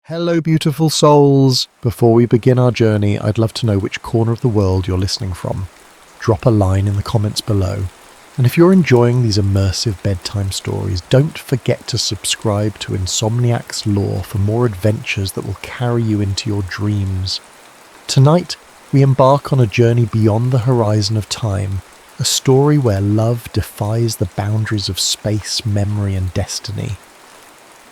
Hello, beautiful souls! Before we begin our journey, I'd love to know which corner of the world you're listening from. Drop a line in the comments below. And if you're enjoying these immersive bedtime stories, don't forget to subscribe to Insomniac's Lore for more adventures that will carry you into your dreams. Tonight, we embark on a journey beyond the horizon of time, a story where love defies the boundaries of space, memory, and destiny.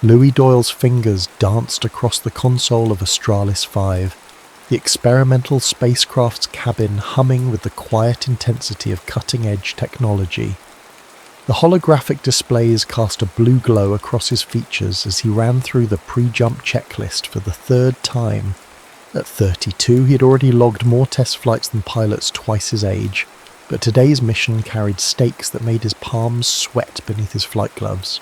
Louis Doyle's fingers danced across the console of Astralis 5, the experimental spacecraft's cabin humming with the quiet intensity of cutting-edge technology. The holographic displays cast a blue glow across his features as he ran through the pre-jump checklist for the third time. At 32, he had already logged more test flights than pilots twice his age, but today's mission carried stakes that made his palms sweat beneath his flight gloves.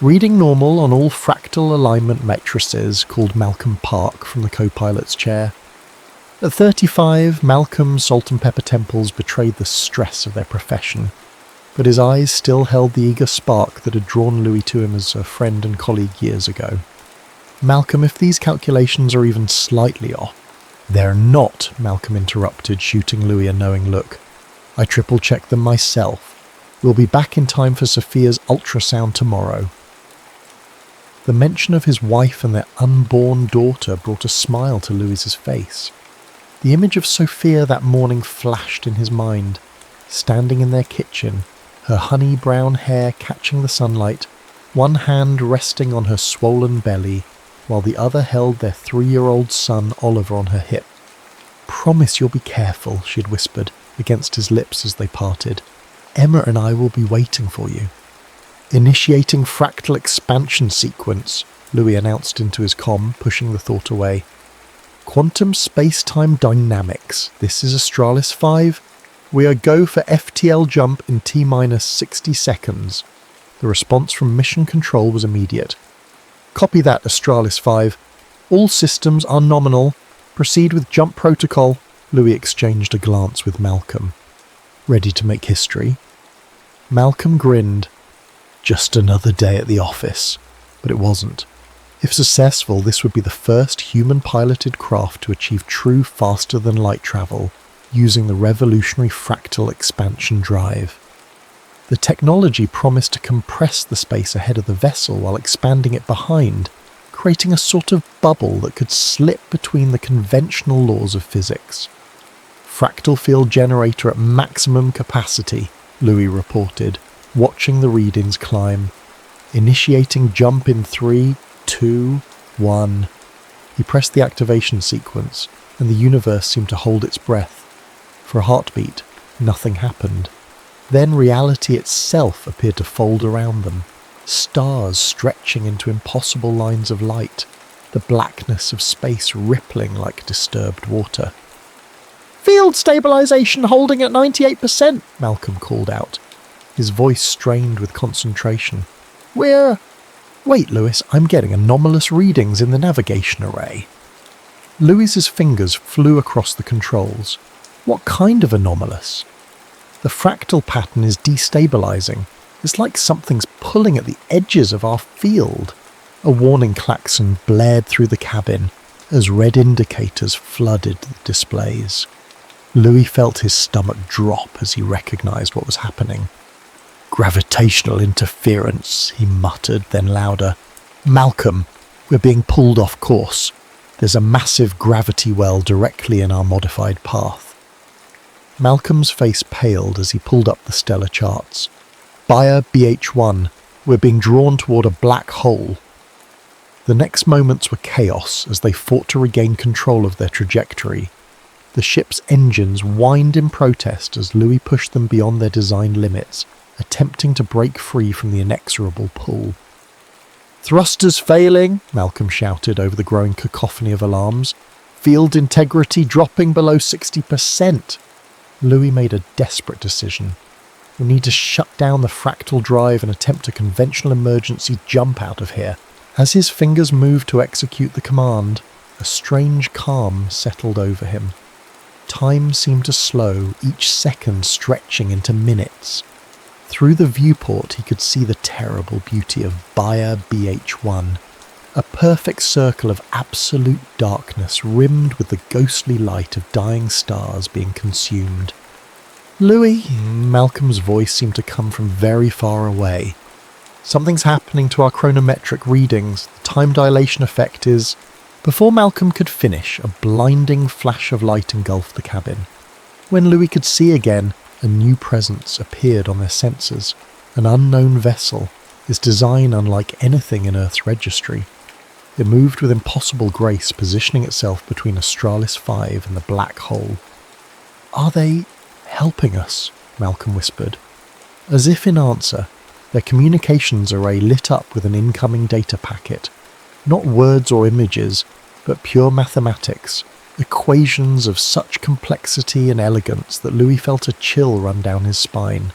Reading normal on all fractal alignment matrices called Malcolm Park from the co-pilot's chair. At 35, Malcolm's salt and pepper temples betrayed the stress of their profession, but his eyes still held the eager spark that had drawn Louis to him as a friend and colleague years ago. Malcolm, if these calculations are even slightly off— "They're not," Malcolm interrupted, shooting Louis a knowing look. "I triple-checked them myself. We'll be back in time for Sophia's ultrasound tomorrow." The mention of his wife and their unborn daughter brought a smile to Louis's face. The image of Sophia that morning flashed in his mind, standing in their kitchen, her honey brown hair catching the sunlight, one hand resting on her swollen belly, while the other held their 3-year-old son Oliver on her hip. "Promise you'll be careful," she'd whispered against his lips as they parted. "Emma and I will be waiting for you." "Initiating fractal expansion sequence," Louis announced into his comm, pushing the thought away. "Quantum space-time dynamics. This is Astralis 5. We are go for FTL jump in T-minus 60 seconds. The response from mission control was immediate. "Copy that, Astralis 5. All systems are nominal. Proceed with jump protocol." Louis exchanged a glance with Malcolm. "Ready to make history?" Malcolm grinned. Just another day at the office. But it wasn't. If successful, this would be the first human-piloted craft to achieve true faster-than-light travel, using the revolutionary fractal expansion drive. The technology promised to compress the space ahead of the vessel while expanding it behind, creating a sort of bubble that could slip between the conventional laws of physics. "Fractal field generator at maximum capacity," Louis reported, watching the readings climb. "Initiating jump in 3, 2, 1. He pressed the activation sequence, and the universe seemed to hold its breath. For a heartbeat, nothing happened. Then reality itself appeared to fold around them, stars stretching into impossible lines of light, the blackness of space rippling like disturbed water. "Field stabilization holding at 98%, Malcolm called out, his voice strained with concentration. Wait, Louis, I'm getting anomalous readings in the navigation array." Louis's fingers flew across the controls. "What kind of anomalous?" "The fractal pattern is destabilizing. It's like something's pulling at the edges of our field." A warning klaxon blared through the cabin as red indicators flooded the displays. Louis felt his stomach drop as he recognized what was happening. "Gravitational interference," he muttered, then louder. "Malcolm, we're being pulled off course. There's a massive gravity well directly in our modified path." Malcolm's face paled as he pulled up the stellar charts. "Bayer BH1, we're being drawn toward a black hole." The next moments were chaos as they fought to regain control of their trajectory. The ship's engines whined in protest as Louis pushed them beyond their design limits, attempting to break free from the inexorable pull. "Thrusters failing," Malcolm shouted over the growing cacophony of alarms. "Field integrity dropping below 60%. Louis made a desperate decision. "We need to shut down the fractal drive and attempt a conventional emergency jump out of here." As his fingers moved to execute the command, a strange calm settled over him. Time seemed to slow, each second stretching into minutes. Through the viewport he could see the terrible beauty of Bayer BH1, a perfect circle of absolute darkness rimmed with the ghostly light of dying stars being consumed. "Louis," Malcolm's voice seemed to come from very far away. "Something's happening to our chronometric readings. The time dilation effect is..." Before Malcolm could finish, a blinding flash of light engulfed the cabin. When Louis could see again, a new presence appeared on their sensors. An unknown vessel, its design unlike anything in Earth's registry. It moved with impossible grace, positioning itself between Australis 5 and the black hole. "Are they helping us?" Malcolm whispered. As if in answer, their communications array lit up with an incoming data packet. Not words or images, but pure mathematics, equations of such complexity and elegance that Louis felt a chill run down his spine.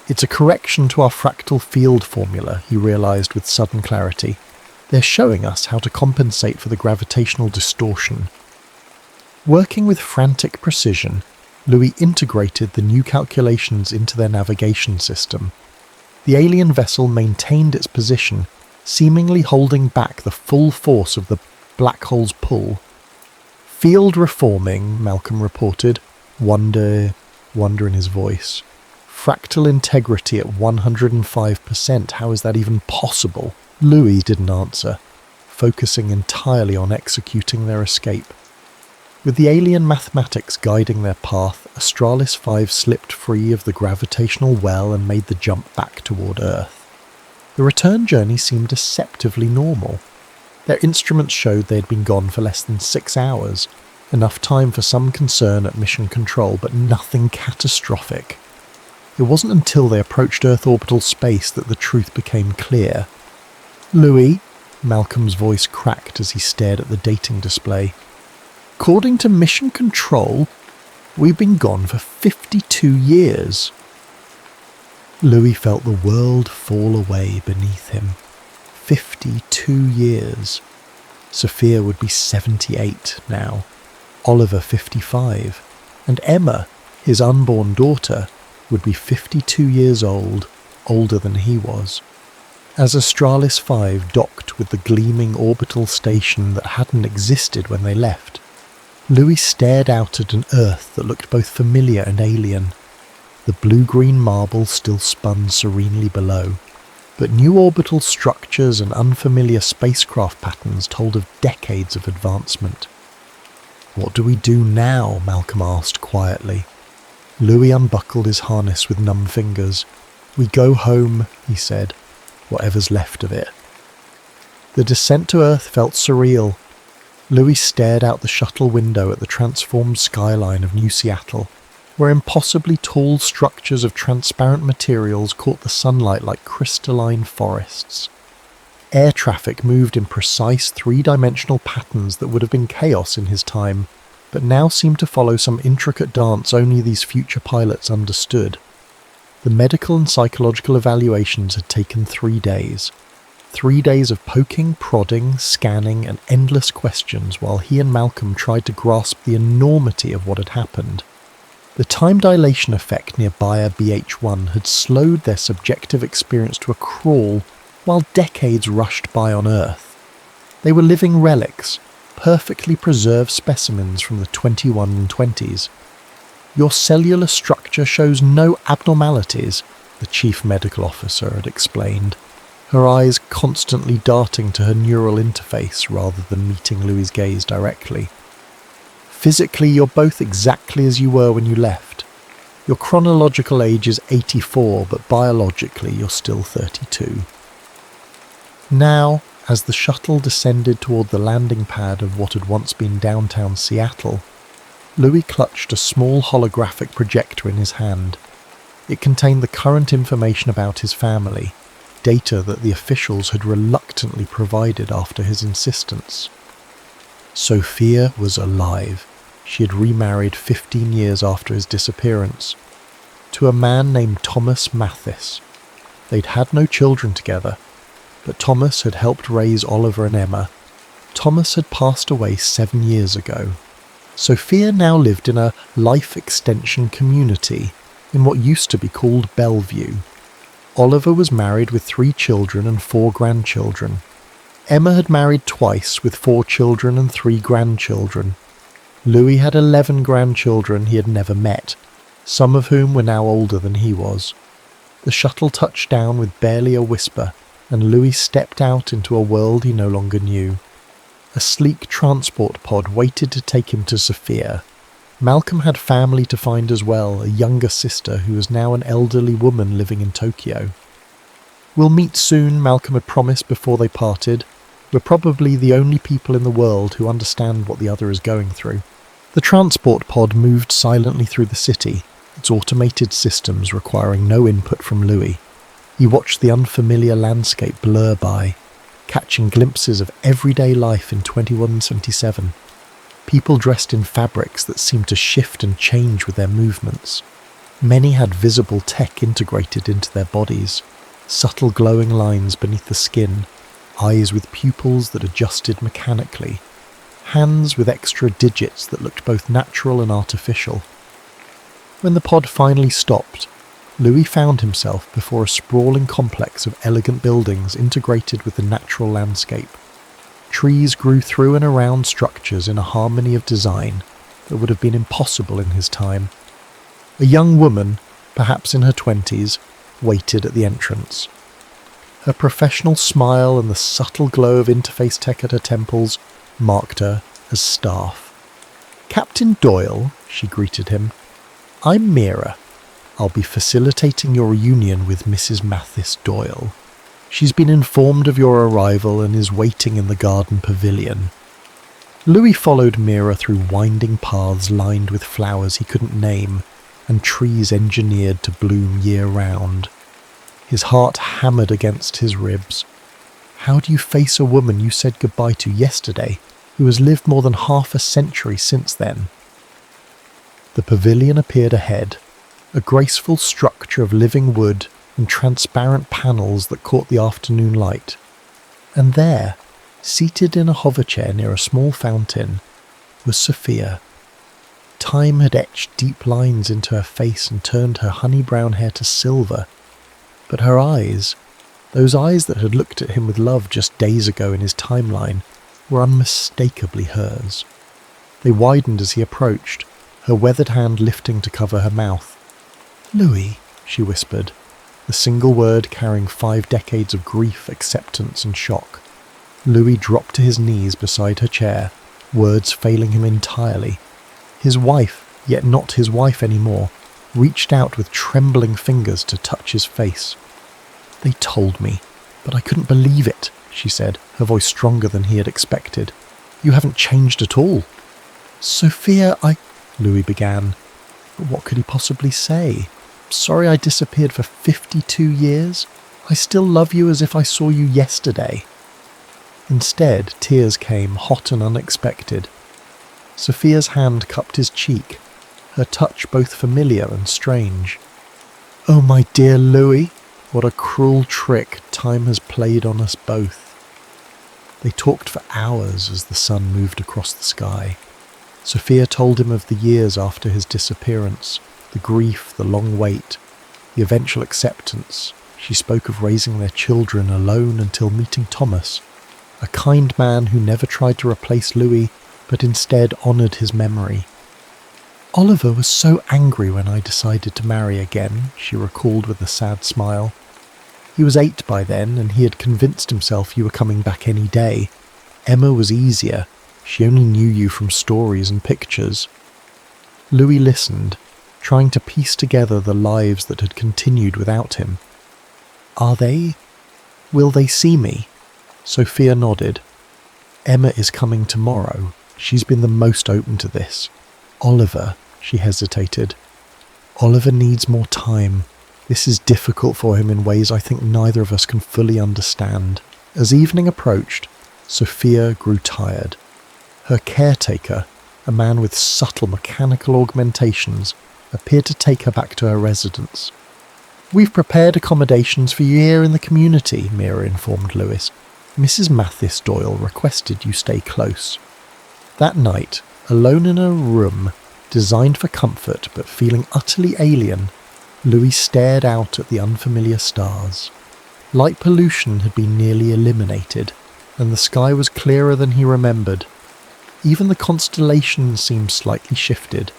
"It's a correction to our fractal field formula," he realised with sudden clarity. "They're showing us how to compensate for the gravitational distortion." Working with frantic precision, Louis integrated the new calculations into their navigation system. The alien vessel maintained its position, seemingly holding back the full force of the black hole's pull. "Field reforming," Malcolm reported, wonder in his voice. "Fractal integrity at 105%, how is that even possible?" Louis didn't answer, focusing entirely on executing their escape. With the alien mathematics guiding their path, Australis 5 slipped free of the gravitational well and made the jump back toward Earth. The return journey seemed deceptively normal. Their instruments showed they had been gone for less than 6 hours, enough time for some concern at mission control, but nothing catastrophic. It wasn't until they approached Earth orbital space that the truth became clear. "Louis," Malcolm's voice cracked as he stared at the dating display. "According to mission control, we've been gone for 52 years. Louis felt the world fall away beneath him. 52 years. Sophia would be 78 now, Oliver 55, and Emma, his unborn daughter, would be 52 years old, older than he was. As Australis 5 docked with the gleaming orbital station that hadn't existed when they left, Louis stared out at an Earth that looked both familiar and alien. The blue-green marble still spun serenely below, but new orbital structures and unfamiliar spacecraft patterns told of decades of advancement. "What do we do now?" Malcolm asked quietly. Louis unbuckled his harness with numb fingers. "We go home," he said, "whatever's left of it." The descent to Earth felt surreal. Louis stared out the shuttle window at the transformed skyline of New Seattle, where impossibly tall structures of transparent materials caught the sunlight like crystalline forests. Air traffic moved in precise three-dimensional patterns that would have been chaos in his time, but now seemed to follow some intricate dance only these future pilots understood. The medical and psychological evaluations had taken 3 days. 3 days of poking, prodding, scanning, and endless questions while he and Malcolm tried to grasp the enormity of what had happened. The time dilation effect near Bayer BH1 had slowed their subjective experience to a crawl while decades rushed by on Earth. They were living relics, perfectly preserved specimens from the 2120s. "Your cellular structure shows no abnormalities," the chief medical officer had explained, her eyes constantly darting to her neural interface rather than meeting Louis's gaze directly. "Physically, you're both exactly as you were when you left. Your chronological age is 84, but biologically you're still 32. Now, as the shuttle descended toward the landing pad of what had once been downtown Seattle, Louis clutched a small holographic projector in his hand. It contained the current information about his family, data that the officials had reluctantly provided after his insistence. Sophia was alive. She had remarried 15 years after his disappearance, to a man named Thomas Mathis. They'd had no children together, but Thomas had helped raise Oliver and Emma. Thomas had passed away 7 years ago. Sophia now lived in a life extension community in what used to be called Bellevue. Oliver was married with 3 children and 4 grandchildren. Emma had married twice with 4 children and 3 grandchildren. Louis had 11 grandchildren he had never met, some of whom were now older than he was. The shuttle touched down with barely a whisper, and Louis stepped out into a world he no longer knew. A sleek transport pod waited to take him to Sophia. Malcolm had family to find as well, a younger sister who was now an elderly woman living in Tokyo. "We'll meet soon," Malcolm had promised before they parted. "We're probably the only people in the world who understand what the other is going through." The transport pod moved silently through the city, its automated systems requiring no input from Louis. He watched the unfamiliar landscape blur by, catching glimpses of everyday life in 2177. People dressed in fabrics that seemed to shift and change with their movements. Many had visible tech integrated into their bodies, subtle glowing lines beneath the skin, eyes with pupils that adjusted mechanically, hands with extra digits that looked both natural and artificial. When the pod finally stopped, Louis found himself before a sprawling complex of elegant buildings integrated with the natural landscape. Trees grew through and around structures in a harmony of design that would have been impossible in his time. A young woman, perhaps in her 20s, waited at the entrance. Her professional smile and the subtle glow of interface tech at her temples marked her as staff. "Captain Doyle," she greeted him. "I'm Mira. I'll be facilitating your reunion with Mrs. Mathis Doyle. She's been informed of your arrival and is waiting in the garden pavilion." Louis followed Mira through winding paths lined with flowers he couldn't name and trees engineered to bloom year-round. His heart hammered against his ribs. How do you face a woman you said goodbye to yesterday, who has lived more than half a century since then? The pavilion appeared ahead, a graceful structure of living wood and transparent panels that caught the afternoon light. And there, seated in a hoverchair near a small fountain, was Sophia. Time had etched deep lines into her face and turned her honey-brown hair to silver. But her eyes, those eyes that had looked at him with love just days ago in his timeline, were unmistakably hers. They widened as he approached, her weathered hand lifting to cover her mouth. "Louis," she whispered, the single word carrying 5 decades of grief, acceptance and shock. Louis dropped to his knees beside her chair, words failing him entirely. His wife, yet not his wife anymore, reached out with trembling fingers to touch his face. "They told me, but I couldn't believe it," she said, her voice stronger than he had expected. "You haven't changed at all." "Sophia, Louis began. But what could he possibly say? "Sorry I disappeared for 52 years. I still love you as if I saw you yesterday." Instead, tears came, hot and unexpected. Sophia's hand cupped his cheek, her touch both familiar and strange. "Oh, my dear Louis, what a cruel trick time has played on us both." They talked for hours as the sun moved across the sky. Sophia told him of the years after his disappearance, the grief, the long wait, the eventual acceptance. She spoke of raising their children alone until meeting Thomas, a kind man who never tried to replace Louis, but instead honoured his memory. "Oliver was so angry when I decided to marry again," she recalled with a sad smile. "He was 8 by then, and he had convinced himself you were coming back any day. Emma was easier. She only knew you from stories and pictures." Louis listened, trying to piece together the lives that had continued without him. Will they see me?" Sophia nodded. "Emma is coming tomorrow. She's been the most open to this. Oliver," she hesitated. "Oliver needs more time. This is difficult for him in ways I think neither of us can fully understand." As evening approached, Sophia grew tired. Her caretaker, a man with subtle mechanical augmentations, appeared to take her back to her residence. "We've prepared accommodations for you here in the community," Mira informed Louis. "Mrs. Mathis Doyle requested you stay close." That night, alone in a room designed for comfort but feeling utterly alien, Louis stared out at the unfamiliar stars. Light pollution had been nearly eliminated, and the sky was clearer than he remembered. Even the constellations seemed slightly shifted,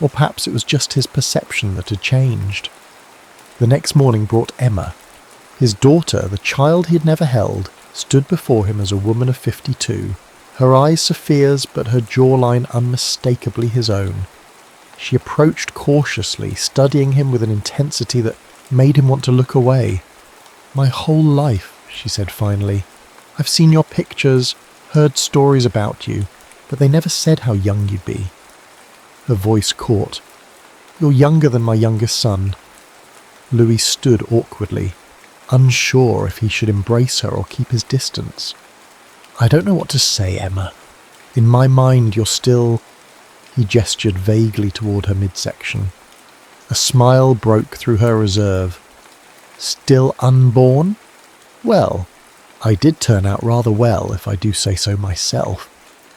or perhaps it was just his perception that had changed. The next morning brought Emma. His daughter, the child he had never held, stood before him as a woman of 52, her eyes Sophia's but her jawline unmistakably his own. She approached cautiously, studying him with an intensity that made him want to look away. "My whole life," she said finally. "I've seen your pictures, heard stories about you, but they never said how young you'd be." Her voice caught. "You're younger than my youngest son." Louis stood awkwardly, unsure if he should embrace her or keep his distance. "I don't know what to say, Emma. In my mind, you're still..." He gestured vaguely toward her midsection. A smile broke through her reserve. "Still unborn? Well, I did turn out rather well, if I do say so myself."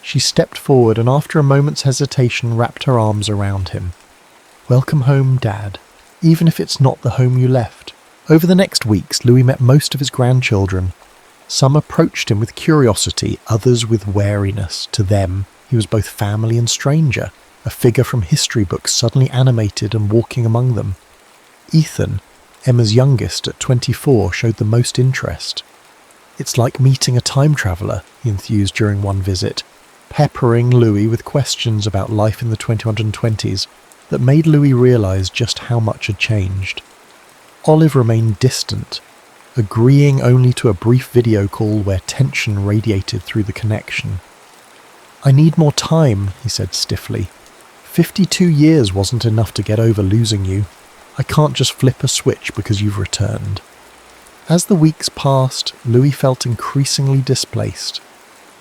She stepped forward and after a moment's hesitation wrapped her arms around him. "Welcome home, Dad, even if it's not the home you left." Over the next weeks, Louis met most of his grandchildren. Some approached him with curiosity, others with wariness. To them, he was both family and stranger, a figure from history books suddenly animated and walking among them. Ethan, Emma's youngest at 24, showed the most interest. "It's like meeting a time traveller," he enthused during one visit, peppering Louis with questions about life in the 2120s that made Louis realise just how much had changed. Olive remained distant, agreeing only to a brief video call where tension radiated through the connection. "I need more time," he said stiffly. 52 years wasn't enough to get over losing you. I can't just flip a switch because you've returned." As the weeks passed, Louis felt increasingly displaced.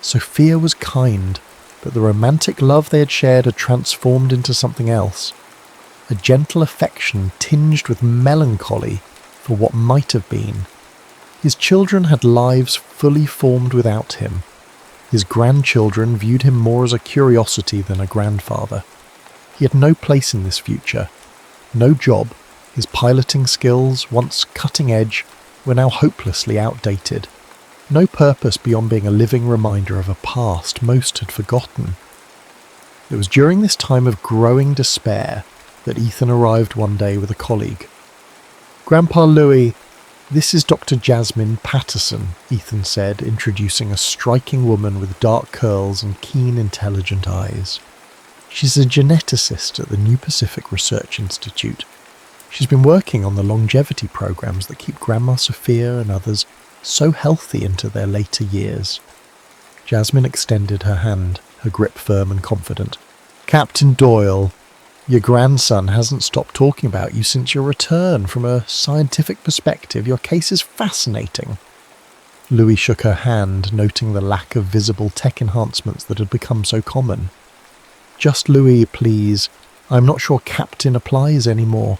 Sophia was kind, but the romantic love they had shared had transformed into something else. A gentle affection tinged with melancholy for what might have been. His children had lives fully formed without him. His grandchildren viewed him more as a curiosity than a grandfather. He had no place in this future. No job. His piloting skills, once cutting edge, were now hopelessly outdated. No purpose beyond being a living reminder of a past most had forgotten. It was during this time of growing despair that Ethan arrived one day with a colleague. "Grandpa Louis, this is Dr. Jasmine Patterson," Ethan said, introducing a striking woman with dark curls and keen, intelligent eyes. "She's a geneticist at the New Pacific Research Institute. She's been working on the longevity programs that keep Grandma Sophia and others so healthy into their later years." Jasmine extended her hand, her grip firm and confident. "Captain Doyle, your grandson hasn't stopped talking about you since your return. From a scientific perspective, your case is fascinating." Louis shook her hand, noting the lack of visible tech enhancements that had become so common. "Just Louis, please. I'm not sure Captain applies anymore."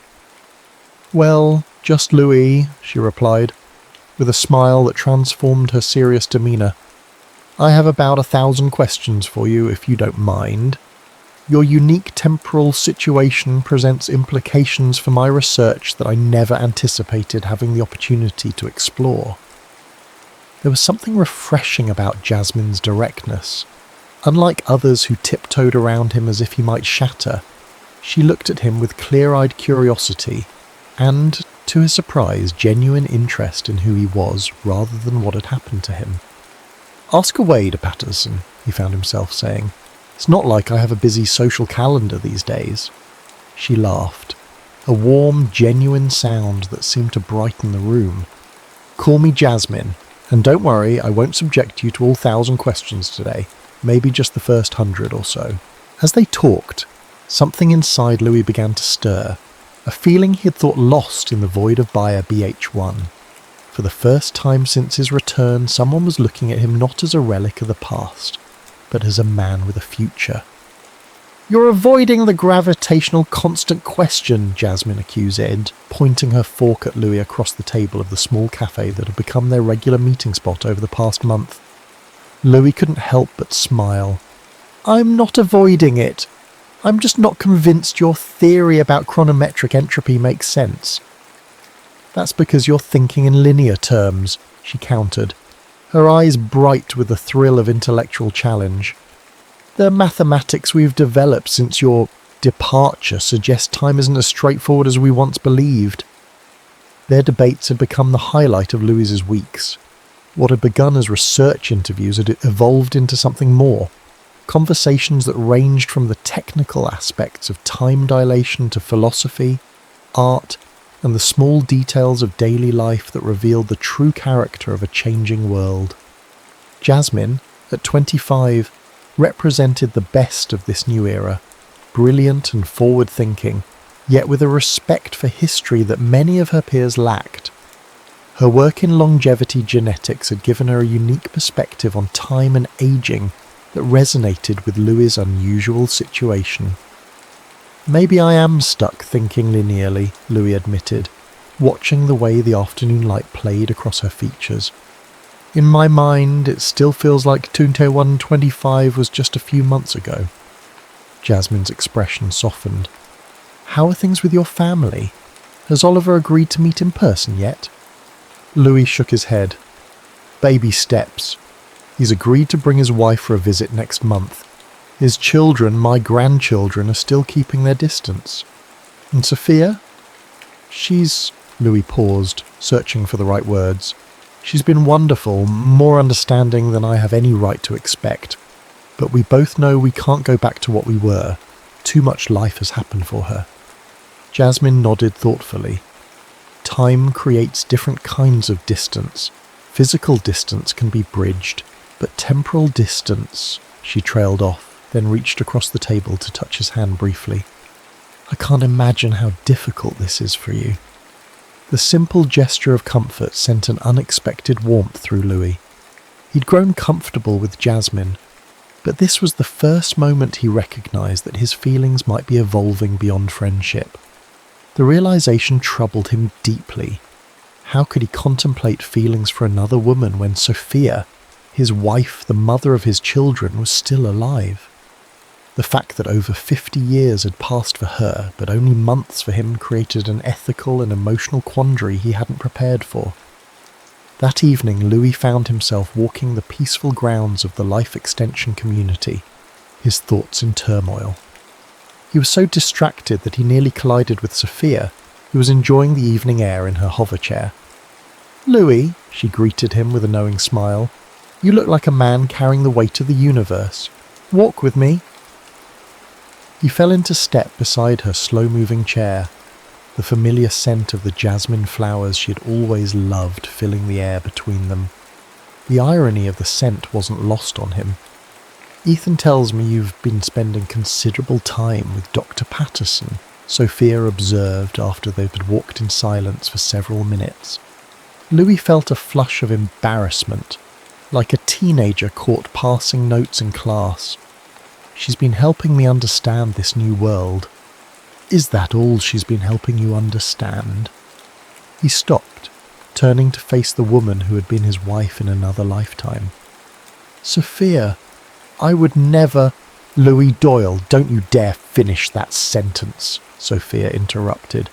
"Well, just Louis," she replied, with a smile that transformed her serious demeanour. "I have about 1,000 questions for you, if you don't mind. Your unique temporal situation presents implications for my research that I never anticipated having the opportunity to explore." There was something refreshing about Jasmine's directness. Unlike others who tiptoed around him as if he might shatter, she looked at him with clear-eyed curiosity and, to his surprise, genuine interest in who he was rather than what had happened to him. "Ask away, De Patterson," he found himself saying. "It's not like I have a busy social calendar these days." She laughed, a warm, genuine sound that seemed to brighten the room. "Call me Jasmine, and don't worry, I won't subject you to all 1,000 questions today, maybe just the first 100 or so." As they talked, something inside Louis began to stir, a feeling he had thought lost in the void of Bayer BH1. For the first time since his return, someone was looking at him not as a relic of the past, but as a man with a future. "You're avoiding the gravitational constant question," Jasmine accused, pointing her fork at Louis across the table of the small cafe that had become their regular meeting spot over the past month. Louis couldn't help but smile. "I'm not avoiding it. I'm just not convinced your theory about chronometric entropy makes sense." "That's because you're thinking in linear terms," she countered. her eyes bright with the thrill of intellectual challenge. "The mathematics we've developed since your departure suggest time isn't as straightforward as we once believed." Their debates had become the highlight of Louise's weeks. What had begun as research interviews had evolved into something more. Conversations that ranged from the technical aspects of time dilation to philosophy, art, and the small details of daily life that revealed the true character of a changing world. Jasmine, at 25, represented the best of this new era, brilliant and forward-thinking, yet with a respect for history that many of her peers lacked. Her work in longevity genetics had given her a unique perspective on time and aging that resonated with Louis' unusual situation. "Maybe I am stuck thinking linearly," Louis admitted, watching the way the afternoon light played across her features. "In my mind, it still feels like 2125 was just a few months ago." Jasmine's expression softened. "How are things with your family? Has Oliver agreed to meet in person yet?" Louis shook his head. "Baby steps. He's agreed to bring his wife for a visit next month. His children, my grandchildren, are still keeping their distance. And Sophia? She's..." Louis paused, searching for the right words. "She's been wonderful, more understanding than I have any right to expect. But we both know we can't go back to what we were. Too much life has happened for her." Jasmine nodded thoughtfully. "Time creates different kinds of distance. Physical distance can be bridged, but temporal distance..." She trailed off, then reached across the table to touch his hand briefly. "I can't imagine how difficult this is for you." The simple gesture of comfort sent an unexpected warmth through Louis. He'd grown comfortable with Jasmine, but this was the first moment he recognised that his feelings might be evolving beyond friendship. The realisation troubled him deeply. How could he contemplate feelings for another woman when Sophia, his wife, the mother of his children, was still alive? The fact that over 50 years had passed for her, but only months for him, created an ethical and emotional quandary he hadn't prepared for. That evening, Louis found himself walking the peaceful grounds of the life extension community, his thoughts in turmoil. He was so distracted that he nearly collided with Sophia, who was enjoying the evening air in her hover chair. "Louis," she greeted him with a knowing smile, "you look like a man carrying the weight of the universe. Walk with me." He fell into step beside her slow-moving chair, the familiar scent of the jasmine flowers she had always loved filling the air between them. The irony of the scent wasn't lost on him. "Ethan tells me you've been spending considerable time with Dr. Patterson," Sophia observed after they had walked in silence for several minutes. Louis felt a flush of embarrassment, like a teenager caught passing notes in class. "She's been helping me understand this new world." "Is that all she's been helping you understand?" He stopped, turning to face the woman who had been his wife in another lifetime. "Sophia, I would never..." "Louis Doyle, don't you dare finish that sentence," Sophia interrupted,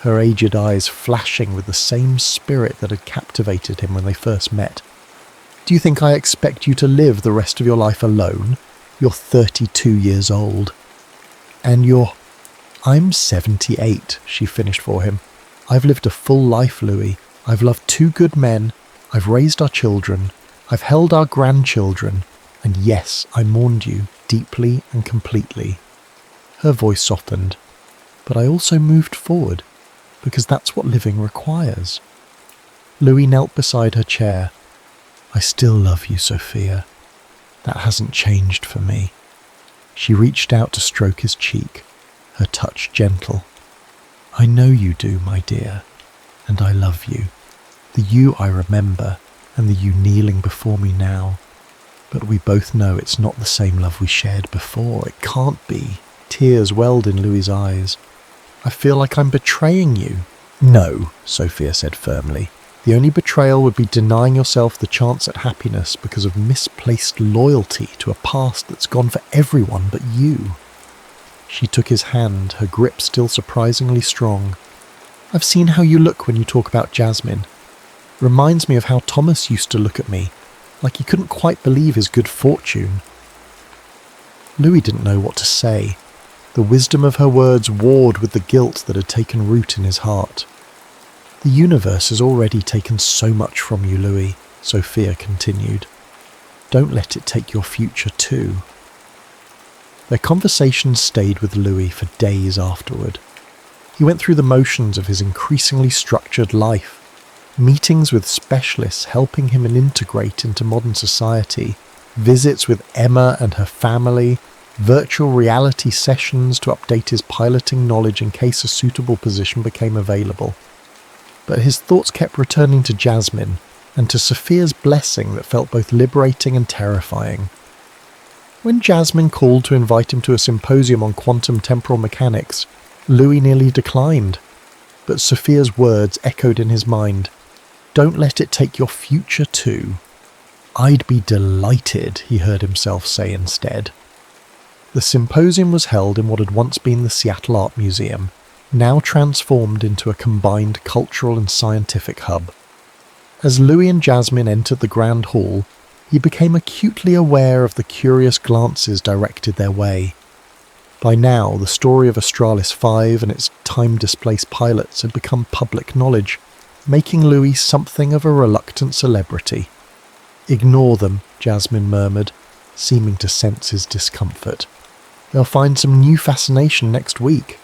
her aged eyes flashing with the same spirit that had captivated him when they first met. "Do you think I expect you to live the rest of your life alone? You're 32 years old. And you're..." "I'm 78, she finished for him. "I've lived a full life, Louis. I've loved 2 good men. I've raised our children. I've held our grandchildren. And yes, I mourned you, deeply and completely." Her voice softened. "But I also moved forward, because that's what living requires." Louis knelt beside her chair. "I still love you, Sophia. That hasn't changed for me." She reached out to stroke his cheek, her touch gentle. "I know you do, my dear, and I love you. The you I remember, and the you kneeling before me now. But we both know it's not the same love we shared before. It can't be." Tears welled in Louis's eyes. "I feel like I'm betraying you." "No," Sophia said firmly. "The only betrayal would be denying yourself the chance at happiness because of misplaced loyalty to a past that's gone for everyone but you." She took his hand, her grip still surprisingly strong. "I've seen how you look when you talk about Jasmine. Reminds me of how Thomas used to look at me, like he couldn't quite believe his good fortune. Louis didn't know what to say. The wisdom of her words warred with the guilt that had taken root in his heart. "The universe has already taken so much from you, Louis," Sophia continued. "Don't let it take your future too." Their conversation stayed with Louis for days afterward. He went through the motions of his increasingly structured life, meetings with specialists helping him integrate into modern society, visits with Emma and her family, virtual reality sessions to update his piloting knowledge in case a suitable position became available. But his thoughts kept returning to Jasmine and to Sophia's blessing that felt both liberating and terrifying. When Jasmine called to invite him to a symposium on quantum temporal mechanics, Louis nearly declined. But Sophia's words echoed in his mind. "Don't let it take your future too." "I'd be delighted," he heard himself say instead. The symposium was held in what had once been the Seattle Art Museum, now transformed into a combined cultural and scientific hub. As Louis and Jasmine entered the grand hall, he became acutely aware of the curious glances directed their way. By now, the story of Astralis 5 and its time-displaced pilots had become public knowledge, making Louis something of a reluctant celebrity. "Ignore them," Jasmine murmured, seeming to sense his discomfort. "They'll find some new fascination next week."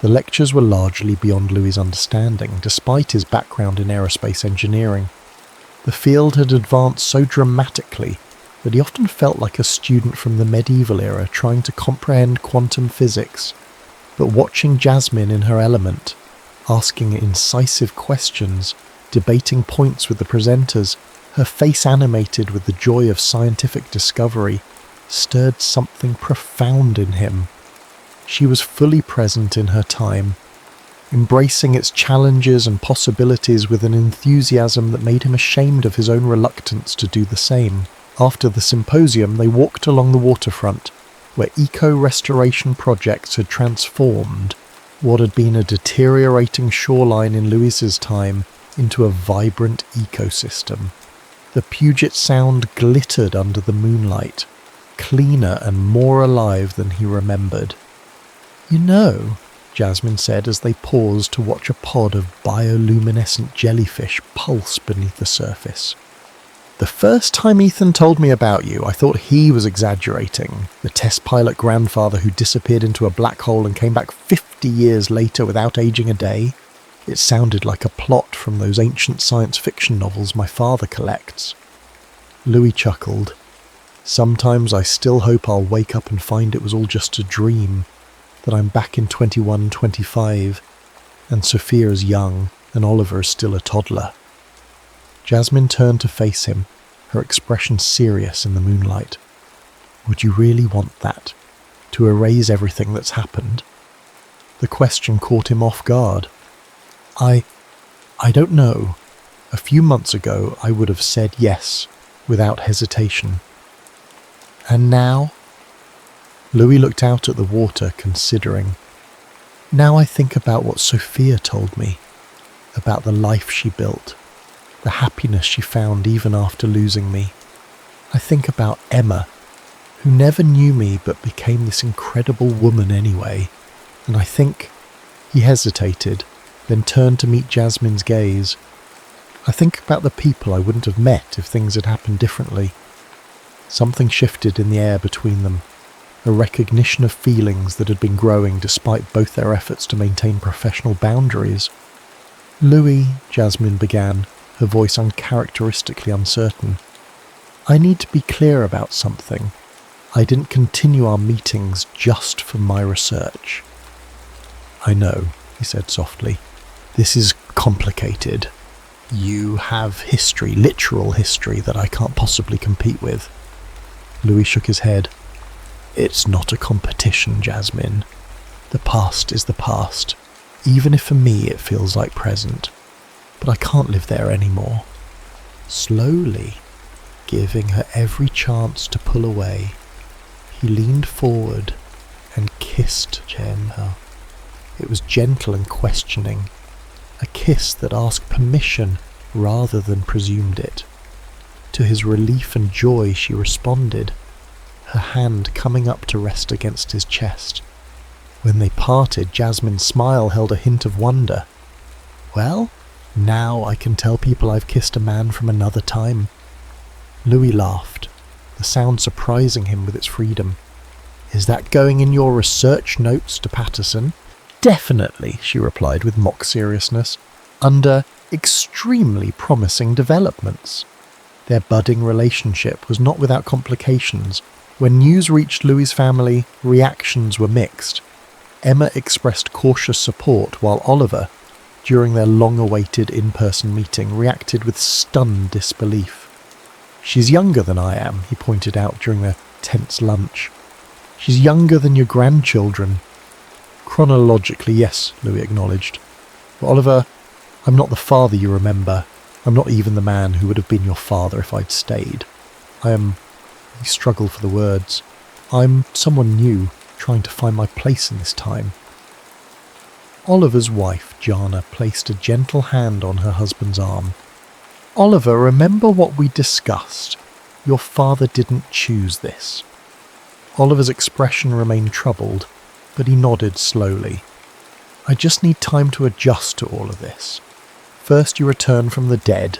The lectures were largely beyond Louis's understanding, despite his background in aerospace engineering. The field had advanced so dramatically that he often felt like a student from the medieval era trying to comprehend quantum physics. But watching Jasmine in her element, asking incisive questions, debating points with the presenters, her face animated with the joy of scientific discovery, stirred something profound in him. She was fully present in her time, embracing its challenges and possibilities with an enthusiasm that made him ashamed of his own reluctance to do the same. After the symposium, they walked along the waterfront, where eco-restoration projects had transformed what had been a deteriorating shoreline in Louis's time into a vibrant ecosystem. The Puget Sound glittered under the moonlight, cleaner and more alive than he remembered. "You know," Jasmine said as they paused to watch a pod of bioluminescent jellyfish pulse beneath the surface. "The first time Ethan told me about you, I thought he was exaggerating. The test pilot grandfather who disappeared into a black hole and came back 50 years later without aging a day. It sounded like a plot from those ancient science fiction novels my father collects." Louis chuckled. "Sometimes I still hope I'll wake up and find it was all just a dream, that I'm back in 2125, and Sophia is young, and Oliver is still a toddler." Jasmine turned to face him, her expression serious in the moonlight. "Would you really want that? To erase everything that's happened?" The question caught him off guard. I don't know. A few months ago I would have said yes, without hesitation. And now?" Louis looked out at the water, considering. "Now I think about what Sophia told me, about the life she built, the happiness she found even after losing me. I think about Emma, who never knew me but became this incredible woman anyway, and I think..." He hesitated, then turned to meet Jasmine's gaze. "I think about the people I wouldn't have met if things had happened differently." Something shifted in the air between them, a recognition of feelings that had been growing despite both their efforts to maintain professional boundaries. "Louis," Jasmine began, her voice uncharacteristically uncertain, "I need to be clear about something. I didn't continue our meetings just for my research." "I know," he said softly. "This is complicated. You have history, literal history, that I can't possibly compete with." Louis shook his head. "It's not a competition, Jasmine. The past is the past, even if for me it feels like present. But I can't live there anymore." Slowly, giving her every chance to pull away, he leaned forward and kissed Emma. It was gentle and questioning, a kiss that asked permission rather than presumed it. To his relief and joy, she responded, her hand coming up to rest against his chest. When they parted, Jasmine's smile held a hint of wonder. "Well, now I can tell people I've kissed a man from another time." Louis laughed, the sound surprising him with its freedom. "Is that going in your research notes to Patterson?" "Definitely," she replied with mock seriousness, "under extremely promising developments." Their budding relationship was not without complications. When news reached Louis's family, reactions were mixed. Emma expressed cautious support, while Oliver, during their long-awaited in-person meeting, reacted with stunned disbelief. "She's younger than I am," he pointed out during their tense lunch. "She's younger than your grandchildren." "Chronologically, yes," Louis acknowledged. "But Oliver, I'm not the father you remember. I'm not even the man who would have been your father if I'd stayed. He struggled for the words. I'm someone new, trying to find my place in this time." Oliver's wife, Jana, placed a gentle hand on her husband's arm. "Oliver, remember what we discussed. Your father didn't choose this." Oliver's expression remained troubled, but he nodded slowly. "I just need time to adjust to all of this. First you returned from the dead,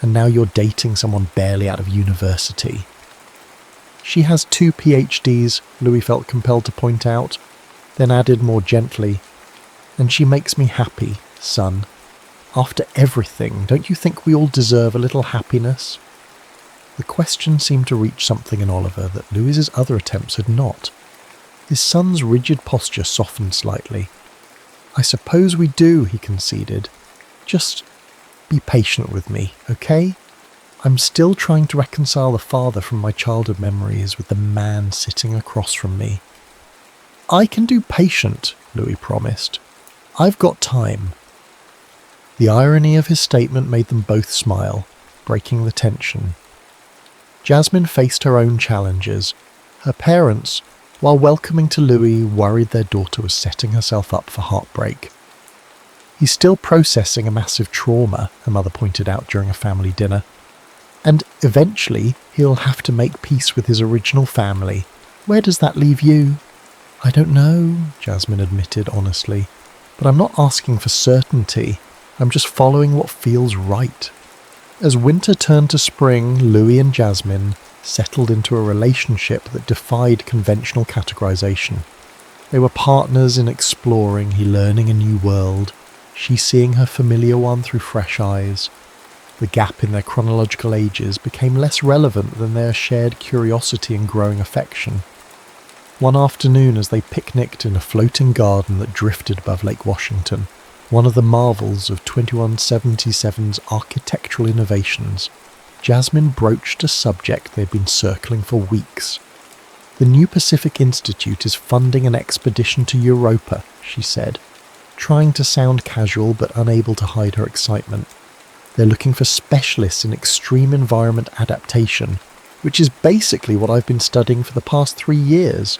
and now you're dating someone barely out of university." "She has 2 PhDs, Louis felt compelled to point out, then added more gently, "and she makes me happy, son. After everything, don't you think we all deserve a little happiness?" The question seemed to reach something in Oliver that Louis's other attempts had not. His son's rigid posture softened slightly. "I suppose we do," he conceded. "Just be patient with me, okay? I'm still trying to reconcile the father from my childhood memories with the man sitting across from me." "I can do patient," Louis promised. "I've got time." The irony of his statement made them both smile, breaking the tension. Jasmine faced her own challenges. Her parents, while welcoming to Louis, worried their daughter was setting herself up for heartbreak. "He's still processing a massive trauma," her mother pointed out during a family dinner. "And eventually he'll have to make peace with his original family. Where does that leave you?" "I don't know," Jasmine admitted honestly. "But I'm not asking for certainty. I'm just following what feels right." As winter turned to spring, Louis and Jasmine settled into a relationship that defied conventional categorization. They were partners in exploring, he learning a new world, she seeing her familiar one through fresh eyes. The gap in their chronological ages became less relevant than their shared curiosity and growing affection. One afternoon, as they picnicked in a floating garden that drifted above Lake Washington, one of the marvels of 2177's architectural innovations, Jasmine broached a subject they'd been circling for weeks. "The New Pacific Institute is funding an expedition to Europa," she said, trying to sound casual but unable to hide her excitement. "They're looking for specialists in extreme environment adaptation, which is basically what I've been studying for the past 3 years."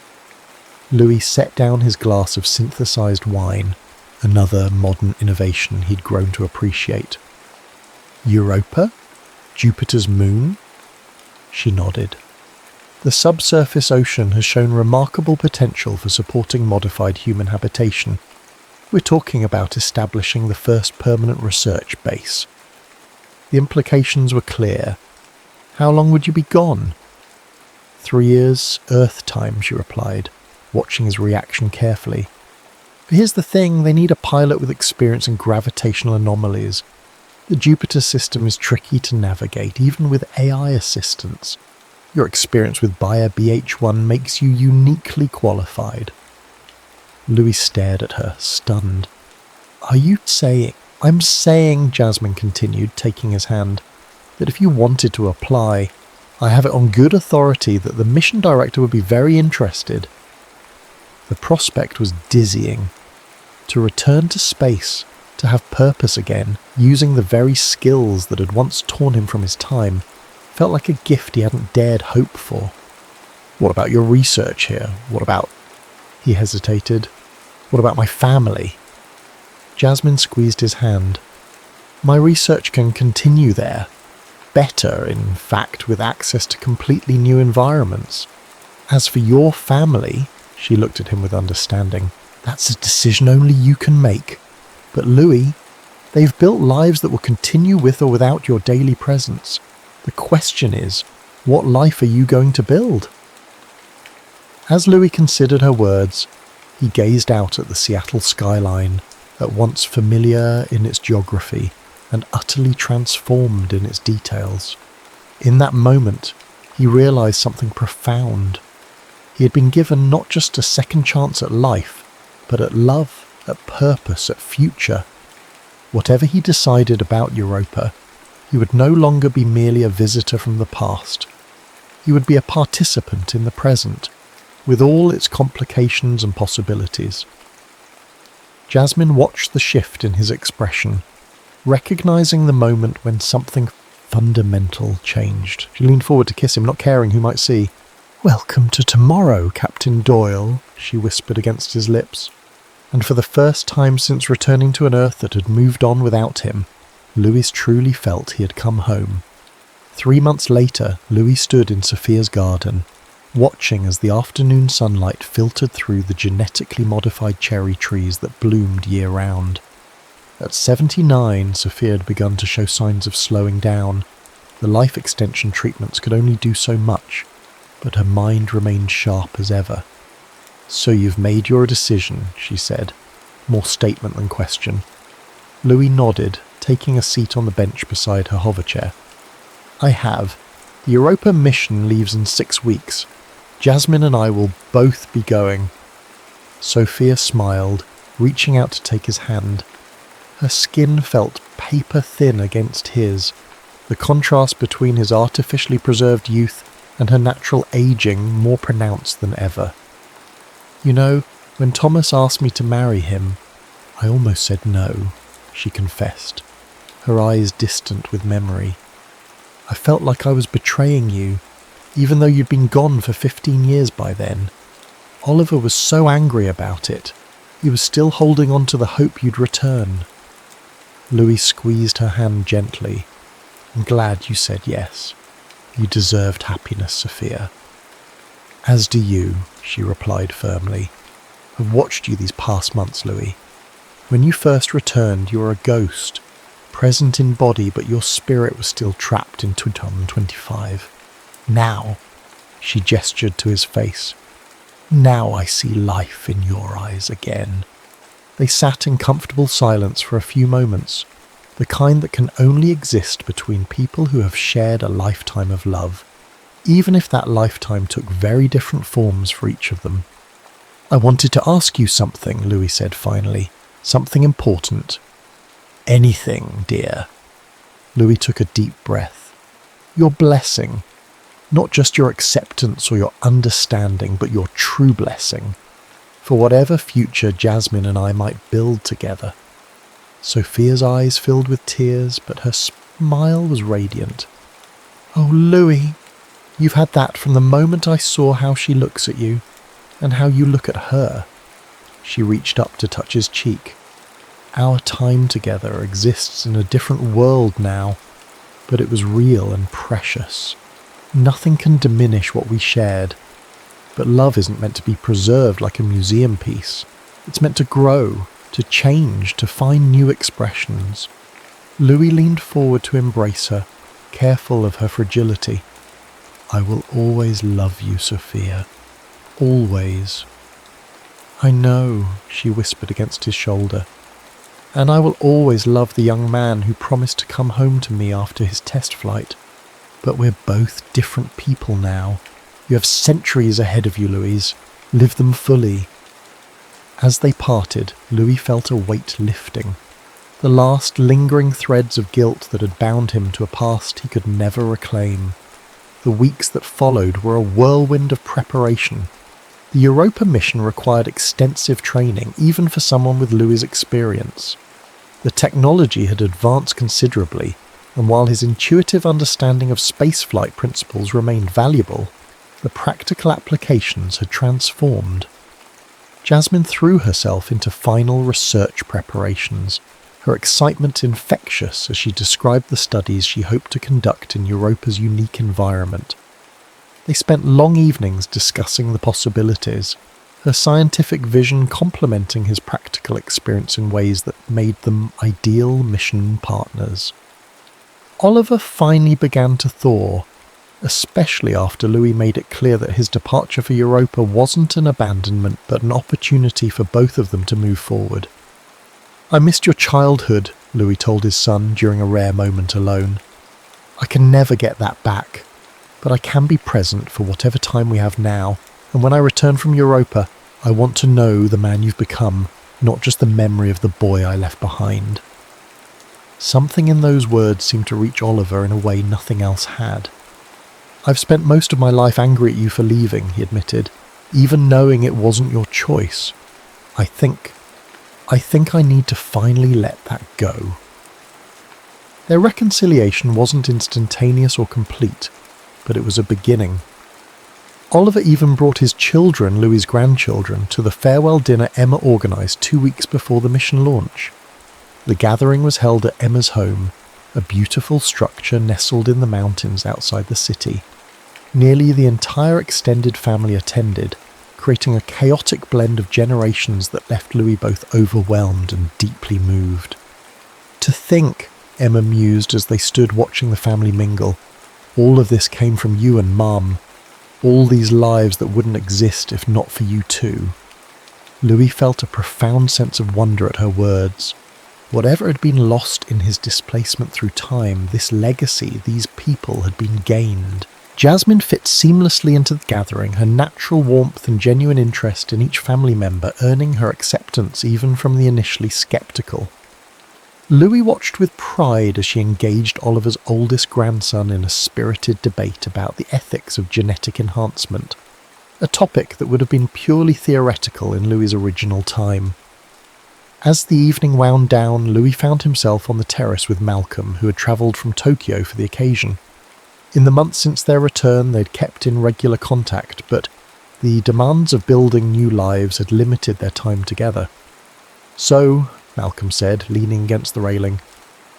Louis set down his glass of synthesized wine, another modern innovation he'd grown to appreciate. "Europa? Jupiter's moon?" She nodded. "The subsurface ocean has shown remarkable potential for supporting modified human habitation. We're talking about establishing the first permanent research base." The implications were clear. "How long would you be gone?" 3 years, Earth time," she replied, watching his reaction carefully. "But here's the thing, they need a pilot with experience in gravitational anomalies. The Jupiter system is tricky to navigate, even with AI assistance. Your experience with Bayer BH1 makes you uniquely qualified." Louis stared at her, stunned. "Are you saying—" "I'm saying," Jasmine continued, taking his hand, "that if you wanted to apply, I have it on good authority that the mission director would be very interested." The prospect was dizzying. To return to space, to have purpose again, using the very skills that had once torn him from his time, felt like a gift he hadn't dared hope for. "What about your research here? What about—" He hesitated. "What about my family?" Jasmine squeezed his hand. "My research can continue there. better, in fact, with access to completely new environments. As for your family, she looked at him with understanding, that's a decision only you can make. But Louis, they've built lives that will continue with or without your daily presence. The question is, what life are you going to build? As Louis considered her words, he gazed out at the Seattle skyline, at once familiar in its geography and utterly transformed in its details. In that moment, he realized something profound. He had been given not just a second chance at life, but at love, at purpose, at future. Whatever he decided about Europa, he would no longer be merely a visitor from the past. He would be a participant in the present, with all its complications and possibilities. Jasmine watched the shift in his expression, recognizing the moment when something fundamental changed. She leaned forward to kiss him, not caring who might see. "Welcome to tomorrow, Captain Doyle," she whispered against his lips. And for the first time since returning to an Earth that had moved on without him, Louis truly felt he had come home. 3 months later, Louis stood in Sophia's garden, watching as the afternoon sunlight filtered through the genetically modified cherry trees that bloomed year-round. At 79, Sophia had begun to show signs of slowing down. The life extension treatments could only do so much, but her mind remained sharp as ever. "So you've made your decision," she said, more statement than question. Louis nodded, taking a seat on the bench beside her hoverchair. "I have. The Europa mission leaves in 6 weeks. Jasmine and I will both be going." Sophia smiled, reaching out to take his hand. Her skin felt paper-thin against his, the contrast between his artificially preserved youth and her natural aging more pronounced than ever. "You know, when Thomas asked me to marry him, I almost said no," she confessed, her eyes distant with memory. "I felt like I was betraying you, even though you'd been gone for 15 years by then. Oliver was so angry about it. He was still holding on to the hope you'd return." Louis squeezed her hand gently. "I'm glad you said yes. You deserved happiness, Sophia." "As do you," she replied firmly. "I've watched you these past months, Louis. When you first returned, you were a ghost, present in body, but your spirit was still trapped in 2025. Now," she gestured to his face, "now I see life in your eyes again." They sat in comfortable silence for a few moments, the kind that can only exist between people who have shared a lifetime of love, even if that lifetime took very different forms for each of them. "I wanted to ask you something," Louis said finally. "Something important." "Anything, dear." Louis took a deep breath. "Your blessing. Not just your acceptance or your understanding, but your true blessing. For whatever future Jasmine and I might build together." Sophia's eyes filled with tears, but her smile was radiant. "Oh, Louis, you've had that from the moment I saw how she looks at you, and how you look at her." She reached up to touch his cheek. "Our time together exists in a different world now, but it was real and precious. Nothing can diminish what we shared. But love isn't meant to be preserved like a museum piece. It's meant to grow, to change, to find new expressions." Louis leaned forward to embrace her, careful of her fragility. "I will always love you, Sophia. Always." "I know," she whispered against his shoulder. "And I will always love the young man who promised to come home to me after his test flight. But we're both different people now. You have centuries ahead of you, Louise. Live them fully." As they parted, Louis felt a weight lifting. The last lingering threads of guilt that had bound him to a past he could never reclaim. The weeks that followed were a whirlwind of preparation. The Europa mission required extensive training, even for someone with Louis' experience. The technology had advanced considerably, and while his intuitive understanding of spaceflight principles remained valuable, the practical applications had transformed. Jasmine threw herself into final research preparations, her excitement infectious as she described the studies she hoped to conduct in Europa's unique environment. They spent long evenings discussing the possibilities, her scientific vision complementing his practical experience in ways that made them ideal mission partners. Oliver finally began to thaw, especially after Louis made it clear that his departure for Europa wasn't an abandonment but an opportunity for both of them to move forward. "I missed your childhood," Louis told his son during a rare moment alone. "I can never get that back, but I can be present for whatever time we have now, and when I return from Europa, I want to know the man you've become, not just the memory of the boy I left behind." Something in those words seemed to reach Oliver in a way nothing else had. "I've spent most of my life angry at you for leaving," he admitted, "even knowing it wasn't your choice. I think I need to finally let that go." Their reconciliation wasn't instantaneous or complete, but it was a beginning. Oliver even brought his children, Louis's grandchildren, to the farewell dinner Emma organised 2 weeks before the mission launch. The gathering was held at Emma's home, a beautiful structure nestled in the mountains outside the city. Nearly the entire extended family attended, creating a chaotic blend of generations that left Louis both overwhelmed and deeply moved. "To think," Emma mused as they stood watching the family mingle, "all of this came from you and Mum. All these lives that wouldn't exist if not for you too." Louis felt a profound sense of wonder at her words. Whatever had been lost in his displacement through time, this legacy, these people had been gained. Jasmine fit seamlessly into the gathering, her natural warmth and genuine interest in each family member earning her acceptance even from the initially sceptical. Louis watched with pride as she engaged Oliver's oldest grandson in a spirited debate about the ethics of genetic enhancement, a topic that would have been purely theoretical in Louis's original time. As the evening wound down, Louis found himself on the terrace with Malcolm, who had travelled from Tokyo for the occasion. In the months since their return, they'd kept in regular contact, but the demands of building new lives had limited their time together. "So," Malcolm said, leaning against the railing,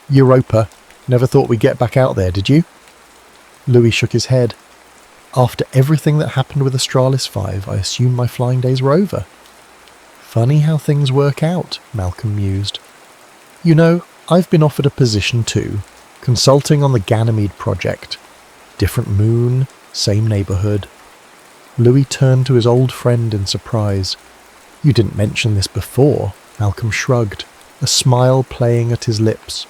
"Europa, never thought we'd get back out there, did you?" Louis shook his head. "After everything that happened with Astralis 5, I assumed my flying days were over." "Funny how things work out," Malcolm mused. "You know, I've been offered a position too, consulting on the Ganymede project. Different moon, same neighbourhood." Louis turned to his old friend in surprise. "You didn't mention this before," Malcolm shrugged, a smile playing at his lips.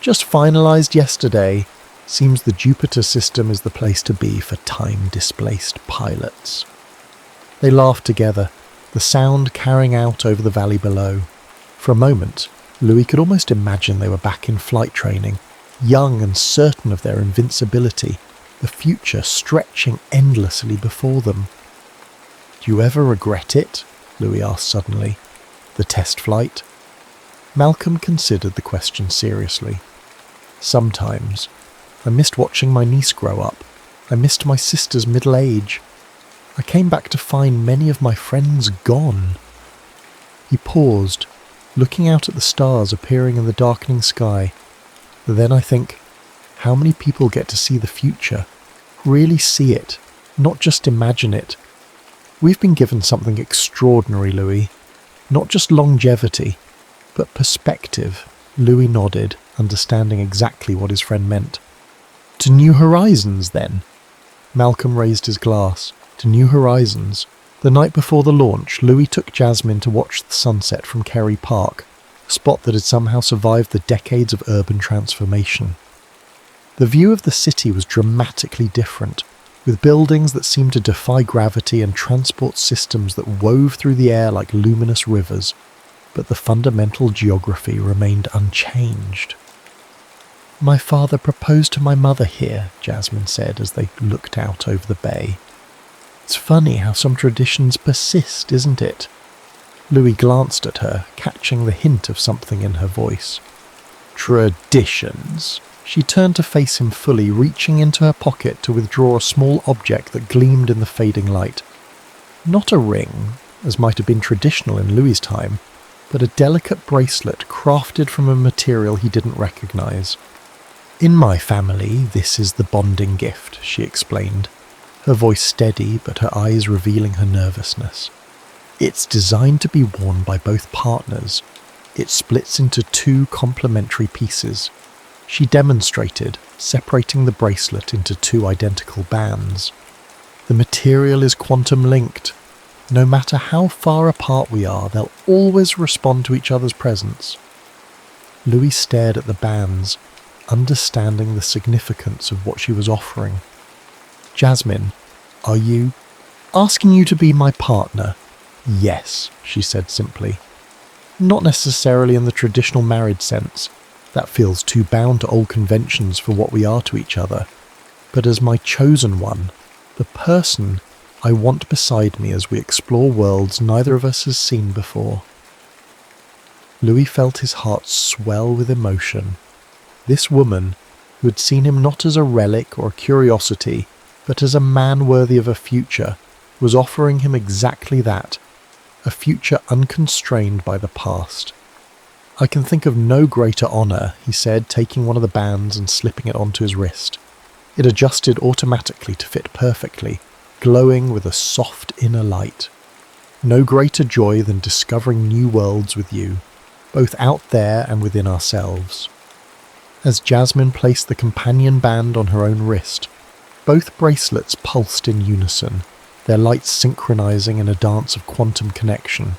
"Just finalised yesterday. Seems the Jupiter system is the place to be for time-displaced pilots." They laughed together, the sound carrying out over the valley below. For a moment, Louis could almost imagine they were back in flight training, young and certain of their invincibility, the future stretching endlessly before them. "Do you ever regret it?" Louis asked suddenly. "The test flight?" Malcolm considered the question seriously. "Sometimes. I missed watching my niece grow up. I missed my sister's middle age. I came back to find many of my friends gone." He paused, looking out at the stars appearing in the darkening sky. "Then I think, how many people get to see the future, really see it, not just imagine it? We've been given something extraordinary, Louis. Not just longevity, but perspective." Louis nodded, understanding exactly what his friend meant. "To new horizons, then?" Malcolm raised his glass. "To new horizons." The night before the launch, Louis took Jasmine to watch the sunset from Kerry Park, a spot that had somehow survived the decades of urban transformation. The view of the city was dramatically different, with buildings that seemed to defy gravity and transport systems that wove through the air like luminous rivers, but the fundamental geography remained unchanged. "My father proposed to my mother here," Jasmine said as they looked out over the bay. "It's funny how some traditions persist, isn't it?" Louis glanced at her, catching the hint of something in her voice. "Traditions?" She turned to face him fully, reaching into her pocket to withdraw a small object that gleamed in the fading light. Not a ring, as might have been traditional in Louis's time, but a delicate bracelet crafted from a material he didn't recognize. "In my family, this is the bonding gift," she explained, her voice steady but her eyes revealing her nervousness. "It's designed to be worn by both partners. It splits into 2 complementary pieces." She demonstrated, separating the bracelet into 2 identical bands. "The material is quantum linked. No matter how far apart we are, they'll always respond to each other's presence." Louis stared at the bands, understanding the significance of what she was offering. "Jasmine, are you asking you to be my partner?" "Yes," she said simply. "Not necessarily in the traditional married sense. That feels too bound to old conventions for what we are to each other. But as my chosen one, the person I want beside me as we explore worlds neither of us has seen before." Louis felt his heart swell with emotion. This woman, who had seen him not as a relic or a curiosity, but as a man worthy of a future, was offering him exactly that, a future unconstrained by the past. "I can think of no greater honour," he said, taking one of the bands and slipping it onto his wrist. It adjusted automatically to fit perfectly, glowing with a soft inner light. "No greater joy than discovering new worlds with you, both out there and within ourselves." As Jasmine placed the companion band on her own wrist, both bracelets pulsed in unison, their lights synchronizing in a dance of quantum connection.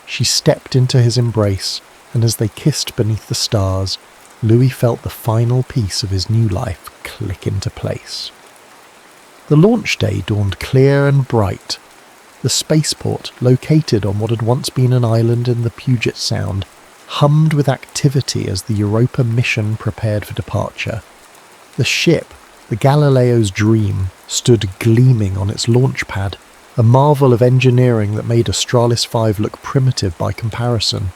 She stepped into his embrace, and as they kissed beneath the stars, Louis felt the final piece of his new life click into place. The launch day dawned clear and bright. The spaceport, located on what had once been an island in the Puget Sound, hummed with activity as the Europa mission prepared for departure. The ship, the Galileo's Dream, stood gleaming on its launch pad, a marvel of engineering that made Australis 5 look primitive by comparison.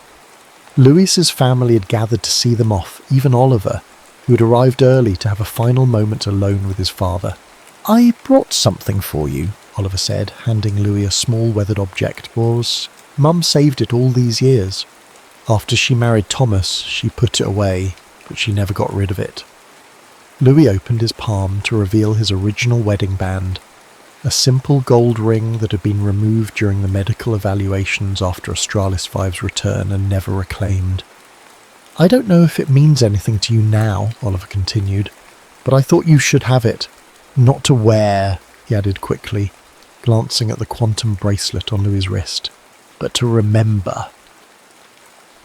Louis's family had gathered to see them off, even Oliver, who had arrived early to have a final moment alone with his father. "I brought something for you," Oliver said, handing Louis a small weathered object. "Was Mum saved it all these years. After she married Thomas, she put it away, but she never got rid of it." Louis opened his palm to reveal his original wedding band, a simple gold ring that had been removed during the medical evaluations after Australis 5's return and never reclaimed. "I don't know if it means anything to you now," Oliver continued, "but I thought you should have it. Not to wear," he added quickly, glancing at the quantum bracelet on Louis's wrist, "but to remember."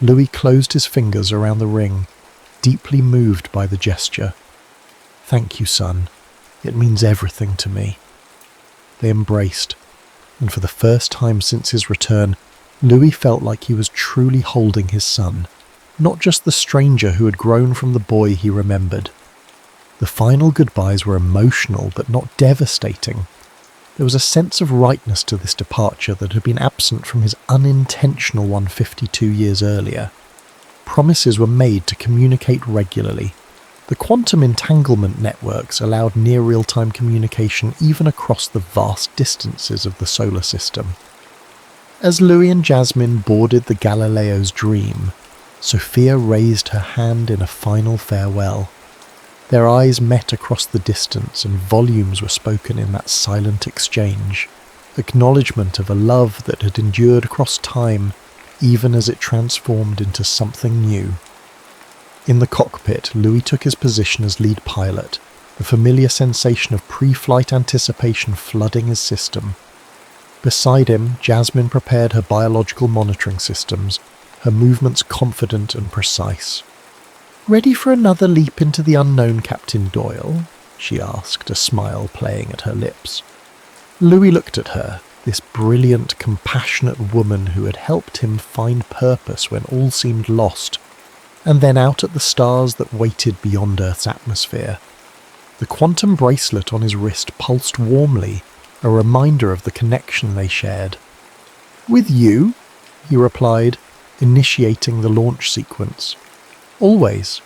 Louis closed his fingers around the ring, deeply moved by the gesture. "Thank you, son. It means everything to me." They embraced, and for the first time since his return, Louis felt like he was truly holding his son, not just the stranger who had grown from the boy he remembered. The final goodbyes were emotional but not devastating. There was a sense of rightness to this departure that had been absent from his unintentional one 52 years earlier. Promises were made to communicate regularly. The quantum entanglement networks allowed near real-time communication even across the vast distances of the solar system. As Louis and Jasmine boarded the Galileo's Dream, Sophia raised her hand in a final farewell. Their eyes met across the distance and volumes were spoken in that silent exchange, acknowledgement of a love that had endured across time even as it transformed into something new. In the cockpit, Louis took his position as lead pilot, the familiar sensation of pre-flight anticipation flooding his system. Beside him, Jasmine prepared her biological monitoring systems, her movements confident and precise. "Ready for another leap into the unknown, Captain Doyle?" she asked, a smile playing at her lips. Louis looked at her, this brilliant, compassionate woman who had helped him find purpose when all seemed lost, and then out at the stars that waited beyond Earth's atmosphere. The quantum bracelet on his wrist pulsed warmly, a reminder of the connection they shared. "With you?" he replied, initiating the launch sequence. "Always."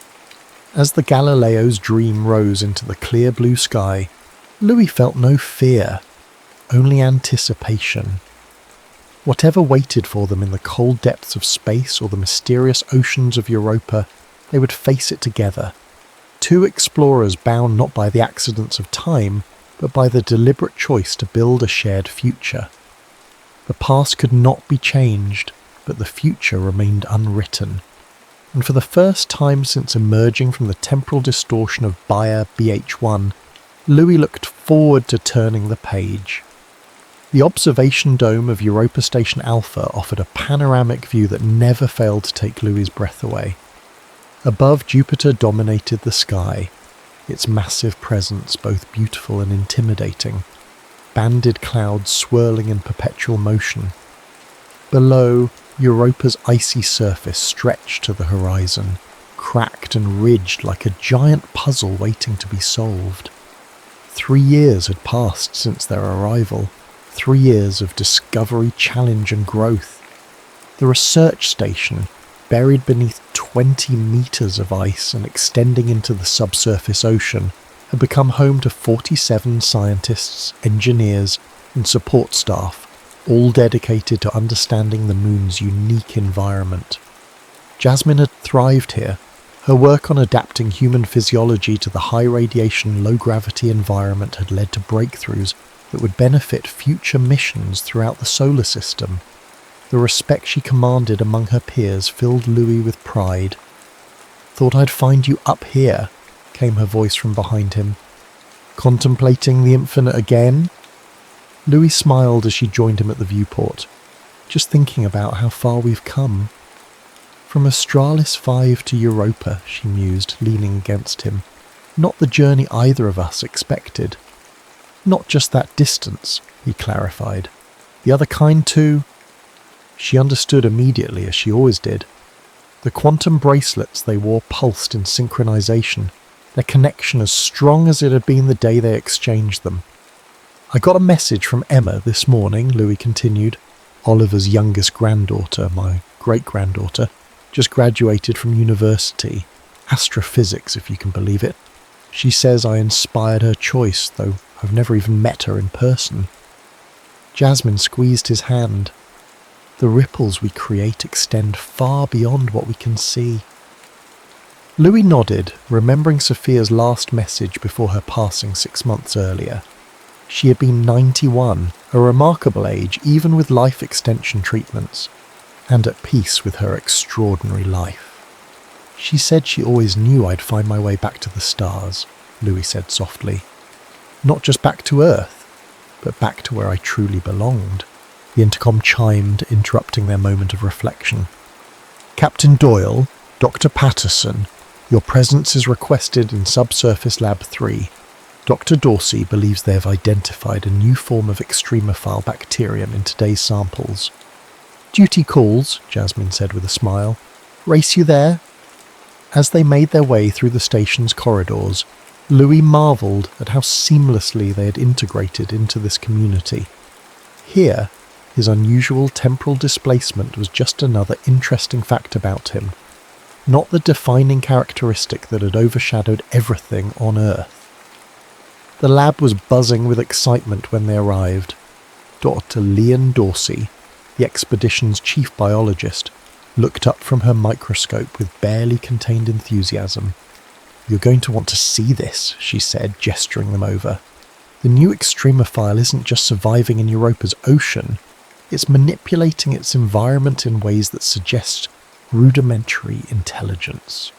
As the Galileo's Dream rose into the clear blue sky, Louis felt no fear, only anticipation. Whatever waited for them in the cold depths of space or the mysterious oceans of Europa, they would face it together. Two explorers bound not by the accidents of time, but by the deliberate choice to build a shared future. The past could not be changed, but the future remained unwritten. And for the first time since emerging from the temporal distortion of Bayer BH1, Louis looked forward to turning the page. The observation dome of Europa Station Alpha offered a panoramic view that never failed to take Louis's breath away. Above, Jupiter dominated the sky, its massive presence both beautiful and intimidating, banded clouds swirling in perpetual motion. Below, Europa's icy surface stretched to the horizon, cracked and ridged like a giant puzzle waiting to be solved. 3 years had passed since their arrival, 3 years of discovery, challenge and growth. The research station, buried beneath 20 meters of ice and extending into the subsurface ocean, had become home to 47 scientists, engineers and support staff, all dedicated to understanding the moon's unique environment. Jasmine had thrived here. Her work on adapting human physiology to the high radiation, low gravity environment had led to breakthroughs that would benefit future missions throughout the solar system. The respect she commanded among her peers filled Louis with pride. "Thought I'd find you up here," came her voice from behind him. "Contemplating the infinite again?" Louis smiled as she joined him at the viewport. "Just thinking about how far we've come." "From Australis 5 to Europa," she mused, leaning against him. "Not the journey either of us expected." "Not just that distance," he clarified. "The other kind too." She understood immediately, as she always did. The quantum bracelets they wore pulsed in synchronization, their connection as strong as it had been the day they exchanged them. "I got a message from Emma this morning," Louis continued. "Oliver's youngest granddaughter, my great-granddaughter, just graduated from university. Astrophysics, if you can believe it. She says I inspired her choice, though I've never even met her in person." Jasmine squeezed his hand. "The ripples we create extend far beyond what we can see." Louis nodded, remembering Sophia's last message before her passing 6 months earlier. She had been 91, a remarkable age even with life extension treatments, and at peace with her extraordinary life. "She said she always knew I'd find my way back to the stars," Louis said softly. "Not just back to Earth, but back to where I truly belonged." The intercom chimed, interrupting their moment of reflection. "Captain Doyle, Dr. Patterson, your presence is requested in Subsurface Lab 3. Dr. Dorsey believes they have identified a new form of extremophile bacterium in today's samples." "Duty calls," Jasmine said with a smile. "Race you there?" As they made their way through the station's corridors, Louis marvelled at how seamlessly they had integrated into this community. Here, his unusual temporal displacement was just another interesting fact about him, not the defining characteristic that had overshadowed everything on Earth. The lab was buzzing with excitement when they arrived. Dr. Leon Dorsey, the expedition's chief biologist, looked up from her microscope with barely contained enthusiasm. "You're going to want to see this," she said, gesturing them over. "The new extremophile isn't just surviving in Europa's ocean, it's manipulating its environment in ways that suggest rudimentary intelligence."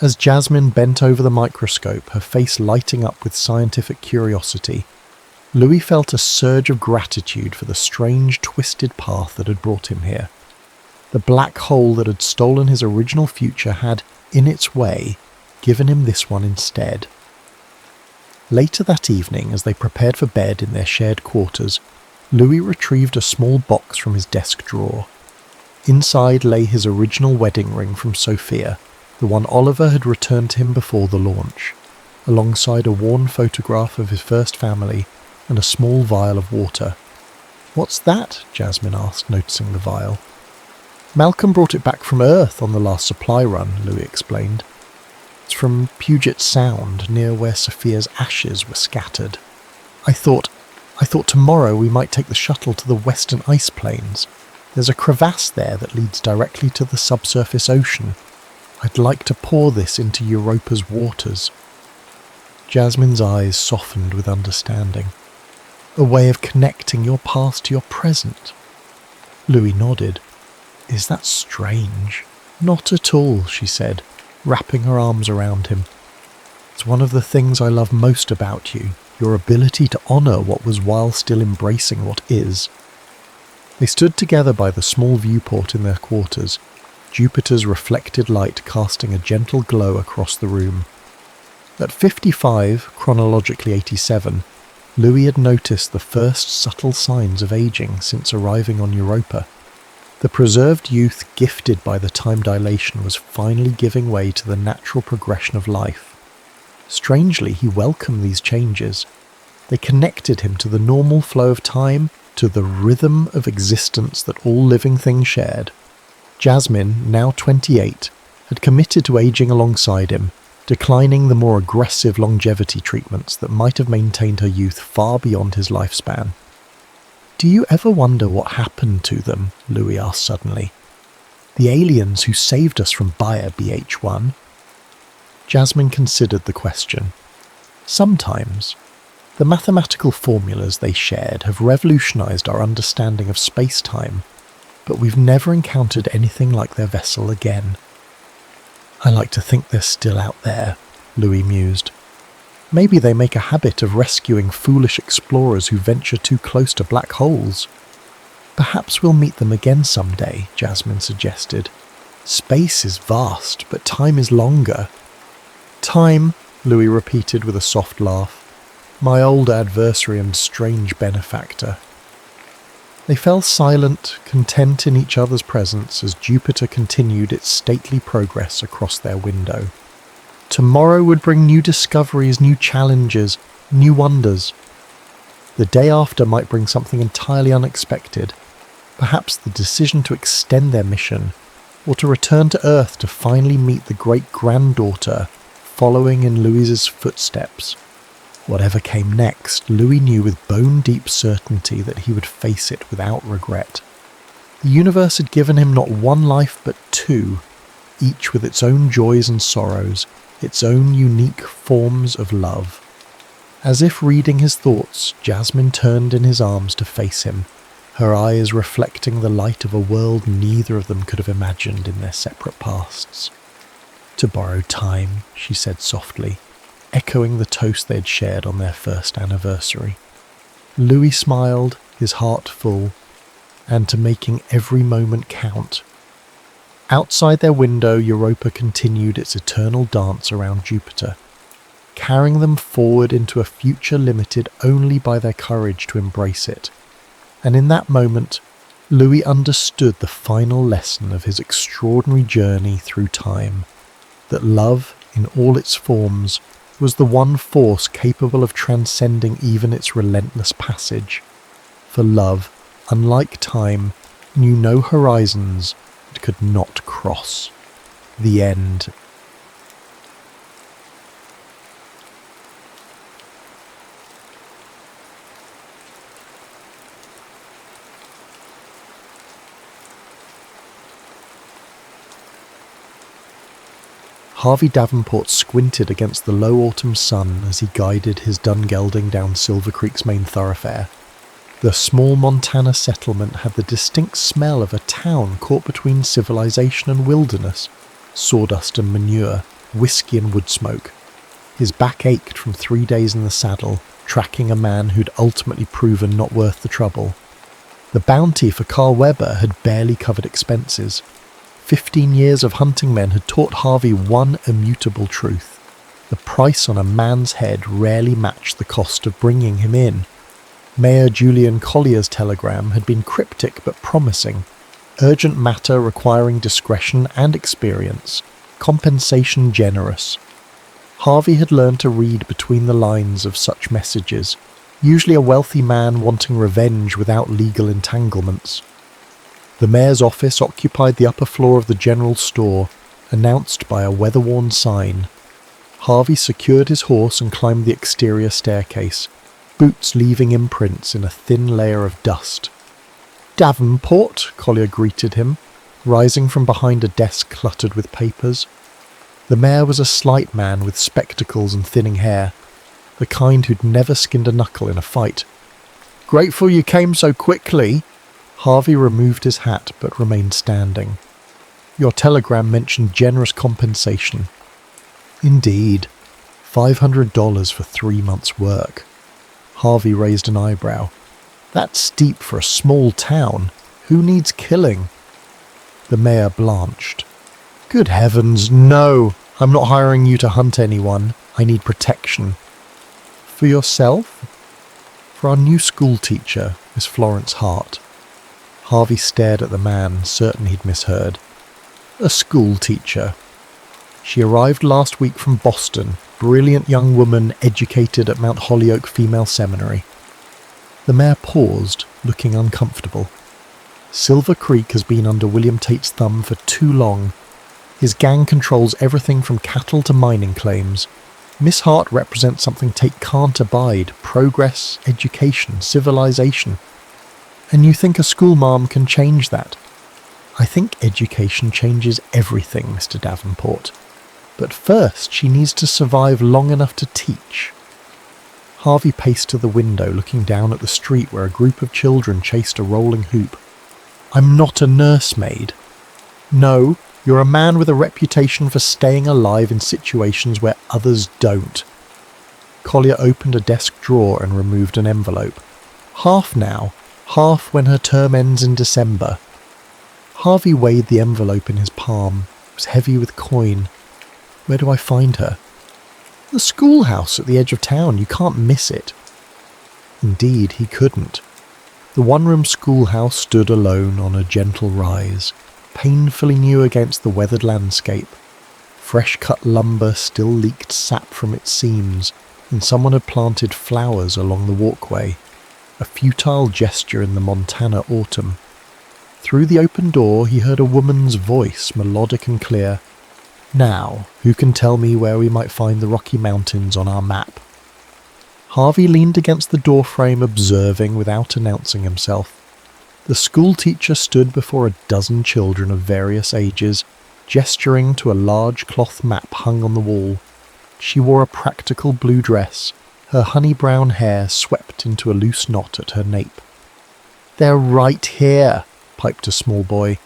As Jasmine bent over the microscope, her face lighting up with scientific curiosity, Louis felt a surge of gratitude for the strange, twisted path that had brought him here. The black hole that had stolen his original future had, in its way, given him this one instead. Later that evening, as they prepared for bed in their shared quarters, Louis retrieved a small box from his desk drawer. Inside lay his original wedding ring from Sophia, the one Oliver had returned to him before the launch, alongside a worn photograph of his first family and a small vial of water. "What's that?" Jasmine asked, noticing the vial. "Malcolm brought it back from Earth on the last supply run," Louis explained. "It's from Puget Sound, near where Sophia's ashes were scattered. I thought, I thought tomorrow we might take the shuttle to the western ice plains. There's a crevasse there that leads directly to the subsurface ocean. I'd like to pour this into Europa's waters." Jasmine's eyes softened with understanding. "A way of connecting your past to your present." Louis nodded. "Is that strange?" "Not at all," she said, wrapping her arms around him. "It's one of the things I love most about you, your ability to honour what was while still embracing what is." They stood together by the small viewport in their quarters, Jupiter's reflected light casting a gentle glow across the room. At 55, chronologically 87, Louis had noticed the first subtle signs of aging since arriving on Europa. The preserved youth gifted by the time dilation was finally giving way to the natural progression of life. Strangely, he welcomed these changes. They connected him to the normal flow of time, to the rhythm of existence that all living things shared. Jasmine, now 28, had committed to aging alongside him, declining the more aggressive longevity treatments that might have maintained her youth far beyond his lifespan. "Do you ever wonder what happened to them?" Louis asked suddenly. "The aliens who saved us from Bayer BH1? Jasmine considered the question. "Sometimes. The mathematical formulas they shared have revolutionized our understanding of space-time, but we've never encountered anything like their vessel again." "I like to think they're still out there," Louis mused. "Maybe they make a habit of rescuing foolish explorers who venture too close to black holes." "Perhaps we'll meet them again someday," Jasmine suggested. "Space is vast, but time is longer." "Time," Louis repeated with a soft laugh. "My old adversary and strange benefactor." They fell silent, content in each other's presence as Jupiter continued its stately progress across their window. Tomorrow would bring new discoveries, new challenges, new wonders. The day after might bring something entirely unexpected, perhaps the decision to extend their mission, or to return to Earth to finally meet the great-granddaughter following in Louis's footsteps. Whatever came next, Louis knew with bone-deep certainty that he would face it without regret. The universe had given him not one life but two, each with its own joys and sorrows, its own unique forms of love. As if reading his thoughts, Jasmine turned in his arms to face him, her eyes reflecting the light of a world neither of them could have imagined in their separate pasts. "To borrow time," she said softly, echoing the toast they had shared on their first anniversary. Louis smiled, his heart full, and to making every moment count. Outside their window, Europa continued its eternal dance around Jupiter, carrying them forward into a future limited only by their courage to embrace it. And in that moment, Louis understood the final lesson of his extraordinary journey through time, that love, in all its forms, was the one force capable of transcending even its relentless passage. For love, unlike time, knew no horizons it could not cross. The end. Harvey Davenport squinted against the low autumn sun as he guided his dun gelding down Silver Creek's main thoroughfare. The small Montana settlement had the distinct smell of a town caught between civilization and wilderness, sawdust and manure, whiskey and wood smoke. His back ached from 3 days in the saddle, tracking a man who'd ultimately proven not worth the trouble. The bounty for Carl Weber had barely covered expenses. 15 years of hunting men had taught Harvey one immutable truth. The price on a man's head rarely matched the cost of bringing him in. Mayor Julian Collier's telegram had been cryptic but promising. Urgent matter requiring discretion and experience. Compensation generous. Harvey had learned to read between the lines of such messages, usually a wealthy man wanting revenge without legal entanglements. The mayor's office occupied the upper floor of the general store, announced by a weather-worn sign. Harvey secured his horse and climbed the exterior staircase. boots leaving imprints in a thin layer of dust. "Davenport," Collier greeted him, rising from behind a desk cluttered with papers. The mayor was a slight man with spectacles and thinning hair, the kind who'd never skinned a knuckle in a fight. "Grateful you came so quickly." Harvey removed his hat but remained standing. "Your telegram mentioned generous compensation." "Indeed. $500 for 3 months' work." Harvey raised an eyebrow. "That's steep for a small town. Who needs killing?" The mayor blanched. "Good heavens, no! I'm not hiring you to hunt anyone. I need protection." "For yourself?" "For our new school teacher, Miss Florence Hart." Harvey stared at the man, certain he'd misheard. "A school teacher. She arrived last week from Boston, brilliant young woman educated at Mount Holyoke Female Seminary." The mayor paused, looking uncomfortable. "Silver Creek has been under William Tate's thumb for too long. His gang controls everything from cattle to mining claims. Miss Hart represents something Tate can't abide: progress, education, civilization. And you think a schoolmarm can change that?" "I think education changes everything, Mr. Davenport. But first she needs to survive long enough to teach." Harvey paced to the window, looking down at the street where a group of children chased a rolling hoop. "I'm not a nursemaid." "No, you're a man with a reputation for staying alive in situations where others don't." Collier opened a desk drawer and removed an envelope. "Half now, half when her term ends in December." Harvey weighed the envelope in his palm. It was heavy with coin. "Where do I find her?" "The schoolhouse at the edge of town. You can't miss it." Indeed, he couldn't. The one-room schoolhouse stood alone on a gentle rise, painfully new against the weathered landscape. Fresh-cut lumber still leaked sap from its seams, and someone had planted flowers along the walkway, a futile gesture in the Montana autumn. Through the open door he heard a woman's voice, melodic and clear. "Now, who can tell me where we might find the Rocky Mountains on our map?" Harvey leaned against the doorframe, observing without announcing himself. The schoolteacher stood before a dozen children of various ages, gesturing to a large cloth map hung on the wall. She wore a practical blue dress, her honey-brown hair swept into a loose knot at her nape. "They're right here," piped a small boy.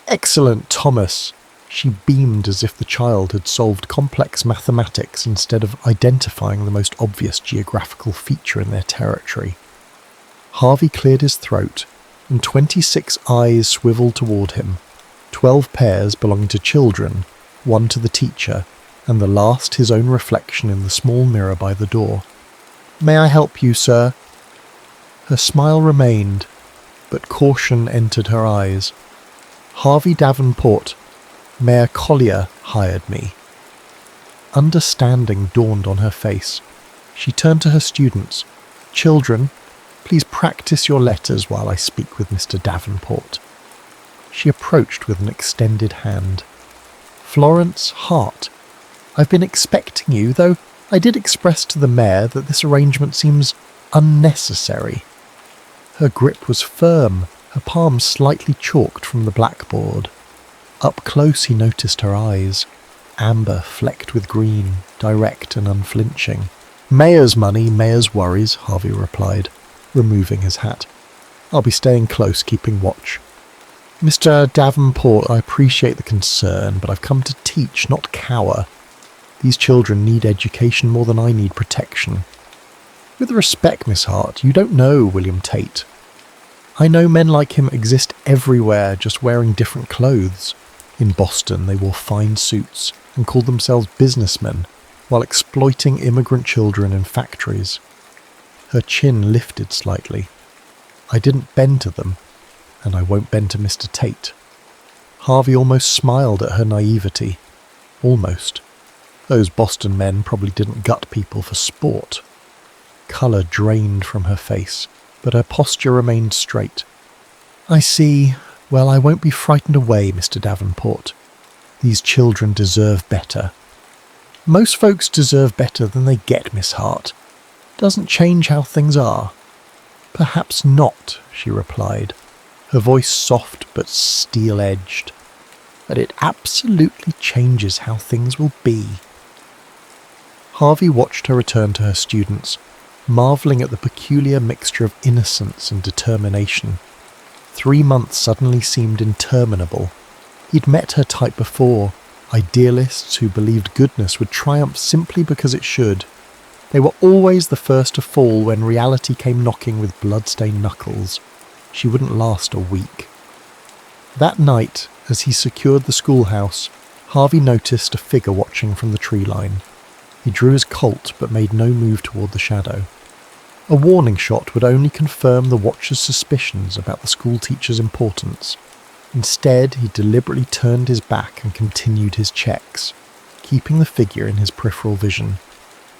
"Excellent, Thomas." She beamed as if the child had solved complex mathematics instead of identifying the most obvious geographical feature in their territory. Harvey cleared his throat, and 26 eyes swiveled toward him, 12 pairs belonging to children, 1 to the teacher, and the last his own reflection in the small mirror by the door. "May I help you, sir?" Her smile remained, but caution entered her eyes. "Harvey Davenport, Mayor Collier hired me." Understanding dawned on her face. She turned to her students. "Children, please practice your letters while I speak with Mr. Davenport." She approached with an extended hand. "Florence Hart, I've been expecting you, though I did express to the mayor that this arrangement seems unnecessary." Her grip was firm, her palms slightly chalked from the blackboard. Up close he noticed her eyes, amber flecked with green, direct and unflinching. "Mayor's money, mayor's worries," Harvey replied, removing his hat. "I'll be staying close, keeping watch." "Mr. Davenport, I appreciate the concern, but I've come to teach, not cower. These children need education more than I need protection." "With respect, Miss Hart, you don't know William Tate." "I know men like him exist everywhere, just wearing different clothes. In Boston, they wore fine suits and called themselves businessmen, while exploiting immigrant children in factories." Her chin lifted slightly. "I didn't bend to them, and I won't bend to Mr. Tate." Harvey almost smiled at her naivety. Almost. Those Boston men probably didn't gut people for sport. Colour drained from her face, but her posture remained straight. "I see. Well, I won't be frightened away, Mr. Davenport. These children deserve better." "Most folks deserve better than they get, Miss Hart." doesn't change how things are. Perhaps not, she replied, her voice soft but steel-edged. But it absolutely changes how things will be. Harvey watched her return to her students, marvelling at the peculiar mixture of innocence and determination. 3 months suddenly seemed interminable. He'd met her type before, idealists who believed goodness would triumph simply because it should. They were always the first to fall when reality came knocking with blood-stained knuckles. She wouldn't last a week. That night, as he secured the schoolhouse, Harvey noticed a figure watching from the tree line. He drew his Colt but made no move toward the shadow. A warning shot would only confirm the watcher's suspicions about the schoolteacher's importance. Instead, he deliberately turned his back and continued his checks, keeping the figure in his peripheral vision.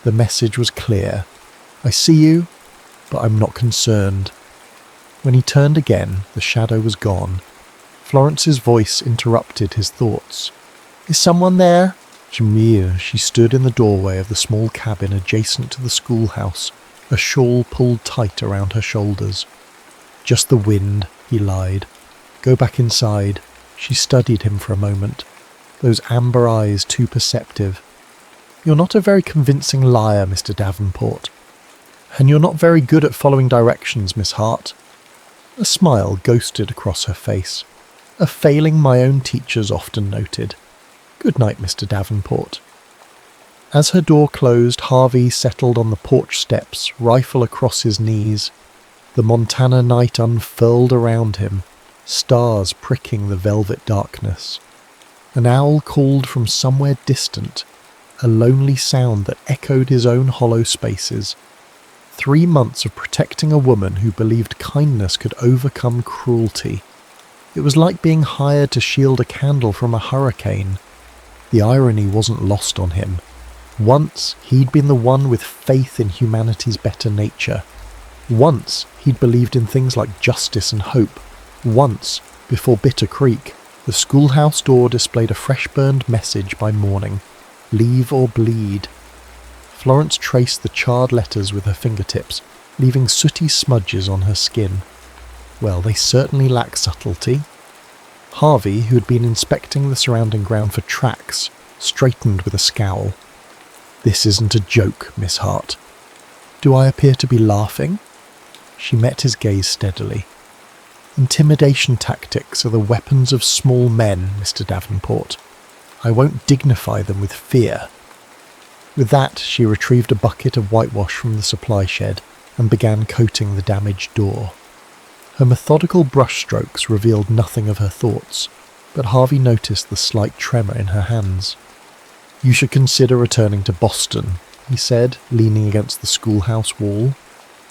The message was clear. I see you, but I'm not concerned. When he turned again, the shadow was gone. Florence's voice interrupted his thoughts. Is someone there? Jamil, she stood in the doorway of the small cabin adjacent to the schoolhouse, a shawl pulled tight around her shoulders. Just the wind, he lied. Go back inside. She studied him for a moment, those amber eyes too perceptive. You're not a very convincing liar, Mr. Davenport. And you're not very good at following directions, Miss Hart. A smile ghosted across her face, a failing my own teachers often noted. Good night, Mr. Davenport. As her door closed, Harvey settled on the porch steps, rifle across his knees. The Montana night unfurled around him, stars pricking the velvet darkness. An owl called from somewhere distant, a lonely sound that echoed his own hollow spaces. 3 months of protecting a woman who believed kindness could overcome cruelty. It was like being hired to shield a candle from a hurricane. The irony wasn't lost on him. Once he'd been the one with faith in humanity's better nature. Once he'd believed in things like justice and hope. Once, before Bitter Creek, the schoolhouse door displayed a fresh-burned message by morning. Leave or bleed. Florence traced the charred letters with her fingertips, leaving sooty smudges on her skin. Well, they certainly lack subtlety. Harvey, who had been inspecting the surrounding ground for tracks, straightened with a scowl. This isn't a joke, Miss Hart. Do I appear to be laughing? She met his gaze steadily. Intimidation tactics are the weapons of small men, Mr. Davenport. I won't dignify them with fear. With that, she retrieved a bucket of whitewash from the supply shed and began coating the damaged door. Her methodical brushstrokes revealed nothing of her thoughts, but Harvey noticed the slight tremor in her hands. You should consider returning to Boston, he said, leaning against the schoolhouse wall.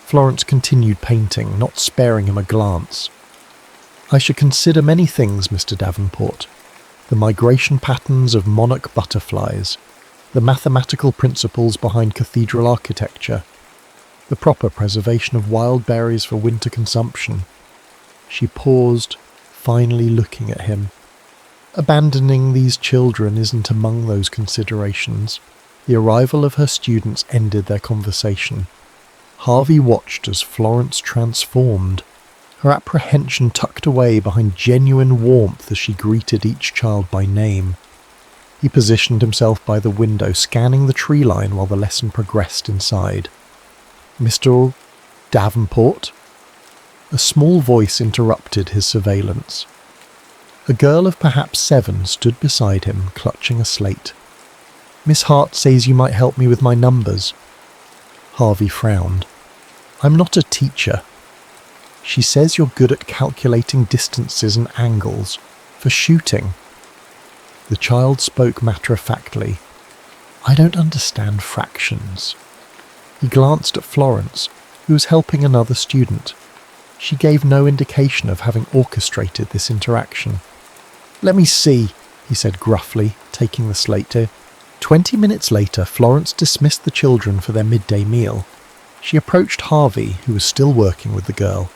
Florence continued painting, not sparing him a glance. I should consider many things, Mr. Davenport. The migration patterns of monarch butterflies, the mathematical principles behind cathedral architecture, the proper preservation of wild berries for winter consumption. She paused, finally looking at him. Abandoning these children isn't among those considerations. The arrival of her students ended their conversation. Harvey watched as Florence transformed, her apprehension tucked away behind genuine warmth as she greeted each child by name. He positioned himself by the window, scanning the tree line while the lesson progressed inside. Mr. Davenport? A small voice interrupted his surveillance. A girl of perhaps 7 stood beside him, clutching a slate. Miss Hart says you might help me with my numbers. Harvey frowned. I'm not a teacher. She says you're good at calculating distances and angles, for shooting. The child spoke matter-of-factly. I don't understand fractions. He glanced at Florence, who was helping another student. She gave no indication of having orchestrated this interaction. Let me see, he said gruffly, taking the slate to. 20 minutes later, Florence dismissed the children for their midday meal. She approached Harvey, who was still working with the girl.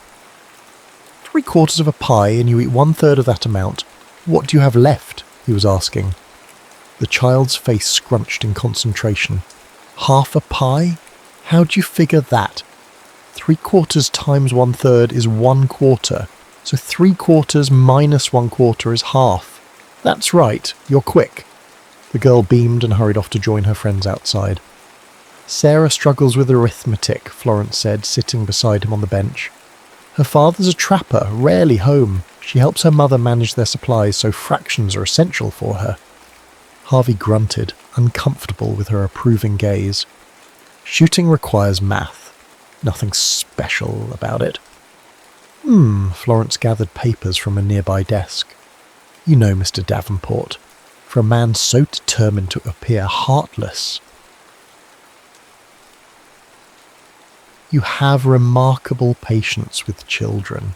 3/4 of a pie and you eat 1/3 of that amount. What do you have left? He was asking. The child's face scrunched in concentration. Half a pie? How'd you figure that? 3/4 times 1/3 is 1/4, so 3/4 minus 1/4 is half. That's right, you're quick. The girl beamed and hurried off to join her friends outside. Sarah struggles with arithmetic, Florence said, sitting beside him on the bench. Her father's a trapper, rarely home. She helps her mother manage their supplies, so fractions are essential for her. Harvey grunted, uncomfortable with her approving gaze. Shooting requires math. Nothing special about it. Florence gathered papers from a nearby desk. You know, Mr. Davenport, for a man so determined to appear heartless. You have remarkable patience with children.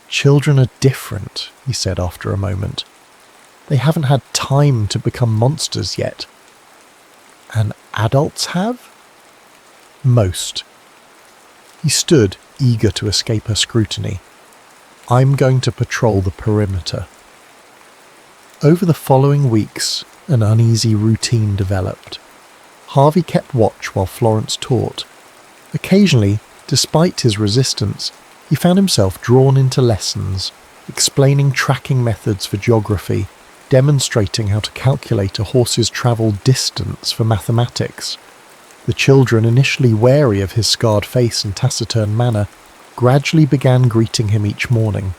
Children are different, he said after a moment. They haven't had time to become monsters yet. And adults have? Most. He stood, eager to escape her scrutiny. I'm going to patrol the perimeter. Over the following weeks, an uneasy routine developed. Harvey kept watch while Florence taught. Occasionally, despite his resistance, he found himself drawn into lessons, explaining tracking methods for geography, demonstrating how to calculate a horse's travel distance for mathematics. The children, initially wary of his scarred face and taciturn manner, gradually began greeting him each morning.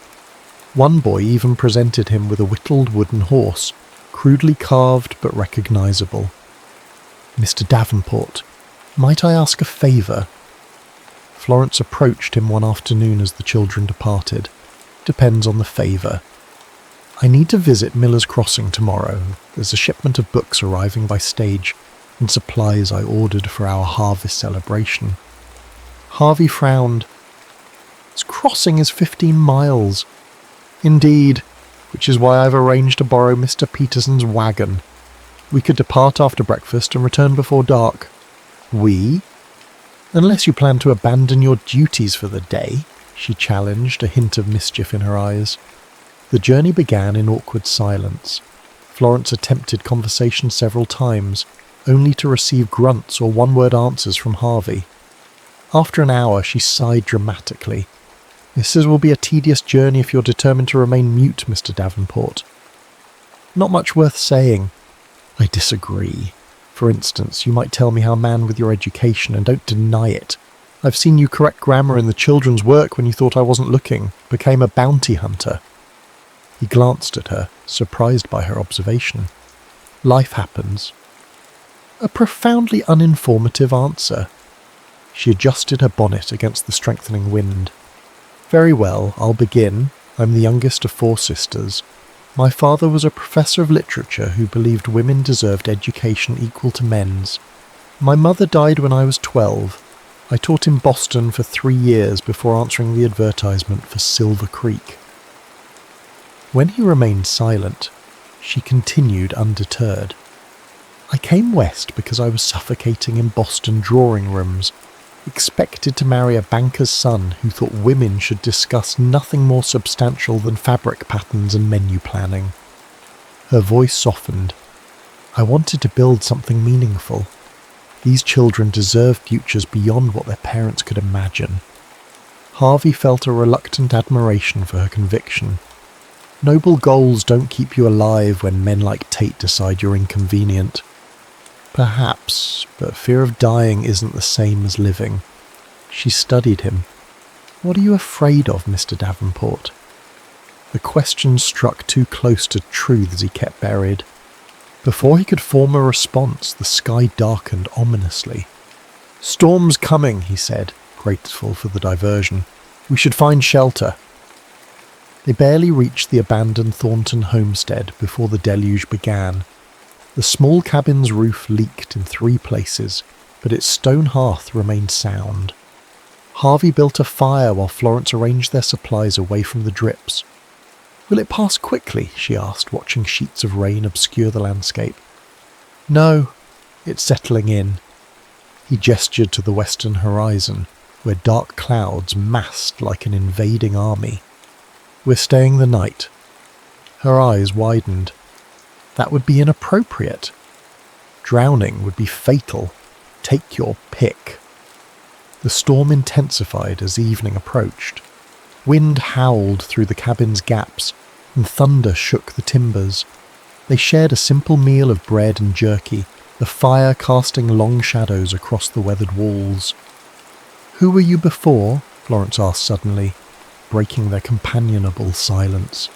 One boy even presented him with a whittled wooden horse, crudely carved but recognizable. Mr. Davenport, might I ask a favour? Florence approached him one afternoon as the children departed. Depends on the favour. I need to visit Miller's Crossing tomorrow. There's a shipment of books arriving by stage, and supplies I ordered for our harvest celebration. Harvey frowned. This crossing is 15 miles. Indeed, which is why I've arranged to borrow Mr. Peterson's wagon. We could depart after breakfast and return before dark. We? Unless you plan to abandon your duties for the day, she challenged, a hint of mischief in her eyes. The journey began in awkward silence. Florence attempted conversation several times, only to receive grunts or one-word answers from Harvey. After an hour, she sighed dramatically. This will be a tedious journey if you're determined to remain mute, Mr. Davenport. Not much worth saying. I disagree. For instance, you might tell me how a man with your education, and don't deny it. I've seen you correct grammar in the children's work when you thought I wasn't looking, became a bounty hunter. He glanced at her, surprised by her observation. Life happens. A profoundly uninformative answer. She adjusted her bonnet against the strengthening wind. Very well, I'll begin. I'm the youngest of 4 sisters. My father was a professor of literature who believed women deserved education equal to men's. My mother died when I was 12. I taught in Boston for 3 years before answering the advertisement for Silver Creek. When he remained silent, she continued undeterred. I came west because I was suffocating in Boston drawing rooms, expected to marry a banker's son who thought women should discuss nothing more substantial than fabric patterns and menu planning. Her voice softened. I wanted to build something meaningful. These children deserve futures beyond what their parents could imagine. Harvey felt a reluctant admiration for her conviction. Noble goals don't keep you alive when men like Tate decide you're inconvenient. Perhaps, but fear of dying isn't the same as living. She studied him. What are you afraid of, Mr. Davenport? The question struck too close to truths he kept buried. Before he could form a response, the sky darkened ominously. Storm's coming, he said, grateful for the diversion. We should find shelter. They barely reached the abandoned Thornton homestead before the deluge began. The small cabin's roof leaked in 3 places, but its stone hearth remained sound. Harvey built a fire while Florence arranged their supplies away from the drips. Will it pass quickly? She asked, watching sheets of rain obscure the landscape. No, it's settling in. He gestured to the western horizon, where dark clouds massed like an invading army. We're staying the night. Her eyes widened. That would be inappropriate. Drowning would be fatal. Take your pick." The storm intensified as evening approached. Wind howled through the cabin's gaps, and thunder shook the timbers. They shared a simple meal of bread and jerky, the fire casting long shadows across the weathered walls. "Who were you before?" Florence asked suddenly, breaking their companionable silence.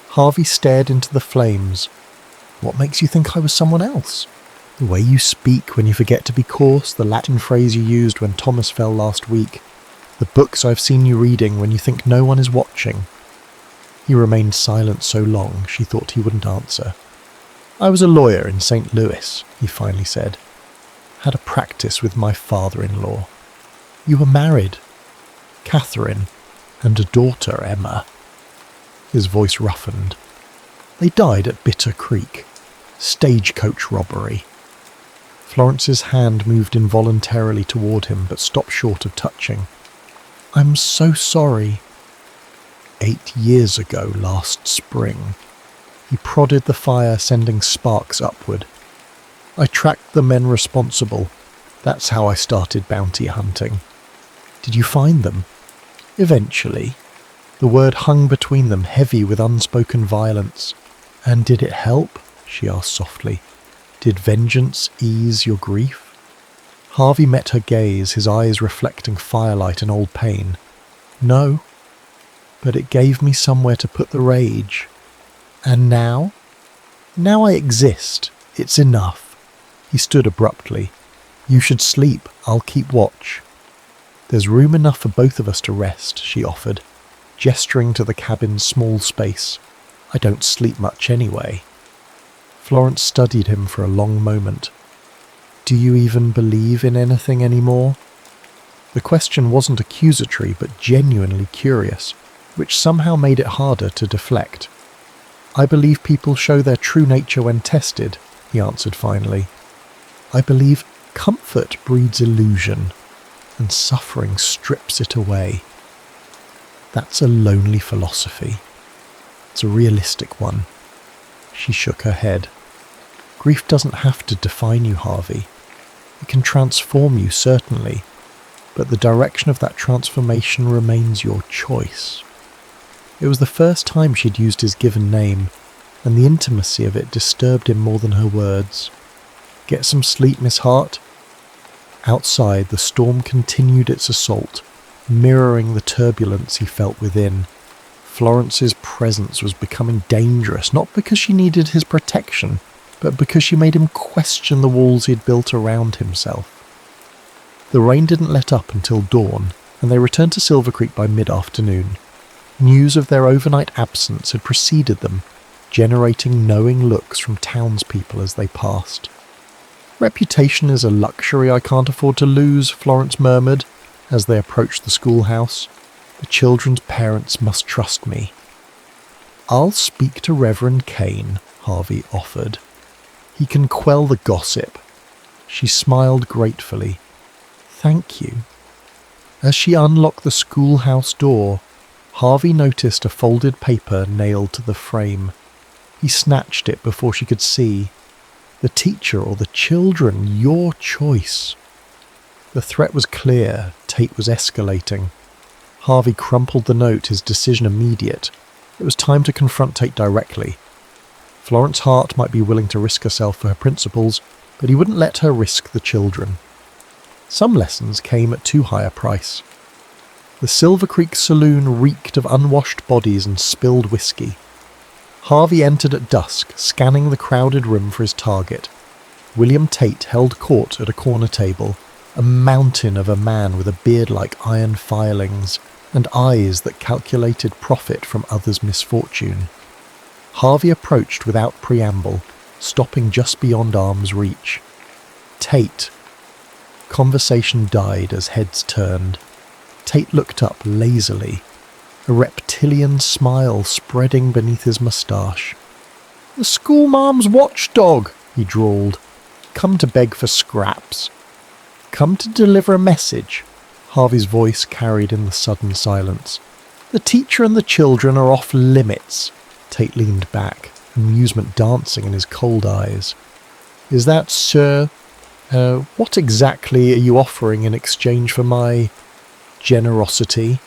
Harvey stared into the flames. "What makes you think I was someone else?" "The way you speak when you forget to be coarse, the Latin phrase you used when Thomas fell last week, the books I've seen you reading when you think no one is watching." He remained silent so long she thought he wouldn't answer. "I was a lawyer in St. Louis," he finally said. "Had a practice with my father-in-law." "You were married?" "Catherine, and a daughter, Emma." His voice roughened. "They died at Bitter Creek. Stagecoach robbery." Florence's hand moved involuntarily toward him, but stopped short of touching. "I'm so sorry." 8 years ago last spring. He prodded the fire, sending sparks upward. "I tracked the men responsible. That's how I started bounty hunting." "Did you find them?" "Eventually." The word hung between them, heavy with unspoken violence. "And did it help?" she asked softly. "Did vengeance ease your grief?" Harvey met her gaze, his eyes reflecting firelight and old pain. "No, but it gave me somewhere to put the rage. And now? Now I exist. It's enough." He stood abruptly. "You should sleep. I'll keep watch." "There's room enough for both of us to rest," she offered, gesturing to the cabin's small space. "I don't sleep much anyway." Florence studied him for a long moment. "Do you even believe in anything anymore?" The question wasn't accusatory, but genuinely curious, which somehow made it harder to deflect. "I believe people show their true nature when tested," he answered finally. "I believe comfort breeds illusion, and suffering strips it away." "That's a lonely philosophy." "It's a realistic one." She shook her head. "Grief doesn't have to define you, Harvey. It can transform you, certainly, but the direction of that transformation remains your choice." It was the first time she'd used his given name, and the intimacy of it disturbed him more than her words. "Get some sleep, Miss Hart." Outside, the storm continued its assault, mirroring the turbulence he felt within. Florence's presence was becoming dangerous, not because she needed his protection, but because she made him question the walls he'd built around himself. The rain didn't let up until dawn, and they returned to Silver Creek by mid-afternoon. News of their overnight absence had preceded them, generating knowing looks from townspeople as they passed. "Reputation is a luxury I can't afford to lose," Florence murmured as they approached the schoolhouse. "The children's parents must trust me." "I'll speak to Reverend Kane," Harvey offered. "He can quell the gossip." She smiled gratefully. "Thank you." As she unlocked the schoolhouse door, Harvey noticed a folded paper nailed to the frame. He snatched it before she could see. "The teacher or the children, your choice." The threat was clear. Tate was escalating. Harvey crumpled the note, his decision immediate. It was time to confront Tate directly. Florence Hart might be willing to risk herself for her principles, but he wouldn't let her risk the children. Some lessons came at too high a price. The Silver Creek saloon reeked of unwashed bodies and spilled whiskey. Harvey entered at dusk, scanning the crowded room for his target. William Tate held court at a corner table, a mountain of a man with a beard like iron filings and eyes that calculated profit from others' misfortune. Harvey approached without preamble, stopping just beyond arm's reach. "Tate." Conversation died as heads turned. Tate looked up lazily, a reptilian smile spreading beneath his moustache. "The schoolmarm's watchdog," he drawled. "Come to beg for scraps." "Come to deliver a message," Harvey's voice carried in the sudden silence. "The teacher and the children are off limits." Tate leaned back, amusement dancing in his cold eyes. "Is that, sir?" What exactly are you offering in exchange for my generosity?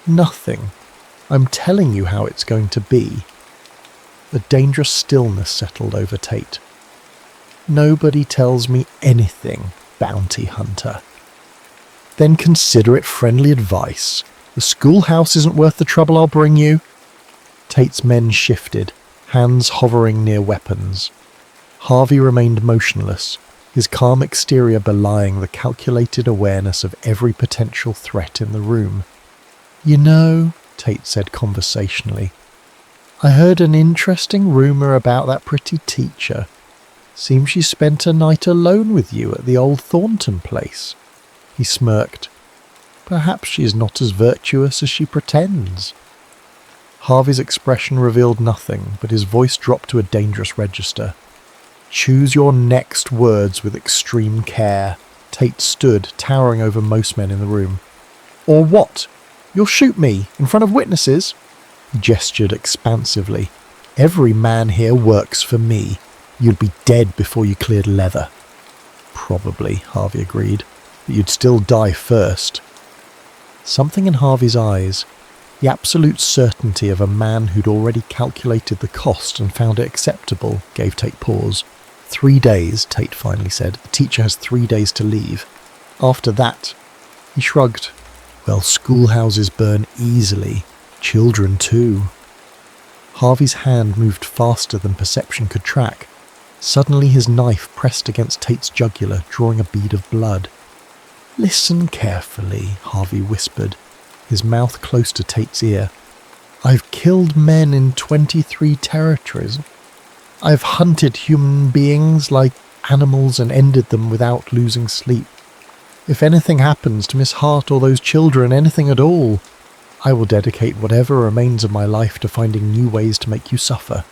Nothing. I'm telling you how it's going to be. A dangerous stillness settled over Tate. Nobody tells me anything, bounty hunter. Then consider it friendly advice. The schoolhouse isn't worth the trouble I'll bring you. Tate's men shifted, hands hovering near weapons. Harvey remained motionless, his calm exterior belying the calculated awareness of every potential threat in the room. You know, Tate said conversationally, I heard an interesting rumour about that pretty teacher. Seems she spent a night alone with you at the old Thornton place. He smirked. Perhaps she's not as virtuous as she pretends. Harvey's expression revealed nothing, but his voice dropped to a dangerous register. Choose your next words with extreme care. Tate stood, towering over most men in the room. Or what? You'll shoot me, in front of witnesses? He gestured expansively. Every man here works for me. You'd be dead before you cleared leather. Probably, Harvey agreed, but you'd still die first. Something in Harvey's eyes, the absolute certainty of a man who'd already calculated the cost and found it acceptable, gave Tate pause. 3 days, Tate finally said. The teacher has 3 days to leave. After that, he shrugged. Well, schoolhouses burn easily. Children too. Harvey's hand moved faster than perception could track. Suddenly his knife pressed against Tate's jugular, drawing a bead of blood. Listen carefully, Harvey whispered, his mouth close to Tate's ear. I've killed men in 23 territories. I've hunted human beings like animals and ended them without losing sleep. If anything happens to Miss Hart or those children, anything at all, I will dedicate whatever remains of my life to finding new ways to make you suffer.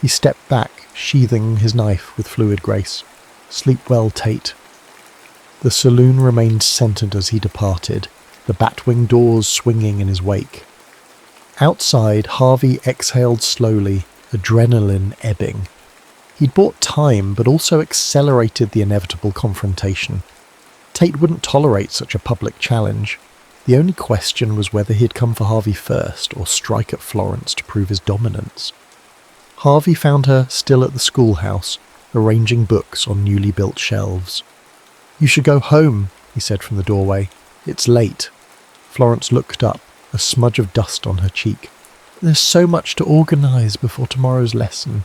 He stepped back, sheathing his knife with fluid grace. Sleep well, Tate. The saloon remained centered as he departed, the batwing doors swinging in his wake. Outside, Harvey exhaled slowly, adrenaline ebbing. He'd bought time, but also accelerated the inevitable confrontation. Tate wouldn't tolerate such a public challenge. The only question was whether he'd come for Harvey first or strike at Florence to prove his dominance. Harvey found her still at the schoolhouse, arranging books on newly built shelves. You should go home, he said from the doorway. It's late. Florence looked up, a smudge of dust on her cheek. There's so much to organise before tomorrow's lesson.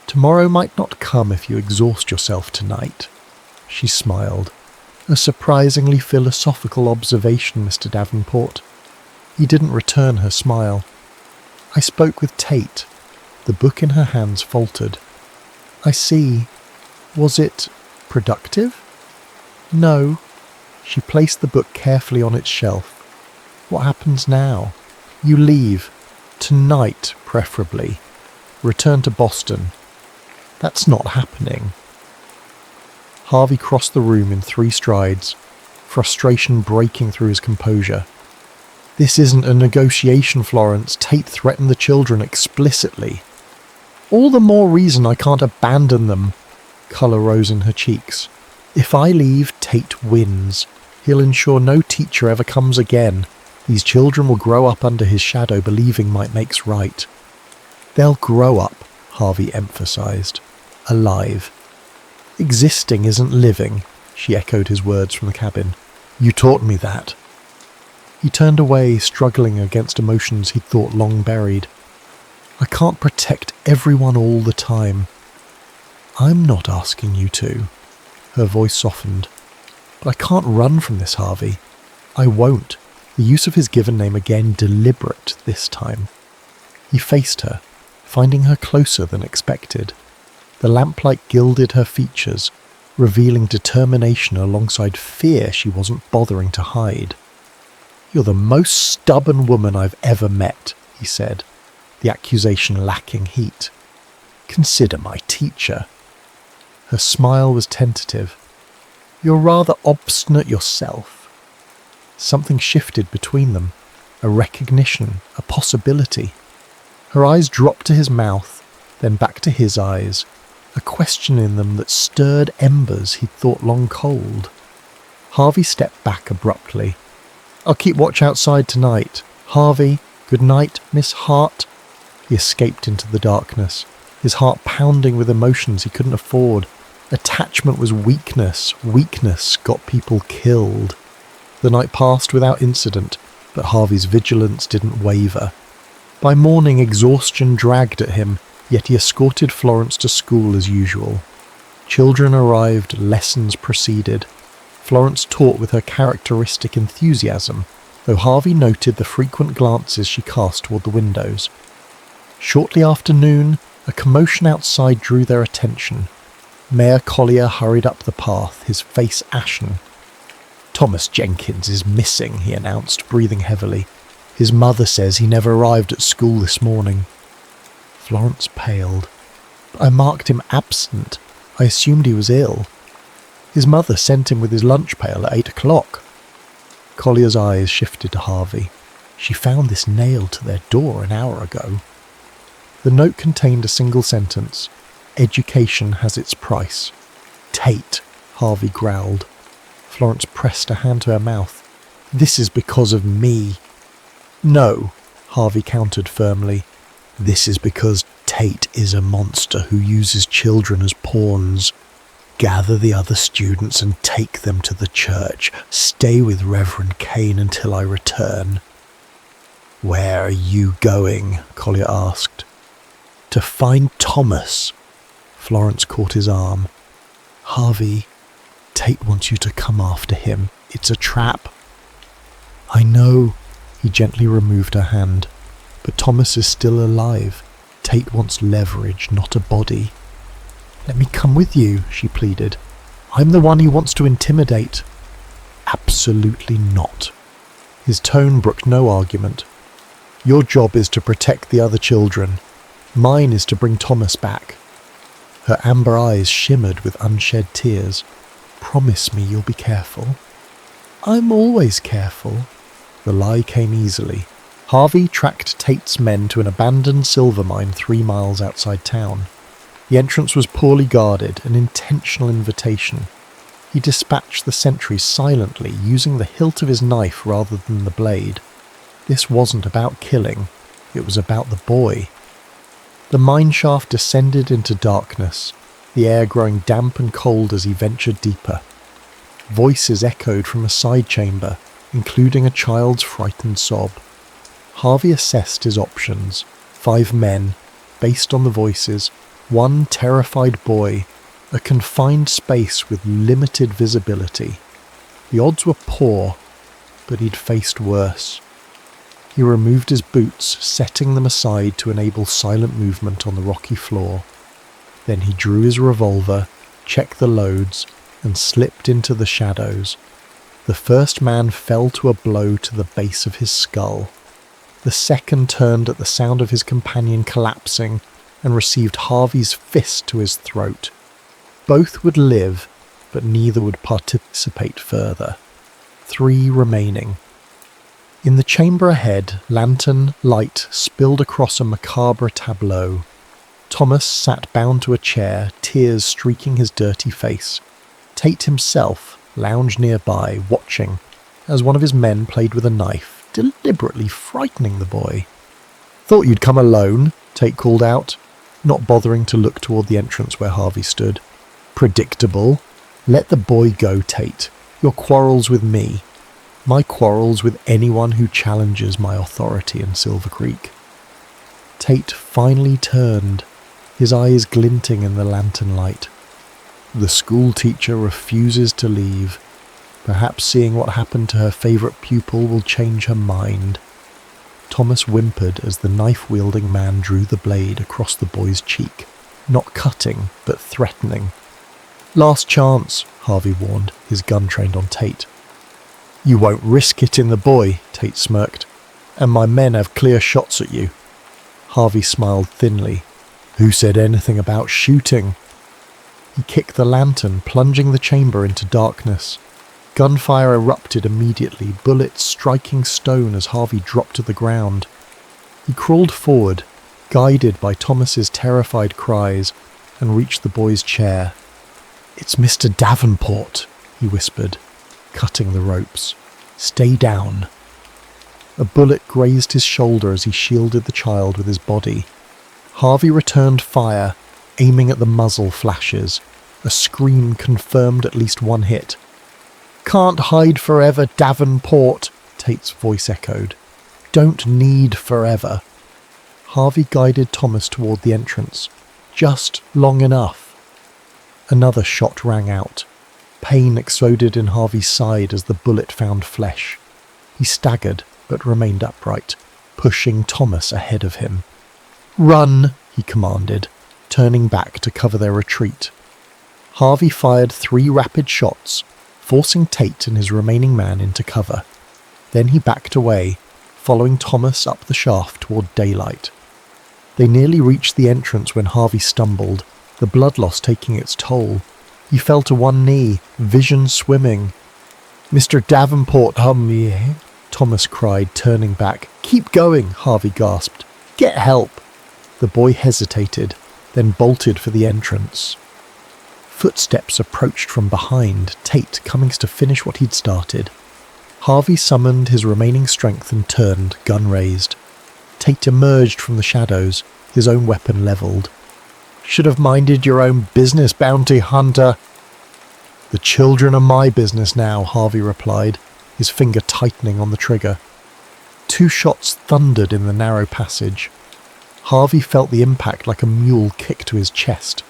Tomorrow might not come if you exhaust yourself tonight. She smiled. A surprisingly philosophical observation, Mr. Davenport. He didn't return her smile. I spoke with Tate. The book in her hands faltered. I see. Was it productive? No. She placed the book carefully on its shelf. What happens now? You leave. Tonight, preferably. Return to Boston. That's not happening. Harvey crossed the room in 3 strides, frustration breaking through his composure. This isn't a negotiation, Florence. Tate threatened the children explicitly. All the more reason I can't abandon them. Colour rose in her cheeks. If I leave, Tate wins. He'll ensure no teacher ever comes again. These children will grow up under his shadow, believing might makes right. They'll grow up, Harvey emphasised. Alive. Existing isn't living, she echoed his words from the cabin. You taught me that. He turned away, struggling against emotions he'd thought long buried. I can't protect everyone all the time. I'm not asking you to. Her voice softened. But I can't run from this, Harvey. I won't. The use of his given name again deliberate this time. He faced her, finding her closer than expected. The lamplight gilded her features, revealing determination alongside fear she wasn't bothering to hide. You're the most stubborn woman I've ever met, he said, the accusation lacking heat. Consider my teacher. Her smile was tentative. You're rather obstinate yourself. Something shifted between them, a recognition, a possibility. Her eyes dropped to his mouth, then back to his eyes, a question in them that stirred embers he'd thought long cold. Harvey stepped back abruptly. "I'll keep watch outside tonight. Harvey, good night, Miss Hart." He escaped into the darkness, his heart pounding with emotions he couldn't afford. Attachment was weakness. Weakness got people killed. The night passed without incident, but Harvey's vigilance didn't waver. By morning, exhaustion dragged at him, yet he escorted Florence to school as usual. Children arrived, lessons proceeded. Florence taught with her characteristic enthusiasm, though Harvey noted the frequent glances she cast toward the windows. Shortly after noon, a commotion outside drew their attention. Mayor Collier hurried up the path, his face ashen. "Thomas Jenkins is missing," he announced, breathing heavily. "His mother says he never arrived at school this morning." Florence paled. "I marked him absent. I assumed he was ill. His mother sent him with his lunch pail at 8 o'clock. Collier's eyes shifted to Harvey. "She found this nailed to their door an hour ago." The note contained a single sentence. "Education has its price." "Tate," Harvey growled. Florence pressed a hand to her mouth. "This is because of me." "No," Harvey countered firmly. "This is because Tate is a monster who uses children as pawns. Gather the other students and take them to the church. Stay with Reverend Kane until I return." "Where are you going?" Collier asked. "To find Thomas." Florence caught his arm. "Harvey, Tate wants you to come after him. It's a trap." "I know." He gently removed her hand. "But Thomas is still alive. Tate wants leverage, not a body." "Let me come with you," she pleaded. "I'm the one he wants to intimidate." "Absolutely not." His tone brooked no argument. "Your job is to protect the other children. Mine is to bring Thomas back." Her amber eyes shimmered with unshed tears. "Promise me you'll be careful." "I'm always careful." The lie came easily. Harvey tracked Tate's men to an abandoned silver mine 3 miles outside town. The entrance was poorly guarded, an intentional invitation. He dispatched the sentries silently, using the hilt of his knife rather than the blade. This wasn't about killing, it was about the boy. The mine shaft descended into darkness, the air growing damp and cold as he ventured deeper. Voices echoed from a side chamber, including a child's frightened sob. Harvey assessed his options. 5 men, based on the voices, 1 terrified boy, a confined space with limited visibility. The odds were poor, but he'd faced worse. He removed his boots, setting them aside to enable silent movement on the rocky floor. Then he drew his revolver, checked the loads, and slipped into the shadows. The first man fell to a blow to the base of his skull. The second turned at the sound of his companion collapsing and received Harvey's fist to his throat. Both would live, but neither would participate further. 3 remaining. In the chamber ahead, lantern light spilled across a macabre tableau. Thomas sat bound to a chair, tears streaking his dirty face. Tate himself lounged nearby, watching, as one of his men played with a knife, deliberately frightening the boy. "Thought you'd come alone," Tate called out, not bothering to look toward the entrance where Harvey stood. "Predictable. Let the boy go, Tate. Your quarrel's with me. My quarrel's with anyone who challenges my authority in Silver Creek." Tate finally turned, his eyes glinting in the lantern light. "The school teacher refuses to leave. Perhaps seeing what happened to her favourite pupil will change her mind." Thomas whimpered as the knife-wielding man drew the blade across the boy's cheek, not cutting, but threatening. "Last chance," Harvey warned, his gun trained on Tate. "You won't risk hitting the boy," Tate smirked, "and my men have clear shots at you." Harvey smiled thinly. "Who said anything about shooting?" He kicked the lantern, plunging the chamber into darkness. Gunfire erupted immediately, bullets striking stone as Harvey dropped to the ground. He crawled forward, guided by Thomas's terrified cries, and reached the boy's chair. "It's Mr. Davenport," he whispered, cutting the ropes. "Stay down." A bullet grazed his shoulder as he shielded the child with his body. Harvey returned fire, aiming at the muzzle flashes. A scream confirmed at least one hit. "Can't hide forever, Davenport," Tate's voice echoed. "Don't need forever." Harvey guided Thomas toward the entrance. "Just long enough." Another shot rang out. Pain exploded in Harvey's side as the bullet found flesh. He staggered, but remained upright, pushing Thomas ahead of him. "Run," he commanded, turning back to cover their retreat. Harvey fired 3 rapid shots, forcing Tate and his remaining man into cover. Then he backed away, following Thomas up the shaft toward daylight. They nearly reached the entrance when Harvey stumbled, the blood loss taking its toll. He fell to one knee, vision swimming. "Mr. Davenport, Thomas cried, turning back. "Keep going," Harvey gasped. "Get help." The boy hesitated, then bolted for the entrance. Footsteps approached from behind, Tate coming to finish what he'd started. Harvey summoned his remaining strength and turned, gun raised. Tate emerged from the shadows, his own weapon levelled. "Should have minded your own business, bounty hunter." "The children are my business now," Harvey replied, his finger tightening on the trigger. 2 shots thundered in the narrow passage. Harvey felt the impact like a mule kick to his chest.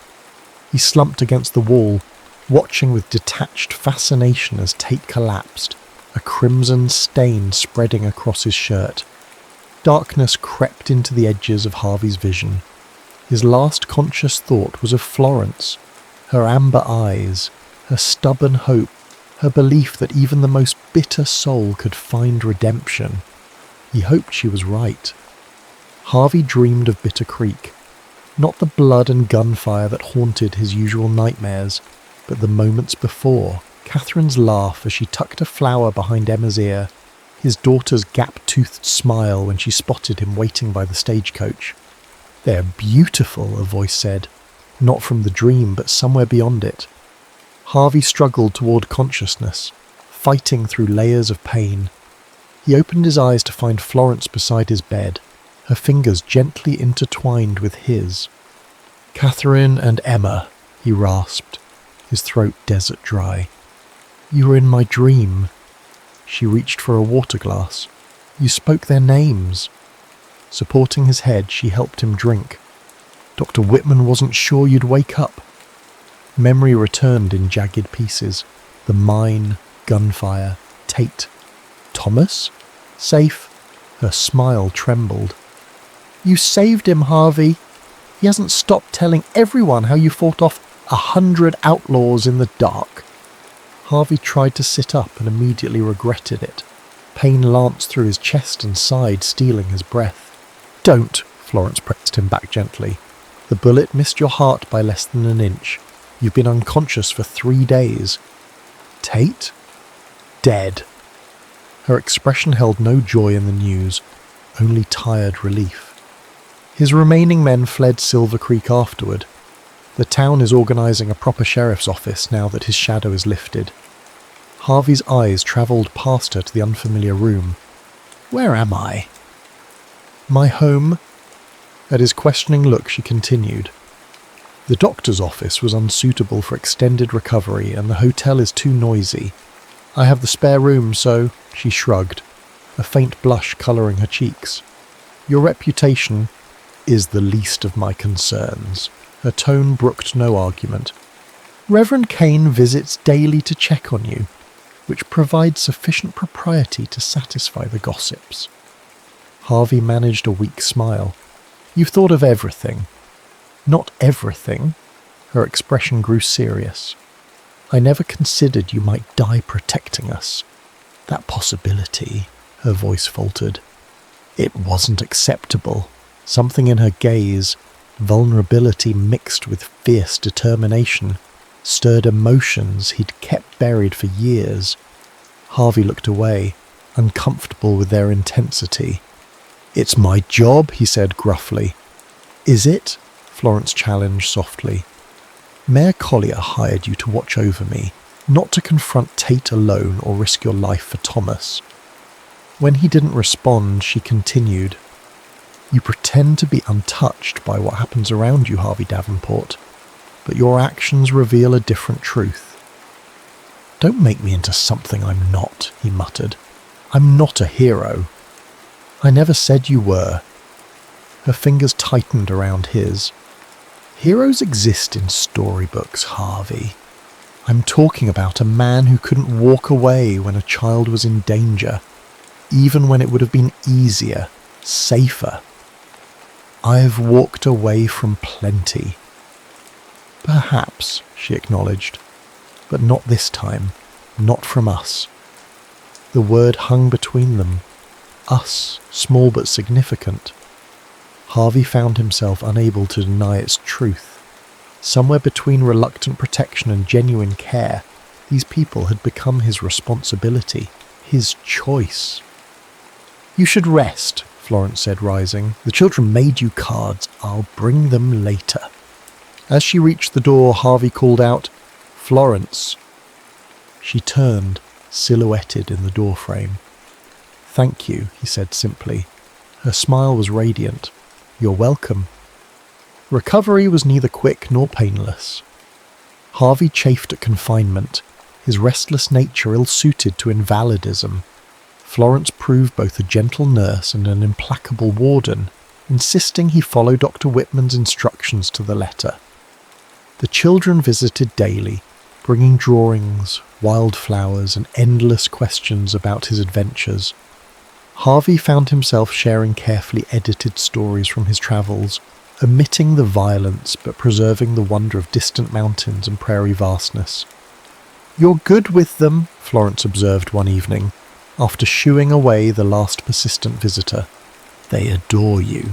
He slumped against the wall, watching with detached fascination as Tate collapsed, a crimson stain spreading across his shirt. Darkness crept into the edges of Harvey's vision. His last conscious thought was of Florence, her amber eyes, her stubborn hope, her belief that even the most bitter soul could find redemption. He hoped she was right. Harvey dreamed of Bitter Creek, not the blood and gunfire that haunted his usual nightmares, but the moments before, Catherine's laugh as she tucked a flower behind Emma's ear, his daughter's gap-toothed smile when she spotted him waiting by the stagecoach. "They're beautiful," a voice said, not from the dream but somewhere beyond it. Harvey struggled toward consciousness, fighting through layers of pain. He opened his eyes to find Florence beside his bed, her fingers gently intertwined with his. "Catherine and Emma," he rasped, his throat desert dry. "You were in my dream." She reached for a water glass. "You spoke their names." Supporting his head, she helped him drink. "Dr. Whitman wasn't sure you'd wake up." Memory returned in jagged pieces. The mine, gunfire, Tate. Thomas? Safe? Her smile trembled. "You saved him, Harvey. He hasn't stopped telling everyone how you fought off 100 outlaws in the dark." Harvey tried to sit up and immediately regretted it. Pain lanced through his chest and side, stealing his breath. "Don't," Florence pressed him back gently. "The bullet missed your heart by less than an inch. You've been unconscious for 3 days. Tate? Dead." Her expression held no joy in the news, only tired relief. His remaining men fled Silver Creek afterward. The town is organising a proper sheriff's office now that his shadow is lifted. Harvey's eyes travelled past her to the unfamiliar room. "Where am I?" "My home." At his questioning look, she continued. "The doctor's office was unsuitable for extended recovery, and the hotel is too noisy. I have the spare room, so," she shrugged, a faint blush colouring her cheeks. "Your reputation is the least of my concerns." Her tone brooked no argument. "Reverend Kane visits daily to check on you, which provides sufficient propriety to satisfy the gossips." Harvey managed a weak smile. "You've thought of everything." "Not everything." Her expression grew serious. "I never considered you might die protecting us. That possibility," her voice faltered. It wasn't acceptable. Something in her gaze, vulnerability mixed with fierce determination, stirred emotions he'd kept buried for years. Harvey looked away, uncomfortable with their intensity. "It's my job," he said gruffly. "Is it?" Florence challenged softly. Mayor Collier hired you to watch over me, not to confront Tate alone or risk your life for Thomas. When he didn't respond, she continued, You pretend to be untouched by what happens around you, Harvey Davenport, but your actions reveal a different truth. Don't make me into something I'm not, he muttered. I'm not a hero. I never said you were. Her fingers tightened around his. Heroes exist in storybooks, Harvey. I'm talking about a man who couldn't walk away when a child was in danger, even when it would have been easier, safer. I have walked away from plenty. Perhaps, she acknowledged, but not this time, not from us. The word hung between them. Us, small but significant. Harvey found himself unable to deny its truth. Somewhere between reluctant protection and genuine care, these people had become his responsibility, his choice. You should rest, Florence said, rising. The children made you cards. I'll bring them later. As she reached the door, Harvey called out, Florence. She turned, silhouetted in the doorframe. Thank you, he said simply. Her smile was radiant. You're welcome. Recovery was neither quick nor painless. Harvey chafed at confinement, his restless nature ill-suited to invalidism. Florence proved both a gentle nurse and an implacable warden, insisting he follow Dr. Whitman's instructions to the letter. The children visited daily, bringing drawings, wildflowers, and endless questions about his adventures. Harvey found himself sharing carefully edited stories from his travels, omitting the violence but preserving the wonder of distant mountains and prairie vastness. You're good with them, Florence observed one evening, after shooing away the last persistent visitor. They adore you.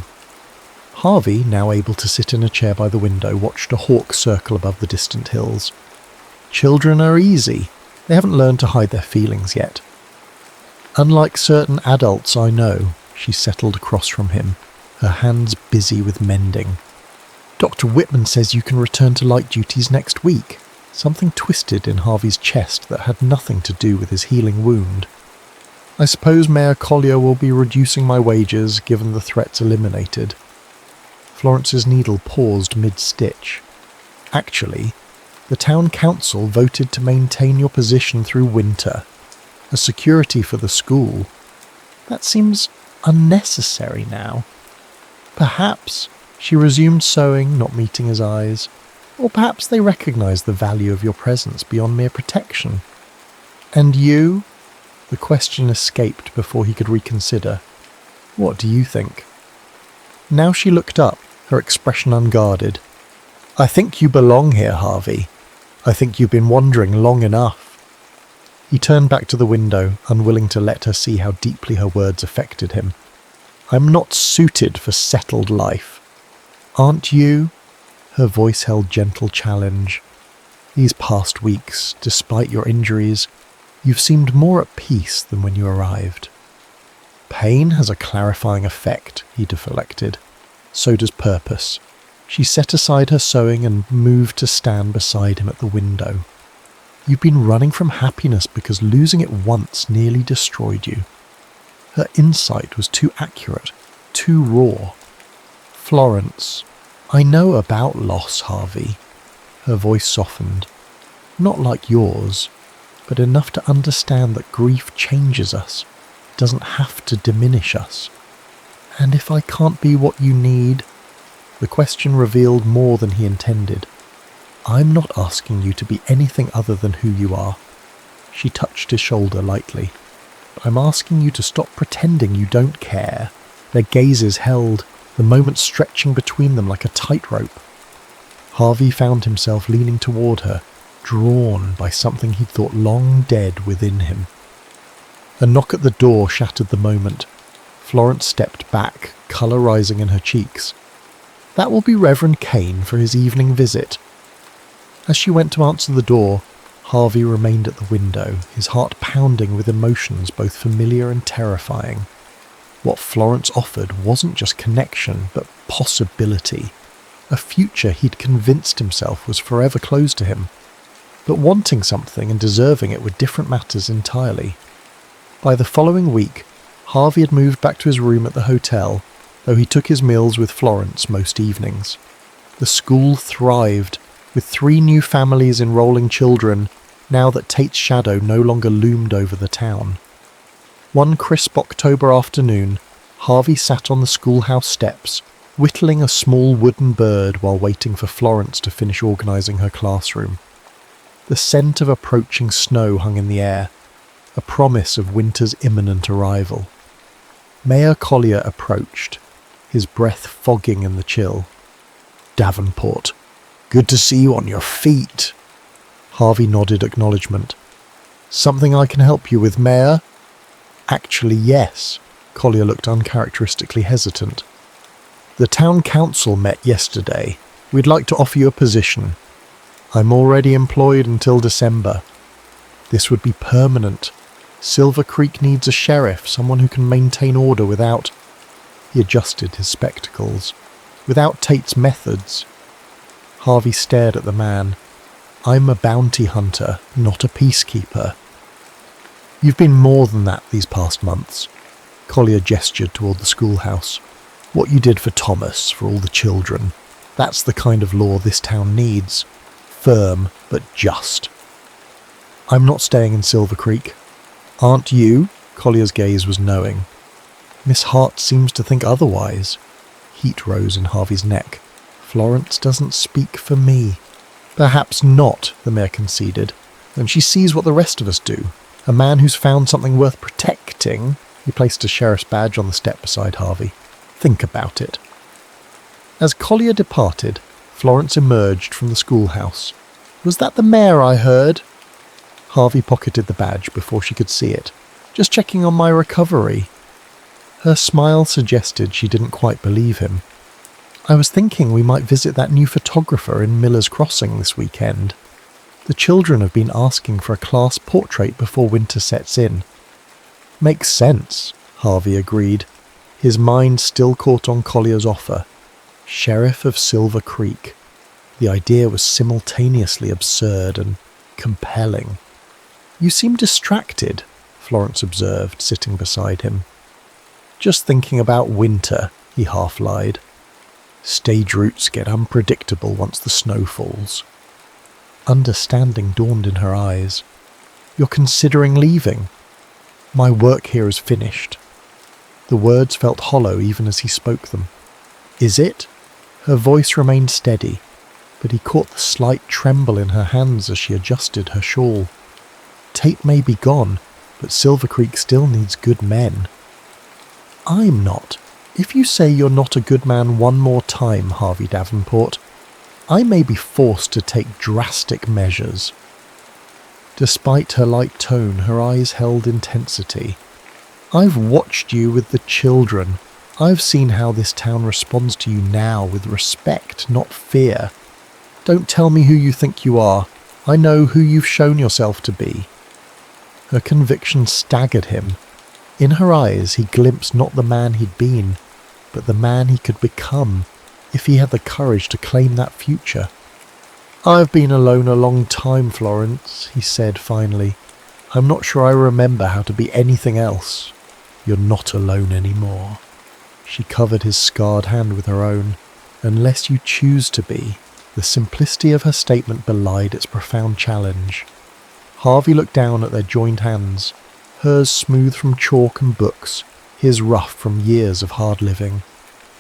Harvey, now able to sit in a chair by the window, watched a hawk circle above the distant hills. Children are easy. They haven't learned to hide their feelings yet. Unlike certain adults I know, she settled across from him, her hands busy with mending. Dr. Whitman says you can return to light duties next week. Something twisted in Harvey's chest that had nothing to do with his healing wound. I suppose Mayor Collier will be reducing my wages given the threats eliminated. Florence's needle paused mid-stitch. Actually, the town council voted to maintain your position through winter. A security for the school. That seems unnecessary now. Perhaps, she resumed sewing, not meeting his eyes, or perhaps they recognise the value of your presence beyond mere protection. And you? The question escaped before he could reconsider. What do you think? Now she looked up, her expression unguarded. I think you belong here, Harvey. I think you've been wandering long enough. He turned back to the window, unwilling to let her see how deeply her words affected him. I'm not suited for settled life. Aren't you? Her voice held gentle challenge. These past weeks, despite your injuries, you've seemed more at peace than when you arrived. Pain has a clarifying effect, he deflected. So does purpose. She set aside her sewing and moved to stand beside him at the window. You've been running from happiness because losing it once nearly destroyed you. Her insight was too accurate, too raw. Florence, I know about loss, Harvey. Her voice softened. Not like yours, but enough to understand that grief changes us, doesn't have to diminish us. And if I can't be what you need, the question revealed more than he intended. I'm not asking you to be anything other than who you are. She touched his shoulder lightly. I'm asking you to stop pretending you don't care. Their gazes held, the moments stretching between them like a tightrope. Harvey found himself leaning toward her, drawn by something he'd thought long dead within him. A knock at the door shattered the moment. Florence stepped back, colour rising in her cheeks. That will be Reverend Kane for his evening visit. As she went to answer the door, Harvey remained at the window, his heart pounding with emotions both familiar and terrifying. What Florence offered wasn't just connection, but possibility. a future he'd convinced himself was forever closed to him. But wanting something and deserving it were different matters entirely. By the following week, Harvey had moved back to his room at the hotel, though he took his meals with Florence most evenings. The school thrived, with 3 new families enrolling children, now that Tate's shadow no longer loomed over the town. One crisp October afternoon, Harvey sat on the schoolhouse steps, whittling a small wooden bird while waiting for Florence to finish organising her classroom. The scent of approaching snow hung in the air, a promise of winter's imminent arrival. Mayor Collier approached, his breath fogging in the chill. "Davenport, good to see you on your feet." Harvey nodded acknowledgement. "Something I can help you with, Mayor?" "Actually, yes." Collier looked uncharacteristically hesitant. "The town council met yesterday. We'd like to offer you a position. I'm already employed until December. This would be permanent. Silver Creek needs a sheriff, someone who can maintain order without..." He adjusted his spectacles. "Without Tate's methods." Harvey stared at the man. "I'm a bounty hunter, not a peacekeeper." "You've been more than that these past months." Collier gestured toward the schoolhouse. "What you did for Thomas, for all the children. That's the kind of law this town needs. Firm, but just." "I'm not staying in Silver Creek." "Aren't you?" Collier's gaze was knowing. "Miss Hart seems to think otherwise." Heat rose in Harvey's neck. "Florence doesn't speak for me." "Perhaps not," the mayor conceded. "And she sees what the rest of us do. A man who's found something worth protecting." He placed a sheriff's badge on the step beside Harvey. "Think about it." As Collier departed, Florence emerged from the schoolhouse. "Was that the mayor I heard?" Harvey pocketed the badge before she could see it. "Just checking on my recovery." Her smile suggested she didn't quite believe him. "I was thinking we might visit that new photographer in Miller's Crossing this weekend. The children have been asking for a class portrait before winter sets in." "Makes sense," Harvey agreed, his mind still caught on Collier's offer. Sheriff of Silver Creek. The idea was simultaneously absurd and compelling. "You seem distracted," Florence observed, sitting beside him. "Just thinking about winter," he half-lied. "Stage routes get unpredictable once the snow falls." Understanding dawned in her eyes. "You're considering leaving?" "My work here is finished." The words felt hollow even as he spoke them. "Is it?" Her voice remained steady, but he caught the slight tremble in her hands as she adjusted her shawl. "Tate may be gone, but Silver Creek still needs good men." "I'm not. If you say you're not a good man one more time, Harvey Davenport, I may be forced to take drastic measures." Despite her light tone, her eyes held intensity. "I've watched you with the children. I've seen how this town responds to you now with respect, not fear. Don't tell me who you think you are. I know who you've shown yourself to be." Her conviction staggered him. In her eyes he glimpsed not the man he'd been, but the man he could become, if he had the courage to claim that future. "I've been alone a long time, Florence," he said finally. "I'm not sure I remember how to be anything else." "You're not alone anymore." She covered his scarred hand with her own. "Unless you choose to be." The simplicity of her statement belied its profound challenge. Harvey looked down at their joined hands, hers smooth from chalk and books, his rough from years of hard living.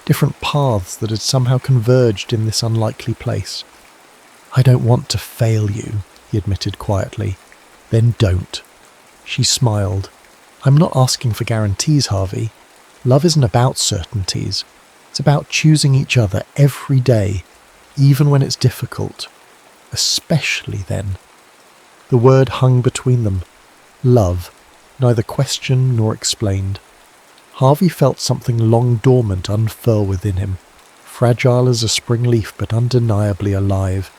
Different paths that had somehow converged in this unlikely place. "I don't want to fail you," he admitted quietly. "Then don't." She smiled. "I'm not asking for guarantees, Harvey. Love isn't about certainties. It's about choosing each other every day, even when it's difficult. Especially then." The word hung between them. Love, neither questioned nor explained. Harvey felt something long dormant unfurl within him, fragile as a spring leaf but undeniably alive.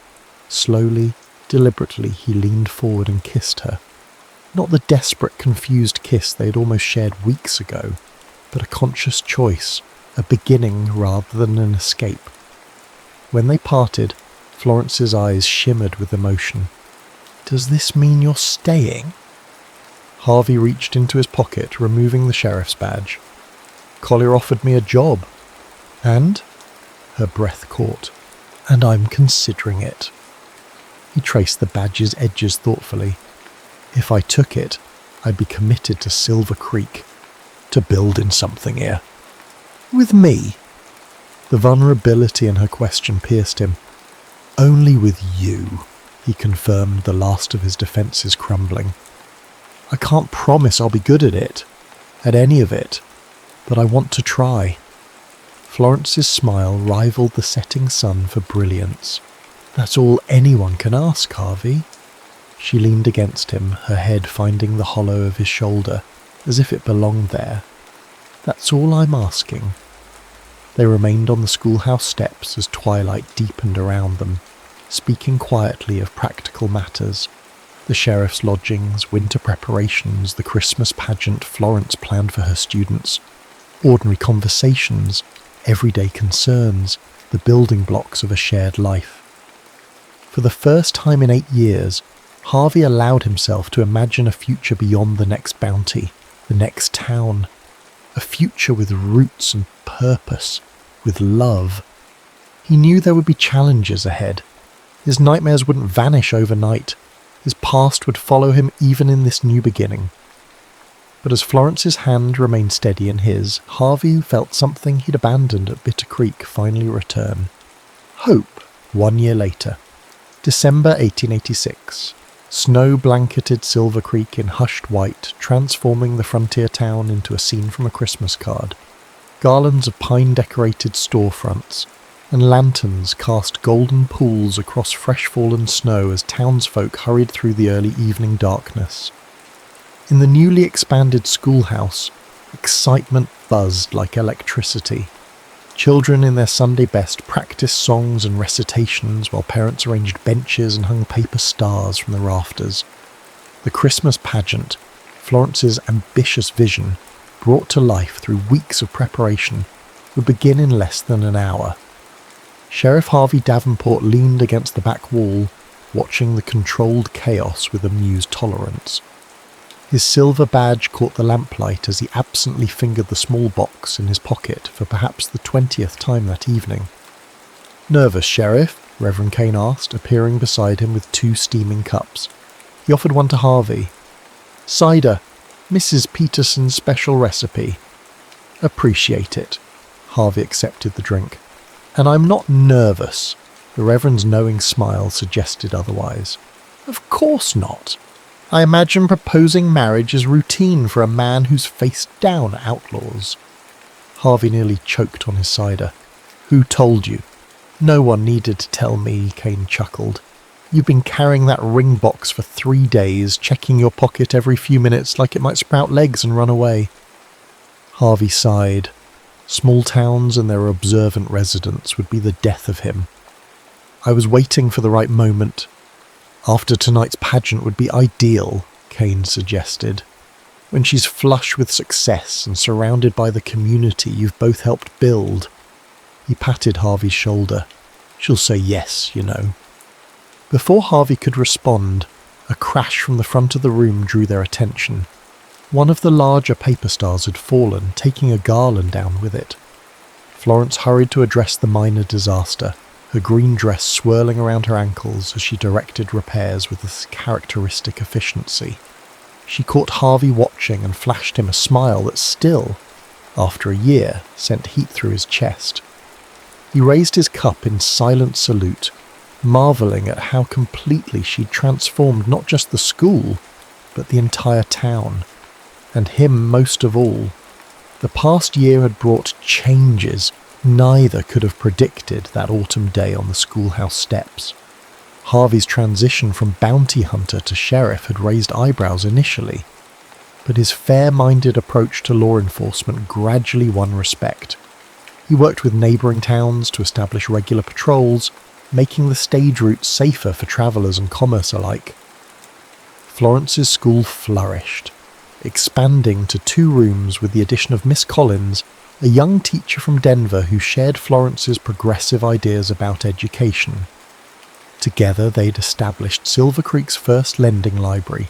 Slowly, deliberately, he leaned forward and kissed her. Not the desperate, confused kiss they had almost shared weeks ago, but a conscious choice, a beginning rather than an escape. When they parted, Florence's eyes shimmered with emotion. "Does this mean you're staying?" Harvey reached into his pocket, removing the sheriff's badge. "Collier offered me a job." "And?" Her breath caught. "And I'm considering it." He traced the badge's edges thoughtfully. "If I took it, I'd be committed to Silver Creek, to building something here." "With me?" The vulnerability in her question pierced him. "Only with you," he confirmed, the last of his defences crumbling. "I can't promise I'll be good at any of it, but I want to try." Florence's smile rivaled the setting sun for brilliance. "That's all anyone can ask, Harvey." She leaned against him, her head finding the hollow of his shoulder, as if it belonged there. "That's all I'm asking." They remained on the schoolhouse steps as twilight deepened around them, speaking quietly of practical matters. The sheriff's lodgings, winter preparations, the Christmas pageant Florence planned for her students. Ordinary conversations, everyday concerns, the building blocks of a shared life. For the first time in 8 years, Harvey allowed himself to imagine a future beyond the next bounty, the next town. A future with roots and purpose, with love. He knew there would be challenges ahead. His nightmares wouldn't vanish overnight. His past would follow him even in this new beginning. But as Florence's hand remained steady in his, Harvey felt something he'd abandoned at Bitter Creek finally return. Hope. 1 year later. December 1886. Snow-blanketed Silver Creek in hushed white, transforming the frontier town into a scene from a Christmas card. Garlands of pine-decorated storefronts, and lanterns cast golden pools across fresh-fallen snow as townsfolk hurried through the early evening darkness. In the newly expanded schoolhouse, excitement buzzed like electricity. Children in their Sunday best practiced songs and recitations while parents arranged benches and hung paper stars from the rafters. The Christmas pageant, Florence's ambitious vision, brought to life through weeks of preparation, would begin in less than an hour. Sheriff Harvey Davenport leaned against the back wall, watching the controlled chaos with amused tolerance. His silver badge caught the lamplight as he absently fingered the small box in his pocket for perhaps the 20th time that evening. "Nervous, Sheriff?" Reverend Kane asked, appearing beside him with 2 steaming cups. He offered one to Harvey. "Cider, Mrs. Peterson's special recipe." "Appreciate it." Harvey accepted the drink. "And I'm not nervous." The Reverend's knowing smile suggested otherwise. "Of course not. I imagine proposing marriage is routine for a man who's faced down outlaws." Harvey nearly choked on his cider. "Who told you?" "No one needed to tell me," Kane chuckled. "You've been carrying that ring box for 3 days, checking your pocket every few minutes like it might sprout legs and run away." Harvey sighed. Small towns and their observant residents would be the death of him. "I was waiting for the right moment. After tonight's pageant would be ideal," Kane suggested. "When she's flush with success and surrounded by the community you've both helped build." He patted Harvey's shoulder. "She'll say yes, you know." Before Harvey could respond, a crash from the front of the room drew their attention. One of the larger paper stars had fallen, taking a garland down with it. Florence hurried to address the minor disaster, her green dress swirling around her ankles as she directed repairs with a characteristic efficiency. She caught Harvey watching and flashed him a smile that still, after a year, sent heat through his chest. He raised his cup in silent salute, marvelling at how completely she'd transformed not just the school, but the entire town. And him most of all. The past year had brought changes neither could have predicted that autumn day on the schoolhouse steps. Harvey's transition from bounty hunter to sheriff had raised eyebrows initially, but his fair-minded approach to law enforcement gradually won respect. He worked with neighbouring towns to establish regular patrols, making the stage routes safer for travellers and commerce alike. Florence's school flourished, expanding to 2 rooms with the addition of Miss Collins, a young teacher from Denver who shared Florence's progressive ideas about education. Together they'd established Silver Creek's first lending library,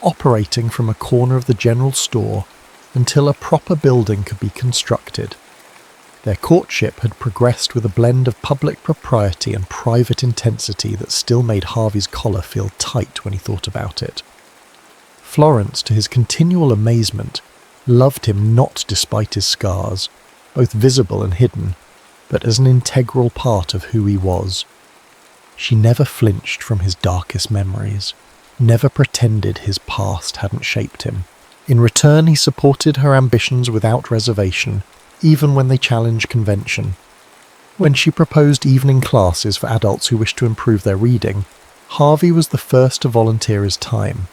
operating from a corner of the general store until a proper building could be constructed. Their courtship had progressed with a blend of public propriety and private intensity that still made Harvey's collar feel tight when he thought about it. Florence, to his continual amazement, loved him not despite his scars, both visible and hidden, but as an integral part of who he was. She never flinched from his darkest memories, never pretended his past hadn't shaped him. In return, he supported her ambitions without reservation, even when they challenged convention. When she proposed evening classes for adults who wished to improve their reading, Harvey was the first to volunteer his time.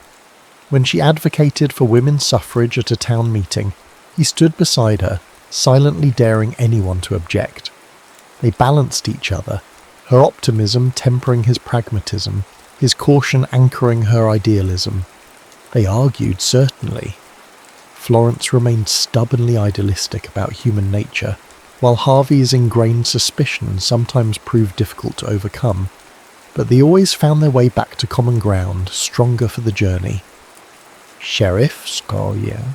When she advocated for women's suffrage at a town meeting, he stood beside her, silently daring anyone to object. They balanced each other, her optimism tempering his pragmatism, his caution anchoring her idealism. They argued, certainly. Florence remained stubbornly idealistic about human nature, while Harvey's ingrained suspicions sometimes proved difficult to overcome, but they always found their way back to common ground, stronger for the journey. Sheriff Scoria.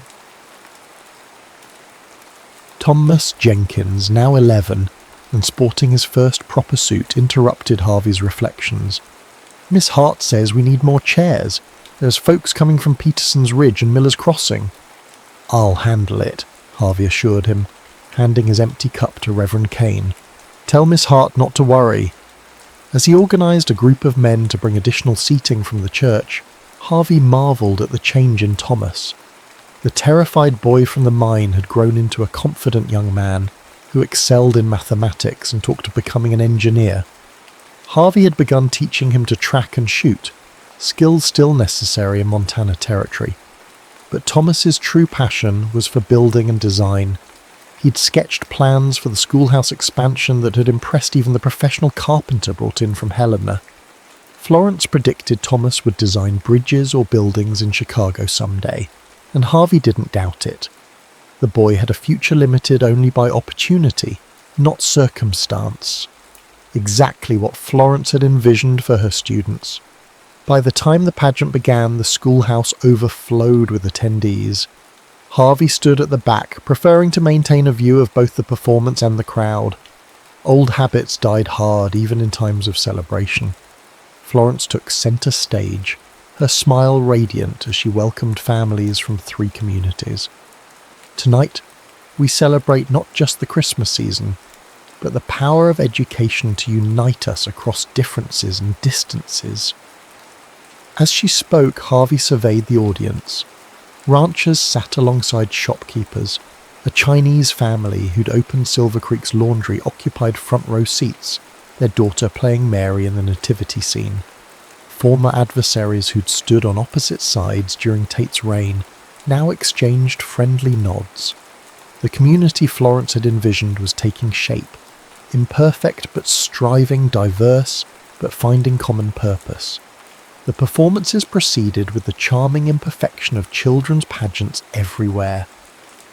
Thomas Jenkins, now 11, and sporting his first proper suit, interrupted Harvey's reflections. "Miss Hart says we need more chairs. There's folks coming from Peterson's Ridge and Miller's Crossing." "I'll handle it," Harvey assured him, handing his empty cup to Reverend Kane. "Tell Miss Hart not to worry." As he organised a group of men to bring additional seating from the church, Harvey marvelled at the change in Thomas. The terrified boy from the mine had grown into a confident young man who excelled in mathematics and talked of becoming an engineer. Harvey had begun teaching him to track and shoot, skills still necessary in Montana territory. But Thomas's true passion was for building and design. He'd sketched plans for the schoolhouse expansion that had impressed even the professional carpenter brought in from Helena. Florence predicted Thomas would design bridges or buildings in Chicago someday, and Harvey didn't doubt it. The boy had a future limited only by opportunity, not circumstance. Exactly what Florence had envisioned for her students. By the time the pageant began, the schoolhouse overflowed with attendees. Harvey stood at the back, preferring to maintain a view of both the performance and the crowd. Old habits died hard, even in times of celebration. Florence took centre stage, her smile radiant as she welcomed families from 3 communities. Tonight, we celebrate not just the Christmas season, but the power of education to unite us across differences and distances. As she spoke, Harvey surveyed the audience. Ranchers sat alongside shopkeepers. A Chinese family who'd opened Silver Creek's laundry occupied front row seats, their daughter playing Mary in the nativity scene. Former adversaries who'd stood on opposite sides during Tate's reign now exchanged friendly nods. The community Florence had envisioned was taking shape, imperfect but striving, diverse but finding common purpose. The performances proceeded with the charming imperfection of children's pageants everywhere.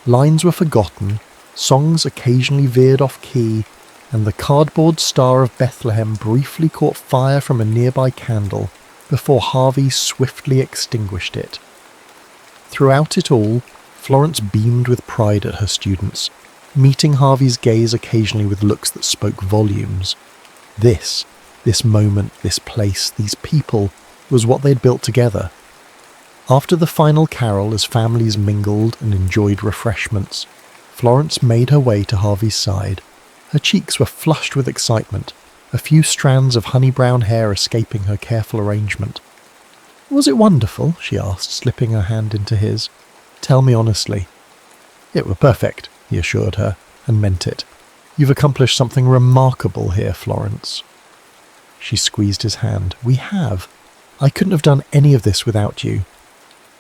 Lines were forgotten, songs occasionally veered off key, and the cardboard Star of Bethlehem briefly caught fire from a nearby candle before Harvey swiftly extinguished it. Throughout it all, Florence beamed with pride at her students, meeting Harvey's gaze occasionally with looks that spoke volumes. This moment, this place, these people, was what they'd built together. After the final carol, as families mingled and enjoyed refreshments, Florence made her way to Harvey's side. Her cheeks were flushed with excitement, a few strands of honey-brown hair escaping her careful arrangement. "Was it wonderful?" she asked, slipping her hand into his. "Tell me honestly." "It were perfect," he assured her, and meant it. "You've accomplished something remarkable here, Florence." She squeezed his hand. "We have. I couldn't have done any of this without you."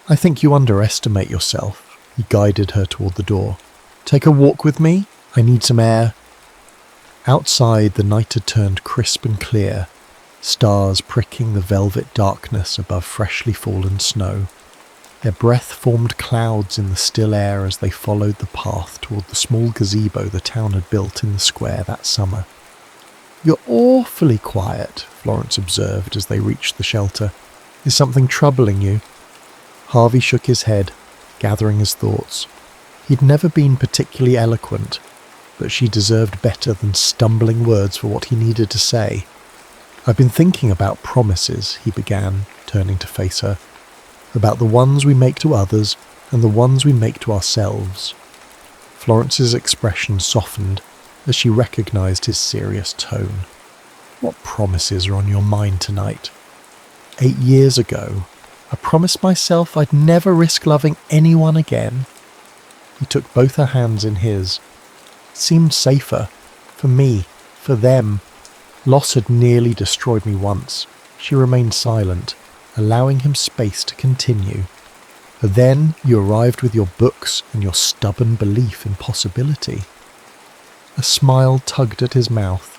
"I think you underestimate yourself." He guided her toward the door. "Take a walk with me? I need some air." Outside, the night had turned crisp and clear, stars pricking the velvet darkness above freshly fallen snow. Their breath formed clouds in the still air as they followed the path toward the small gazebo the town had built in the square that summer. "You're awfully quiet," Florence observed as they reached the shelter. "Is something troubling you?" Harvey shook his head, gathering his thoughts. He'd never been particularly eloquent, but she deserved better than stumbling words for what he needed to say. "I've been thinking about promises," he began, turning to face her. "About the ones we make to others and the ones we make to ourselves." Florence's expression softened as she recognized his serious tone. "What promises are on your mind tonight?" 8 years ago, I promised myself I'd never risk loving anyone again." He took both her hands in his. It seemed safer. For me. For them. Loss had nearly destroyed me once. She remained silent, allowing him space to continue. "But then you arrived with your books and your stubborn belief in possibility." A smile tugged at his mouth.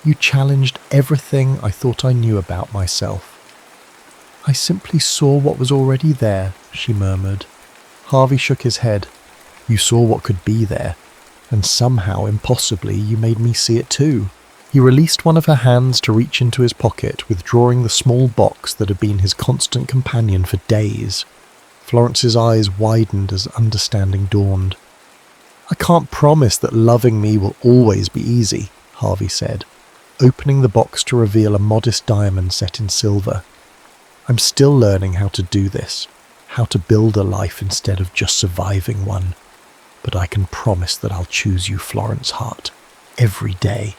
"You challenged everything I thought I knew about myself." "I simply saw what was already there," she murmured. Harvey shook his head. "You saw what could be there, and somehow, impossibly, you made me see it too." He released one of her hands to reach into his pocket, withdrawing the small box that had been his constant companion for days. Florence's eyes widened as understanding dawned. "I can't promise that loving me will always be easy," Harvey said, opening the box to reveal a modest diamond set in silver. "I'm still learning how to do this, how to build a life instead of just surviving one. But I can promise that I'll choose you, Florence Hart, every day,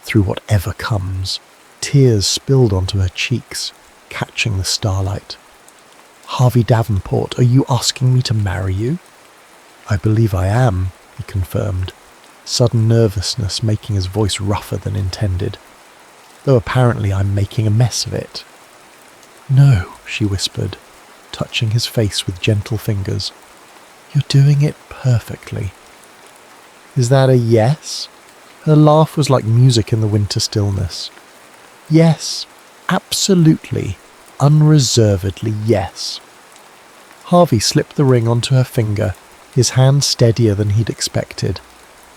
through whatever comes." Tears spilled onto her cheeks, catching the starlight. "Harvey Davenport, are you asking me to marry you?" "I believe I am," he confirmed, sudden nervousness making his voice rougher than intended, though apparently I'm making a mess of it. "No," she whispered, touching his face with gentle fingers. "You're doing it perfectly." "Is that a yes?" Her laugh was like music in the winter stillness. "Yes, absolutely, unreservedly yes." Harvey slipped the ring onto her finger, his hand steadier than he'd expected.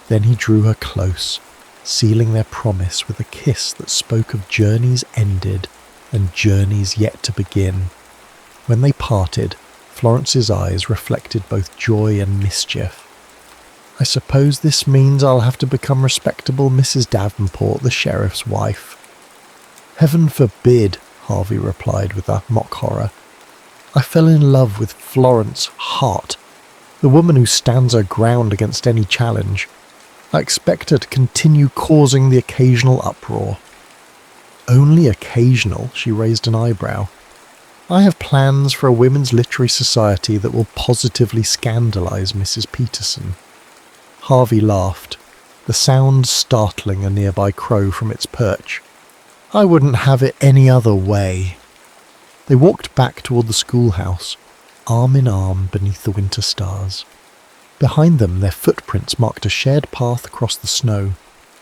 Then he drew her close, sealing their promise with a kiss that spoke of journeys ended and journeys yet to begin. When they parted, Florence's eyes reflected both joy and mischief. "I suppose this means I'll have to become respectable Mrs. Davenport, the sheriff's wife." "Heaven forbid," Harvey replied with a mock horror. "I fell in love with Florence Hart, the woman who stands her ground against any challenge. I expect her to continue causing the occasional uproar." "Only occasional?" She raised an eyebrow. "I have plans for a women's literary society that will positively scandalize Mrs. Peterson." Harvey laughed, the sound startling a nearby crow from its perch. "I wouldn't have it any other way." They walked back toward the schoolhouse, arm in arm beneath the winter stars. Behind them, their footprints marked a shared path across the snow.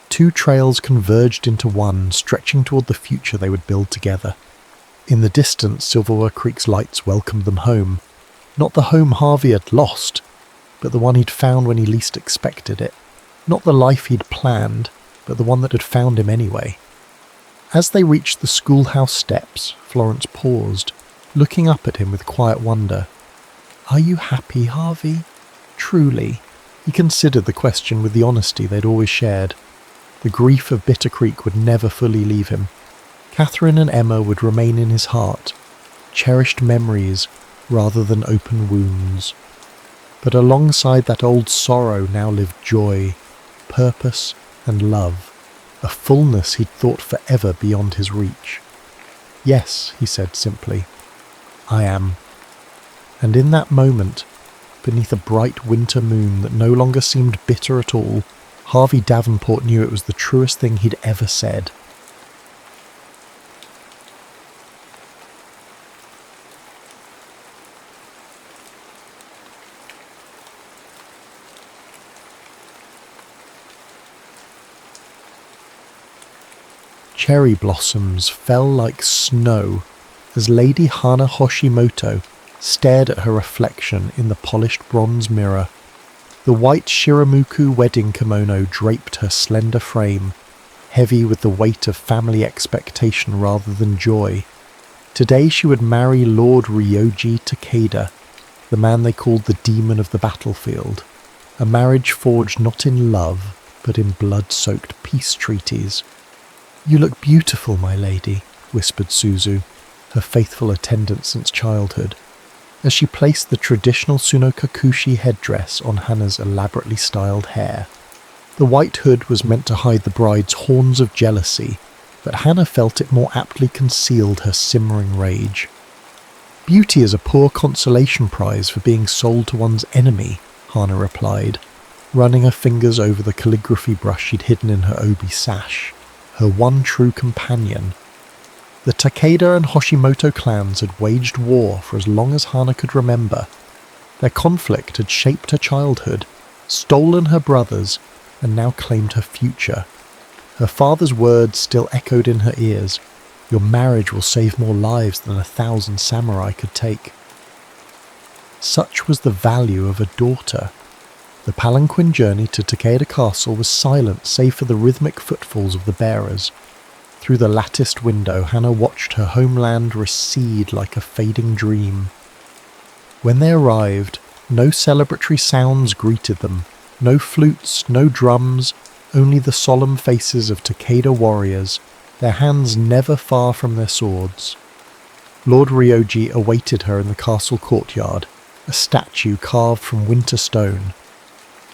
2 trails converged into one, stretching toward the future they would build together. In the distance, Silverware Creek's lights welcomed them home. Not the home Harvey had lost, but the one he'd found when he least expected it. Not the life he'd planned, but the one that had found him anyway. As they reached the schoolhouse steps, Florence paused, looking up at him with quiet wonder. "Are you happy, Harvey? Truly?" He considered the question with the honesty they'd always shared. The grief of Bitter Creek would never fully leave him. Catherine and Emma would remain in his heart, cherished memories rather than open wounds. But alongside that old sorrow now lived joy, purpose and love, a fullness he'd thought forever beyond his reach. "Yes," he said simply, "I am." And in that moment, beneath a bright winter moon that no longer seemed bitter at all, Harvey Davenport knew it was the truest thing he'd ever said. Cherry blossoms fell like snow as Lady Hana Hoshimoto, stared at her reflection in the polished bronze mirror. The white Shiramuku wedding kimono draped her slender frame, heavy with the weight of family expectation rather than joy. Today she would marry Lord Ryoji Takeda, the man they called the demon of the battlefield, a marriage forged not in love, but in blood-soaked peace treaties. "You look beautiful, my lady," whispered Suzu, her faithful attendant since childhood, as she placed the traditional Tsunokakushi headdress on Hana's elaborately styled hair. The white hood was meant to hide the bride's horns of jealousy, but Hana felt it more aptly concealed her simmering rage. "Beauty is a poor consolation prize for being sold to one's enemy," Hana replied, running her fingers over the calligraphy brush she'd hidden in her obi sash, her one true companion. The Takeda and Hoshimoto clans had waged war for as long as Hana could remember. Their conflict had shaped her childhood, stolen her brothers, and now claimed her future. Her father's words still echoed in her ears. "Your marriage will save more lives than 1,000 samurai could take." Such was the value of a daughter. The palanquin journey to Takeda Castle was silent save for the rhythmic footfalls of the bearers. Through the latticed window, Hana watched her homeland recede like a fading dream. When they arrived, no celebratory sounds greeted them. No flutes, no drums, only the solemn faces of Takeda warriors, their hands never far from their swords. Lord Ryoji awaited her in the castle courtyard, a statue carved from winter stone.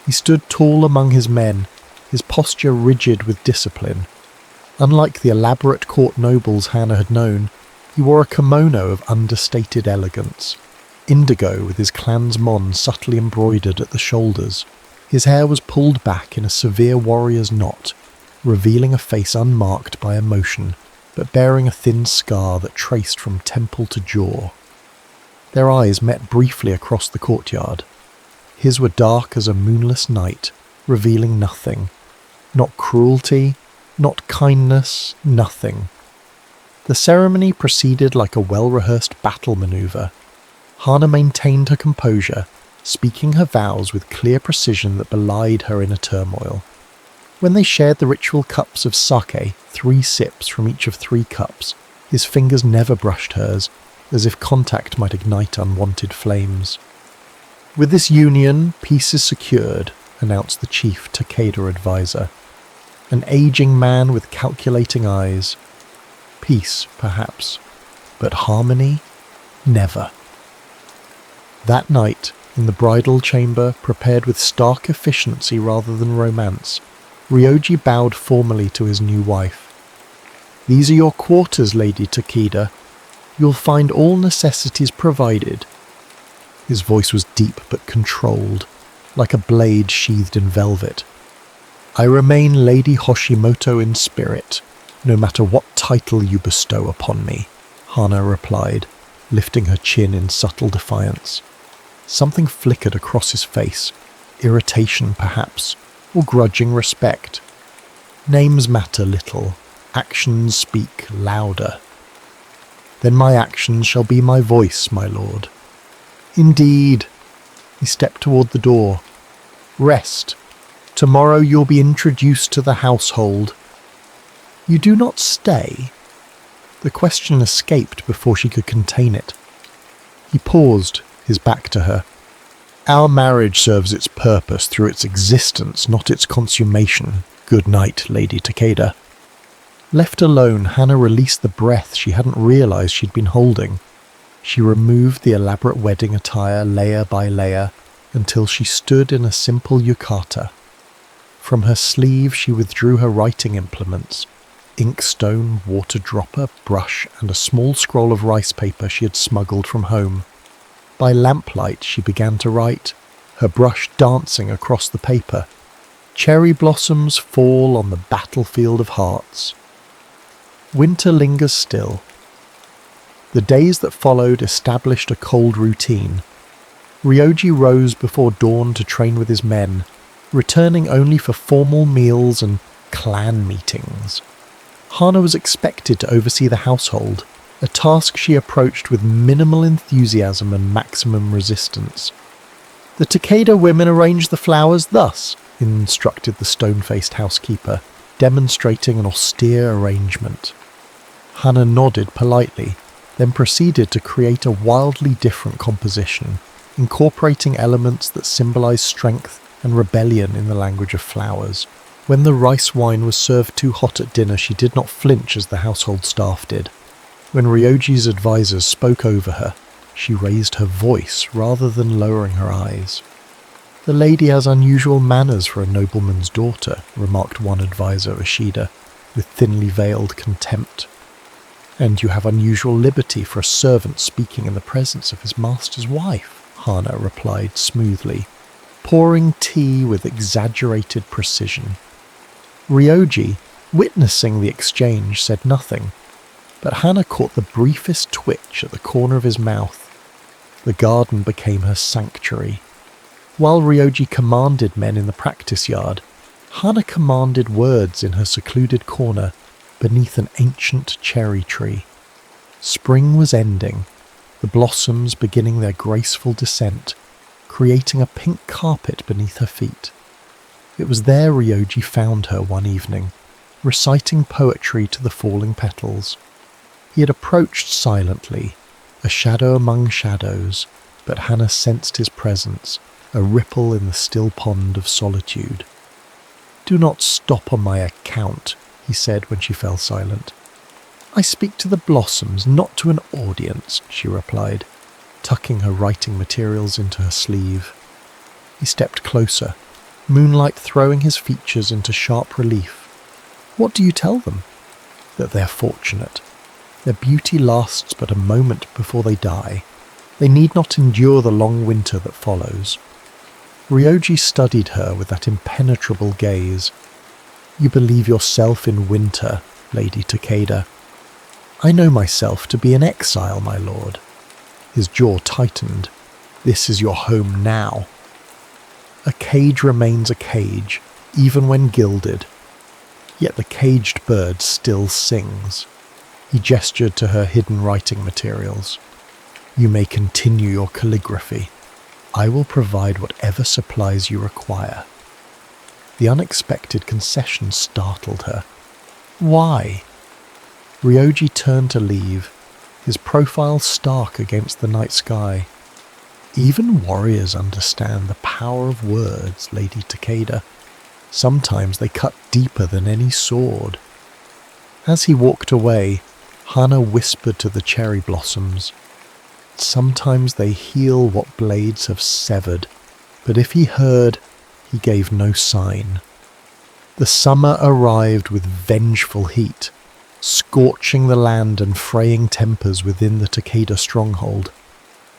He stood tall among his men, his posture rigid with discipline. Unlike the elaborate court nobles Hana had known, he wore a kimono of understated elegance, indigo with his clan's mon subtly embroidered at the shoulders. His hair was pulled back in a severe warrior's knot, revealing a face unmarked by emotion, but bearing a thin scar that traced from temple to jaw. Their eyes met briefly across the courtyard. His were dark as a moonless night, revealing nothing. Not cruelty, not kindness, nothing. The ceremony proceeded like a well-rehearsed battle maneuver. Hana maintained her composure, speaking her vows with clear precision that belied her inner turmoil. When they shared the ritual cups of sake, 3 sips from each of 3 cups, his fingers never brushed hers, as if contact might ignite unwanted flames. "With this union, peace is secured," announced the chief Takeda advisor. An aging man with calculating eyes. Peace, perhaps, but harmony? Never. That night, in the bridal chamber, prepared with stark efficiency rather than romance, Ryoji bowed formally to his new wife. "These are your quarters, Lady Takeda. You'll find all necessities provided." His voice was deep but controlled, like a blade sheathed in velvet. "I remain Lady Hoshimoto in spirit, no matter what title you bestow upon me," Hana replied, lifting her chin in subtle defiance. Something flickered across his face, irritation perhaps, or grudging respect. "Names matter little, actions speak louder." "Then my actions shall be my voice, my lord." "Indeed." He stepped toward the door. "Rest. Tomorrow you'll be introduced to the household." "You do not stay?" The question escaped before she could contain it. He paused, his back to her. "Our marriage serves its purpose through its existence, not its consummation. Good night, Lady Takeda." Left alone, Hana released the breath she hadn't realized she'd been holding. She removed the elaborate wedding attire layer by layer until she stood in a simple yukata. From her sleeve she withdrew her writing implements, inkstone, water dropper, brush, and a small scroll of rice paper she had smuggled from home. By lamplight she began to write, her brush dancing across the paper. "Cherry blossoms fall on the battlefield of hearts." Winter lingers still. The days that followed established a cold routine. Ryoji rose before dawn to train with his men, returning only for formal meals and clan meetings. Hana was expected to oversee the household, a task she approached with minimal enthusiasm and maximum resistance. "The Takeda women arrange the flowers thus," instructed the stone-faced housekeeper, demonstrating an austere arrangement. Hannah nodded politely, then proceeded to create a wildly different composition, incorporating elements that symbolized strength and rebellion in the language of flowers. When the rice wine was served too hot at dinner, she did not flinch as the household staff did. When Ryoji's advisors spoke over her, she raised her voice rather than lowering her eyes. "The lady has unusual manners for a nobleman's daughter," remarked one advisor, Ishida, with thinly veiled contempt. "And you have unusual liberty for a servant speaking in the presence of his master's wife," Hana replied smoothly, pouring tea with exaggerated precision. Ryoji, witnessing the exchange, said nothing, but Hana caught the briefest twitch at the corner of his mouth. The garden became her sanctuary. While Ryoji commanded men in the practice yard, Hana commanded words in her secluded corner beneath an ancient cherry tree. Spring was ending, the blossoms beginning their graceful descent, creating a pink carpet beneath her feet. It was there Ryoji found her one evening, reciting poetry to the falling petals. He had approached silently, a shadow among shadows, but Hana sensed his presence, a ripple in the still pond of solitude. "Do not stop on my account," he said when she fell silent. "I speak to the blossoms, not to an audience," she replied, tucking her writing materials into her sleeve. He stepped closer, moonlight throwing his features into sharp relief. "What do you tell them?" "That they are fortunate. Their beauty lasts but a moment before they die. They need not endure the long winter that follows." Ryoji studied her with that impenetrable gaze. "You believe yourself in winter, Lady Takeda." "I know myself to be in exile, my lord." His jaw tightened. "This is your home now." A cage remains a cage, even when gilded. Yet the caged bird still sings. He gestured to her hidden writing materials. "You may continue your calligraphy. I will provide whatever supplies you require." The unexpected concession startled her. "Why?" Ryoji turned to leave, his profile stark against the night sky. "Even warriors understand the power of words, Lady Takeda. Sometimes they cut deeper than any sword." As he walked away, Hana whispered to the cherry blossoms. Sometimes they heal what blades have severed, but if he heard, he gave no sign. The summer arrived with vengeful heat, scorching the land and fraying tempers within the Takeda stronghold.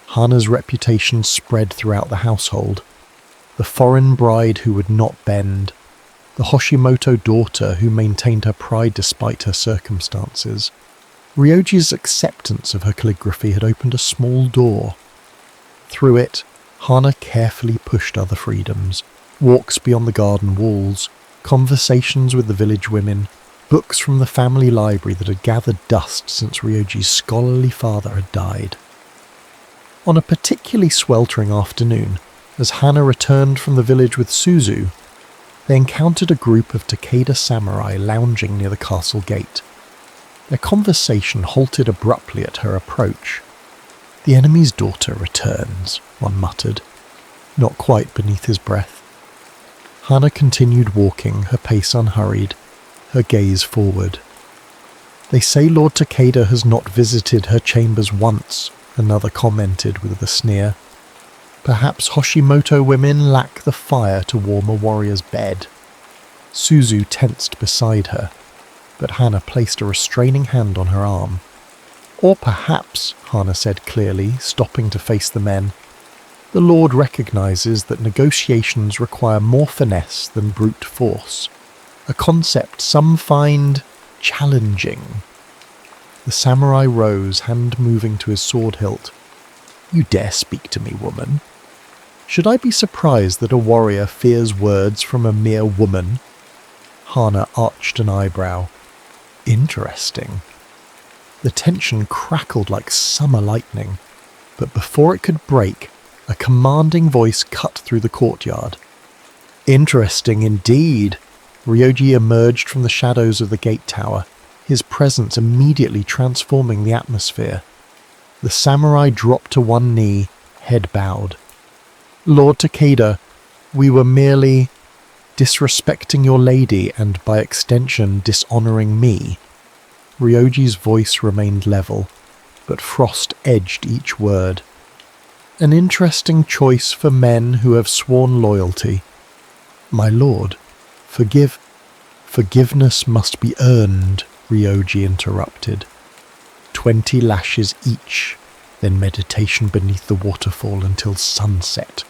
Hana's reputation spread throughout the household. The foreign bride who would not bend, the Hoshimoto daughter who maintained her pride despite her circumstances. Ryoji's acceptance of her calligraphy had opened a small door. Through it, Hana carefully pushed other freedoms, walks beyond the garden walls, conversations with the village women, books from the family library that had gathered dust since Ryoji's scholarly father had died. On a particularly sweltering afternoon, as Hana returned from the village with Suzu, they encountered a group of Takeda samurai lounging near the castle gate. Their conversation halted abruptly at her approach. "The enemy's daughter returns," one muttered, not quite beneath his breath. Hana continued walking, her pace unhurried, her gaze forward. "They say Lord Takeda has not visited her chambers once," another commented with a sneer. "Perhaps Hoshimoto women lack the fire to warm a warrior's bed." Suzu tensed beside her, but Hana placed a restraining hand on her arm. "Or perhaps," Hana said clearly, stopping to face the men, "the Lord recognizes that negotiations require more finesse than brute force, a concept some find challenging." The samurai rose, hand moving to his sword hilt. "You dare speak to me, woman? Should I be surprised that a warrior fears words from a mere woman?" Hana arched an eyebrow. "Interesting." The tension crackled like summer lightning, but before it could break, a commanding voice cut through the courtyard. Interesting indeed. Ryoji emerged from the shadows of the gate tower, his presence immediately transforming the atmosphere. The samurai dropped to one knee, head bowed. Lord Takeda, we were merely disrespecting your lady and, by extension, dishonouring me. Ryoji's voice remained level, but frost edged each word. An interesting choice for men who have sworn loyalty. My lord, forgiveness must be earned, Ryoji interrupted. 20 lashes each, then meditation beneath the waterfall until sunset.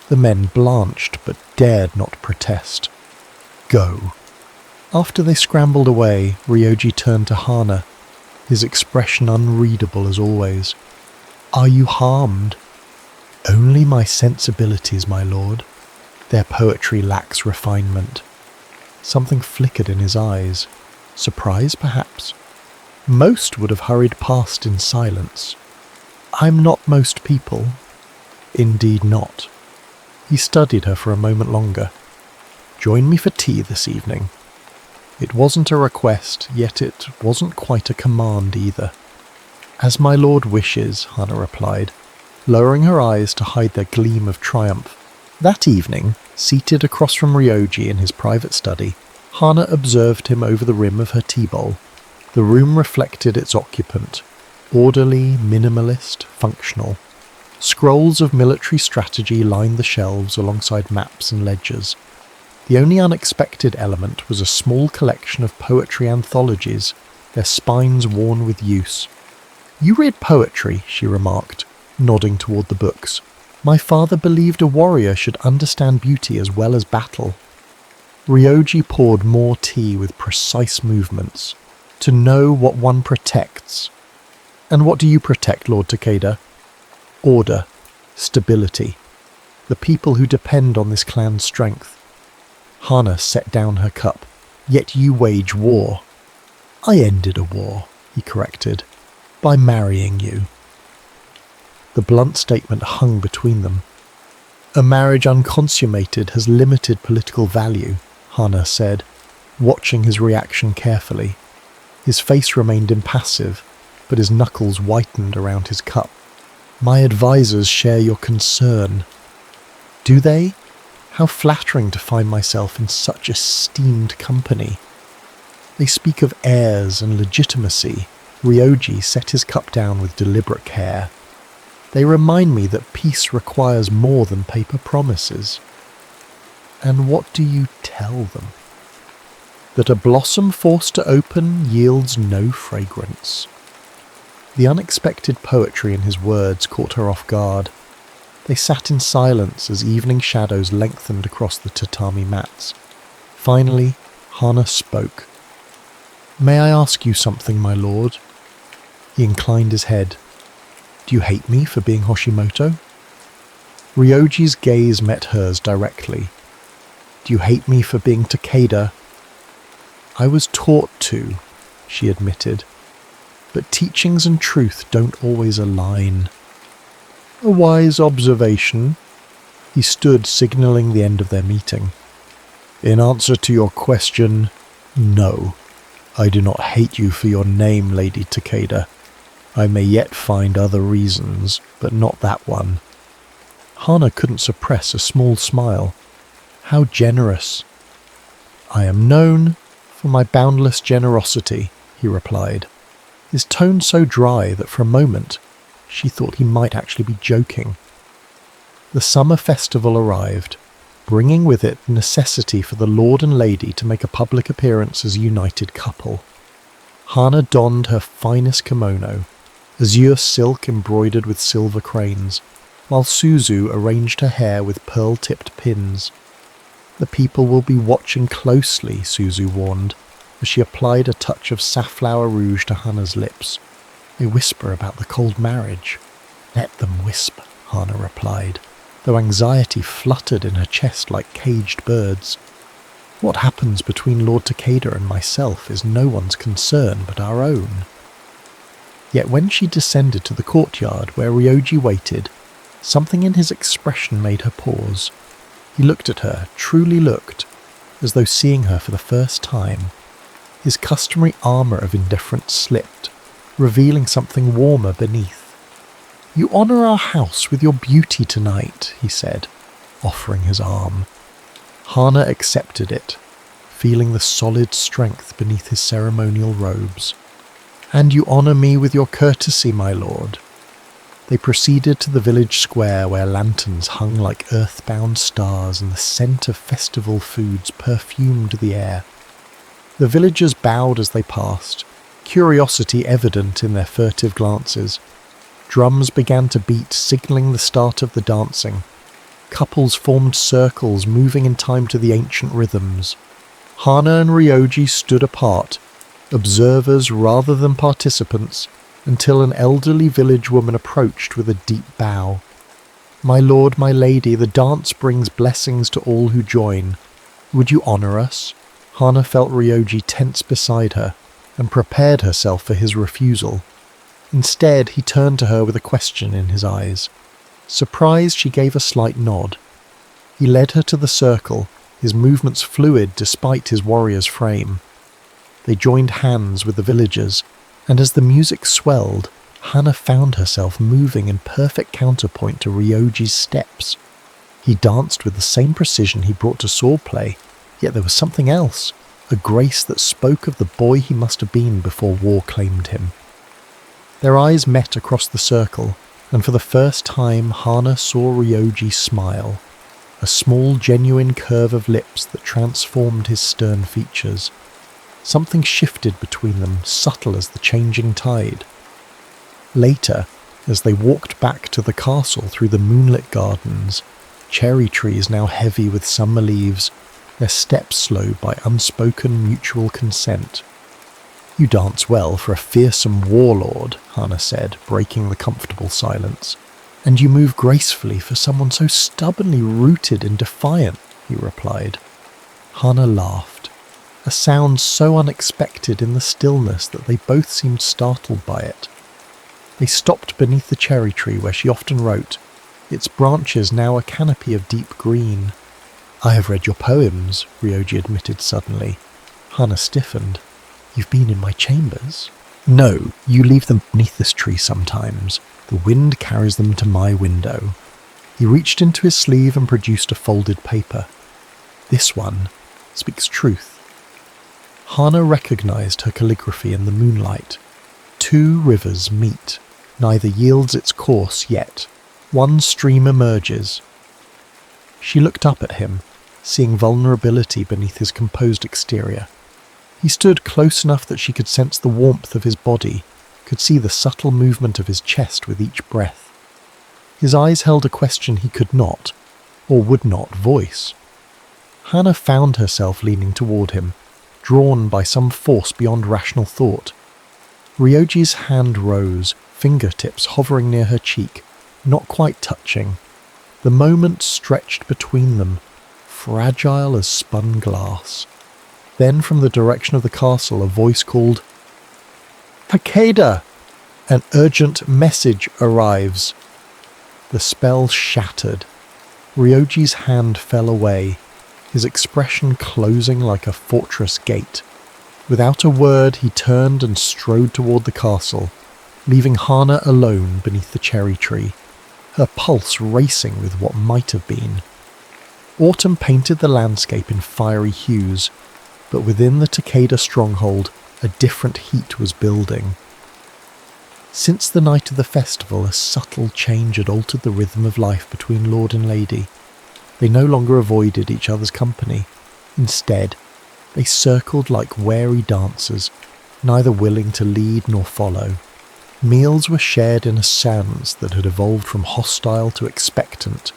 The men blanched but dared not protest. Go. After they scrambled away, Ryoji turned to Hana, his expression unreadable as always. Are you harmed? Only my sensibilities, my lord. Their poetry lacks refinement. Something flickered in his eyes. Surprise, perhaps? Most would have hurried past in silence. I'm not most people. Indeed not. He studied her for a moment longer. Join me for tea this evening. It wasn't a request, yet it wasn't quite a command either. As my lord wishes, Hana replied, lowering her eyes to hide their gleam of triumph. That evening, seated across from Ryoji in his private study, Hana observed him over the rim of her tea bowl. The room reflected its occupant, orderly, minimalist, functional. Scrolls of military strategy lined the shelves alongside maps and ledgers. The only unexpected element was a small collection of poetry anthologies, their spines worn with use. You read poetry, she remarked, nodding toward the books. My father believed a warrior should understand beauty as well as battle. Ryoji poured more tea with precise movements. To know what one protects. And what do you protect, Lord Takeda? Order, stability, the people who depend on this clan's strength. Hana set down her cup. Yet you wage war. I ended a war, he corrected, by marrying you. The blunt statement hung between them. A marriage unconsummated has limited political value, Hana said, watching his reaction carefully. His face remained impassive, but his knuckles whitened around his cup. My advisors share your concern. Do they? How flattering to find myself in such esteemed company. They speak of heirs and legitimacy. Ryoji set his cup down with deliberate care. They remind me that peace requires more than paper promises. And what do you tell them? That a blossom forced to open yields no fragrance. The unexpected poetry in his words caught her off guard. They sat in silence as evening shadows lengthened across the tatami mats. Finally, Hana spoke. May I ask you something, my lord? He inclined his head. Do you hate me for being Hoshimoto? Ryoji's gaze met hers directly. Do you hate me for being Takeda? I was taught to, she admitted. But teachings and truth don't always align. A wise observation. He stood, signalling the end of their meeting. In answer to your question, no. I do not hate you for your name, Lady Takeda. I may yet find other reasons, but not that one. Hana couldn't suppress a small smile. How generous. I am known for my boundless generosity, he replied, his tone so dry that for a moment she thought he might actually be joking. The summer festival arrived, bringing with it the necessity for the lord and lady to make a public appearance as a united couple. Hana donned her finest kimono, azure silk embroidered with silver cranes, while Suzu arranged her hair with pearl-tipped pins. The people will be watching closely, Suzu warned, as she applied a touch of safflower rouge to Hana's lips. They whisper about the cold marriage. Let them whisper, Hana replied, though anxiety fluttered in her chest like caged birds. What happens between Lord Takeda and myself is no one's concern but our own. Yet when she descended to the courtyard where Ryoji waited, something in his expression made her pause. He looked at her, truly looked, as though seeing her for the first time. His customary armour of indifference slipped, revealing something warmer beneath. "You honour our house with your beauty tonight," he said, offering his arm. Hana accepted it, feeling the solid strength beneath his ceremonial robes. "And you honour me with your courtesy, my lord." They proceeded to the village square where lanterns hung like earthbound stars and the scent of festival foods perfumed the air. The villagers bowed as they passed, curiosity evident in their furtive glances. Drums began to beat, signalling the start of the dancing. Couples formed circles, moving in time to the ancient rhythms. Hana and Ryoji stood apart, observers rather than participants, until an elderly village woman approached with a deep bow. "My lord, my lady, the dance brings blessings to all who join. Would you honour us?" Hana felt Ryoji tense beside her, and prepared herself for his refusal. Instead, he turned to her with a question in his eyes. Surprised, she gave a slight nod. He led her to the circle, his movements fluid despite his warrior's frame. They joined hands with the villagers, and as the music swelled, Hana found herself moving in perfect counterpoint to Ryoji's steps. He danced with the same precision he brought to swordplay, yet there was something else, a grace that spoke of the boy he must have been before war claimed him. Their eyes met across the circle, and for the first time Hana saw Ryoji smile, a small genuine curve of lips that transformed his stern features. Something shifted between them, subtle as the changing tide. Later, as they walked back to the castle through the moonlit gardens, cherry trees now heavy with summer leaves, their steps slowed by unspoken mutual consent. "You dance well for a fearsome warlord," Hana said, breaking the comfortable silence. "And you move gracefully for someone so stubbornly rooted and defiant," he replied. Hana laughed, a sound so unexpected in the stillness that they both seemed startled by it. They stopped beneath the cherry tree where she often wrote, its branches now a canopy of deep green. "I have read your poems," Ryoji admitted suddenly. Hana stiffened. "You've been in my chambers?" "No, you leave them beneath this tree sometimes. The wind carries them to my window." He reached into his sleeve and produced a folded paper. "This one speaks truth." Hana recognized her calligraphy in the moonlight. Two rivers meet. Neither yields its course yet. One stream emerges. She looked up at him, seeing vulnerability beneath his composed exterior. He stood close enough that she could sense the warmth of his body, could see the subtle movement of his chest with each breath. His eyes held a question he could not, or would not, voice. Hana found herself leaning toward him, drawn by some force beyond rational thought. Ryoji's hand rose, fingertips hovering near her cheek, not quite touching. The moment stretched between them, fragile as spun glass. Then from the direction of the castle a voice called, "Takeda! An urgent message arrives." The spell shattered. Ryoji's hand fell away, his expression closing like a fortress gate. Without a word he turned and strode toward the castle, leaving Hana alone beneath the cherry tree, her pulse racing with what might have been. Autumn painted the landscape in fiery hues, but within the Takeda stronghold a different heat was building. Since the night of the festival, a subtle change had altered the rhythm of life between lord and lady. They no longer avoided each other's company. Instead, they circled like wary dancers, neither willing to lead nor follow. Meals were shared in a silence that had evolved from hostile to expectant.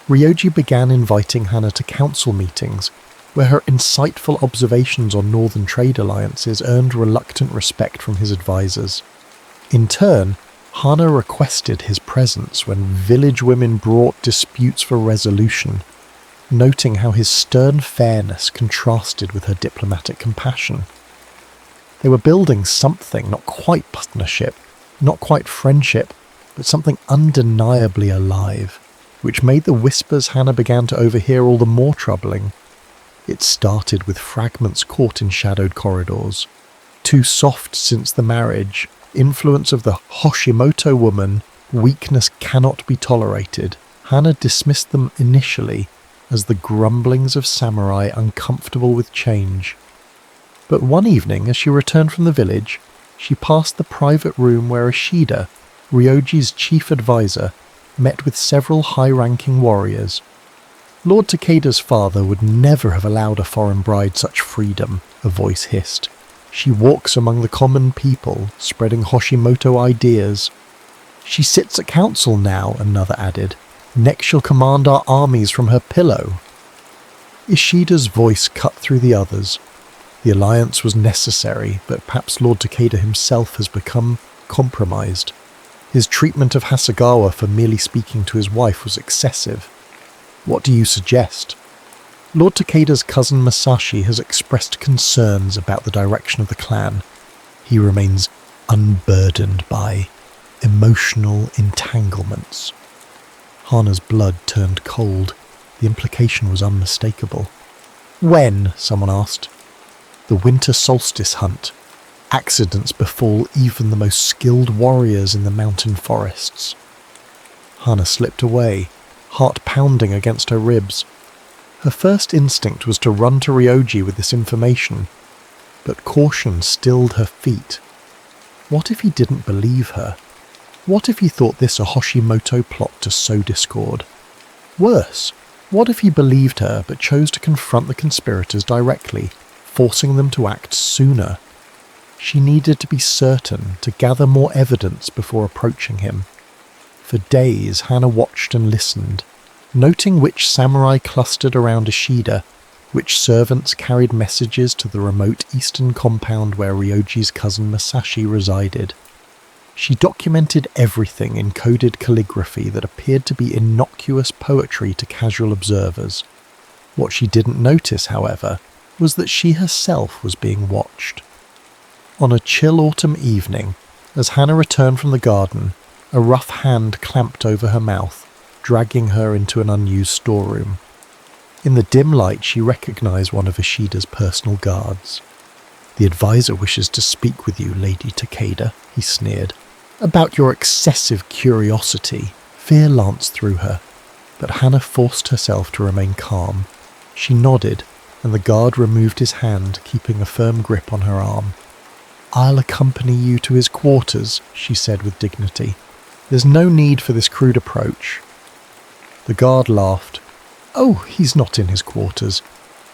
Ryoji began inviting Hana to council meetings, where her insightful observations on northern trade alliances earned reluctant respect from his advisors. In turn, Hana requested his presence when village women brought disputes for resolution, noting how his stern fairness contrasted with her diplomatic compassion. They were building something, not quite partnership, Not quite friendship, but something undeniably alive, which made the whispers Hannah began to overhear all the more troubling. It started with fragments caught in shadowed corridors. Too soft since the marriage, influence of the Hoshimoto woman, weakness cannot be tolerated. Hannah dismissed them initially as the grumblings of samurai uncomfortable with change. But one evening, as she returned from the village, she passed the private room where Ishida, Ryoji's chief advisor, met with several high-ranking warriors. Lord Takeda's father would never have allowed a foreign bride such freedom, a voice hissed. She walks among the common people, spreading Hoshimoto ideas. She sits at council now, another added. Next she'll command our armies from her pillow. Ishida's voice cut through the others. The alliance was necessary, but perhaps Lord Takeda himself has become compromised. His treatment of Hasegawa for merely speaking to his wife was excessive. What do you suggest? Lord Takeda's cousin Masashi has expressed concerns about the direction of the clan. He remains unburdened by emotional entanglements. Hana's blood turned cold. The implication was unmistakable. When? Someone asked. The winter solstice hunt. Accidents befall even the most skilled warriors in the mountain forests. Hana slipped away, heart pounding against her ribs. Her first instinct was to run to Ryoji with this information, but caution stilled her feet. What if he didn't believe her? What if he thought this a Hoshimoto plot to sow discord? Worse, what if he believed her but chose to confront the conspirators directly, forcing them to act sooner? She needed to be certain, to gather more evidence before approaching him. For days Hana watched and listened, noting which samurai clustered around Ishida, which servants carried messages to the remote eastern compound where Ryoji's cousin Masashi resided. She documented everything in coded calligraphy that appeared to be innocuous poetry to casual observers. What she didn't notice, however, was that she herself was being watched. On a chill autumn evening, as Hana returned from the garden, a rough hand clamped over her mouth, dragging her into an unused storeroom. In the dim light she recognized one of Ishida's personal guards. "The advisor wishes to speak with you, Lady Takeda," he sneered. "About your excessive curiosity." Fear lanced through her, but Hana forced herself to remain calm. She nodded, and the guard removed his hand, keeping a firm grip on her arm. "I'll accompany you to his quarters," she said with dignity. "There's no need for this crude approach." The guard laughed. "Oh, he's not in his quarters.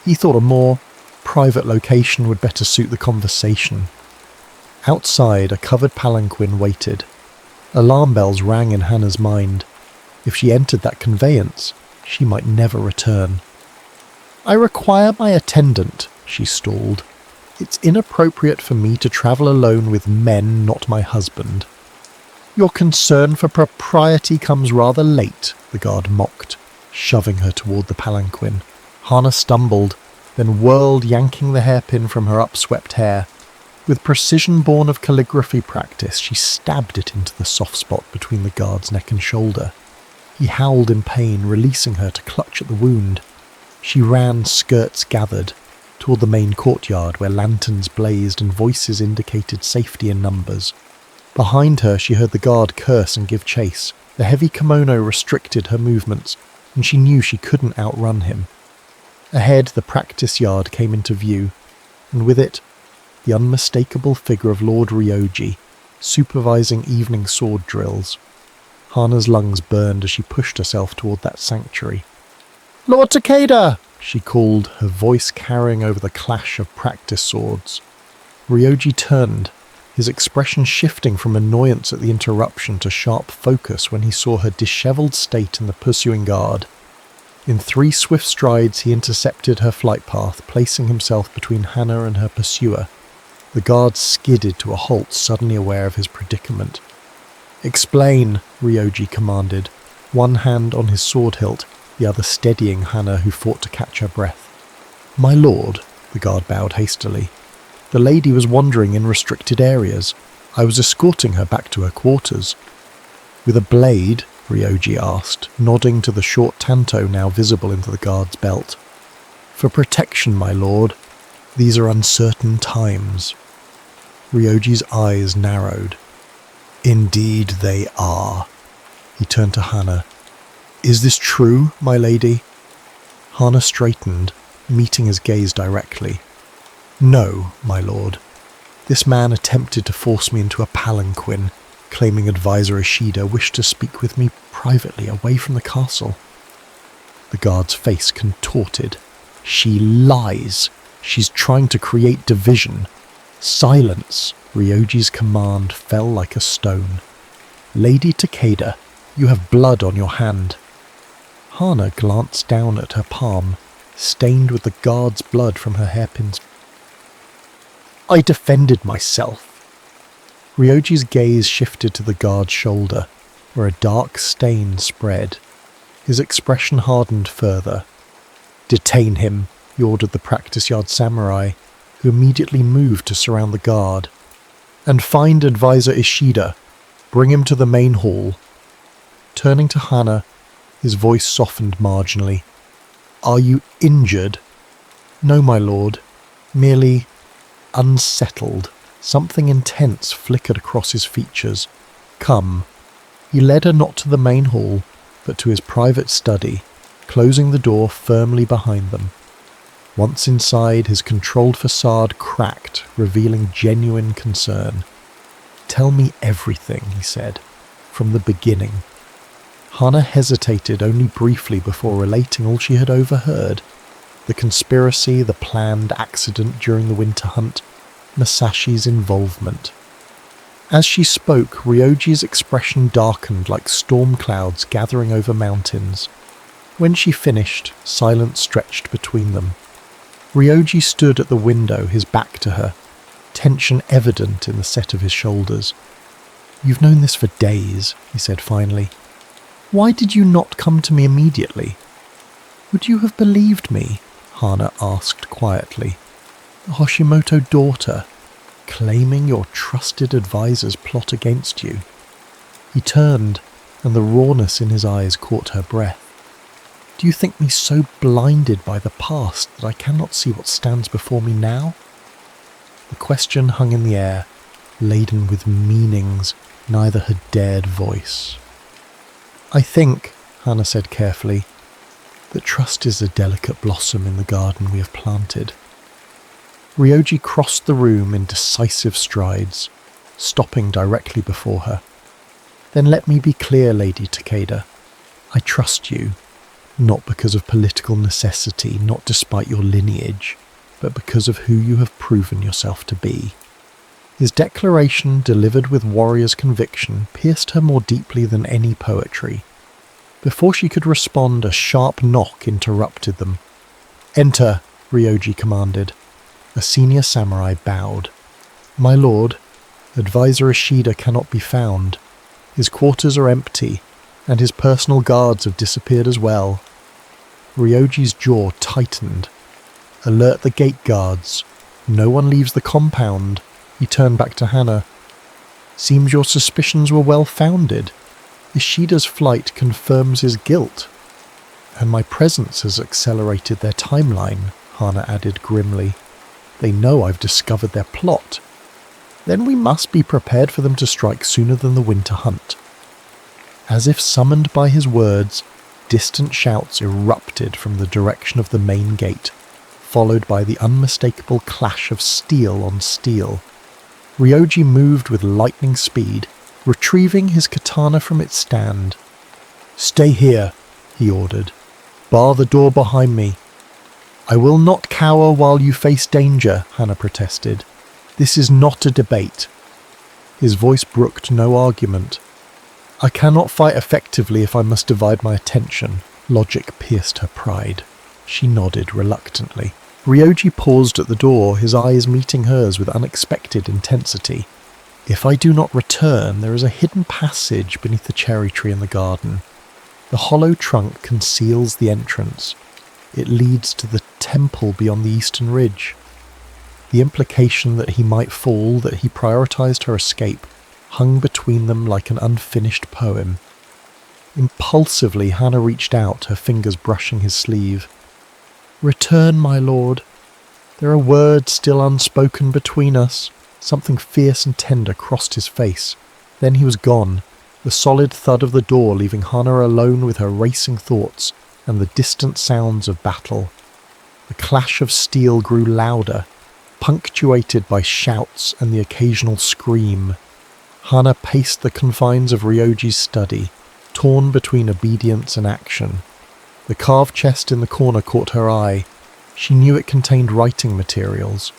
He thought a more private location would better suit the conversation." Outside, a covered palanquin waited. Alarm bells rang in Hannah's mind. If she entered that conveyance, she might never return. "I require my attendant," she stalled. "It's inappropriate for me to travel alone with men, not my husband." "Your concern for propriety comes rather late," the guard mocked, shoving her toward the palanquin. Hana stumbled, then whirled, yanking the hairpin from her upswept hair. With precision born of calligraphy practice, she stabbed it into the soft spot between the guard's neck and shoulder. He howled in pain, releasing her to clutch at the wound. She ran, skirts gathered, toward the main courtyard where lanterns blazed and voices indicated safety in numbers. Behind her she heard the guard curse and give chase. The heavy kimono restricted her movements, and she knew she couldn't outrun him. Ahead, the practice yard came into view, and with it, the unmistakable figure of Lord Ryoji, supervising evening sword drills. Hana's lungs burned as she pushed herself toward that sanctuary. "Lord Takeda!" she called, her voice carrying over the clash of practice swords. Ryoji turned, his expression shifting from annoyance at the interruption to sharp focus when he saw her dishevelled state and the pursuing guard. In 3 swift strides he intercepted her flight path, placing himself between Hana and her pursuer. The guard skidded to a halt, suddenly aware of his predicament. "Explain," Ryoji commanded, one hand on his sword hilt, the other steadying Hana, who fought to catch her breath. "My lord," the guard bowed hastily. "The lady was wandering in restricted areas. I was escorting her back to her quarters. With a blade? Ryoji asked, nodding to the short tanto now visible into the guard's belt. For protection, my lord. These are uncertain times. Ryoji's eyes narrowed. Indeed they are. He turned to Hana. Is this true, my lady? Hana straightened, meeting his gaze directly. No, my lord. This man attempted to force me into a palanquin, claiming Advisor Ishida wished to speak with me privately away from the castle. The guard's face contorted. She lies. She's trying to create division. Silence. Ryoji's command fell like a stone. Lady Takeda, you have blood on your hand. Hana glanced down at her palm, stained with the guard's blood from her hairpins. I defended myself. Ryoji's gaze shifted to the guard's shoulder, where a dark stain spread. His expression hardened further. Detain him, he ordered the practice-yard samurai, who immediately moved to surround the guard. And find Advisor Ishida. Bring him to the main hall. Turning to Hana, his voice softened marginally. Are you injured? No, my lord. Merely unsettled. Something intense flickered across his features. Come. He led her not to the main hall, but to his private study, closing the door firmly behind them. Once inside, his controlled facade cracked, revealing genuine concern. Tell me everything, he said, from the beginning. Hana hesitated only briefly before relating all she had overheard. The conspiracy, the planned accident during the winter hunt, Masashi's involvement. As she spoke, Ryoji's expression darkened like storm clouds gathering over mountains. When she finished, silence stretched between them. Ryoji stood at the window, his back to her, tension evident in the set of his shoulders. You've known this for days, he said finally. Why did you not come to me immediately? Would you have believed me? Hana asked quietly. The Hoshimoto daughter, claiming your trusted advisor's plot against you. He turned, and the rawness in his eyes caught her breath. Do you think me so blinded by the past that I cannot see what stands before me now? The question hung in the air, laden with meanings neither had dared voice. I think, Hana said carefully, that trust is a delicate blossom in the garden we have planted. Ryoji crossed the room in decisive strides, stopping directly before her. Then let me be clear, Lady Takeda. I trust you. Not because of political necessity, not despite your lineage, but because of who you have proven yourself to be. His declaration, delivered with warrior's conviction, pierced her more deeply than any poetry. Before she could respond, a sharp knock interrupted them. Enter, Ryoji commanded. A senior samurai bowed. My lord, Advisor Ishida cannot be found. His quarters are empty, and his personal guards have disappeared as well. Ryoji's jaw tightened. Alert the gate guards. No one leaves the compound. He turned back to Hana. Seems your suspicions were well founded. Ishida's flight confirms his guilt. And my presence has accelerated their timeline, Hana added grimly. They know I've discovered their plot. Then we must be prepared for them to strike sooner than the winter hunt. As if summoned by his words, distant shouts erupted from the direction of the main gate, followed by the unmistakable clash of steel on steel. Ryoji moved with lightning speed, retrieving his katana from its stand. Stay here, he ordered. Bar the door behind me. I will not cower while you face danger, Hana protested. This is not a debate. His voice brooked no argument. I cannot fight effectively if I must divide my attention. Logic pierced her pride. She nodded reluctantly. Ryoji paused at the door, his eyes meeting hers with unexpected intensity. If I do not return, there is a hidden passage beneath the cherry tree in the garden. The hollow trunk conceals the entrance. It leads to the temple beyond the eastern ridge. The implication that he might fall, that he prioritized her escape, hung between them like an unfinished poem. Impulsively, Hannah reached out, her fingers brushing his sleeve. "Return, my lord. There are words still unspoken between us." Something fierce and tender crossed his face. Then he was gone, the solid thud of the door leaving Hannah alone with her racing thoughts and the distant sounds of battle. The clash of steel grew louder, punctuated by shouts and the occasional scream. Hannah paced the confines of Ryoji's study, torn between obedience and action. The carved chest in the corner caught her eye. She knew it contained writing materials.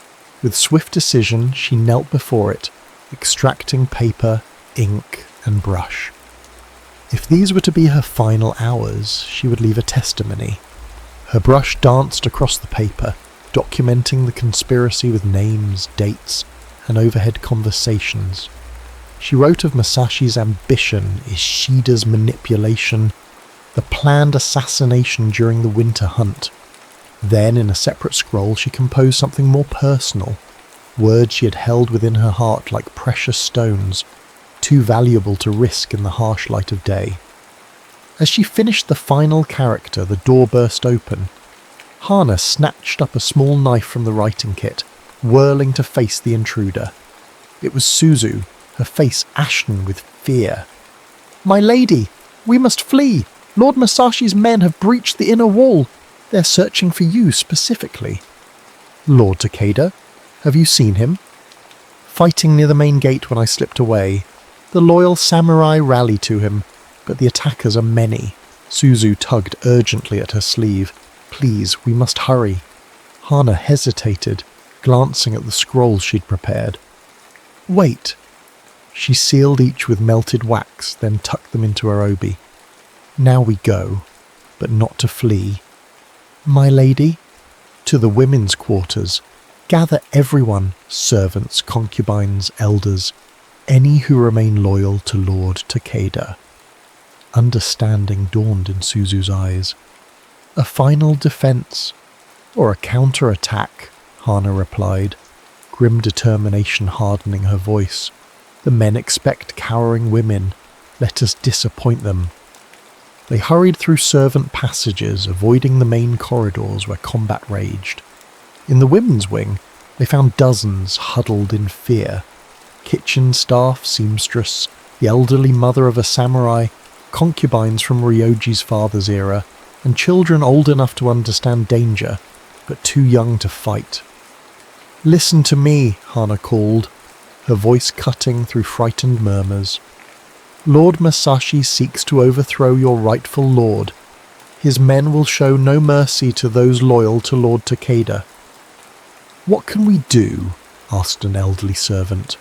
With swift decision, she knelt before it, extracting paper, ink, and brush. If these were to be her final hours, she would leave a testimony. Her brush danced across the paper, documenting the conspiracy with names, dates, and overhead conversations. She wrote of Masashi's ambition, Ishida's manipulation, the planned assassination during the winter hunt. Then, in a separate scroll, she composed something more personal, words she had held within her heart like precious stones, too valuable to risk in the harsh light of day. As she finished the final character, the door burst open. Hannah snatched up a small knife from the writing kit, whirling to face the intruder. It was Suzu, her face ashen with fear. "My lady, we must flee! Lord Masashi's men have breached the inner wall. They're searching for you specifically." "Lord Takeda? Have you seen him?" "Fighting near the main gate when I slipped away. The loyal samurai rally to him, but the attackers are many." Suzu tugged urgently at her sleeve. "Please, we must hurry." Hannah hesitated, glancing at the scrolls she'd prepared. "Wait." She sealed each with melted wax, then tucked them into her obi. "Now we go, but not to flee." "My lady?" "To the women's quarters. Gather everyone, servants, concubines, elders, any who remain loyal to Lord Takeda." Understanding dawned in Suzu's eyes. "A final defense, or a counter-attack," Hannah replied, grim determination hardening her voice. "The men expect cowering women. Let us disappoint them." They hurried through servant passages, avoiding the main corridors where combat raged. In the women's wing, they found dozens huddled in fear. Kitchen staff, seamstress, the elderly mother of a samurai, concubines from Ryoji's father's era, and children old enough to understand danger, but too young to fight. "Listen to me," Hannah called, her voice cutting through frightened murmurs. "Lord Masashi seeks to overthrow your rightful lord. His men will show no mercy to those loyal to Lord Takeda." "What can we do?" asked an elderly servant.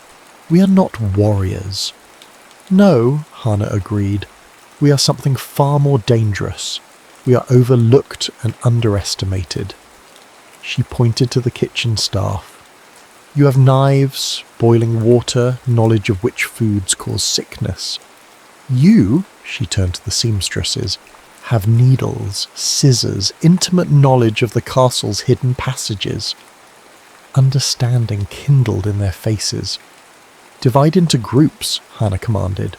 "We are not warriors." "No," Hannah agreed. "We are something far more dangerous. We are overlooked and underestimated." She pointed to the kitchen staff. "You have knives, boiling water, knowledge of which foods cause sickness. You," she turned to the seamstresses, "have needles, scissors, intimate knowledge of the castle's hidden passages." Understanding kindled in their faces. "Divide into groups," Hannah commanded.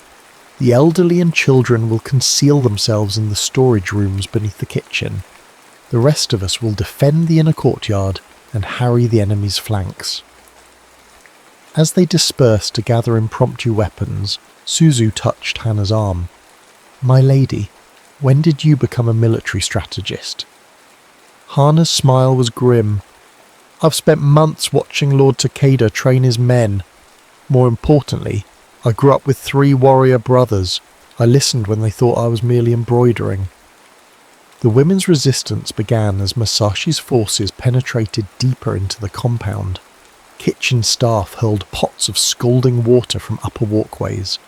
"The elderly and children will conceal themselves in the storage rooms beneath the kitchen. The rest of us will defend the inner courtyard and harry the enemy's flanks." As they dispersed to gather impromptu weapons, Suzu touched Hannah's arm. "My lady, when did you become a military strategist?" Hannah's smile was grim. "I've spent months watching Lord Takeda train his men. More importantly, I grew up with 3 warrior brothers. I listened when they thought I was merely embroidering." The women's resistance began as Masashi's forces penetrated deeper into the compound. Kitchen staff hurled pots of scalding water from upper walkways.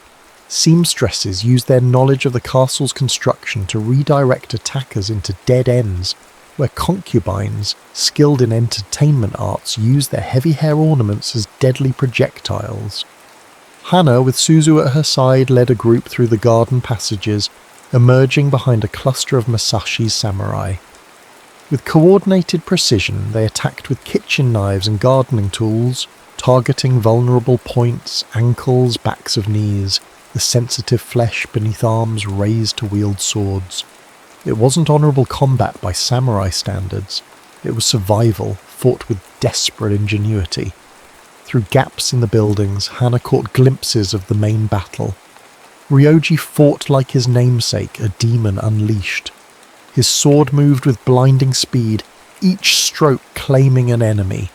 Seamstresses used their knowledge of the castle's construction to redirect attackers into dead ends, where concubines, skilled in entertainment arts, used their heavy hair ornaments as deadly projectiles. Hannah, with Suzu at her side, led a group through the garden passages, emerging behind a cluster of Masashi's samurai. With coordinated precision, they attacked with kitchen knives and gardening tools, targeting vulnerable points, ankles, backs of knees, the sensitive flesh beneath arms raised to wield swords. It wasn't honourable combat by samurai standards. It was survival, fought with desperate ingenuity. Through gaps in the buildings, Hana caught glimpses of the main battle. Ryoji fought like his namesake, a demon unleashed. His sword moved with blinding speed, each stroke claiming an enemy.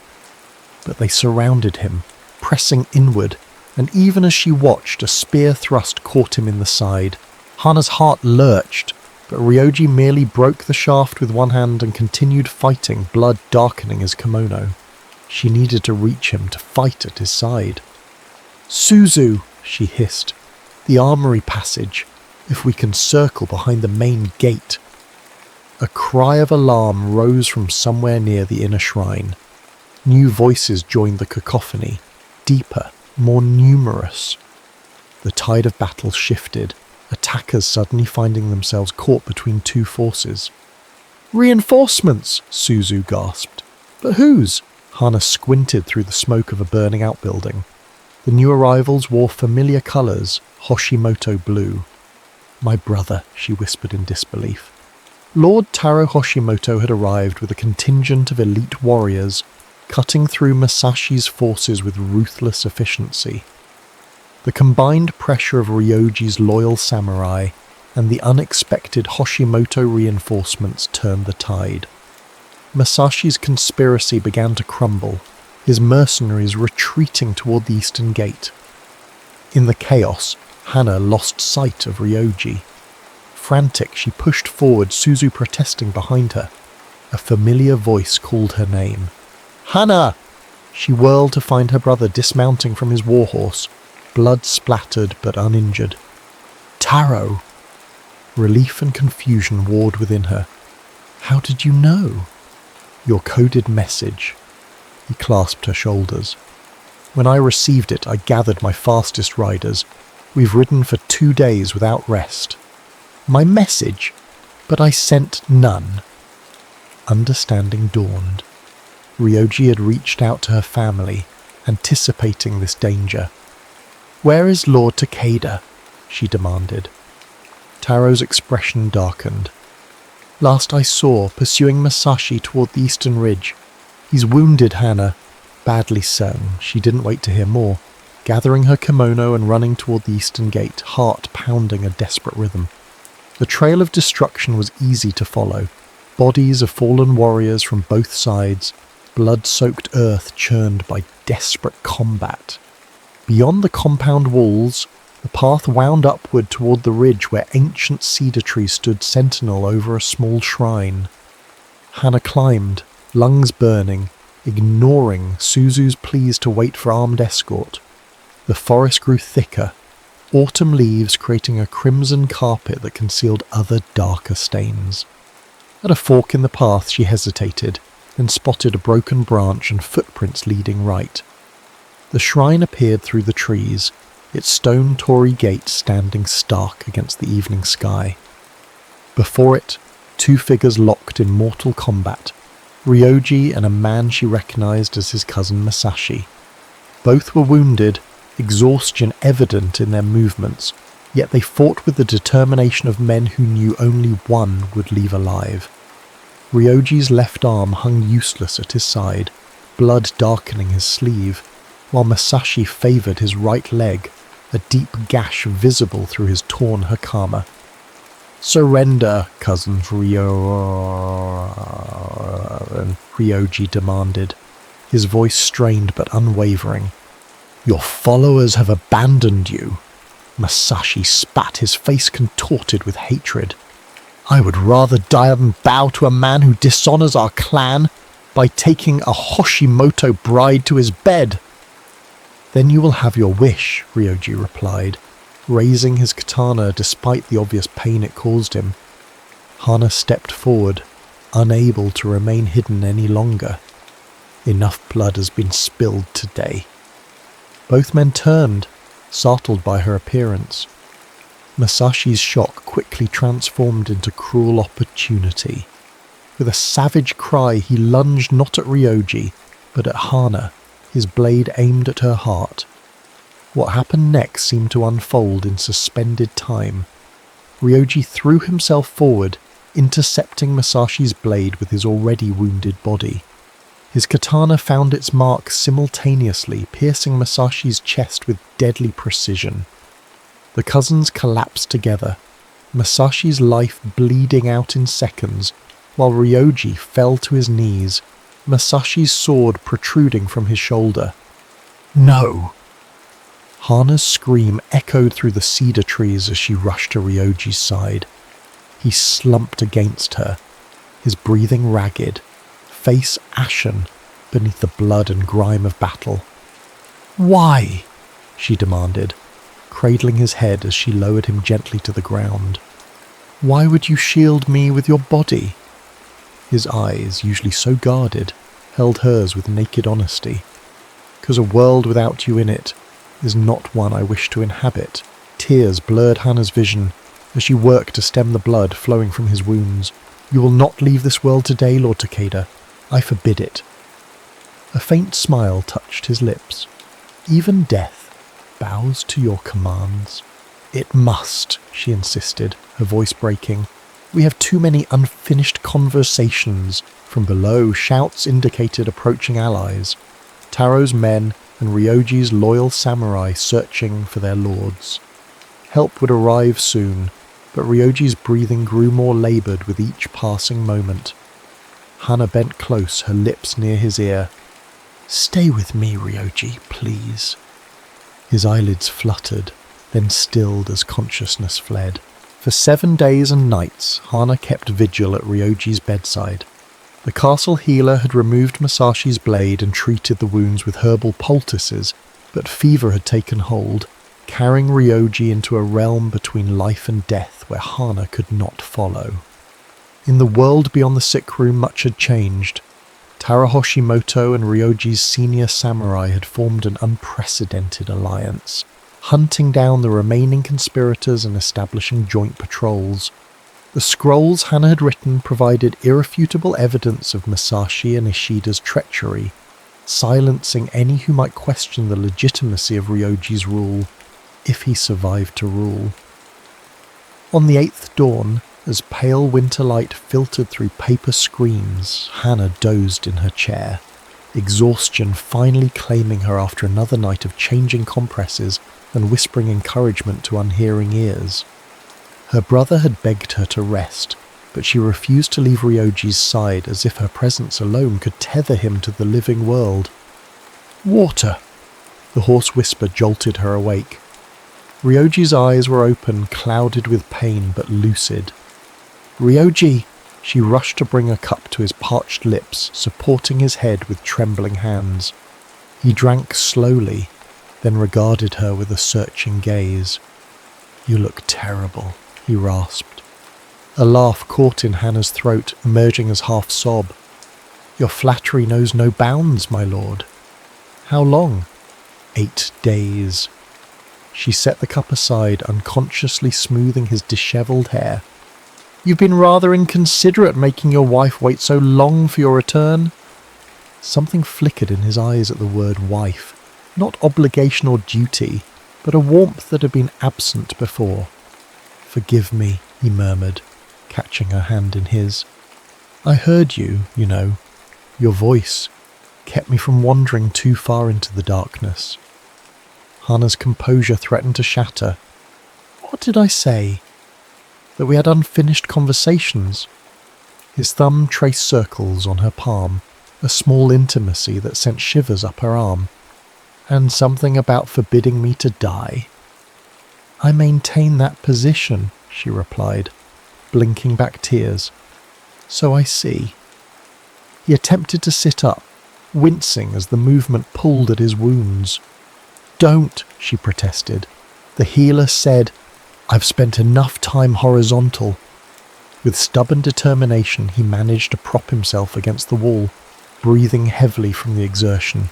But they surrounded him, pressing inward, and even as she watched, a spear thrust caught him in the side. Hana's heart lurched, but Ryoji merely broke the shaft with one hand and continued fighting, blood darkening his kimono. She needed to reach him, to fight at his side. "Suzu," she hissed. "The armory passage, if we can circle behind the main gate." A cry of alarm rose from somewhere near the inner shrine. New voices joined the cacophony, deeper, more numerous. The tide of battle shifted, attackers suddenly finding themselves caught between two forces. "Reinforcements!" Suzu gasped. "But whose?" Hana squinted through the smoke of a burning outbuilding. The new arrivals wore familiar colours, Hoshimoto blue. "My brother," she whispered in disbelief. Lord Taro Hoshimoto had arrived with a contingent of elite warriors, cutting through Masashi's forces with ruthless efficiency. The combined pressure of Ryoji's loyal samurai and the unexpected Hoshimoto reinforcements turned the tide. Masashi's conspiracy began to crumble, his mercenaries retreating toward the eastern gate. In the chaos, Hana lost sight of Ryoji. Frantic, she pushed forward, Suzu protesting behind her. A familiar voice called her name. "Hana!" She whirled to find her brother dismounting from his warhorse, blood splattered but uninjured. "Taro!" Relief and confusion warred within her. "How did you know?" "Your coded message." He clasped her shoulders. "When I received it, I gathered my fastest riders. We've ridden for 2 days without rest." "My message? But I sent none." Understanding dawned. Ryoji had reached out to her family, anticipating this danger. "Where is Lord Takeda?" she demanded. Taro's expression darkened. "Last I saw, pursuing Masashi toward the eastern ridge. He's wounded, Hana." Badly so. She didn't wait to hear more, gathering her kimono and running toward the eastern gate, heart pounding a desperate rhythm. The trail of destruction was easy to follow. Bodies of fallen warriors from both sides, blood-soaked earth churned by desperate combat. Beyond the compound walls, the path wound upward toward the ridge where ancient cedar trees stood sentinel over a small shrine. Hana climbed, lungs burning, ignoring Suzu's pleas to wait for armed escort. The forest grew thicker, autumn leaves creating a crimson carpet that concealed other darker stains. At a fork in the path she hesitated, then spotted a broken branch and footprints leading right. The shrine appeared through the trees, its stone torii gate standing stark against the evening sky. Before it, 2 figures locked in mortal combat, Ryoji and a man she recognized as his cousin Masashi. Both were wounded, exhaustion evident in their movements, yet they fought with the determination of men who knew only one would leave alive. Ryoji's left arm hung useless at his side, blood darkening his sleeve, while Masashi favoured his right leg, a deep gash visible through his torn hakama. "Surrender, cousin Ryoji demanded, his voice strained but unwavering. "Your followers have abandoned you." Masashi spat, his face contorted with hatred. "I would rather die than bow to a man who dishonours our clan by taking a Hoshimoto bride to his bed." "Then you will have your wish," Ryoji replied, raising his katana despite the obvious pain it caused him. Hana stepped forward, unable to remain hidden any longer. Enough blood has been spilled today. Both men turned, startled by her appearance. Masashi's shock quickly transformed into cruel opportunity. With a savage cry, he lunged not at Ryoji, but at Hana, his blade aimed at her heart. What happened next seemed to unfold in suspended time. Ryoji threw himself forward, intercepting Masashi's blade with his already wounded body. His katana found its mark simultaneously, piercing Masashi's chest with deadly precision. The cousins collapsed together, Masashi's life bleeding out in seconds, while Ryoji fell to his knees, Masashi's sword protruding from his shoulder. "No!" Hana's scream echoed through the cedar trees as she rushed to Ryoji's side. He slumped against her, his breathing ragged, face ashen beneath the blood and grime of battle. "Why?" she demanded, cradling his head as she lowered him gently to the ground. "Why would you shield me with your body?" His eyes, usually so guarded, held hers with naked honesty. "'Cause a world without you in it is not one I wish to inhabit." Tears blurred Hana's vision as she worked to stem the blood flowing from his wounds. "You will not leave this world today, Lord Takeda. I forbid it." A faint smile touched his lips. "Even death bows to your commands." "It must," she insisted, her voice breaking. "We have too many unfinished conversations." From below, shouts indicated approaching allies. Taro's men and Ryoji's loyal samurai searching for their lords. Help would arrive soon, but Ryoji's breathing grew more laboured with each passing moment. Hana bent close, her lips near his ear. "Stay with me, Ryoji, please." His eyelids fluttered, then stilled as consciousness fled. For 7 days and nights, Hana kept vigil at Ryoji's bedside. The castle healer had removed Masashi's blade and treated the wounds with herbal poultices, but fever had taken hold, carrying Ryoji into a realm between life and death where Hana could not follow. In the world beyond the sick room, much had changed. Taro Hoshimoto and Ryoji's senior samurai had formed an unprecedented alliance, hunting down the remaining conspirators and establishing joint patrols. The scrolls Hana had written provided irrefutable evidence of Masashi and Ishida's treachery, silencing any who might question the legitimacy of Ryoji's rule, if he survived to rule. On the 8th dawn, as pale winter light filtered through paper screens, Hana dozed in her chair, exhaustion finally claiming her after another night of changing compresses and whispering encouragement to unhearing ears. Her brother had begged her to rest, but she refused to leave Ryoji's side as if her presence alone could tether him to the living world. "Water!" The hoarse whisper jolted her awake. Ryoji's eyes were open, clouded with pain but lucid. "Ryoji!" She rushed to bring a cup to his parched lips, supporting his head with trembling hands. He drank slowly, then regarded her with a searching gaze. "You look terrible," he rasped. A laugh caught in Hana's throat, emerging as half-sob. "Your flattery knows no bounds, my lord." "How long?" 8 days. She set the cup aside, unconsciously smoothing his dishevelled hair. "You've been rather inconsiderate making your wife wait so long for your return." Something flickered in his eyes at the word wife. Not obligation or duty, but a warmth that had been absent before. "Forgive me," he murmured, catching her hand in his. "I heard you, you know. Your voice kept me from wandering too far into the darkness." Hana's composure threatened to shatter. "What did I say? That we had unfinished conversations?" His thumb traced circles on her palm, a small intimacy that sent shivers up her arm. "And something about forbidding me to die." "I maintain that position," she replied, blinking back tears. "So I see." He attempted to sit up, wincing as the movement pulled at his wounds. "Don't," she protested. "The healer said, I've spent enough time horizontal." With stubborn determination, he managed to prop himself against the wall, breathing heavily from the exertion.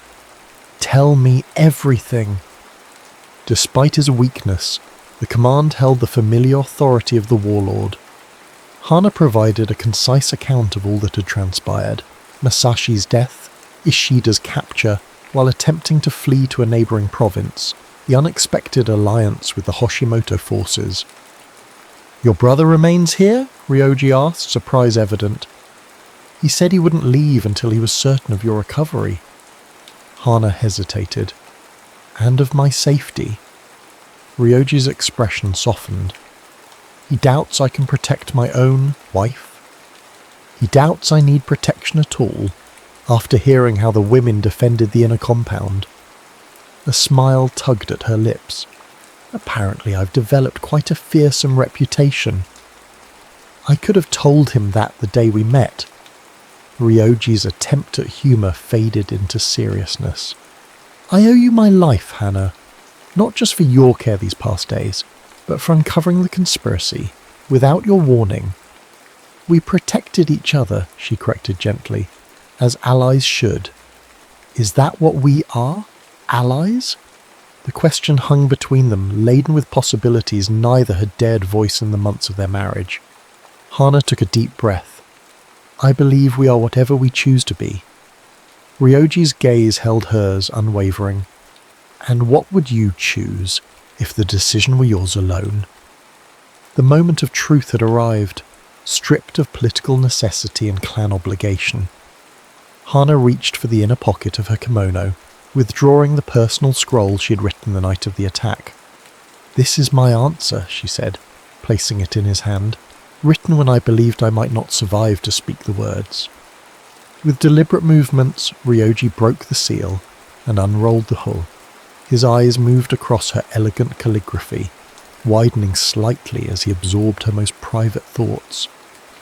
"Tell me everything." Despite his weakness, the command held the familiar authority of the warlord. Hana provided a concise account of all that had transpired: Masashi's death, Ishida's capture, while attempting to flee to a neighbouring province, the unexpected alliance with the Hoshimoto forces. "Your brother remains here?" Ryoji asked, surprise evident. "He said he wouldn't leave until he was certain of your recovery." Hana hesitated. "And of my safety?" Ryoji's expression softened. "He doubts I can protect my own wife. He doubts I need protection at all, after hearing how the women defended the inner compound." A smile tugged at her lips. "Apparently I've developed quite a fearsome reputation." "I could have told him that the day we met." Ryoji's attempt at humour faded into seriousness. "I owe you my life, Hana. Not just for your care these past days, but for uncovering the conspiracy, without your warning." "We protected each other," she corrected gently, "as allies should." "Is that what we are? Allies?" The question hung between them, laden with possibilities neither had dared voice in the months of their marriage. Hana took a deep breath. "I believe we are whatever we choose to be." Ryoji's gaze held hers, unwavering. "And what would you choose, if the decision were yours alone?" The moment of truth had arrived, stripped of political necessity and clan obligation. Hana reached for the inner pocket of her kimono, withdrawing the personal scroll she had written the night of the attack. "This is my answer," she said, placing it in his hand, "written when I believed I might not survive to speak the words." With deliberate movements, Ryoji broke the seal and unrolled the hull. His eyes moved across her elegant calligraphy, widening slightly as he absorbed her most private thoughts,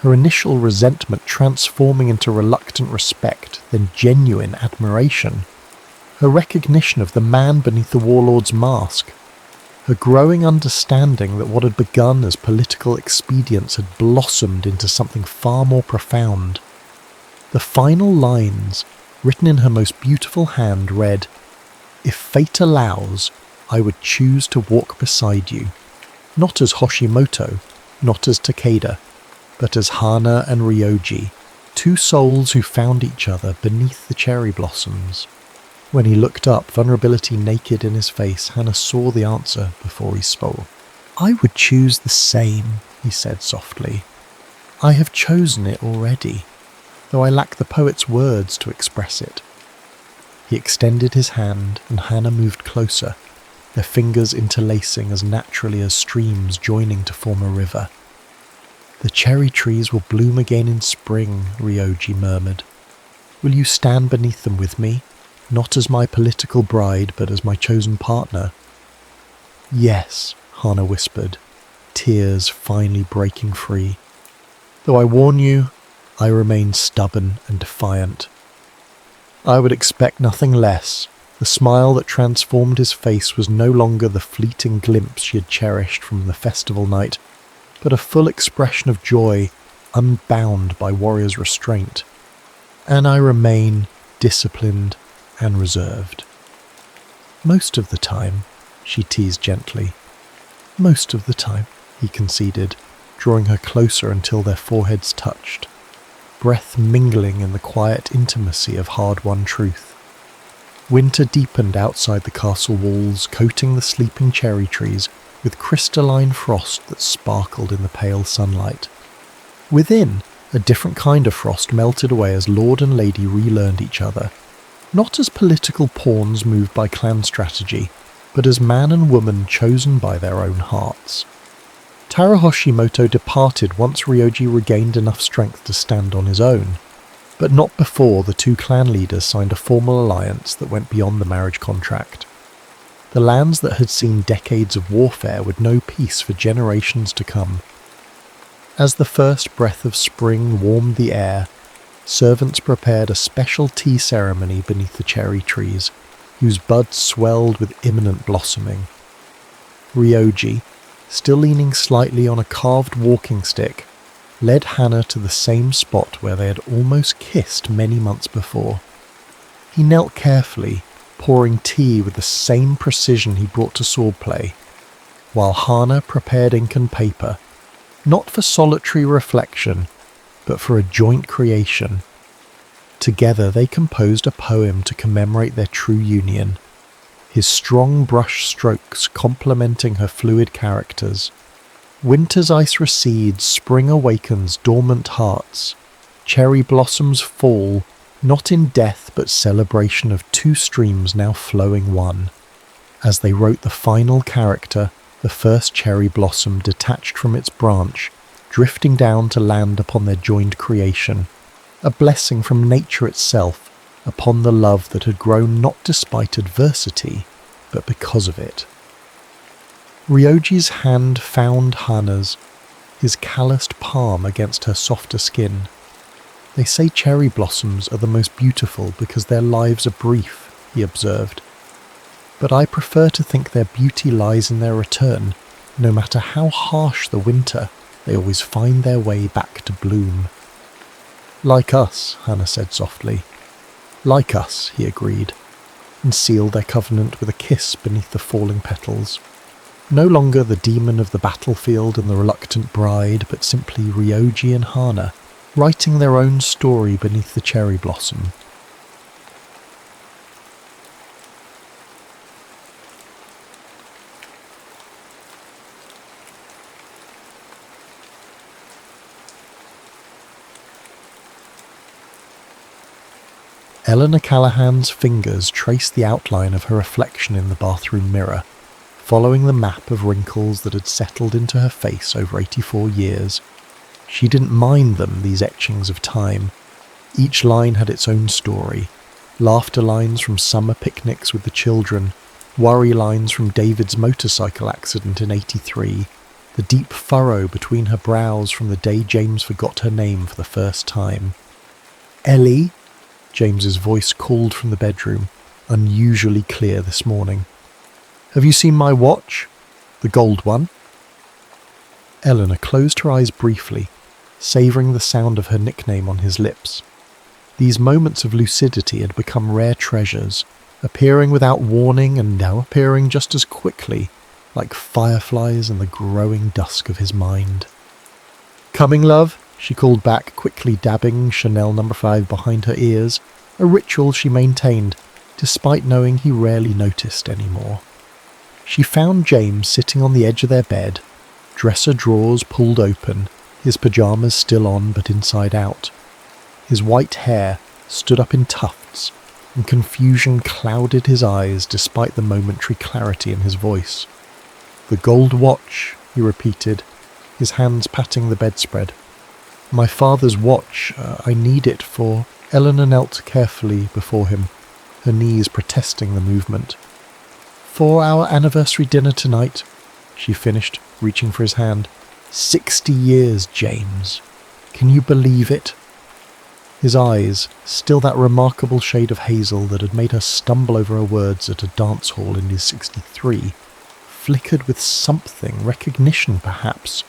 her initial resentment transforming into reluctant respect, then genuine admiration, her recognition of the man beneath the warlord's mask, her growing understanding that what had begun as political expedience had blossomed into something far more profound. The final lines, written in her most beautiful hand, read, "If fate allows, I would choose to walk beside you, not as Hoshimoto, not as Takeda, but as Hana and Ryoji, two souls who found each other beneath the cherry blossoms." When he looked up, vulnerability naked in his face, Hana saw the answer before he spoke. "I would choose the same," he said softly. "I have chosen it already, though I lack the poet's words to express it." He extended his hand, and Hana moved closer, their fingers interlacing as naturally as streams joining to form a river. "The cherry trees will bloom again in spring," Ryoji murmured. "Will you stand beneath them with me, not as my political bride, but as my chosen partner?" "Yes," Hana whispered, tears finally breaking free. "Though I warn you, I remain stubborn and defiant." I would expect nothing less. The smile that transformed his face was no longer the fleeting glimpse she had cherished from the festival night, but a full expression of joy, unbound by warrior's restraint. "And I remain disciplined and reserved." "Most of the time," she teased gently. "Most of the time," he conceded, drawing her closer until their foreheads touched, breath mingling in the quiet intimacy of hard-won truth. Winter deepened outside the castle walls, coating the sleeping cherry trees with crystalline frost that sparkled in the pale sunlight. Within, a different kind of frost melted away as Lord and Lady relearned each other, not as political pawns moved by clan strategy, but as man and woman chosen by their own hearts. Taro Hoshimoto departed once Ryoji regained enough strength to stand on his own, but not before the two clan leaders signed a formal alliance that went beyond the marriage contract. The lands that had seen decades of warfare would know peace for generations to come. As the first breath of spring warmed the air, servants prepared a special tea ceremony beneath the cherry trees, whose buds swelled with imminent blossoming. Ryoji, still leaning slightly on a carved walking stick, led Hana to the same spot where they had almost kissed many months before. He knelt carefully, pouring tea with the same precision he brought to swordplay, while Hana prepared ink and paper, not for solitary reflection, but for a joint creation. Together they composed a poem to commemorate their true union, his strong brush strokes complementing her fluid characters. Winter's ice recedes, spring awakens dormant hearts. Cherry blossoms fall, not in death but celebration of two streams now flowing one. As they wrote the final character, the first cherry blossom detached from its branch, drifting down to land upon their joined creation, a blessing from nature itself upon the love that had grown not despite adversity, but because of it. Ryoji's hand found Hana's, his calloused palm against her softer skin. They say cherry blossoms are the most beautiful because their lives are brief, he observed. But I prefer to think their beauty lies in their return. No matter how harsh the winter, they always find their way back to bloom. Like us, Hana said softly. Like us, he agreed, and sealed their covenant with a kiss beneath the falling petals. No longer the demon of the battlefield and the reluctant bride, but simply Ryoji and Hana, writing their own story beneath the cherry blossom. Eleanor Callahan's fingers traced the outline of her reflection in the bathroom mirror, following the map of wrinkles that had settled into her face over 84 years. She didn't mind them, these etchings of time. Each line had its own story. Laughter lines from summer picnics with the children, worry lines from David's motorcycle accident in 83, the deep furrow between her brows from the day James forgot her name for the first time. Ellie? James's voice called from the bedroom, unusually clear this morning. Have you seen my watch? The gold one? Eleanor closed her eyes briefly, savouring the sound of her nickname on his lips. These moments of lucidity had become rare treasures, appearing without warning and now appearing just as quickly, like fireflies in the growing dusk of his mind. Coming, love? She called back, quickly dabbing Chanel No. 5 behind her ears, a ritual she maintained, despite knowing he rarely noticed anymore. She found James sitting on the edge of their bed, dresser drawers pulled open, his pyjamas still on but inside out. His white hair stood up in tufts, and confusion clouded his eyes despite the momentary clarity in his voice. The gold watch, he repeated, his hands patting the bedspread. My father's watch, I need it for... Eleanor knelt carefully before him, her knees protesting the movement. For our anniversary dinner tonight, she finished, reaching for his hand. 60 years, James. Can you believe it? His eyes, still that remarkable shade of hazel that had made her stumble over her words at a dance hall in his 63, flickered with something, recognition perhaps,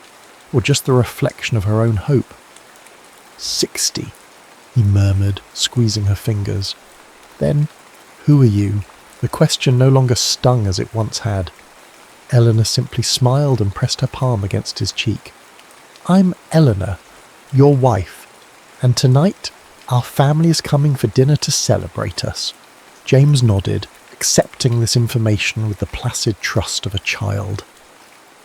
or just the reflection of her own hope. 60, he murmured, squeezing her fingers. Then, who are you? The question no longer stung as it once had. Eleanor simply smiled and pressed her palm against his cheek. I'm Eleanor, your wife, and tonight our family is coming for dinner to celebrate us. James nodded, accepting this information with the placid trust of a child.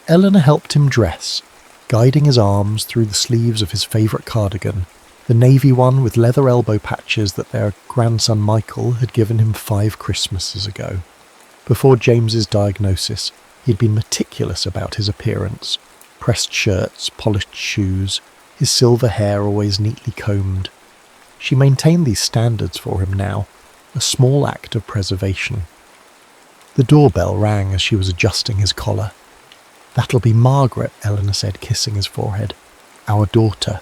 Eleanor helped him dress, guiding his arms through the sleeves of his favourite cardigan, the navy one with leather elbow patches that their grandson Michael had given him 5 Christmases ago. Before James's diagnosis, he'd been meticulous about his appearance. Pressed shirts, polished shoes, his silver hair always neatly combed. She maintained these standards for him now, a small act of preservation. The doorbell rang as she was adjusting his collar. That'll be Margaret, Eleanor said, kissing his forehead. Our daughter.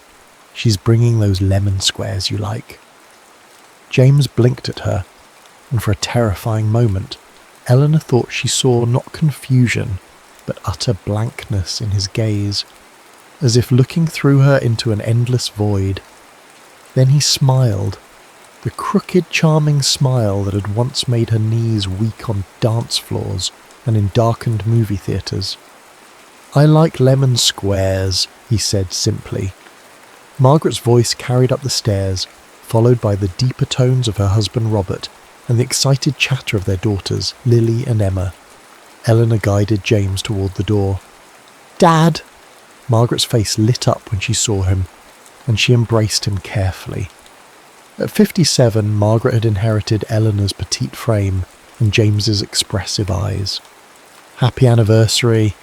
She's bringing those lemon squares you like. James blinked at her, and for a terrifying moment, Eleanor thought she saw not confusion, but utter blankness in his gaze, as if looking through her into an endless void. Then he smiled, the crooked, charming smile that had once made her knees weak on dance floors and in darkened movie theatres. I like lemon squares, he said simply. Margaret's voice carried up the stairs, followed by the deeper tones of her husband Robert and the excited chatter of their daughters, Lily and Emma. Eleanor guided James toward the door. "Dad!" Margaret's face lit up when she saw him, and she embraced him carefully. At 57, Margaret had inherited Eleanor's petite frame and James's expressive eyes. "Happy anniversary."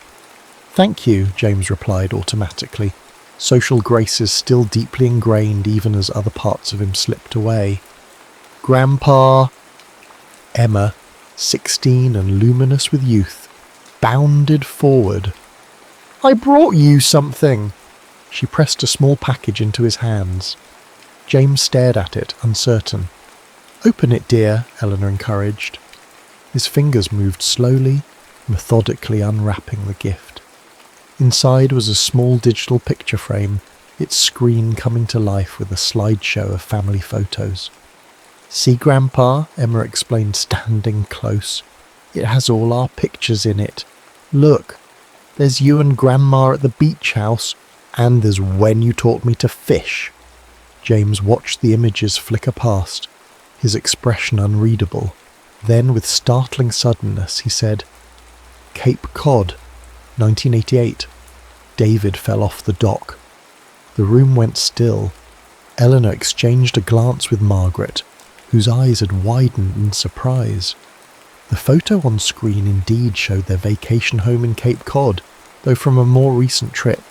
"Thank you," James replied automatically, social graces still deeply ingrained even as other parts of him slipped away. "Grandpa!" Emma, 16 and luminous with youth, bounded forward. "I brought you something!" She pressed a small package into his hands. James stared at it, uncertain. "Open it, dear," Eleanor encouraged. His fingers moved slowly, methodically unwrapping the gift. Inside was a small digital picture frame, its screen coming to life with a slideshow of family photos. "See, Grandpa," Emma explained, standing close. "It has all our pictures in it. Look, there's you and Grandma at the beach house, and there's when you taught me to fish." James watched the images flicker past, his expression unreadable. Then, with startling suddenness, he said, "Cape Cod, 1988. David fell off the dock." The room went still. Eleanor exchanged a glance with Margaret, whose eyes had widened in surprise. The photo on screen indeed showed their vacation home in Cape Cod, though from a more recent trip.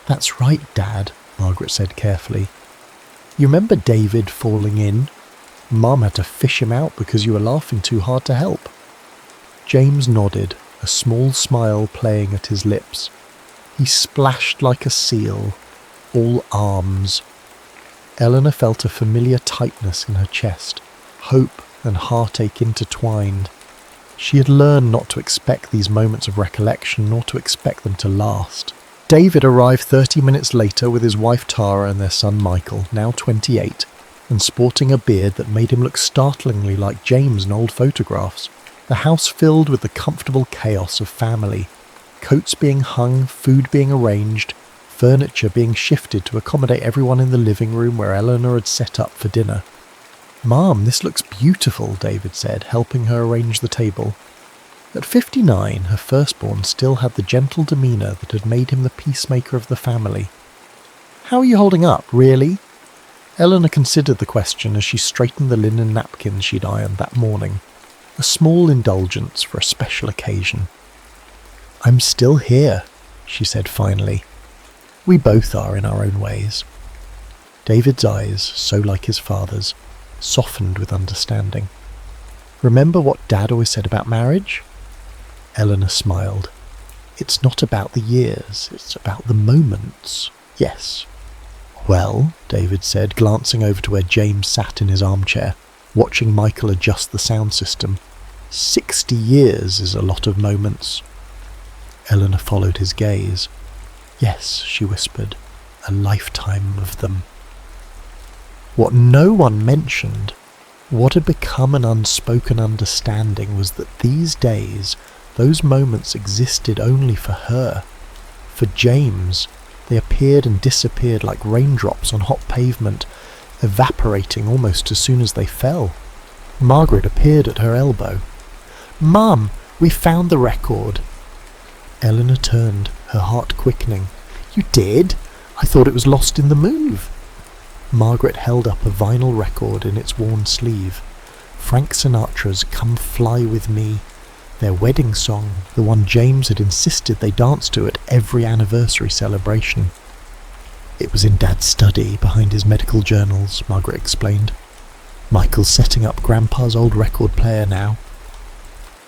"That's right, Dad," Margaret said carefully. "You remember David falling in? Mum had to fish him out because you were laughing too hard to help." James nodded, a small smile playing at his lips. He splashed like a seal, all arms. Eleanor felt a familiar tightness in her chest, hope and heartache intertwined. She had learned not to expect these moments of recollection, nor to expect them to last. David arrived 30 minutes later with his wife Tara and their son Michael, now 28, and sporting a beard that made him look startlingly like James in old photographs. The house filled with the comfortable chaos of family, coats being hung, food being arranged, furniture being shifted to accommodate everyone in the living room where Eleanor had set up for dinner. "Mom, this looks beautiful," David said, helping her arrange the table. At 59, her firstborn still had the gentle demeanour that had made him the peacemaker of the family. "How are you holding up, really?" Eleanor considered the question as she straightened the linen napkins she'd ironed that morning, a small indulgence for a special occasion. "I'm still here," she said finally. "We both are in our own ways." David's eyes, so like his father's, softened with understanding. "Remember what Dad always said about marriage?" Eleanor smiled. "It's not about the years, it's about the moments." "Yes." "Well," David said, glancing over to where James sat in his armchair, watching Michael adjust the sound system, 60 years is a lot of moments." Eleanor followed his gaze. "Yes," she whispered, "a lifetime of them." What no one mentioned, what had become an unspoken understanding, was that these days, those moments existed only for her. For James, they appeared and disappeared like raindrops on hot pavement, evaporating almost as soon as they fell. Margaret appeared at her elbow. "Mum, we found the record." Eleanor turned, her heart quickening. "You did? I thought it was lost in the move." Margaret held up a vinyl record in its worn sleeve. Frank Sinatra's "Come Fly With Me," their wedding song, the one James had insisted they dance to at every anniversary celebration. "It was in Dad's study behind his medical journals," Margaret explained. "Michael's setting up Grandpa's old record player now."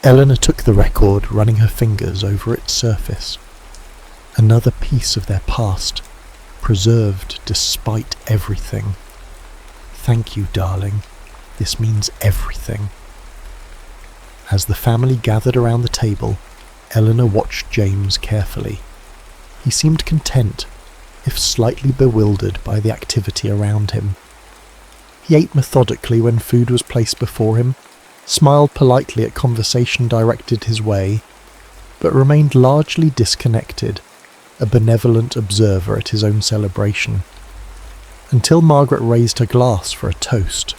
Eleanor took the record, running her fingers over its surface. Another piece of their past, preserved despite everything. "Thank you, darling. This means everything." As the family gathered around the table, Eleanor watched James carefully. He seemed content, if slightly bewildered by the activity around him. He ate methodically when food was placed before him, smiled politely at conversation directed his way, but remained largely disconnected, a benevolent observer at his own celebration, until Margaret raised her glass for a toast.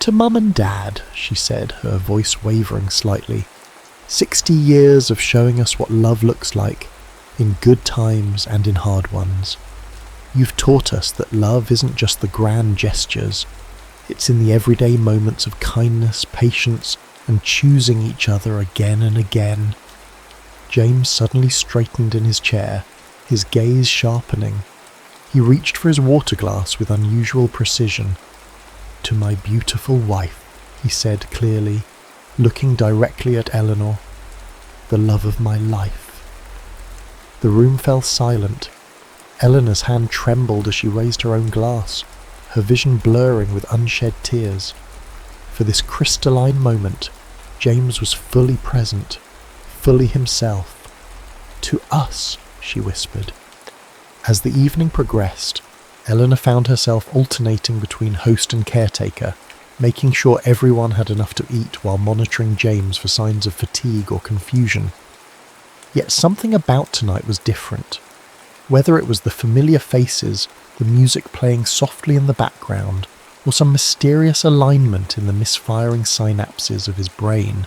"To Mum and Dad," she said, her voice wavering slightly. 60 years of showing us what love looks like, in good times and in hard ones. You've taught us that love isn't just the grand gestures, it's in the everyday moments of kindness, patience, and choosing each other again and again. James suddenly straightened in his chair, his gaze sharpening. He reached for his water glass with unusual precision. "To my beautiful wife," he said clearly, looking directly at Eleanor, "the love of my life." The room fell silent. Eleanor's hand trembled as she raised her own glass, her vision blurring with unshed tears. For this crystalline moment, James was fully present, fully himself. "To us," she whispered. As the evening progressed, Eleanor found herself alternating between host and caretaker, making sure everyone had enough to eat while monitoring James for signs of fatigue or confusion. Yet something about tonight was different. Whether it was the familiar faces, the music playing softly in the background, or some mysterious alignment in the misfiring synapses of his brain,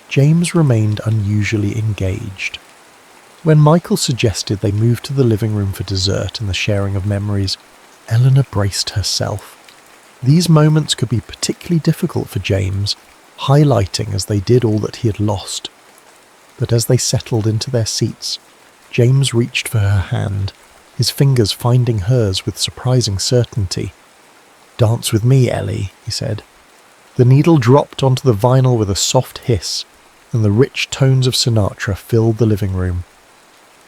James remained unusually engaged. When Michael suggested they move to the living room for dessert and the sharing of memories, Eleanor braced herself. These moments could be particularly difficult for James, highlighting as they did all that he had lost. But as they settled into their seats, James reached for her hand, his fingers finding hers with surprising certainty. "Dance with me, Ellie," he said. The needle dropped onto the vinyl with a soft hiss, and the rich tones of Sinatra filled the living room.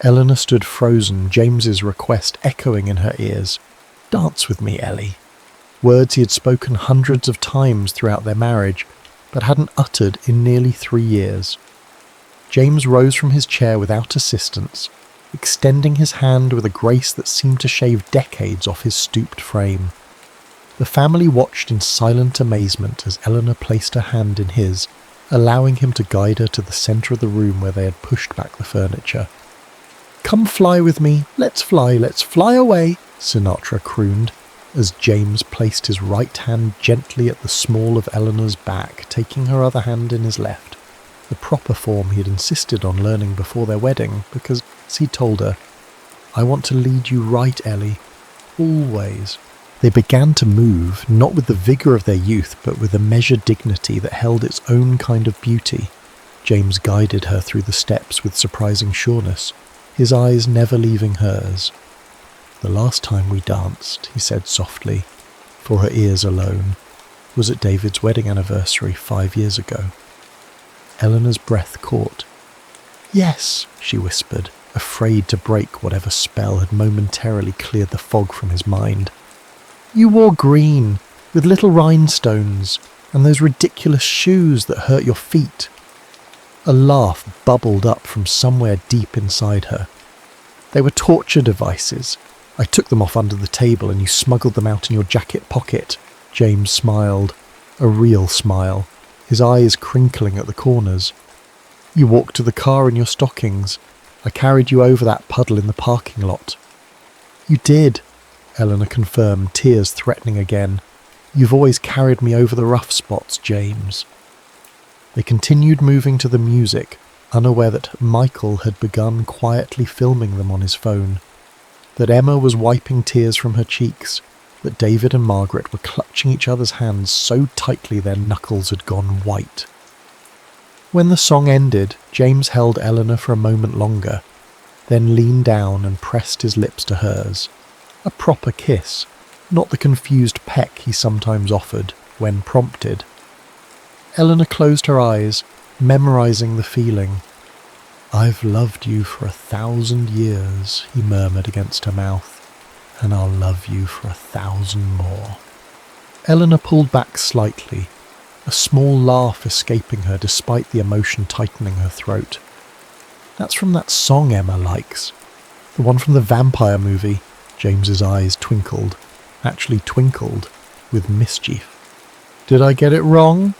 Eleanor stood frozen, James's request echoing in her ears. "Dance with me, Ellie." Words he had spoken hundreds of times throughout their marriage, but hadn't uttered in nearly 3 years. James rose from his chair without assistance, extending his hand with a grace that seemed to shave decades off his stooped frame. The family watched in silent amazement as Eleanor placed her hand in his, allowing him to guide her to the centre of the room where they had pushed back the furniture. "Come fly with me, let's fly away," Sinatra crooned, as James placed his right hand gently at the small of Eleanor's back, taking her other hand in his left, the proper form he had insisted on learning before their wedding, because, as he told her, "I want to lead you right, Ellie, always." They began to move, not with the vigour of their youth, but with a measured dignity that held its own kind of beauty. James guided her through the steps with surprising sureness, his eyes never leaving hers. "The last time we danced," he said softly, for her ears alone, "was at David's wedding anniversary 5 years ago." Eleanor's breath caught. "Yes," she whispered, afraid to break whatever spell had momentarily cleared the fog from his mind. "You wore green, with little rhinestones, and those ridiculous shoes that hurt your feet." A laugh bubbled up from somewhere deep inside her. "They were torture devices. I took them off under the table and you smuggled them out in your jacket pocket." James smiled, a real smile, his eyes crinkling at the corners. "You walked to the car in your stockings. I carried you over that puddle in the parking lot." "You did," Eleanor confirmed, tears threatening again. "You've always carried me over the rough spots, James." They continued moving to the music, unaware that Michael had begun quietly filming them on his phone, that Emma was wiping tears from her cheeks, that David and Margaret were clutching each other's hands so tightly their knuckles had gone white. When the song ended, James held Eleanor for a moment longer, then leaned down and pressed his lips to hers. A proper kiss, not the confused peck he sometimes offered when prompted. Eleanor closed her eyes, memorizing the feeling. "I've loved you for 1,000 years, he murmured against her mouth, "and I'll love you for 1,000 more." Eleanor pulled back slightly, a small laugh escaping her despite the emotion tightening her throat. "That's from that song Emma likes. The one from the vampire movie." James's eyes twinkled, actually twinkled, with mischief. "Did I get it wrong?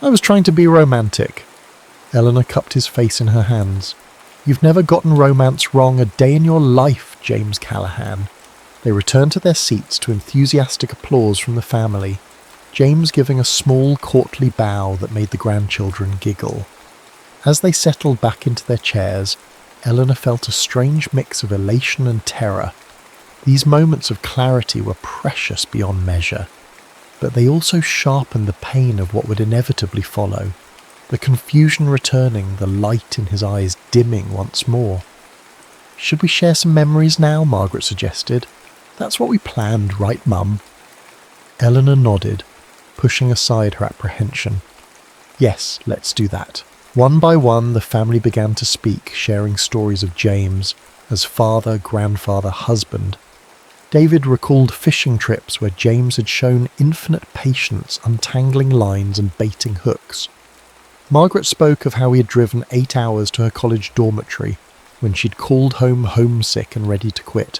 I was trying to be romantic." Eleanor cupped his face in her hands. "You've never gotten romance wrong a day in your life, James Callahan." They returned to their seats to enthusiastic applause from the family, James giving a small courtly bow that made the grandchildren giggle. As they settled back into their chairs, Eleanor felt a strange mix of elation and terror. These moments of clarity were precious beyond measure, but they also sharpened the pain of what would inevitably follow, the confusion returning, the light in his eyes dimming once more. "Should we share some memories now?" Margaret suggested. "That's what we planned, right, Mum?" Eleanor nodded, pushing aside her apprehension. "Yes, let's do that." One by one, the family began to speak, sharing stories of James as father, grandfather, husband. David recalled fishing trips where James had shown infinite patience untangling lines and baiting hooks. Margaret spoke of how he had driven 8 hours to her college dormitory when she'd called home homesick and ready to quit.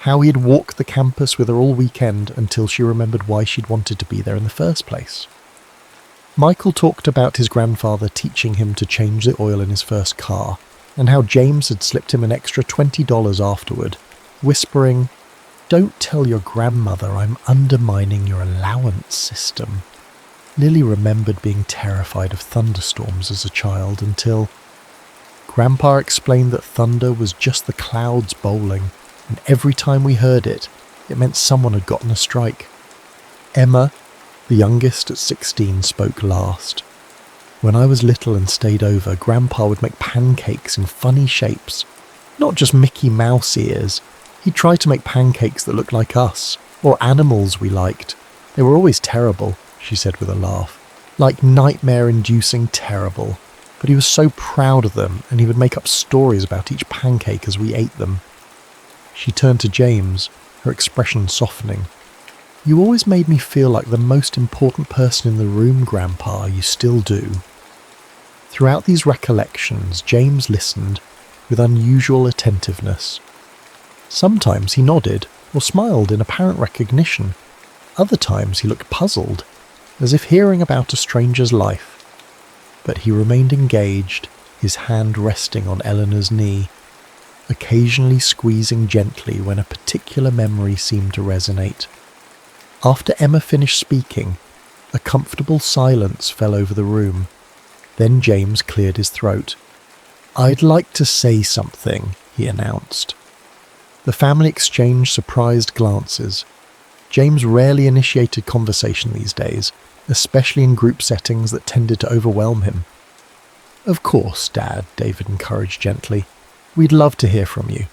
How he had walked the campus with her all weekend until she remembered why she'd wanted to be there in the first place. Michael talked about his grandfather teaching him to change the oil in his first car, and how James had slipped him an extra $20 afterward, whispering, "Don't tell your grandmother I'm undermining your allowance system." Lily remembered being terrified of thunderstorms as a child until Grandpa explained that thunder was just the clouds bowling, and every time we heard it, it meant someone had gotten a strike. Emma, the youngest at 16, spoke last. "When I was little and stayed over, Grandpa would make pancakes in funny shapes. Not just Mickey Mouse ears. He'd try to make pancakes that looked like us, or animals we liked. They were always terrible," she said with a laugh. "Like nightmare-inducing terrible. But he was so proud of them, and he would make up stories about each pancake as we ate them." She turned to James, her expression softening. "You always made me feel like the most important person in the room, Grandpa. You still do." Throughout these recollections, James listened with unusual attentiveness. Sometimes he nodded or smiled in apparent recognition. Other times he looked puzzled, as if hearing about a stranger's life. But he remained engaged, his hand resting on Eleanor's knee, occasionally squeezing gently when a particular memory seemed to resonate. After Emma finished speaking, a comfortable silence fell over the room. Then James cleared his throat. "I'd like to say something," he announced. The family exchanged surprised glances. James rarely initiated conversation these days, especially in group settings that tended to overwhelm him. "Of course, Dad," David encouraged gently. "We'd love to hear from you."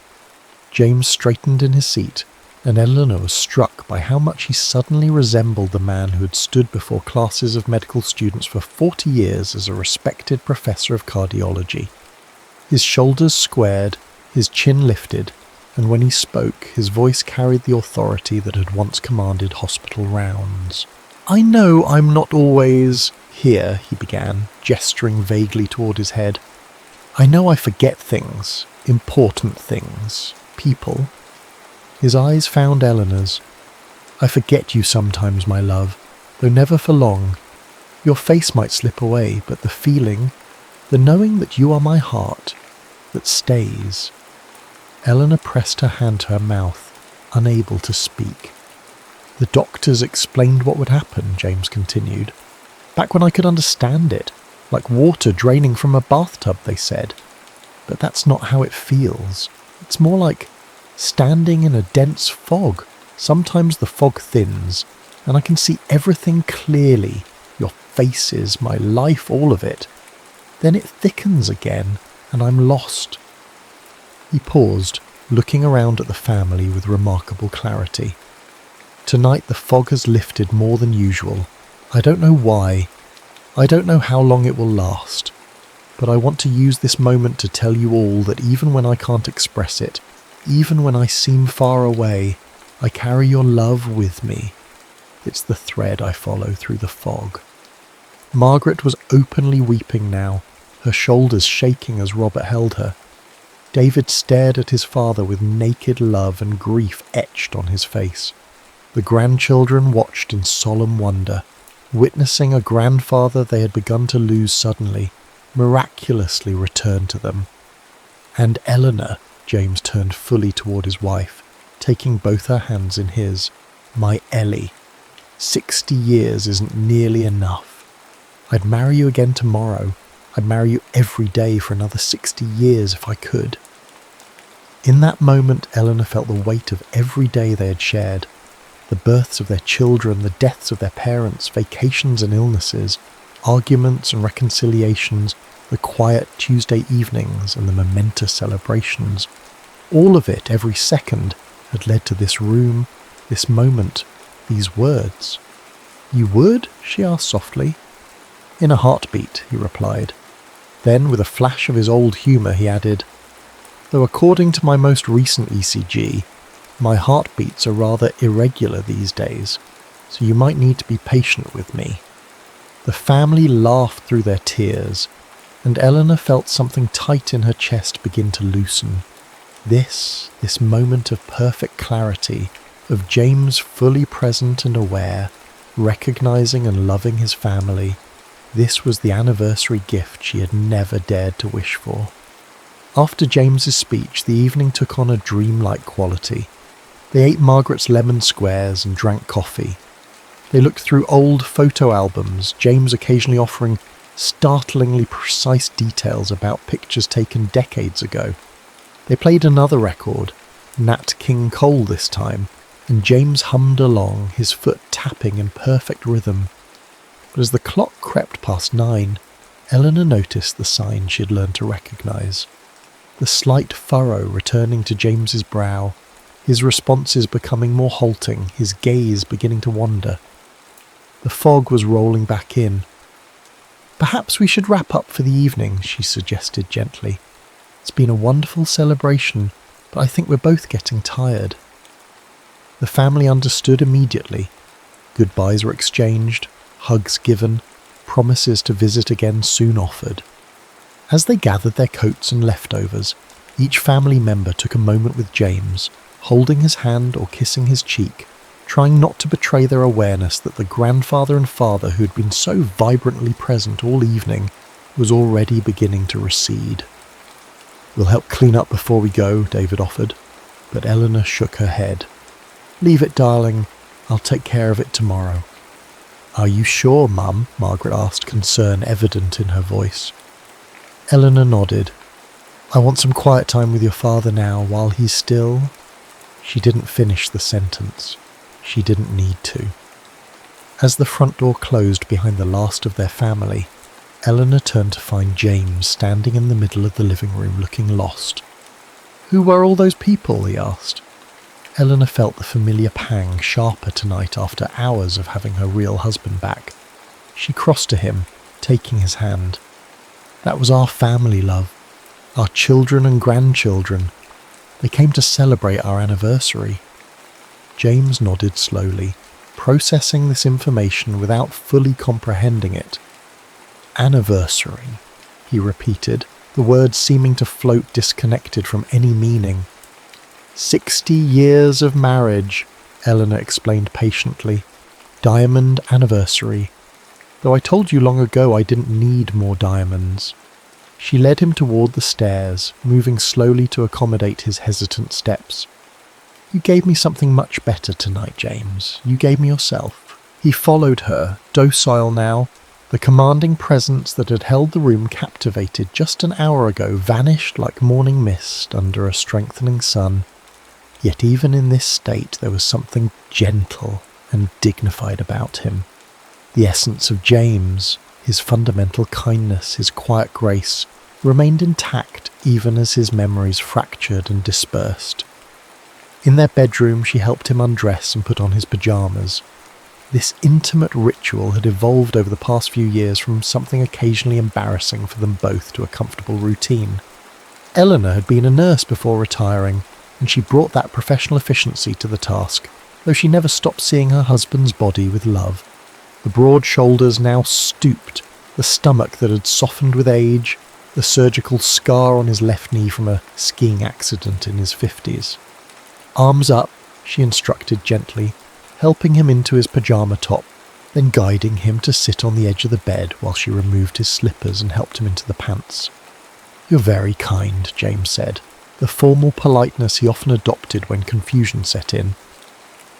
James straightened in his seat, and Eleanor was struck by how much he suddenly resembled the man who had stood before classes of medical students for 40 years as a respected professor of cardiology. His shoulders squared, his chin lifted, and when he spoke, his voice carried the authority that had once commanded hospital rounds. "I know I'm not always here," he began, gesturing vaguely toward his head. "I know I forget things, important things, people." His eyes found Eleanor's. "I forget you sometimes, my love, though never for long. Your face might slip away, but the feeling, the knowing that you are my heart, that stays." Eleanor pressed her hand to her mouth, unable to speak. "The doctors explained what would happen," James continued. "Back when I could understand it, like water draining from a bathtub, they said. But that's not how it feels. It's more like standing in a dense fog. Sometimes the fog thins, and I can see everything clearly, your faces, my life, all of it. Then it thickens again, and I'm lost." He paused, looking around at the family with remarkable clarity. "Tonight the fog has lifted more than usual. I don't know why. I don't know how long it will last. But I want to use this moment to tell you all that even when I can't express it, even when I seem far away, I carry your love with me. It's the thread I follow through the fog." Margaret was openly weeping now, her shoulders shaking as Robert held her. David stared at his father with naked love and grief etched on his face. The grandchildren watched in solemn wonder, witnessing a grandfather they had begun to lose suddenly, miraculously return to them. And Eleanor, James turned fully toward his wife, taking both her hands in his. My Ellie, 60 years isn't nearly enough. I'd marry you again tomorrow. I'd marry you every day for another 60 years if I could. In that moment, Eleanor felt the weight of every day they had shared. The births of their children, the deaths of their parents, vacations and illnesses, arguments and reconciliations, the quiet Tuesday evenings and the momentous celebrations. All of it, every second, had led to this room, this moment, these words. You would? She asked softly. In a heartbeat, he replied. Then, with a flash of his old humour, he added, though according to my most recent ECG, my heartbeats are rather irregular these days, so you might need to be patient with me. The family laughed through their tears, and Eleanor felt something tight in her chest begin to loosen. This moment of perfect clarity, of James fully present and aware, recognising and loving his family, this was the anniversary gift she had never dared to wish for. After James's speech, the evening took on a dreamlike quality. They ate Margaret's lemon squares and drank coffee. They looked through old photo albums, James occasionally offering startlingly precise details about pictures taken decades ago. They played another record, Nat King Cole this time, and James hummed along, his foot tapping in perfect rhythm. But as the clock crept past 9, Eleanor noticed the sign she had learned to recognise. The slight furrow returning to James's brow, his responses becoming more halting, his gaze beginning to wander. The fog was rolling back in. Perhaps we should wrap up for the evening, she suggested gently. It's been a wonderful celebration, but I think we're both getting tired. The family understood immediately. Goodbyes were exchanged, hugs given, promises to visit again soon offered. As they gathered their coats and leftovers, each family member took a moment with James, holding his hand or kissing his cheek, trying not to betray their awareness that the grandfather and father who had been so vibrantly present all evening was already beginning to recede. We'll help clean up before we go, David offered, but Eleanor shook her head. Leave it, darling. I'll take care of it tomorrow. Are you sure, Mum? Margaret asked, concern evident in her voice. Eleanor nodded. I want some quiet time with your father now while he's still... She didn't finish the sentence. She didn't need to. As the front door closed behind the last of their family, Eleanor turned to find James standing in the middle of the living room looking lost. Who were all those people? He asked. Eleanor felt the familiar pang sharper tonight after hours of having her real husband back. She crossed to him, taking his hand. That was our family, love. Our children and grandchildren. They came to celebrate our anniversary. James nodded slowly, processing this information without fully comprehending it. Anniversary, he repeated, the words seeming to float disconnected from any meaning. 60 years of marriage, Eleanor explained patiently. Diamond anniversary. Though I told you long ago I didn't need more diamonds. She led him toward the stairs, moving slowly to accommodate his hesitant steps. You gave me something much better tonight, James. You gave me yourself. He followed her, docile now. The commanding presence that had held the room captivated just an hour ago vanished like morning mist under a strengthening sun. Yet even in this state there was something gentle and dignified about him. The essence of James, his fundamental kindness, his quiet grace, remained intact even as his memories fractured and dispersed. In their bedroom she helped him undress and put on his pyjamas. This intimate ritual had evolved over the past few years from something occasionally embarrassing for them both to a comfortable routine. Eleanor had been a nurse before retiring, and she brought that professional efficiency to the task, though she never stopped seeing her husband's body with love. The broad shoulders now stooped, the stomach that had softened with age, the surgical scar on his left knee from a skiing accident in his 50s. Arms up, she instructed gently, helping him into his pyjama top, then guiding him to sit on the edge of the bed while she removed his slippers and helped him into the pants. "You're very kind," James said, the formal politeness he often adopted when confusion set in.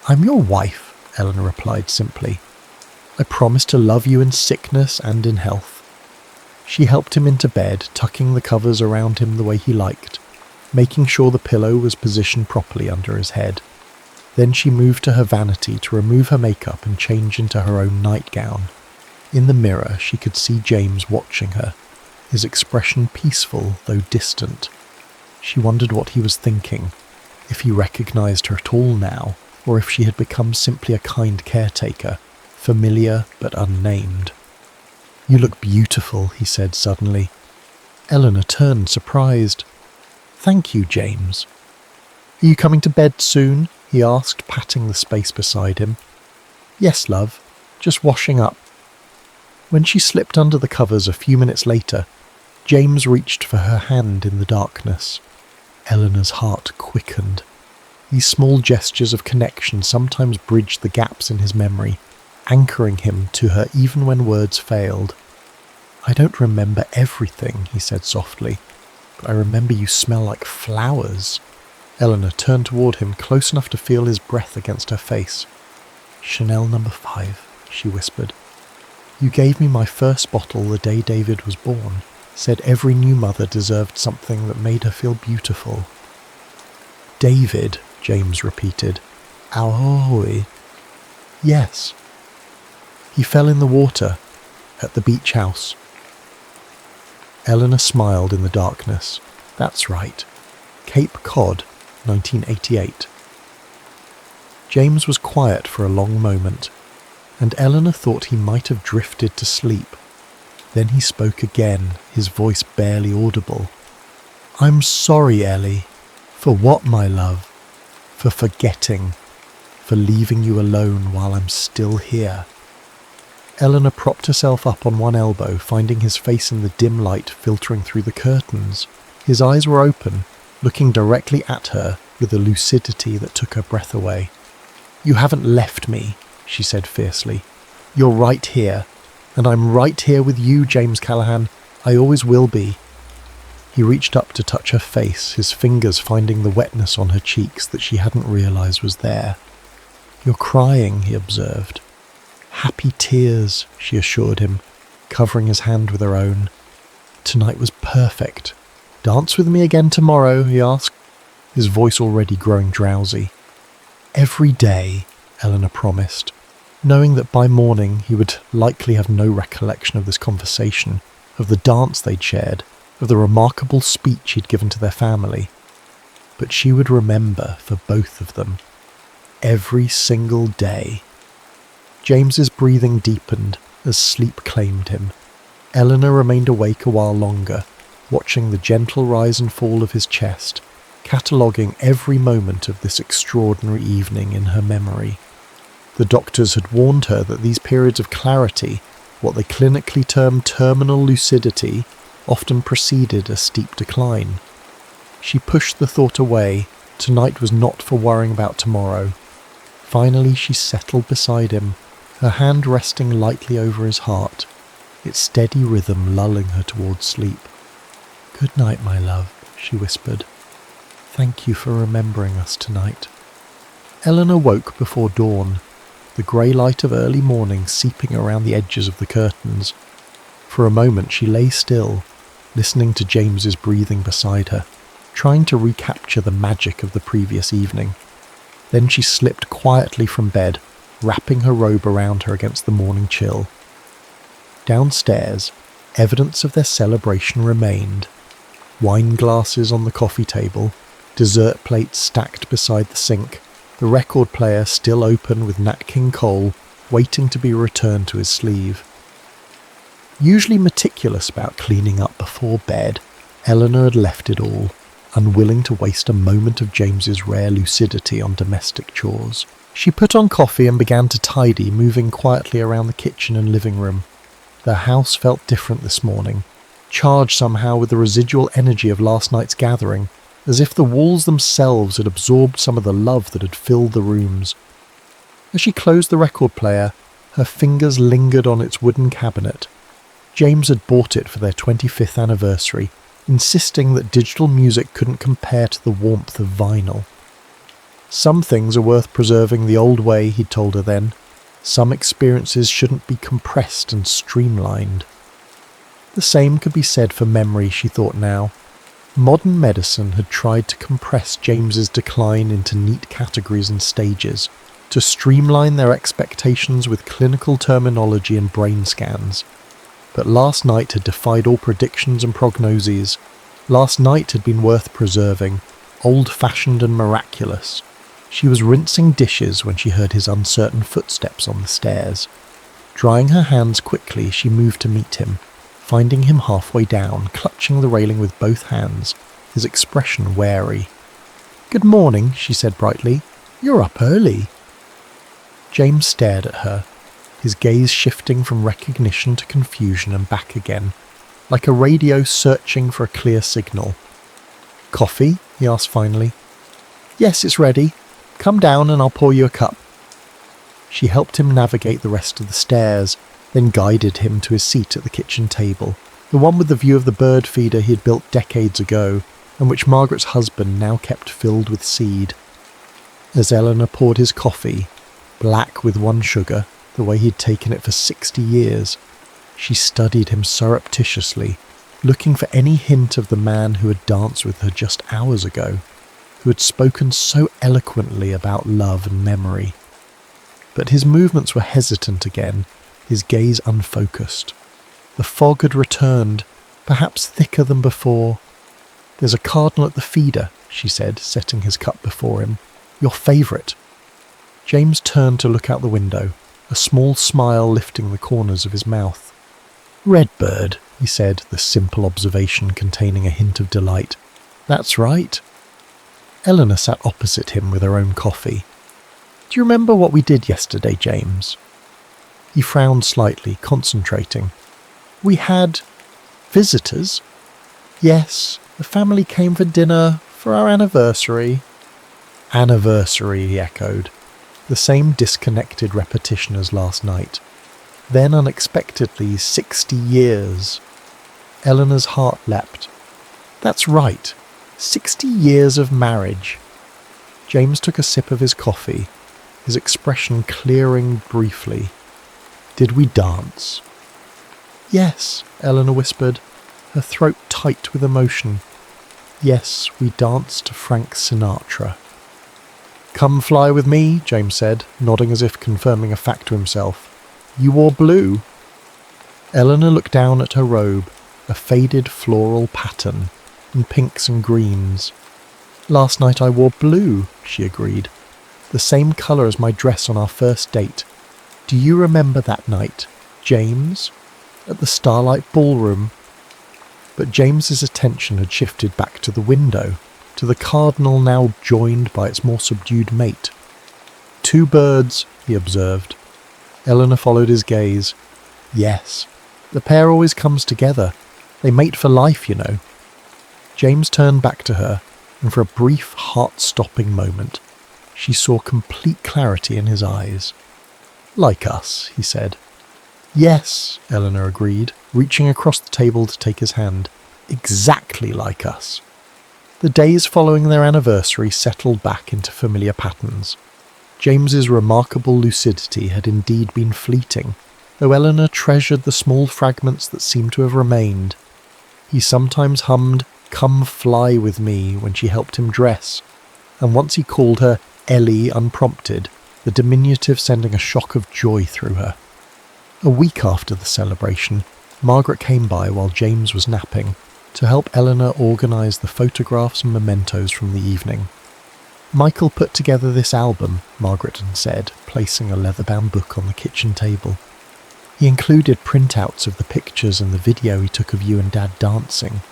"I'm your wife," Eleanor replied simply. "I promise to love you in sickness and in health." She helped him into bed, tucking the covers around him the way he liked, making sure the pillow was positioned properly under his head. Then she moved to her vanity to remove her makeup and change into her own nightgown. In the mirror, she could see James watching her, his expression peaceful though distant. She wondered what he was thinking, if he recognised her at all now, or if she had become simply a kind caretaker, familiar but unnamed. "You look beautiful," he said suddenly. Eleanor turned, surprised. "Thank you, James." "Are you coming to bed soon?" he asked, patting the space beside him. "Yes, love. Just washing up." When she slipped under the covers a few minutes later, James reached for her hand in the darkness. Eleanor's heart quickened. These small gestures of connection sometimes bridged the gaps in his memory, anchoring him to her even when words failed. "I don't remember everything," he said softly, "but I remember you smell like flowers." Eleanor turned toward him, close enough to feel his breath against her face. "Chanel No. 5, she whispered. "You gave me my first bottle the day David was born. Said every new mother deserved something that made her feel beautiful." "David," James repeated. "Aoi." "Yes." "He fell in the water at the beach house." Eleanor smiled in the darkness. "That's right. Cape Cod, 1988. James was quiet for a long moment, and Eleanor thought he might have drifted to sleep. Then he spoke again, his voice barely audible. "I'm sorry, Ellie." "For what, my love?" "For forgetting. For leaving you alone while I'm still here." Eleanor propped herself up on one elbow, finding his face in the dim light filtering through the curtains. His eyes were open, looking directly at her with a lucidity that took her breath away. "You haven't left me," she said fiercely. "You're right here. And I'm right here with you, James Callahan. I always will be." He reached up to touch her face, his fingers finding the wetness on her cheeks that she hadn't realised was there. "You're crying," he observed. "Happy tears," she assured him, covering his hand with her own. "Tonight was perfect. Dance with me again tomorrow?" he asked, his voice already growing drowsy. "Every day," Eleanor promised, knowing that by morning he would likely have no recollection of this conversation, of the dance they'd shared, of the remarkable speech he'd given to their family. But she would remember for both of them. Every single day. James's breathing deepened as sleep claimed him. Eleanor remained awake a while longer, watching the gentle rise and fall of his chest, cataloguing every moment of this extraordinary evening in her memory. The doctors had warned her that these periods of clarity, what they clinically term terminal lucidity, often preceded a steep decline. She pushed the thought away. Tonight was not for worrying about tomorrow. Finally she settled beside him, her hand resting lightly over his heart, its steady rhythm lulling her towards sleep. "Good night, my love," she whispered. "Thank you for remembering us tonight." Eleanor woke before dawn, the grey light of early morning seeping around the edges of the curtains. For a moment she lay still, listening to James's breathing beside her, trying to recapture the magic of the previous evening. Then she slipped quietly from bed, wrapping her robe around her against the morning chill. Downstairs, evidence of their celebration remained. Wine glasses on the coffee table, dessert plates stacked beside the sink, the record player still open with Nat King Cole waiting to be returned to his sleeve. Usually meticulous about cleaning up before bed, Eleanor had left it all, unwilling to waste a moment of James's rare lucidity on domestic chores. She put on coffee and began to tidy, moving quietly around the kitchen and living room. The house felt different this morning, charged somehow with the residual energy of last night's gathering, as if the walls themselves had absorbed some of the love that had filled the rooms. As she closed the record player, her fingers lingered on its wooden cabinet. James had bought it for their 25th anniversary, insisting that digital music couldn't compare to the warmth of vinyl. Some things are worth preserving the old way, he'd told her then. Some experiences shouldn't be compressed and streamlined. The same could be said for memory, she thought now. Modern medicine had tried to compress James's decline into neat categories and stages, to streamline their expectations with clinical terminology and brain scans. But last night had defied all predictions and prognoses. Last night had been worth preserving, old-fashioned and miraculous. She was rinsing dishes when she heard his uncertain footsteps on the stairs. Drying her hands quickly, she moved to meet him, finding him halfway down, clutching the railing with both hands, his expression wary. "Good morning," she said brightly. "You're up early." James stared at her, his gaze shifting from recognition to confusion and back again, like a radio searching for a clear signal. "Coffee?" he asked finally. "Yes, it's ready. Come down and I'll pour you a cup." She helped him navigate the rest of the stairs, then guided him to his seat at the kitchen table, the one with the view of the bird feeder he had built decades ago, and which Margaret's husband now kept filled with seed. As Eleanor poured his coffee, black with one sugar, the way he'd taken it for 60 years, she studied him surreptitiously, looking for any hint of the man who had danced with her just hours ago, who had spoken so eloquently about love and memory. But his movements were hesitant again, his gaze unfocused. The fog had returned, perhaps thicker than before. "There's a cardinal at the feeder," she said, setting his cup before him. "Your favourite." James turned to look out the window, a small smile lifting the corners of his mouth. "Redbird," he said, the simple observation containing a hint of delight. "That's right." Eleanor sat opposite him with her own coffee. "Do you remember what we did yesterday, James?" He frowned slightly, concentrating. "We had visitors?" "Yes, the family came for dinner for our anniversary." "Anniversary," he echoed, the same disconnected repetition as last night. Then unexpectedly, 60 years. Eleanor's heart leapt. "That's right, 60 years of marriage." James took a sip of his coffee, his expression clearing briefly. "Did we dance?" "Yes," Eleanor whispered, her throat tight with emotion. "Yes, we danced to Frank Sinatra." "Come fly with me," James said, nodding as if confirming a fact to himself. "You wore blue." Eleanor looked down at her robe, a faded floral pattern, in pinks and greens. "Last night I wore blue," she agreed. "The same colour as my dress on our first date. Do you remember that night, James? At the Starlight Ballroom?" But James's attention had shifted back to the window, to the cardinal now joined by its more subdued mate. "Two birds," he observed. Eleanor followed his gaze. "Yes, the pair always comes together. They mate for life, you know." James turned back to her, and for a brief, heart-stopping moment, she saw complete clarity in his eyes. "Like us," he said. "Yes," Eleanor agreed, reaching across the table to take his hand. "Exactly like us." The days following their anniversary settled back into familiar patterns. James's remarkable lucidity had indeed been fleeting, though Eleanor treasured the small fragments that seemed to have remained. He sometimes hummed "Come fly with me" when she helped him dress, and once he called her Ellie unprompted, the diminutive sending a shock of joy through her. A week after the celebration, Margaret came by while James was napping, to help Eleanor organise the photographs and mementos from the evening. "Michael put together this album," Margaret had said, placing a leather-bound book on the kitchen table. "He included printouts of the pictures and the video he took of you and Dad dancing."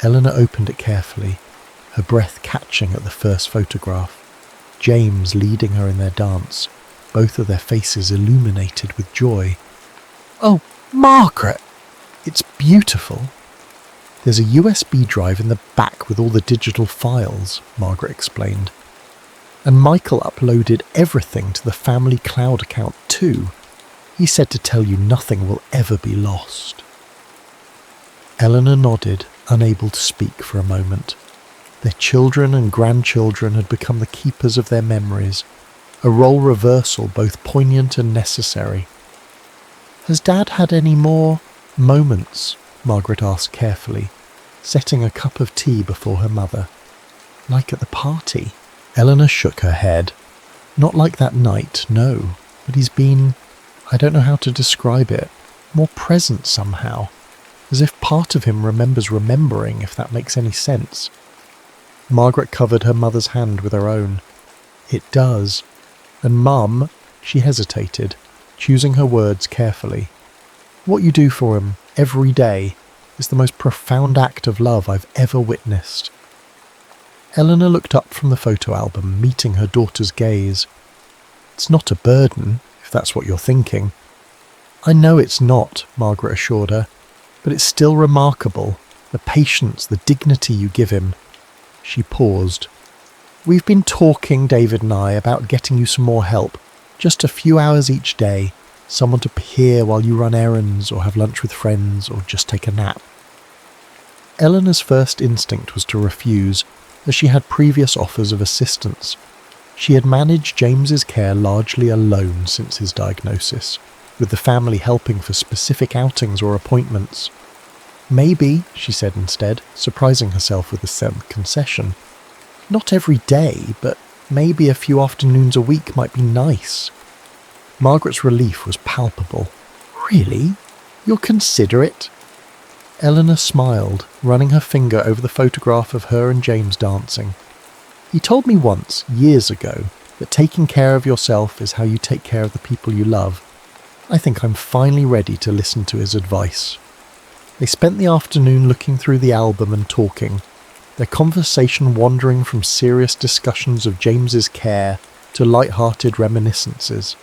Eleanor opened it carefully, her breath catching at the first photograph. James leading her in their dance, both of their faces illuminated with joy. "Oh, Margaret! It's beautiful." "There's a USB drive in the back with all the digital files," Margaret explained. "And Michael uploaded everything to the family cloud account too. He said to tell you nothing will ever be lost." Eleanor nodded, unable to speak for a moment. Their children and grandchildren had become the keepers of their memories, a role reversal both poignant and necessary. "Has Dad had any more moments?" Margaret asked carefully, setting a cup of tea before her mother. "Like at the party?" Eleanor shook her head. "Not like that night, no, but he's been, I don't know how to describe it, more present somehow, as if part of him remembers remembering, if that makes any sense." Margaret covered her mother's hand with her own. "It does. And Mum," she hesitated, choosing her words carefully, "what you do for him every day is the most profound act of love I've ever witnessed." Eleanor looked up from the photo album, meeting her daughter's gaze. "It's not a burden, if that's what you're thinking." "I know it's not," Margaret assured her, "but it's still remarkable, the patience, the dignity you give him." She paused. "We've been talking, David and I, about getting you some more help. Just a few hours each day, someone to peer while you run errands or have lunch with friends or just take a nap." Eleanor's first instinct was to refuse, as she had previous offers of assistance. She had managed James's care largely alone since his diagnosis, with the family helping for specific outings or appointments. "Maybe," she said instead, surprising herself with a concession. "Not every day, but maybe a few afternoons a week might be nice." Margaret's relief was palpable. "Really? You'll consider it?" Eleanor smiled, running her finger over the photograph of her and James dancing. "He told me once, years ago, that taking care of yourself is how you take care of the people you love. I think I'm finally ready to listen to his advice." They spent the afternoon looking through the album and talking, their conversation wandering from serious discussions of James's care to light-hearted reminiscences.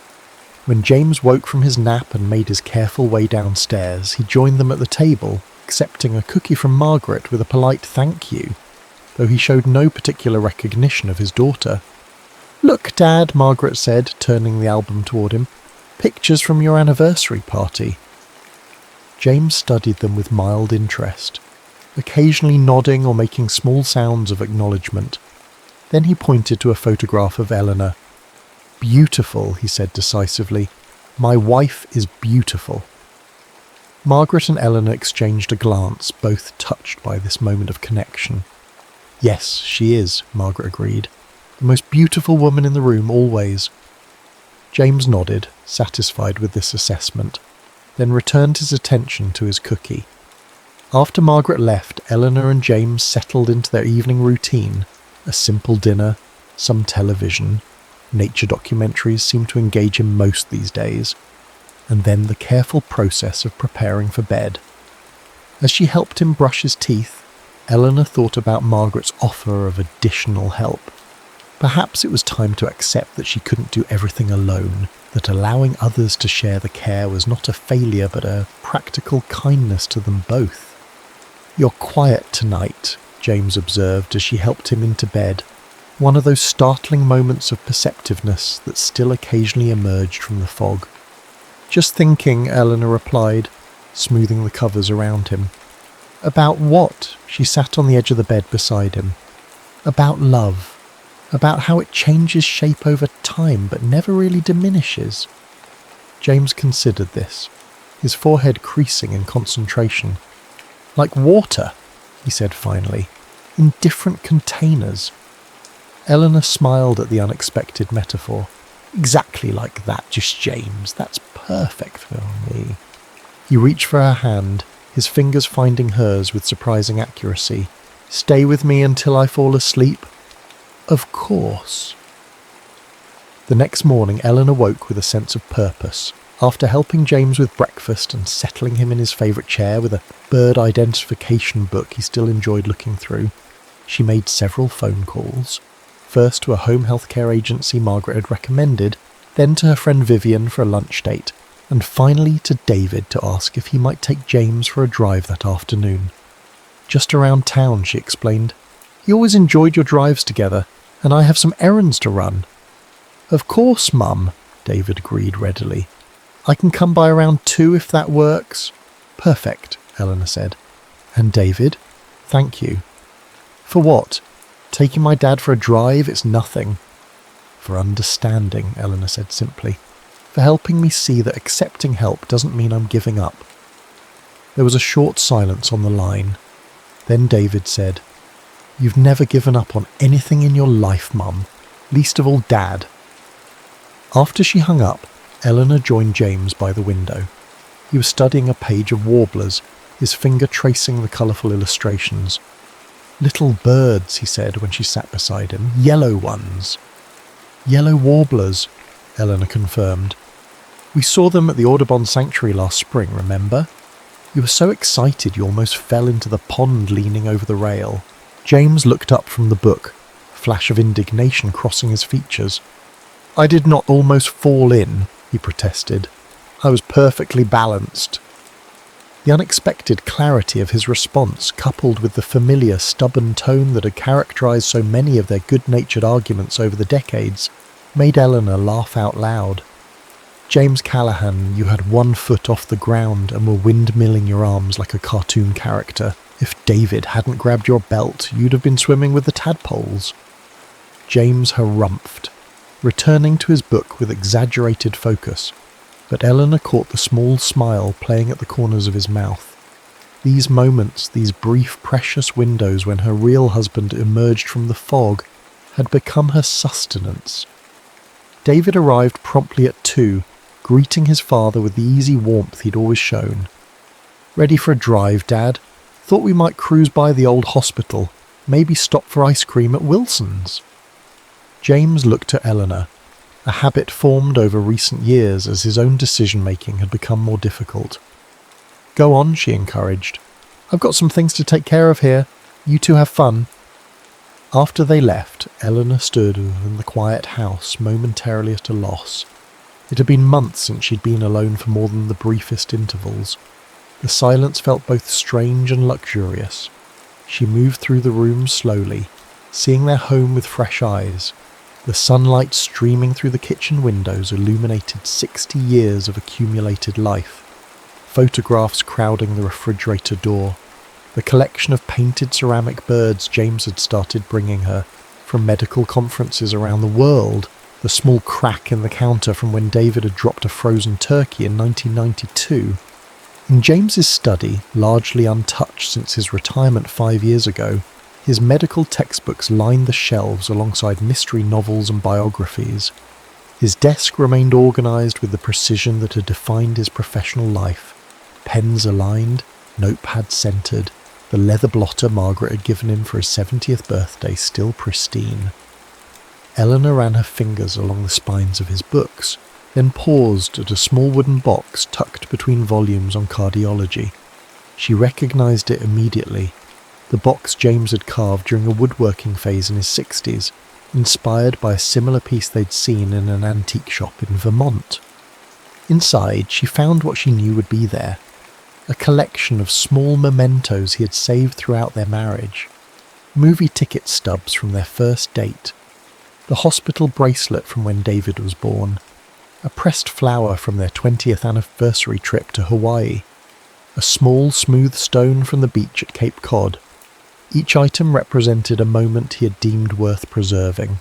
When James woke from his nap and made his careful way downstairs, he joined them at the table, accepting a cookie from Margaret with a polite thank you, though he showed no particular recognition of his daughter. "Look, Dad," Margaret said, turning the album toward him. "Pictures from your anniversary party." James studied them with mild interest, occasionally nodding or making small sounds of acknowledgement. Then he pointed to a photograph of Eleanor. "Beautiful," he said decisively. "My wife is beautiful." Margaret and Eleanor exchanged a glance, both touched by this moment of connection. "Yes, she is," Margaret agreed. "The most beautiful woman in the room, always." James nodded, satisfied with this assessment, then returned his attention to his cookie. After Margaret left, Eleanor and James settled into their evening routine, a simple dinner, some television. Nature documentaries seem to engage him most these days, and then the careful process of preparing for bed. As she helped him brush his teeth, Eleanor thought about Margaret's offer of additional help. Perhaps it was time to accept that she couldn't do everything alone, that allowing others to share the care was not a failure but a practical kindness to them both. "You're quiet tonight," James observed as she helped him into bed, one of those startling moments of perceptiveness that still occasionally emerged from the fog. "Just thinking," Eleanor replied, smoothing the covers around him. "About what?" She sat on the edge of the bed beside him. "About love. About how it changes shape over time but never really diminishes." James considered this, his forehead creasing in concentration. "Like water," he said finally, "in different containers." Eleanor smiled at the unexpected metaphor. "Exactly like that, just James. That's perfect for me." He reached for her hand, his fingers finding hers with surprising accuracy. "Stay with me until I fall asleep?" "Of course." The next morning, Eleanor woke with a sense of purpose. After helping James with breakfast and settling him in his favourite chair with a bird identification book he still enjoyed looking through, she made several phone calls. First to a home healthcare agency Margaret had recommended, then to her friend Vivian for a lunch date, and finally to David to ask if he might take James for a drive that afternoon. "Just around town," she explained. "He always enjoyed your drives together, and I have some errands to run." "Of course, Mum," David agreed readily. "I can come by around 2 if that works." "Perfect," Eleanor said. "And David, Thank you. For what? Taking my dad for a drive? It's nothing. For understanding, Eleanor said simply. For helping me see that accepting help doesn't mean I'm giving up. There was a short silence on the line. Then David said, You've never given up on anything in your life, Mum, least of all Dad. After she hung up, Eleanor joined James by the window. He was studying a page of warblers, his finger tracing the colourful illustrations. Little birds, he said when she sat beside him. Yellow ones. Yellow warblers, Eleanor confirmed. We saw them at the Audubon Sanctuary last spring, remember? You were so excited you almost fell into the pond leaning over the rail. James looked up from the book, a flash of indignation crossing his features. I did not almost fall in, he protested. I was perfectly balanced. The unexpected clarity of his response, coupled with the familiar, stubborn tone that had characterized so many of their good-natured arguments over the decades, made Eleanor laugh out loud. James Callaghan, you had 1 foot off the ground and were windmilling your arms like a cartoon character. If David hadn't grabbed your belt, you'd have been swimming with the tadpoles. James harumphed, returning to his book with exaggerated focus, but Eleanor caught the small smile playing at the corners of his mouth. These moments, these brief, precious windows when her real husband emerged from the fog, had become her sustenance. David arrived promptly at 2, greeting his father with the easy warmth he'd always shown. Ready for a drive, Dad? Thought we might cruise by the old hospital, maybe stop for ice cream at Wilson's. James looked at Eleanor, a habit formed over recent years as his own decision-making had become more difficult. Go on, she encouraged. I've got some things to take care of here. You two have fun. After they left, Eleanor stood in the quiet house, momentarily at a loss. It had been months since she'd been alone for more than the briefest intervals. The silence felt both strange and luxurious. She moved through the rooms slowly, seeing their home with fresh eyes. The sunlight streaming through the kitchen windows illuminated 60 years of accumulated life. Photographs crowding the refrigerator door. The collection of painted ceramic birds James had started bringing her from medical conferences around the world. The small crack in the counter from when David had dropped a frozen turkey in 1992. In James's study, largely untouched since his retirement 5 years ago, his medical textbooks lined the shelves alongside mystery novels and biographies. His desk remained organised with the precision that had defined his professional life. Pens aligned, notepad centred, the leather blotter Margaret had given him for his 70th birthday still pristine. Eleanor ran her fingers along the spines of his books, then paused at a small wooden box tucked between volumes on cardiology. She recognised it immediately, the box James had carved during a woodworking phase in his 60s, inspired by a similar piece they'd seen in an antique shop in Vermont. Inside, she found what she knew would be there, a collection of small mementos he had saved throughout their marriage, movie ticket stubs from their first date, the hospital bracelet from when David was born, a pressed flower from their 20th anniversary trip to Hawaii, a small smooth stone from the beach at Cape Cod. Each item represented a moment he had deemed worth preserving.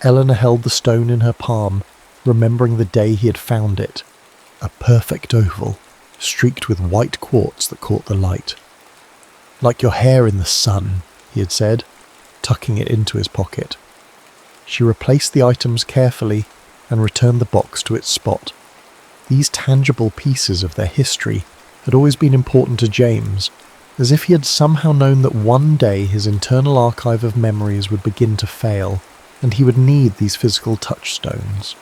Eleanor held the stone in her palm, remembering the day he had found it, a perfect oval, streaked with white quartz that caught the light. Like your hair in the sun, he had said, tucking it into his pocket. She replaced the items carefully and returned the box to its spot. These tangible pieces of their history had always been important to James, as if he had somehow known that one day his internal archive of memories would begin to fail, and he would need these physical touchstones.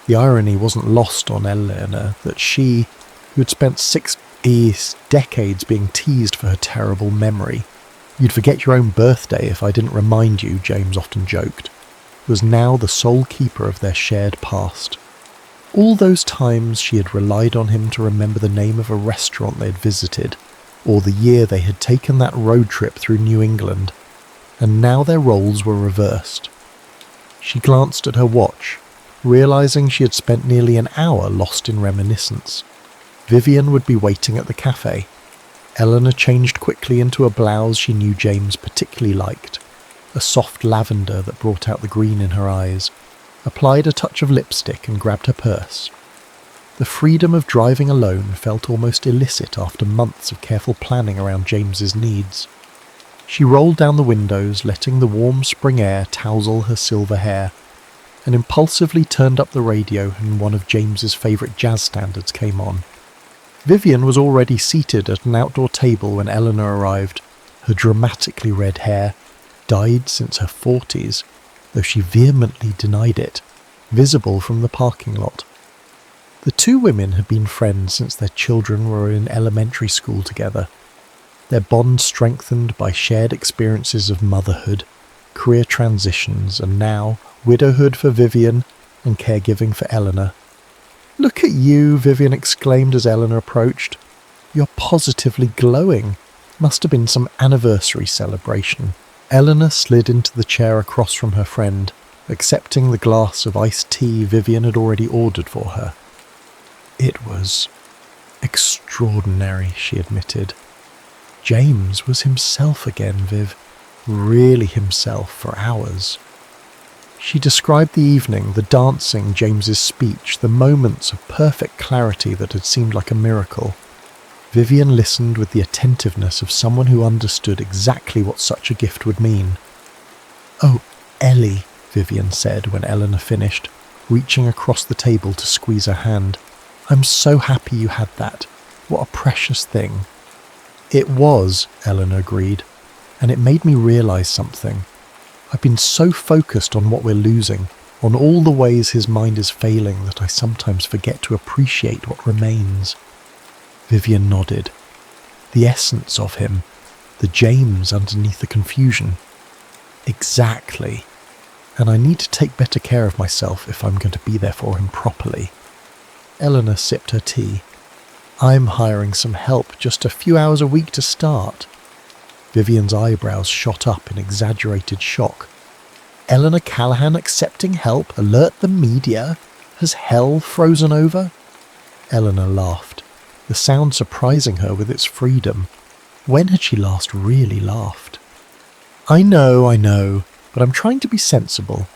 The irony wasn't lost on Eleanor that she, who had spent 6 decades being teased for her terrible memory, "You'd forget your own birthday if I didn't remind you," James often joked, was now the sole keeper of their shared past. All those times she had relied on him to remember the name of a restaurant they had visited, or the year they had taken that road trip through New England, and now their roles were reversed. She glanced at her watch, realising she had spent nearly an hour lost in reminiscence. Vivian would be waiting at the cafe. Eleanor changed quickly into a blouse she knew James particularly liked, a soft lavender that brought out the green in her eyes, applied a touch of lipstick and grabbed her purse. The freedom of driving alone felt almost illicit after months of careful planning around James's needs. She rolled down the windows, letting the warm spring air tousle her silver hair, and impulsively turned up the radio when one of James's favourite jazz standards came on. Vivian was already seated at an outdoor table when Eleanor arrived, her dramatically red hair, dyed since her 40s, though she vehemently denied it, visible from the parking lot. The two women had been friends since their children were in elementary school together, their bond strengthened by shared experiences of motherhood, career transitions, and now widowhood for Vivian and caregiving for Eleanor. "Look at you," Vivian exclaimed as Eleanor approached. "You're positively glowing. Must have been some anniversary celebration." Eleanor slid into the chair across from her friend, accepting the glass of iced tea Vivian had already ordered for her. "It was extraordinary," she admitted. James was himself again, Viv. Really himself for hours. She described the evening, the dancing, James's speech, the moments of perfect clarity that had seemed like a miracle. Vivian listened with the attentiveness of someone who understood exactly what such a gift would mean. "Oh, Ellie," Vivian said when Eleanor finished, reaching across the table to squeeze her hand. "I'm so happy you had that. What a precious thing." "It was," Eleanor agreed, "and it made me realise something. I've been so focused on what we're losing, on all the ways his mind is failing, that I sometimes forget to appreciate what remains." Vivian nodded. The essence of him, the James underneath the confusion. Exactly. And I need to take better care of myself if I'm going to be there for him properly. Eleanor sipped her tea. "I'm hiring some help, just a few hours a week to start." Vivian's eyebrows shot up in exaggerated shock. "Eleanor Callahan accepting help? Alert the media? Has hell frozen over?" Eleanor laughed, the sound surprising her with its freedom. When had she last really laughed? I know, but I'm trying to be sensible."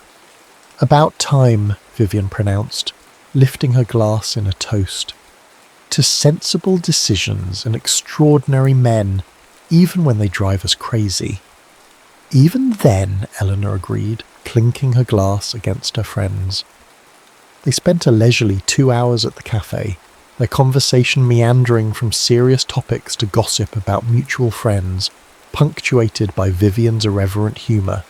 "About time," Vivian pronounced, lifting her glass in a toast. "To sensible decisions and extraordinary men, even when they drive us crazy." "Even then," Eleanor agreed, clinking her glass against her friend's. They spent a leisurely 2 hours at the cafe, their conversation meandering from serious topics to gossip about mutual friends, punctuated by Vivian's irreverent humour.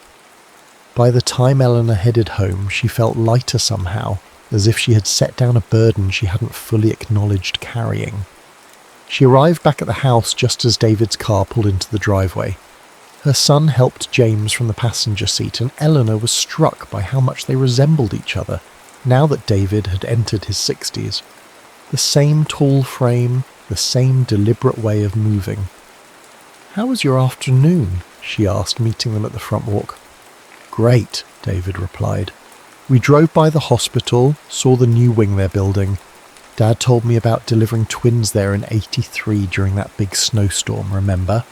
By the time Eleanor headed home, she felt lighter somehow, as if she had set down a burden she hadn't fully acknowledged carrying. She arrived back at the house just as David's car pulled into the driveway. Her son helped James from the passenger seat, and Eleanor was struck by how much they resembled each other, now that David had entered his 60s. The same tall frame, the same deliberate way of moving. "How was your afternoon?" she asked, meeting them at the front walk. "Great," David replied. "We drove by the hospital, saw the new wing they're building. Dad told me about delivering twins there in '83 during that big snowstorm, remember?"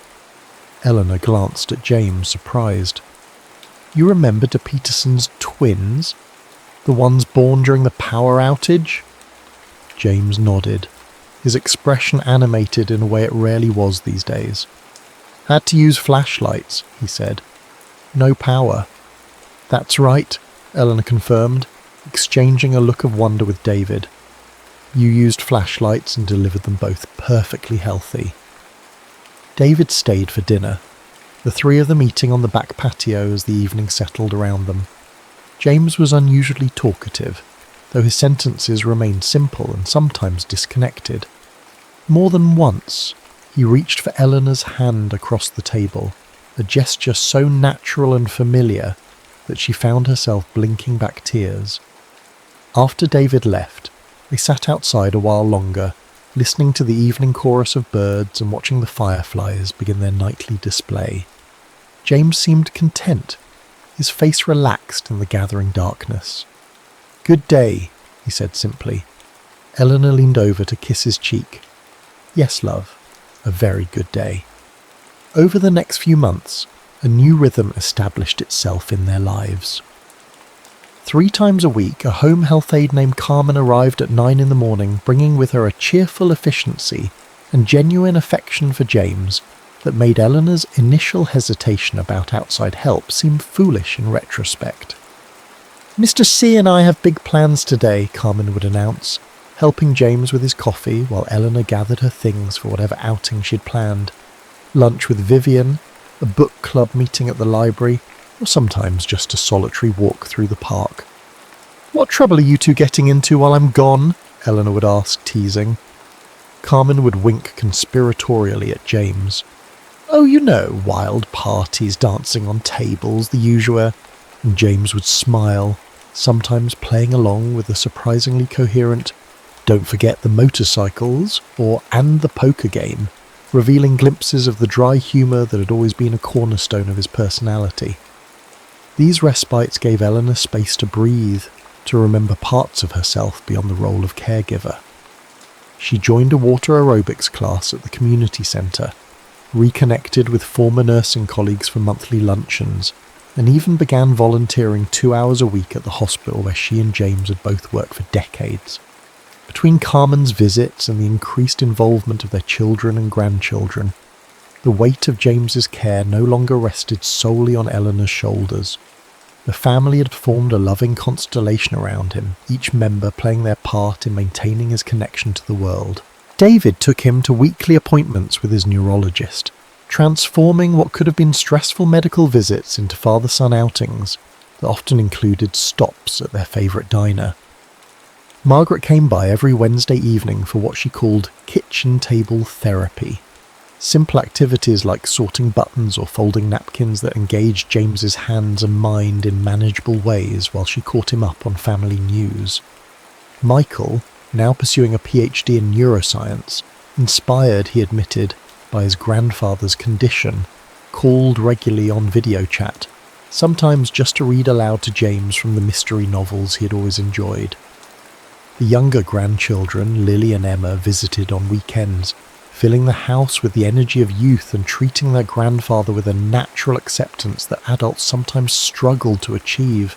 Eleanor glanced at James, surprised. "You remember De Peterson's twins? The ones born during the power outage?" James nodded, his expression animated in a way it rarely was these days. "Had to use flashlights," he said. "No power." "That's right," Eleanor confirmed, exchanging a look of wonder with David. "You used flashlights and delivered them both perfectly healthy." David stayed for dinner, the three of them eating on the back patio as the evening settled around them. James was unusually talkative, though his sentences remained simple and sometimes disconnected. More than once, he reached for Eleanor's hand across the table, a gesture so natural and familiar that she found herself blinking back tears. After David left, they sat outside a while longer, listening to the evening chorus of birds and watching the fireflies begin their nightly display. James seemed content, his face relaxed in the gathering darkness. "Good day," he said simply. Eleanor leaned over to kiss his cheek. "Yes, love." a very good day. Over the next few months, a new rhythm established itself in their lives. 3 times a week, a home health aide named Carmen arrived at 9 in the morning, bringing with her a cheerful efficiency and genuine affection for James that made Eleanor's initial hesitation about outside help seem foolish in retrospect. "Mr. C and I have big plans today," Carmen would announce, helping James with his coffee while Eleanor gathered her things for whatever outing she'd planned. Lunch with Vivian, a book club meeting at the library, or sometimes just a solitary walk through the park. "What trouble are you two getting into while I'm gone?" Eleanor would ask, teasing. Carmen would wink conspiratorially at James. "Oh, you know, wild parties, dancing on tables, the usual," and James would smile, sometimes playing along with the surprisingly coherent "Don't forget the motorcycles" or "and the poker game," revealing glimpses of the dry humour that had always been a cornerstone of his personality. These respites gave Eleanor space to breathe, to remember parts of herself beyond the role of caregiver. She joined a water aerobics class at the community centre, reconnected with former nursing colleagues for monthly luncheons, and even began volunteering 2 hours a week at the hospital where she and James had both worked for decades. Between Carmen's visits and the increased involvement of their children and grandchildren, the weight of James's care no longer rested solely on Eleanor's shoulders. The family had formed a loving constellation around him, each member playing their part in maintaining his connection to the world. David took him to weekly appointments with his neurologist, transforming what could have been stressful medical visits into father-son outings that often included stops at their favourite diner. Margaret came by every Wednesday evening for what she called kitchen table therapy. Simple activities like sorting buttons or folding napkins that engaged James's hands and mind in manageable ways while she caught him up on family news. Michael, now pursuing a PhD in neuroscience, inspired, he admitted, by his grandfather's condition, called regularly on video chat, sometimes just to read aloud to James from the mystery novels he had always enjoyed. The younger grandchildren, Lily and Emma, visited on weekends, filling the house with the energy of youth and treating their grandfather with a natural acceptance that adults sometimes struggled to achieve.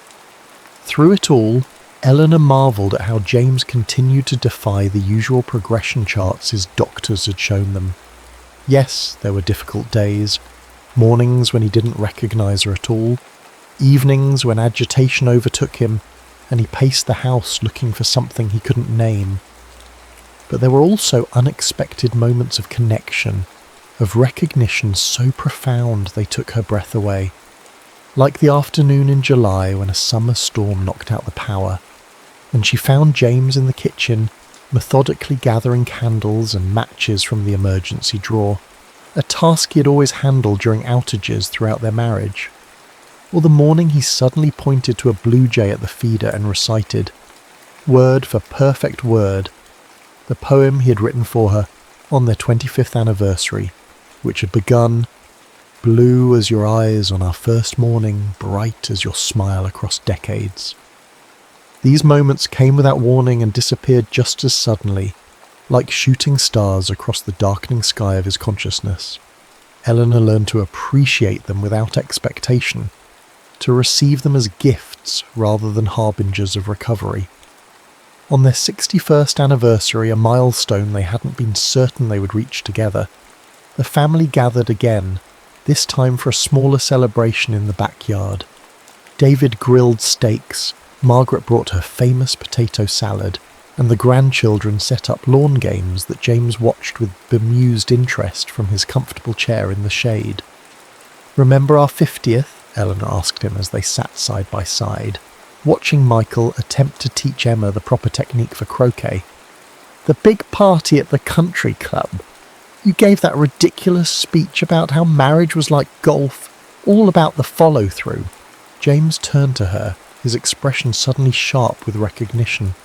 Through it all, Eleanor marvelled at how James continued to defy the usual progression charts his doctors had shown them. Yes, there were difficult days, mornings when he didn't recognise her at all, evenings when agitation overtook him, and he paced the house looking for something he couldn't name. But there were also unexpected moments of connection, of recognition so profound they took her breath away. Like the afternoon in July when a summer storm knocked out the power, and she found James in the kitchen, methodically gathering candles and matches from the emergency drawer, a task he had always handled during outages throughout their marriage. Or the morning he suddenly pointed to a blue jay at the feeder and recited, word for perfect word, the poem he had written for her on their 25th anniversary, which had begun, "Blue as your eyes on our first morning, bright as your smile across decades." These moments came without warning and disappeared just as suddenly, like shooting stars across the darkening sky of his consciousness. Eleanor learned to appreciate them without expectation, to receive them as gifts rather than harbingers of recovery. On their 61st anniversary, a milestone they hadn't been certain they would reach together, the family gathered again, this time for a smaller celebration in the backyard. David grilled steaks, Margaret brought her famous potato salad, and the grandchildren set up lawn games that James watched with bemused interest from his comfortable chair in the shade. "Remember our 50th?" Eleanor asked him as they sat side by side, watching Michael attempt to teach Emma the proper technique for croquet. "The big party at the country club. You gave that ridiculous speech about how marriage was like golf, all about the follow-through." James turned to her, his expression suddenly sharp with recognition.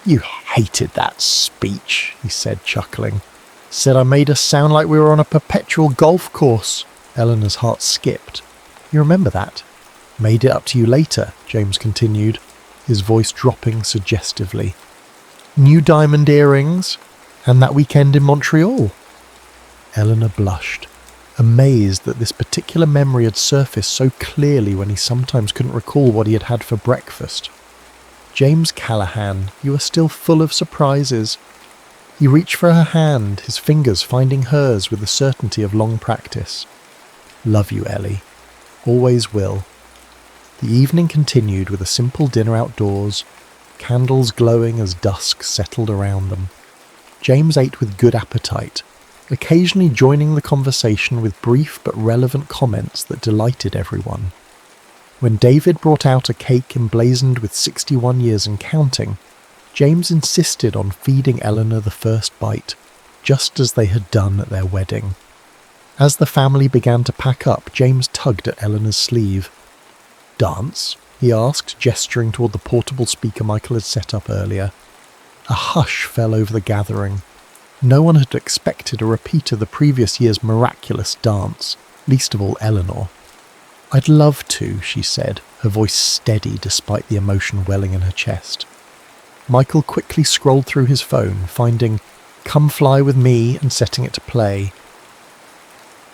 "You hated that speech," he said, chuckling. "Said I made us sound like we were on a perpetual golf course." Eleanor's heart skipped. "You remember that?" "Made it up to you later," James continued, his voice dropping suggestively. "New diamond earrings, and that weekend in Montreal." Eleanor blushed, amazed that this particular memory had surfaced so clearly when he sometimes couldn't recall what he had had for breakfast. "James Callahan, you are still full of surprises." He reached for her hand, his fingers finding hers with the certainty of long practice. "Love you, Ellie. Always will." The evening continued with a simple dinner outdoors, candles glowing as dusk settled around them. James ate with good appetite, occasionally joining the conversation with brief but relevant comments that delighted everyone. When David brought out a cake emblazoned with 61 years and counting, James insisted on feeding Eleanor the first bite, just as they had done at their wedding. As the family began to pack up, James tugged at Eleanor's sleeve. "Dance?" he asked, gesturing toward the portable speaker Michael had set up earlier. A hush fell over the gathering. No one had expected a repeat of the previous year's miraculous dance, least of all Eleanor. "I'd love to," she said, her voice steady despite the emotion welling in her chest. Michael quickly scrolled through his phone, finding "Come Fly With Me" and setting it to play.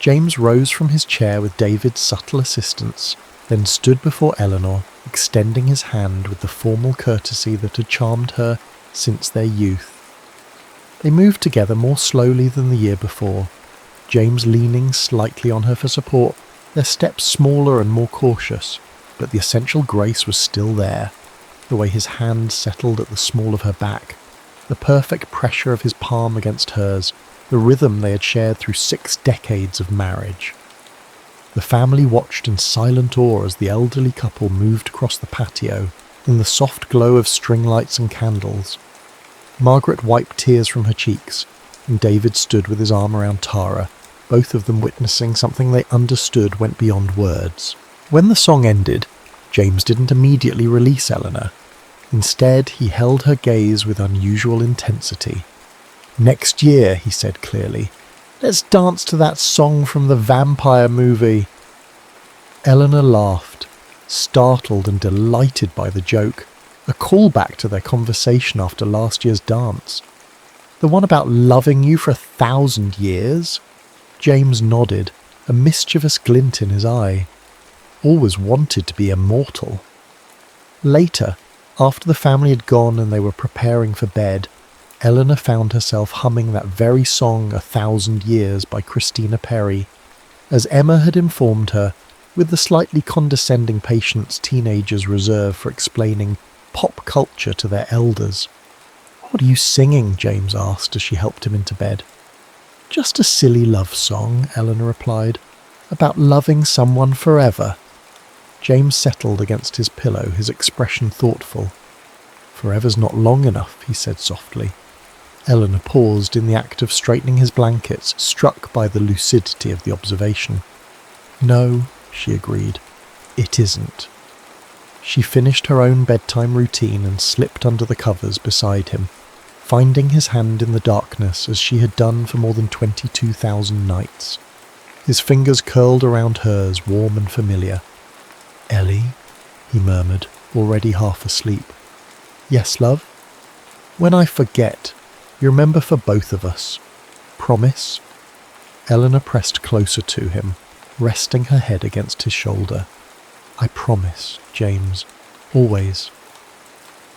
James rose from his chair with David's subtle assistance, then stood before Eleanor, extending his hand with the formal courtesy that had charmed her since their youth. They moved together more slowly than the year before, James leaning slightly on her for support, their steps smaller and more cautious, but the essential grace was still there, the way his hand settled at the small of her back, the perfect pressure of his palm against hers, the rhythm they had shared through 6 decades of marriage. The family watched in silent awe as the elderly couple moved across the patio, in the soft glow of string lights and candles. Margaret wiped tears from her cheeks, and David stood with his arm around Tara, both of them witnessing something they understood went beyond words. When the song ended, James didn't immediately release Eleanor. Instead, he held her gaze with unusual intensity. "Next year," he said clearly, "let's dance to that song from the vampire movie." Eleanor laughed, startled and delighted by the joke, a callback to their conversation after last year's dance. "The one about loving you for 1,000 years? James nodded, a mischievous glint in his eye. Always wanted to be immortal. Later, after the family had gone and they were preparing for bed, Eleanor found herself humming that very song 1,000 Years by Christina Perri. As Emma had informed her, with the slightly condescending patience teenagers reserve for explaining pop culture to their elders. "What are you singing?" James asked as she helped him into bed. "Just a silly love song," Eleanor replied, "about loving someone forever." James settled against his pillow, his expression thoughtful. "Forever's not long enough," he said softly. Eleanor paused in the act of straightening his blankets, struck by the lucidity of the observation. "No," she agreed, "it isn't." She finished her own bedtime routine and slipped under the covers beside him, finding his hand in the darkness as she had done for more than 22,000 nights. His fingers curled around hers, warm and familiar. "Ellie," he murmured, already half asleep. "Yes, love?" "When I forget, you remember for both of us. Promise?" Eleanor pressed closer to him, resting her head against his shoulder. "I promise, James. Always."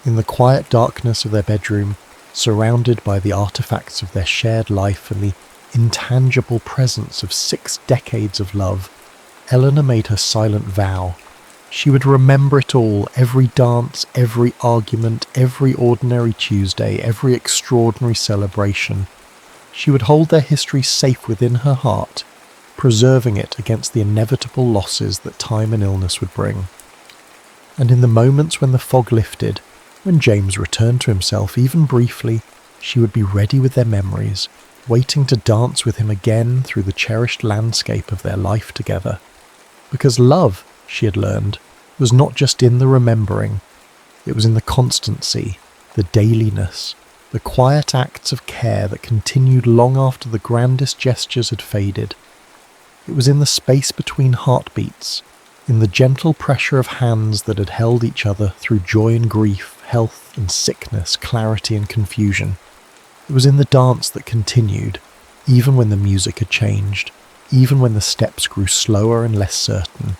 In the quiet darkness of their bedroom, surrounded by the artifacts of their shared life and the intangible presence of 6 decades of love, Eleanor made her silent vow. She would remember it all, every dance, every argument, every ordinary Tuesday, every extraordinary celebration. She would hold their history safe within her heart, preserving it against the inevitable losses that time and illness would bring. And in the moments when the fog lifted, when James returned to himself even briefly, she would be ready with their memories, waiting to dance with him again through the cherished landscape of their life together. Because love, she had learned, was not just in the remembering. It was in the constancy, the dailiness, the quiet acts of care that continued long after the grandest gestures had faded. It was in the space between heartbeats, in the gentle pressure of hands that had held each other through joy and grief, health and sickness, clarity and confusion. It was in the dance that continued, even when the music had changed, even when the steps grew slower and less certain,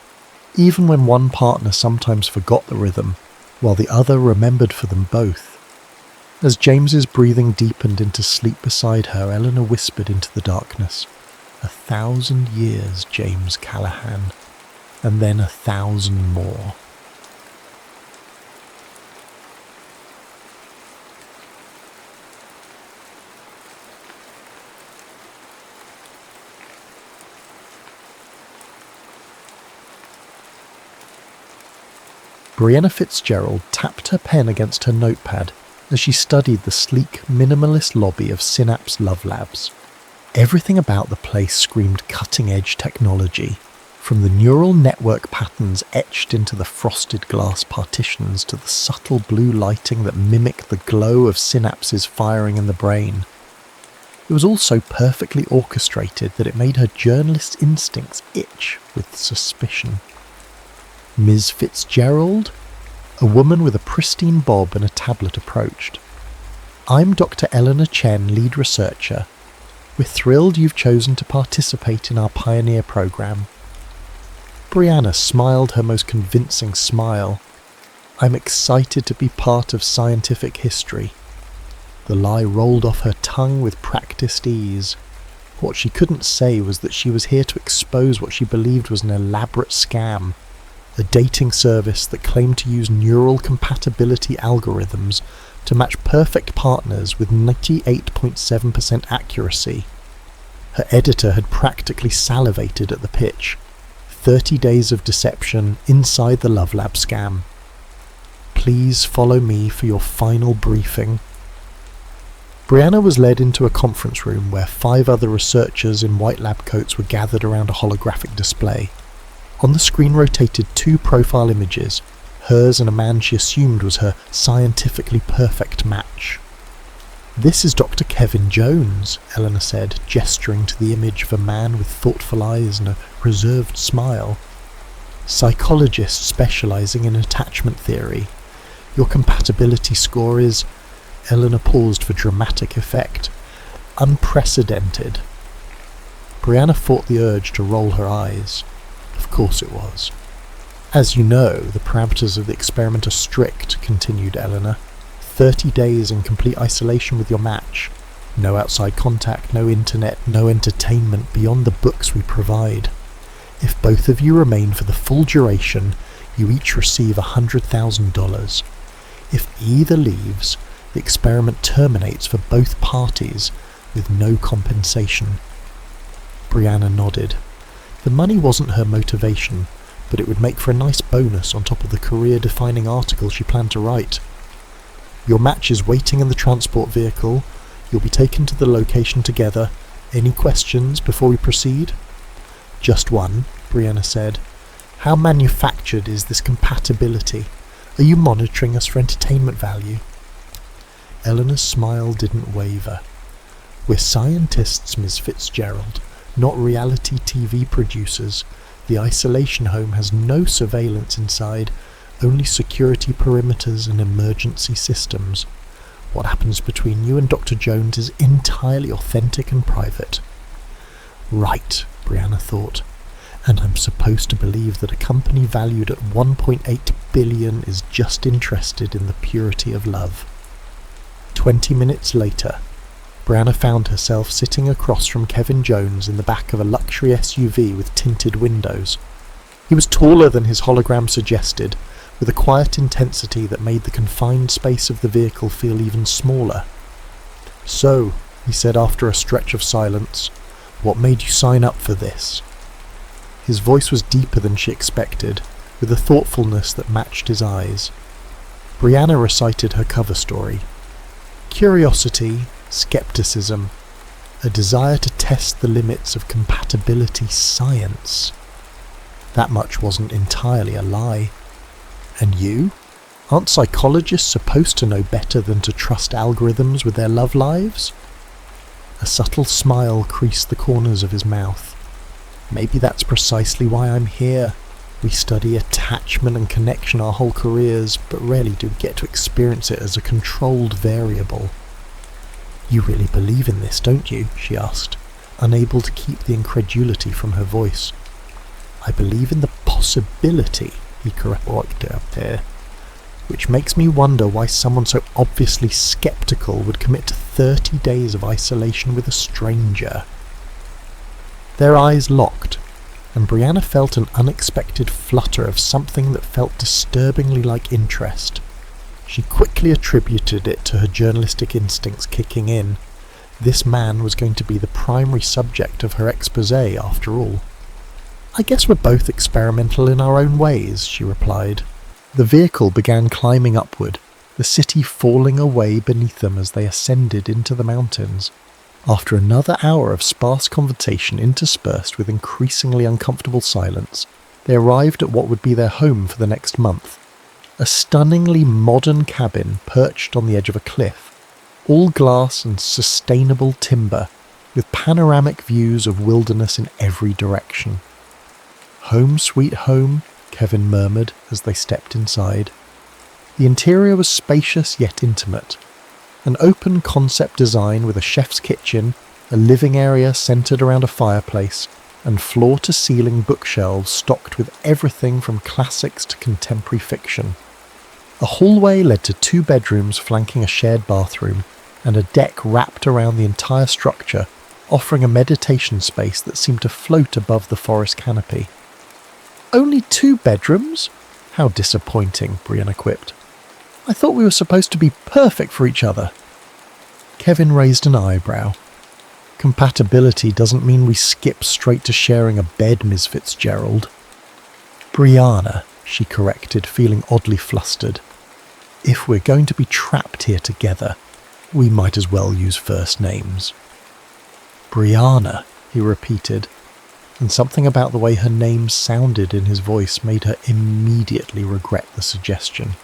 even when one partner sometimes forgot the rhythm, while the other remembered for them both. As James's breathing deepened into sleep beside her, Eleanor whispered into the darkness, 1,000 years, James Callahan, and then 1,000 more. Brianna Fitzgerald tapped her pen against her notepad as she studied the sleek, minimalist lobby of Synapse Love Labs. Everything about the place screamed cutting-edge technology, from the neural network patterns etched into the frosted glass partitions to the subtle blue lighting that mimicked the glow of synapses firing in the brain. It was all so perfectly orchestrated that it made her journalist's instincts itch with suspicion. Ms. Fitzgerald? A woman with a pristine bob and a tablet approached. I'm Dr. Eleanor Chen, lead researcher. We're thrilled you've chosen to participate in our pioneer program. Brianna smiled her most convincing smile. I'm excited to be part of scientific history. The lie rolled off her tongue with practiced ease. What she couldn't say was that she was here to expose what she believed was an elaborate scam. A dating service that claimed to use neural compatibility algorithms to match perfect partners with 98.7% accuracy. Her editor had practically salivated at the pitch. 30 days of deception inside the Love Lab scam. Please follow me for your final briefing. Brianna was led into a conference room where 5 other researchers in white lab coats were gathered around a holographic display. On the screen rotated 2 profile images, hers and a man she assumed was her scientifically perfect match. This is Dr. Kevin Jones, Eleanor said, gesturing to the image of a man with thoughtful eyes and a reserved smile. Psychologist specializing in attachment theory. Your compatibility score is... Eleanor paused for dramatic effect. Unprecedented. Brianna fought the urge to roll her eyes. Of course it was. As you know, the parameters of the experiment are strict, continued Eleanor. 30 days in complete isolation with your match. No outside contact, no internet, no entertainment beyond the books we provide. If both of you remain for the full duration, you each receive $100,000. If either leaves, the experiment terminates for both parties with no compensation. Brianna nodded. The money wasn't her motivation, but it would make for a nice bonus on top of the career-defining article she planned to write. Your match is waiting in the transport vehicle. You'll be taken to the location together. Any questions before we proceed? Just one, Brianna said. How manufactured is this compatibility? Are you monitoring us for entertainment value? Eleanor's smile didn't waver. We're scientists, Ms. Fitzgerald, not reality TV producers. The isolation home has no surveillance inside, only security perimeters and emergency systems. What happens between you and Dr. Jones is entirely authentic and private. Right, Brianna thought. And I'm supposed to believe that a company valued at $1.8 billion is just interested in the purity of love. 20 minutes later, Brianna found herself sitting across from Kevin Jones in the back of a luxury SUV with tinted windows. He was taller than his hologram suggested, with a quiet intensity that made the confined space of the vehicle feel even smaller. So, he said after a stretch of silence, what made you sign up for this? His voice was deeper than she expected, with a thoughtfulness that matched his eyes. Brianna recited her cover story. Curiosity, skepticism, a desire to test the limits of compatibility science. That much wasn't entirely a lie. And you? Aren't psychologists supposed to know better than to trust algorithms with their love lives? A subtle smile creased the corners of his mouth. Maybe that's precisely why I'm here. We study attachment and connection our whole careers, but rarely do we get to experience it as a controlled variable. You really believe in this, don't you? She asked. unable to keep the incredulity from her voice. "I believe in the possibility," he corrected there, "which makes me wonder why someone so obviously skeptical would commit to 30 days of isolation with a stranger." Their eyes locked, and Brianna felt an unexpected flutter of something that felt disturbingly like interest. She quickly attributed it to her journalistic instincts kicking in. This man was going to be the primary subject of her exposé after all. "I guess we're both experimental in our own ways," she replied. The vehicle began climbing upward, the city falling away beneath them as they ascended into the mountains. After another hour of sparse conversation interspersed with increasingly uncomfortable silence, they arrived at what would be their home for the next month. A stunningly modern cabin perched on the edge of a cliff, all glass and sustainable timber, with panoramic views of wilderness in every direction. "Home sweet home," Kevin murmured as they stepped inside. The interior was spacious yet intimate. An open concept design with a chef's kitchen, a living area centered around a fireplace, and floor-to-ceiling bookshelves stocked with everything from classics to contemporary fiction. A hallway led to 2 bedrooms flanking a shared bathroom, and a deck wrapped around the entire structure, offering a meditation space that seemed to float above the forest canopy. "Only 2 bedrooms? How disappointing," Brianna quipped. "I thought we were supposed to be perfect for each other." Kevin raised an eyebrow. "Compatibility doesn't mean we skip straight to sharing a bed, Ms. Fitzgerald." "Brianna," she corrected, feeling oddly flustered. "If we're going to be trapped here together, we might as well use first names." "Brianna," he repeated, and something about the way her name sounded in his voice made her immediately regret the suggestion.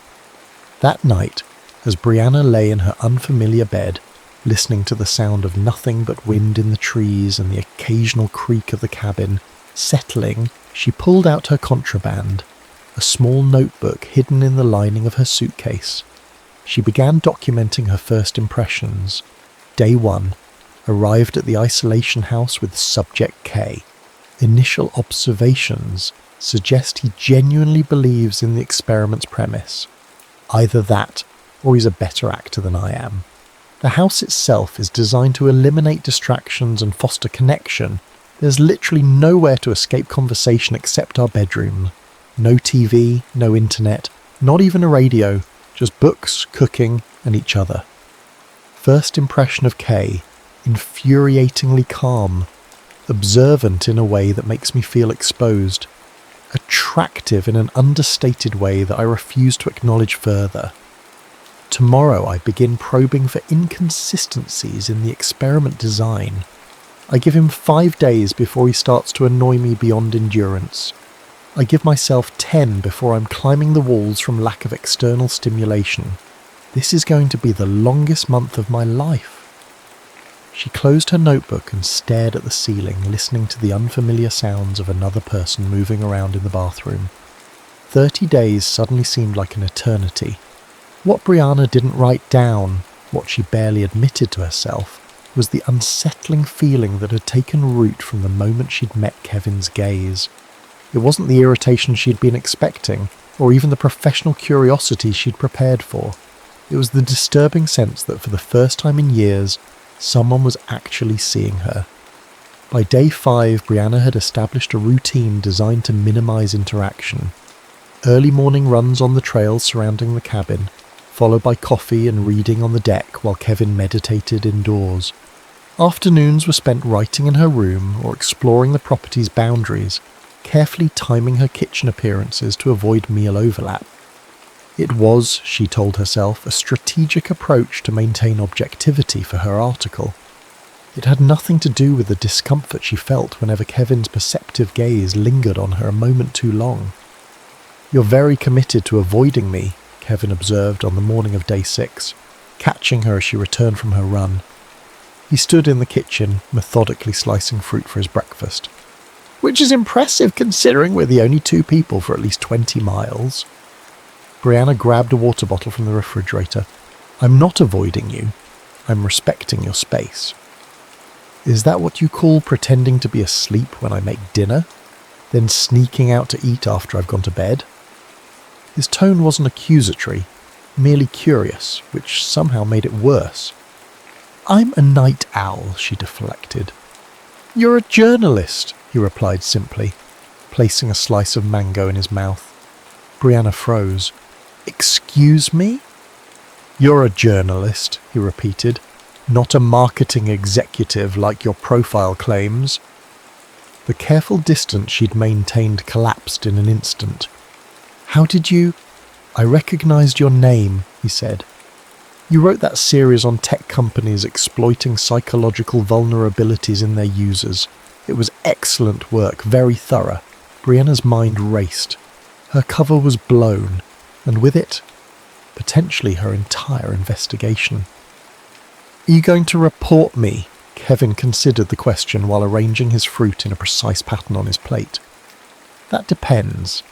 That night, as Brianna lay in her unfamiliar bed, listening to the sound of nothing but wind in the trees and the occasional creak of the cabin, settling, she pulled out her contraband, a small notebook hidden in the lining of her suitcase. She began documenting her first impressions. Day 1, arrived at the isolation house with subject K. Initial observations suggest he genuinely believes in the experiment's premise. Either that, or he's a better actor than I am. The house itself is designed to eliminate distractions and foster connection. There's literally nowhere to escape conversation except our bedroom. No TV, no internet, not even a radio, just books, cooking, and each other. First impression of Kay, infuriatingly calm, observant in a way that makes me feel exposed, attractive in an understated way that I refuse to acknowledge further. Tomorrow I begin probing for inconsistencies in the experiment design. I give him 5 days before he starts to annoy me beyond endurance. I give myself 10 before I'm climbing the walls from lack of external stimulation. This is going to be the longest month of my life. She closed her notebook and stared at the ceiling, listening to the unfamiliar sounds of another person moving around in the bathroom. 30 days suddenly seemed like an eternity. What Brianna didn't write down, what she barely admitted to herself, was the unsettling feeling that had taken root from the moment she'd met Kevin's gaze. It wasn't the irritation she'd been expecting, or even the professional curiosity she'd prepared for. It was the disturbing sense that for the first time in years, someone was actually seeing her. By day 5, Brianna had established a routine designed to minimize interaction. Early morning runs on the trails surrounding the cabin, followed by coffee and reading on the deck while Kevin meditated indoors. Afternoons were spent writing in her room or exploring the property's boundaries, carefully timing her kitchen appearances to avoid meal overlap. It was, she told herself, a strategic approach to maintain objectivity for her article. It had nothing to do with the discomfort she felt whenever Kevin's perceptive gaze lingered on her a moment too long. "You're very committed to avoiding me," Kevin observed on the morning of day 6, catching her as she returned from her run. He stood in the kitchen, methodically slicing fruit for his breakfast. "Which is impressive considering we're the only 2 people for at least 20 miles. Brianna grabbed a water bottle from the refrigerator. "I'm not avoiding you. I'm respecting your space." Is that what you call pretending to be asleep when I make dinner? Then sneaking out to eat after I've gone to bed? His tone wasn't accusatory, merely curious, which somehow made it worse. I'm a night owl, she deflected. You're a journalist, he replied simply, placing a slice of mango in his mouth. Brianna froze. Excuse me? You're a journalist, he repeated, not a marketing executive like your profile claims. The careful distance she'd maintained collapsed in an instant. How did you... I recognized your name, he said. You wrote that series on tech companies exploiting psychological vulnerabilities in their users. It was excellent work, very thorough. Brianna's mind raced. Her cover was blown, and with it, potentially her entire investigation. Are you going to report me? Kevin considered the question while arranging his fruit in a precise pattern on his plate. That depends.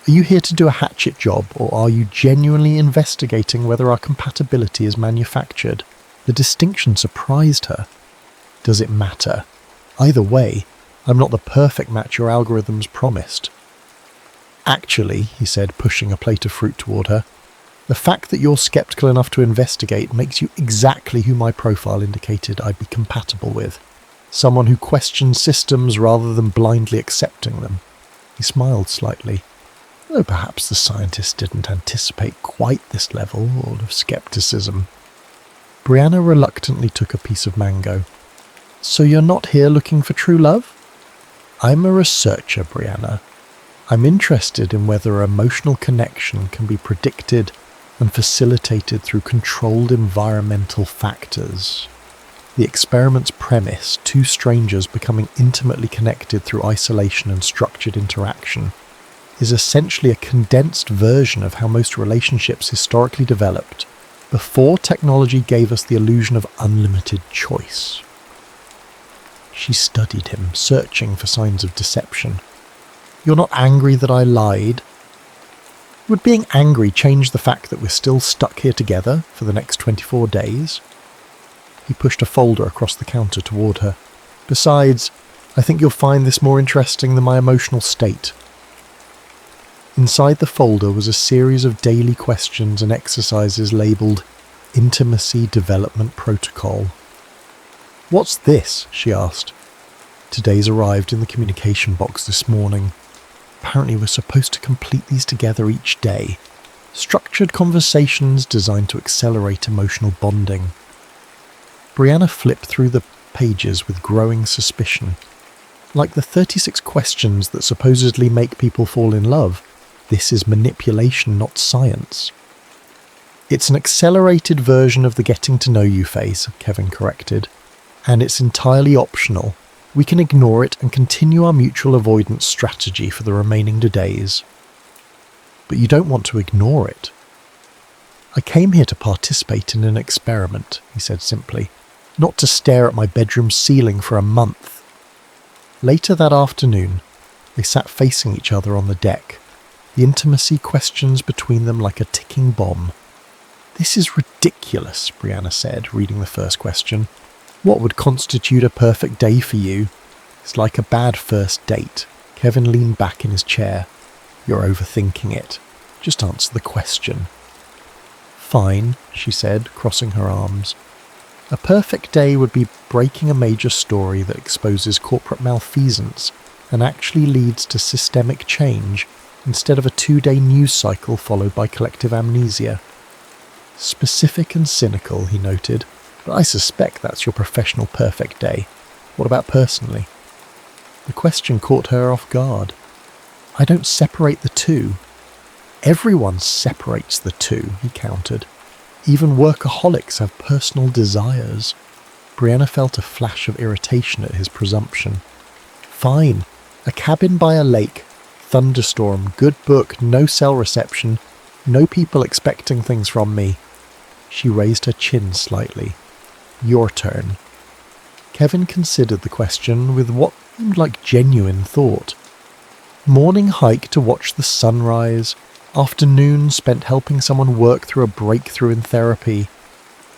Are you here to do a hatchet job, or are you genuinely investigating whether our compatibility is manufactured? The distinction surprised her. Does it matter? Either way, I'm not the perfect match your algorithms promised. Actually, he said, pushing a plate of fruit toward her, the fact that you're skeptical enough to investigate makes you exactly who my profile indicated I'd be compatible with. Someone who questions systems rather than blindly accepting them. He smiled slightly. Though perhaps the scientist didn't anticipate quite this level of skepticism. Brianna reluctantly took a piece of mango. So you're not here looking for true love? I'm a researcher, Brianna. I'm interested in whether emotional connection can be predicted and facilitated through controlled environmental factors. The experiment's premise, two strangers becoming intimately connected through isolation and structured interaction, is essentially a condensed version of how most relationships historically developed, before technology gave us the illusion of unlimited choice. She studied him, searching for signs of deception. You're not angry that I lied? Would being angry change the fact that we're still stuck here together for the next 24 days? He pushed a folder across the counter toward her. Besides, I think you'll find this more interesting than my emotional state. Inside the folder was a series of daily questions and exercises labelled Intimacy Development Protocol. What's this? She asked. Today's arrived in the communication box this morning. Apparently we're supposed to complete these together each day. Structured conversations designed to accelerate emotional bonding. Brianna flipped through the pages with growing suspicion. Like the 36 questions that supposedly make people fall in love, this is manipulation, not science. It's an accelerated version of the getting to know you phase, Kevin corrected, and it's entirely optional. We can ignore it and continue our mutual avoidance strategy for the remaining days. But you don't want to ignore it. I came here to participate in an experiment, he said simply, not to stare at my bedroom ceiling for a month. Later that afternoon, they sat facing each other on the deck, the intimacy questions between them like a ticking bomb. This is ridiculous, Brianna said, reading the first question. What would constitute a perfect day for you? It's like a bad first date. Kevin leaned back in his chair. You're overthinking it. Just answer the question. Fine, she said, crossing her arms. A perfect day would be breaking a major story that exposes corporate malfeasance and actually leads to systemic change instead of a 2-day news cycle followed by collective amnesia. Specific and cynical, he noted, but I suspect that's your professional perfect day. What about personally? The question caught her off guard. I don't separate the two. Everyone separates the two, he countered. Even workaholics have personal desires. Brianna felt a flash of irritation at his presumption. Fine. A cabin by a lake, thunderstorm, good book, no cell reception, no people expecting things from me. She raised her chin slightly. Your turn. Kevin considered the question with what seemed like genuine thought. Morning hike to watch the sunrise, afternoon spent helping someone work through a breakthrough in therapy,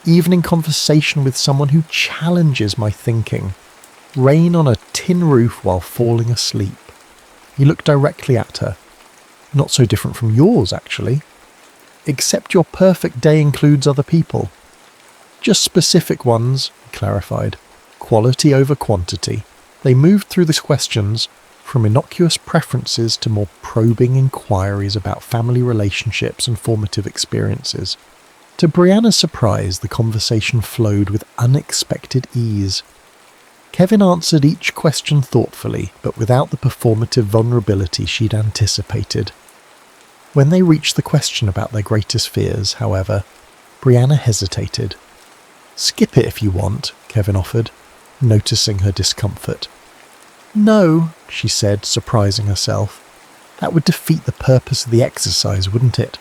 evening conversation with someone who challenges my thinking. Rain on a tin roof while falling asleep. He looked directly at her. Not so different from yours, actually. Except your perfect day includes other people. Just specific ones, he clarified. Quality over quantity. They moved through the questions from innocuous preferences to more probing inquiries about family relationships and formative experiences. To Brianna's surprise, the conversation flowed with unexpected ease. Kevin answered each question thoughtfully, but without the performative vulnerability she'd anticipated. When they reached the question about their greatest fears, however, Brianna hesitated. "Skip it if you want," Kevin offered, noticing her discomfort. "No," she said, surprising herself. "That would defeat the purpose of the exercise, wouldn't it?"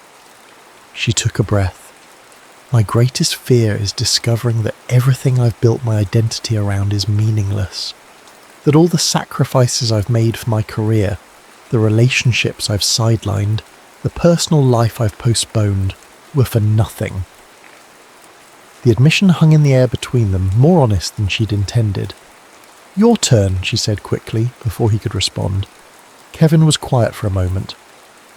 She took a breath. "My greatest fear is discovering that everything I've built my identity around is meaningless. That all the sacrifices I've made for my career, the relationships I've sidelined, the personal life I've postponed, were for nothing." The admission hung in the air between them, more honest than she'd intended. "Your turn," she said quickly, before he could respond. Kevin was quiet for a moment.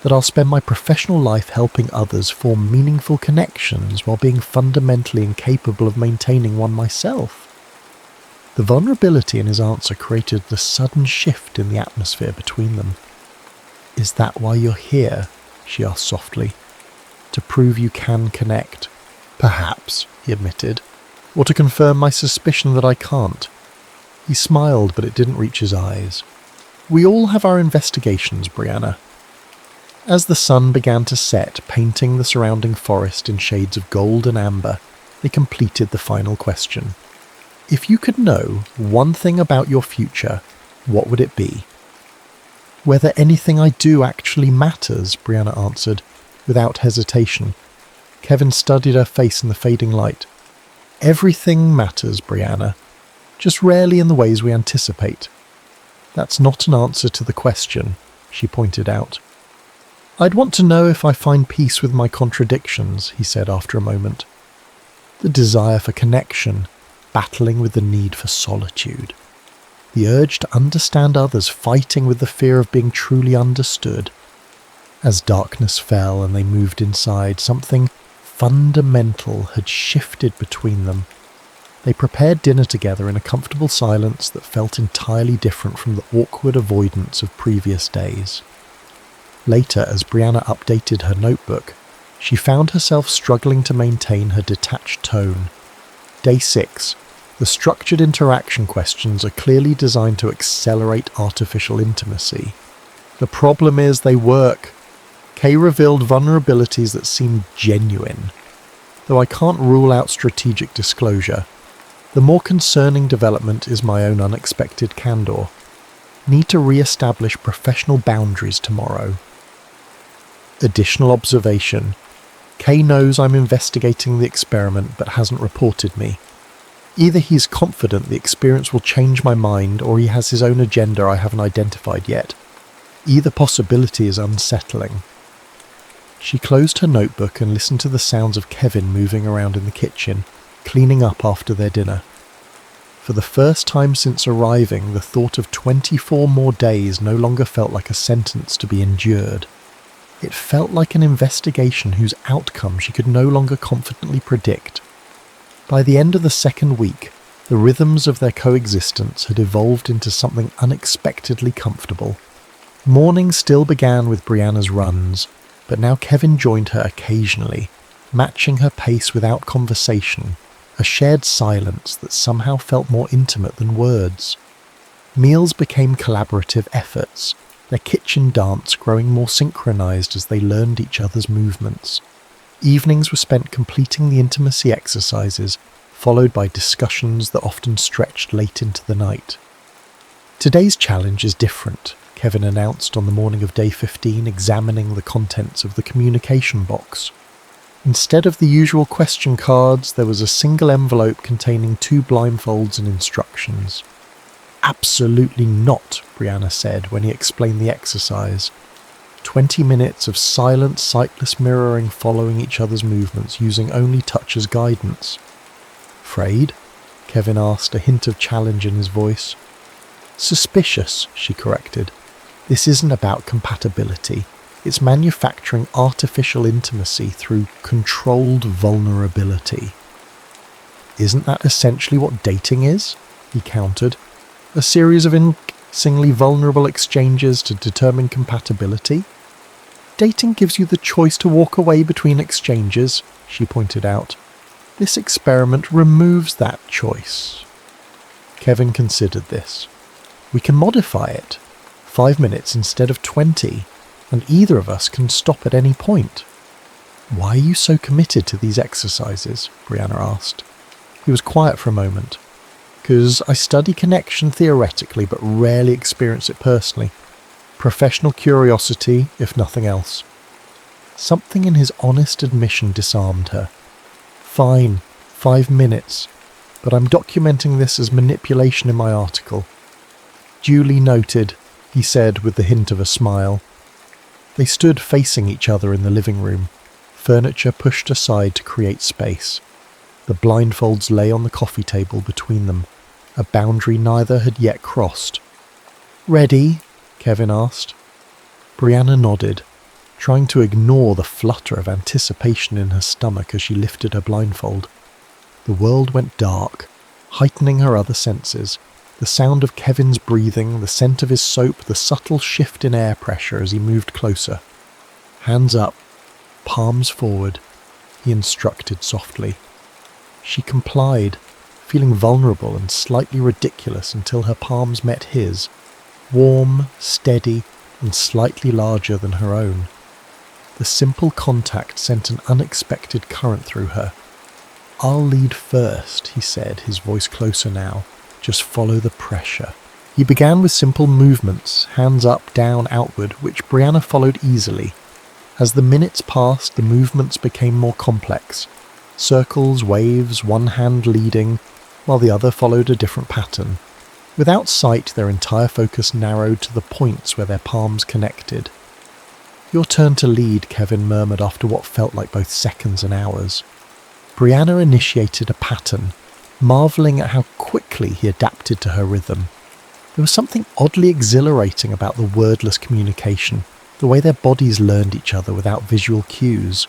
"That I'll spend my professional life helping others form meaningful connections while being fundamentally incapable of maintaining one myself." The vulnerability in his answer created a sudden shift in the atmosphere between them. "Is that why you're here?" she asked softly. "To prove you can connect?" "Perhaps," he admitted. "Or to confirm my suspicion that I can't." He smiled, but it didn't reach his eyes. "We all have our investigations, Brianna." As the sun began to set, painting the surrounding forest in shades of gold and amber, they completed the final question. "If you could know one thing about your future, what would it be?" "Whether anything I do actually matters," Brianna answered, without hesitation. Kevin studied her face in the fading light. "Everything matters, Brianna, just rarely in the ways we anticipate." "That's not an answer to the question," she pointed out. "I'd want to know if I find peace with my contradictions," he said after a moment. The desire for connection, battling with the need for solitude. The urge to understand others, fighting with the fear of being truly understood. As darkness fell and they moved inside, something fundamental had shifted between them. They prepared dinner together in a comfortable silence that felt entirely different from the awkward avoidance of previous days. Later, as Brianna updated her notebook, she found herself struggling to maintain her detached tone. Day 6. The structured interaction questions are clearly designed to accelerate artificial intimacy. The problem is they work. Kay revealed vulnerabilities that seemed genuine. Though I can't rule out strategic disclosure, the more concerning development is my own unexpected candor. Need to re-establish professional boundaries tomorrow. Additional observation. Kay knows I'm investigating the experiment but hasn't reported me. Either he's confident the experience will change my mind or he has his own agenda I haven't identified yet. Either possibility is unsettling. She closed her notebook and listened to the sounds of Kevin moving around in the kitchen, cleaning up after their dinner. For the first time since arriving, the thought of 24 more days no longer felt like a sentence to be endured. It felt like an investigation whose outcome she could no longer confidently predict. By the end of the second week, the rhythms of their coexistence had evolved into something unexpectedly comfortable. Mornings still began with Brianna's runs, but now Kevin joined her occasionally, matching her pace without conversation, a shared silence that somehow felt more intimate than words. Meals became collaborative efforts, their kitchen dance growing more synchronized as they learned each other's movements. Evenings were spent completing the intimacy exercises, followed by discussions that often stretched late into the night. "Today's challenge is different," Kevin announced on the morning of day 15, examining the contents of the communication box. Instead of the usual question cards, there was a single envelope containing 2 blindfolds and instructions. "Absolutely not," Brianna said when he explained the exercise. 20 minutes of silent, sightless mirroring following each other's movements, using only touch as guidance. "Afraid?" Kevin asked, a hint of challenge in his voice. Suspicious, she corrected. This isn't about compatibility. It's manufacturing artificial intimacy through controlled vulnerability. Isn't that essentially what dating is? He countered. A series of increasingly vulnerable exchanges to determine compatibility? Dating gives you the choice to walk away between exchanges, she pointed out. This experiment removes that choice. Kevin considered this. We can modify it. 5 minutes instead of 20, and either of us can stop at any point. Why are you so committed to these exercises? Brianna asked. He was quiet for a moment. Because I study connection theoretically but rarely experience it personally. Professional curiosity, if nothing else. Something in his honest admission disarmed her. Fine, 5 minutes, but I'm documenting this as manipulation in my article. Duly noted, he said with the hint of a smile. They stood facing each other in the living room, furniture pushed aside to create space. The blindfolds lay on the coffee table between them, a boundary neither had yet crossed. Ready? Kevin asked. Brianna nodded, trying to ignore the flutter of anticipation in her stomach as she lifted her blindfold. The world went dark, heightening her other senses. The sound of Kevin's breathing, the scent of his soap, the subtle shift in air pressure as he moved closer. Hands up, palms forward, he instructed softly. She complied, feeling vulnerable and slightly ridiculous until her palms met his, warm, steady, and slightly larger than her own. The simple contact sent an unexpected current through her. I'll lead first, he said, his voice closer now. Just follow the pressure. He began with simple movements, hands up, down, outward, which Brianna followed easily. As the minutes passed, the movements became more complex. Circles, waves, one hand leading, while the other followed a different pattern. Without sight, their entire focus narrowed to the points where their palms connected. Your turn to lead, Kevin murmured after what felt like both seconds and hours. Brianna initiated a pattern, marvelling at how quickly he adapted to her rhythm. There was something oddly exhilarating about the wordless communication, the way their bodies learned each other without visual cues.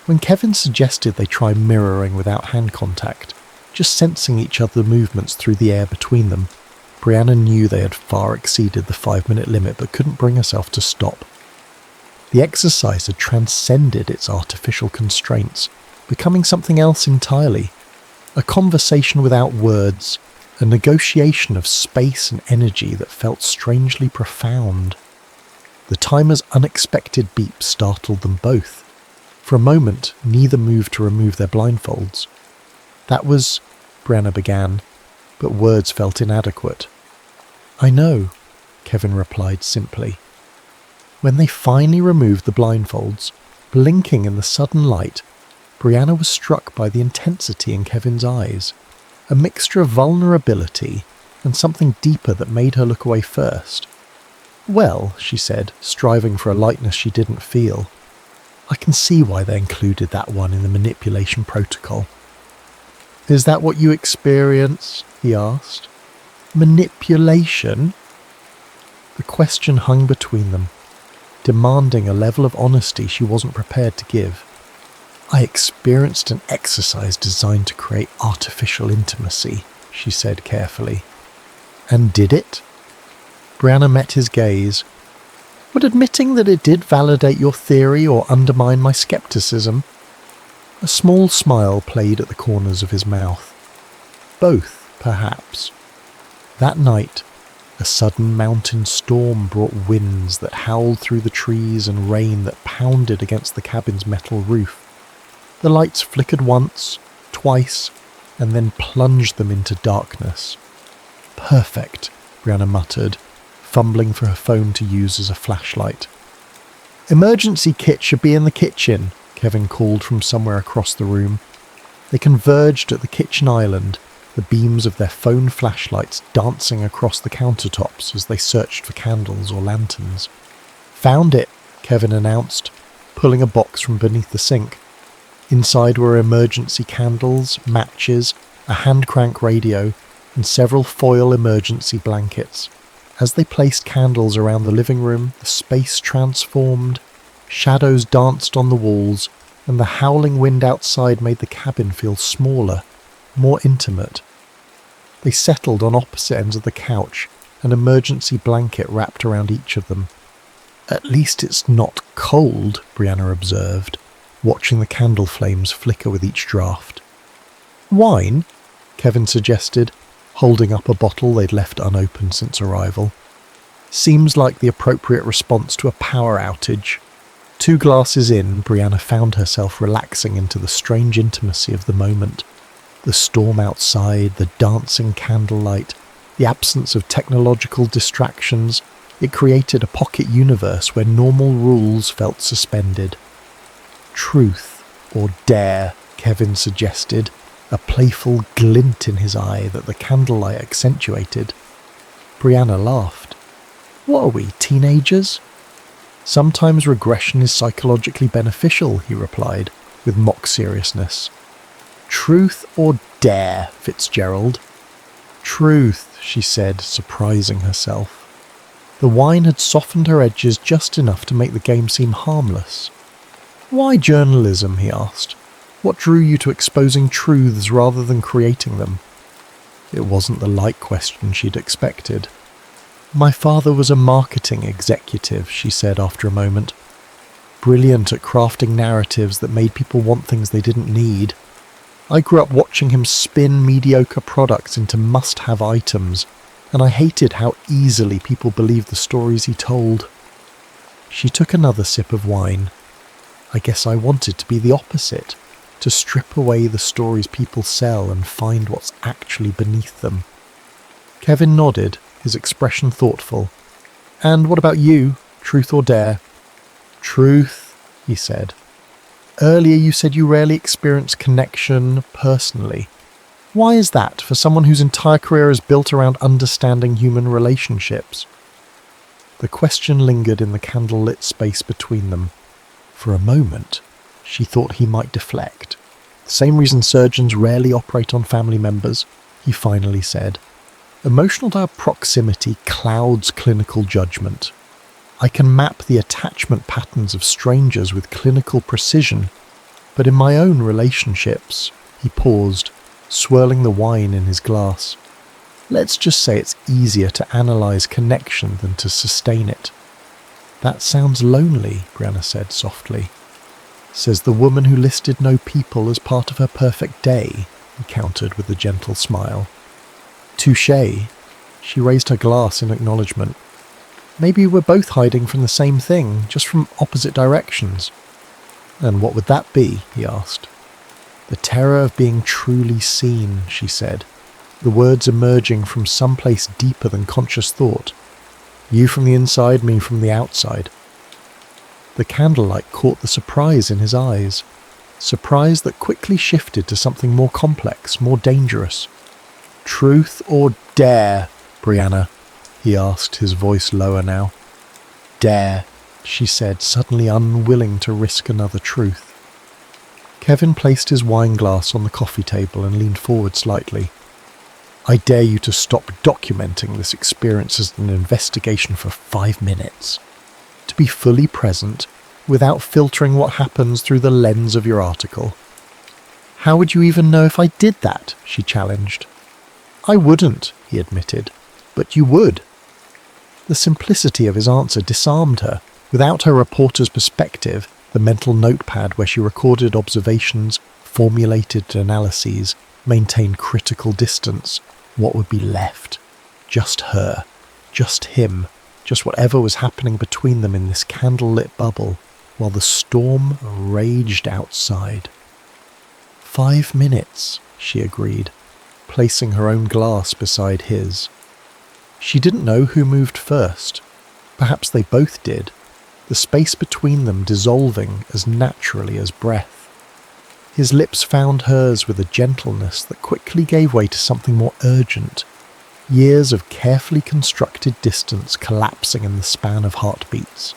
When Kevin suggested they try mirroring without hand contact, just sensing each other's movements through the air between them, Brianna knew they had far exceeded the 5-minute limit but couldn't bring herself to stop. The exercise had transcended its artificial constraints, becoming something else entirely. A conversation without words, a negotiation of space and energy that felt strangely profound. The timer's unexpected beep startled them both. For a moment, neither moved to remove their blindfolds. That was, Brianna began, but words felt inadequate. I know, Kevin replied simply. When they finally removed the blindfolds, blinking in the sudden light, Brianna was struck by the intensity in Kevin's eyes, a mixture of vulnerability and something deeper that made her look away first. Well, she said, striving for a lightness she didn't feel, I can see why they included that one in the manipulation protocol. Is that what you experience? He asked. Manipulation? The question hung between them, demanding a level of honesty she wasn't prepared to give. I experienced an exercise designed to create artificial intimacy, she said carefully. And did it? Brianna met his gaze. Would admitting that it did validate your theory or undermine my skepticism? A small smile played at the corners of his mouth. Both, perhaps. That night, a sudden mountain storm brought winds that howled through the trees and rain that pounded against the cabin's metal roof. The lights flickered once, twice, and then plunged them into darkness. Perfect, Brianna muttered, fumbling for her phone to use as a flashlight. Emergency kit should be in the kitchen, Kevin called from somewhere across the room. They converged at the kitchen island, the beams of their phone flashlights dancing across the countertops as they searched for candles or lanterns. Found it, Kevin announced, pulling a box from beneath the sink. Inside were emergency candles, matches, a hand crank radio, and several foil emergency blankets. As they placed candles around the living room, the space transformed, shadows danced on the walls, and the howling wind outside made the cabin feel smaller, more intimate. They settled on opposite ends of the couch, an emergency blanket wrapped around each of them. "At least it's not cold," Brianna observed, watching the candle flames flicker with each draught. "Wine?" Kevin suggested, holding up a bottle they'd left unopened since arrival. "Seems like the appropriate response to a power outage." 2 glasses in, Brianna found herself relaxing into the strange intimacy of the moment. The storm outside, the dancing candlelight, the absence of technological distractions, it created a pocket universe where normal rules felt suspended. "Truth or dare," Kevin suggested, a playful glint in his eye that the candlelight accentuated. Brianna laughed. "What are we, teenagers?" "Sometimes regression is psychologically beneficial," he replied, with mock seriousness. "Truth or dare, Fitzgerald?" "Truth," she said, surprising herself. The wine had softened her edges just enough to make the game seem harmless. "Why journalism?" he asked. "What drew you to exposing truths rather than creating them?" It wasn't the light question she'd expected. "My father was a marketing executive," she said after a moment. "Brilliant at crafting narratives that made people want things they didn't need. I grew up watching him spin mediocre products into must-have items, and I hated how easily people believed the stories he told." She took another sip of wine. "I guess I wanted to be the opposite, to strip away the stories people sell and find what's actually beneath them." Kevin nodded, his expression thoughtful. "And what about you? Truth or dare?" "Truth," he said. "Earlier you said you rarely experience connection personally. Why is that for someone whose entire career is built around understanding human relationships?" The question lingered in the candle-lit space between them. For a moment, she thought he might deflect. "The same reason surgeons rarely operate on family members," he finally said. "Emotional proximity clouds clinical judgment. I can map the attachment patterns of strangers with clinical precision, but in my own relationships," he paused, swirling the wine in his glass. "Let's just say it's easier to analyze connection than to sustain it." "That sounds lonely," Brianna said softly. "Says the woman who listed no people as part of her perfect day," he countered with a gentle smile. "Touché." She raised her glass in acknowledgement. "Maybe we're both hiding from the same thing, just from opposite directions." "And what would that be?" he asked. "The terror of being truly seen," she said, the words emerging from someplace deeper than conscious thought. "You from the inside, me from the outside." The candlelight caught the surprise in his eyes, surprise that quickly shifted to something more complex, more dangerous. "Truth or dare, Brianna?" he asked, his voice lower now. "Dare," she said, suddenly unwilling to risk another truth. Kevin placed his wine glass on the coffee table and leaned forward slightly. "I dare you to stop documenting this experience as an investigation for 5 minutes. To be fully present, without filtering what happens through the lens of your article." "How would you even know if I did that?" she challenged. "I wouldn't," he admitted, "but you would." The simplicity of his answer disarmed her. Without her reporter's perspective, the mental notepad where she recorded observations, formulated analyses, maintained critical distance, what would be left? Just her, just him, just whatever was happening between them in this candle-lit bubble, while the storm raged outside. 5 minutes, she agreed, placing her own glass beside his. She didn't know who moved first. Perhaps they both did, the space between them dissolving as naturally as breath. His lips found hers with a gentleness that quickly gave way to something more urgent, years of carefully constructed distance collapsing in the span of heartbeats.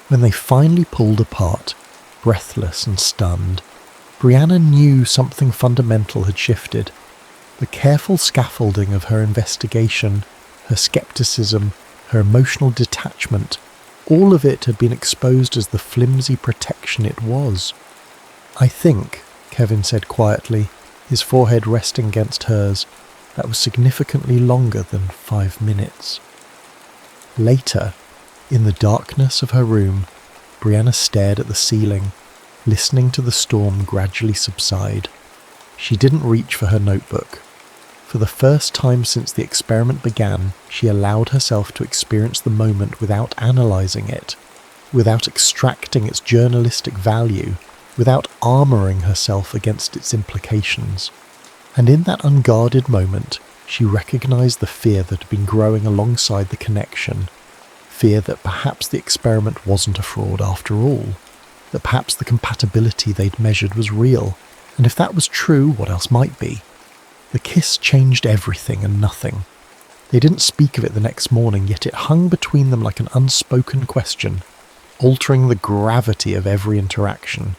When they finally pulled apart, breathless and stunned, Brianna knew something fundamental had shifted. The The careful scaffolding of her investigation, her skepticism, her emotional detachment, all of it had been exposed as the flimsy protection it was. "I think," Kevin said quietly, his forehead resting against hers, "that was significantly longer than 5 minutes. Later, in the darkness of her room, Brianna stared at the ceiling, listening to the storm gradually subside. She didn't reach for her notebook. For the first time since the experiment began, she allowed herself to experience the moment without analysing it, without extracting its journalistic value, without armouring herself against its implications. And in that unguarded moment, she recognised the fear that had been growing alongside the connection. Fear that perhaps the experiment wasn't a fraud after all, that perhaps the compatibility they'd measured was real, and if that was true, what else might be? The kiss changed everything and nothing. They didn't speak of it the next morning, yet it hung between them like an unspoken question, altering the gravity of every interaction.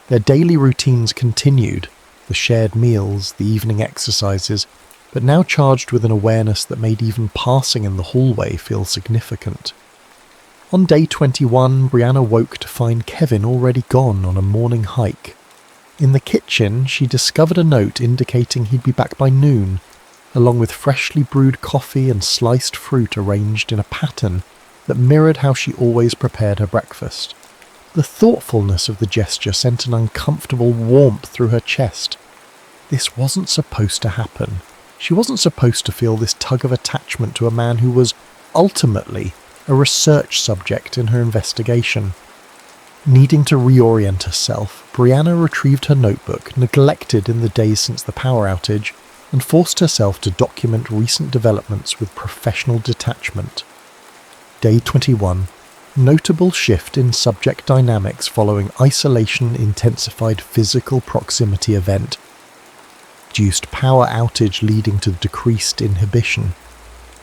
Their daily routines continued, the shared meals, the evening exercises, but now charged with an awareness that made even passing in the hallway feel significant. On day 21, Brianna woke to find Kevin already gone on a morning hike. In the kitchen, she discovered a note indicating he'd be back by noon, along with freshly brewed coffee and sliced fruit arranged in a pattern that mirrored how she always prepared her breakfast. The thoughtfulness of the gesture sent an uncomfortable warmth through her chest. This wasn't supposed to happen. She wasn't supposed to feel this tug of attachment to a man who was, ultimately, a research subject in her investigation. Needing to reorient herself, Brianna retrieved her notebook, neglected in the days since the power outage, and forced herself to document recent developments with professional detachment. Day 21. Notable shift in subject dynamics following isolation-intensified physical proximity event. Reduced power outage leading to decreased inhibition.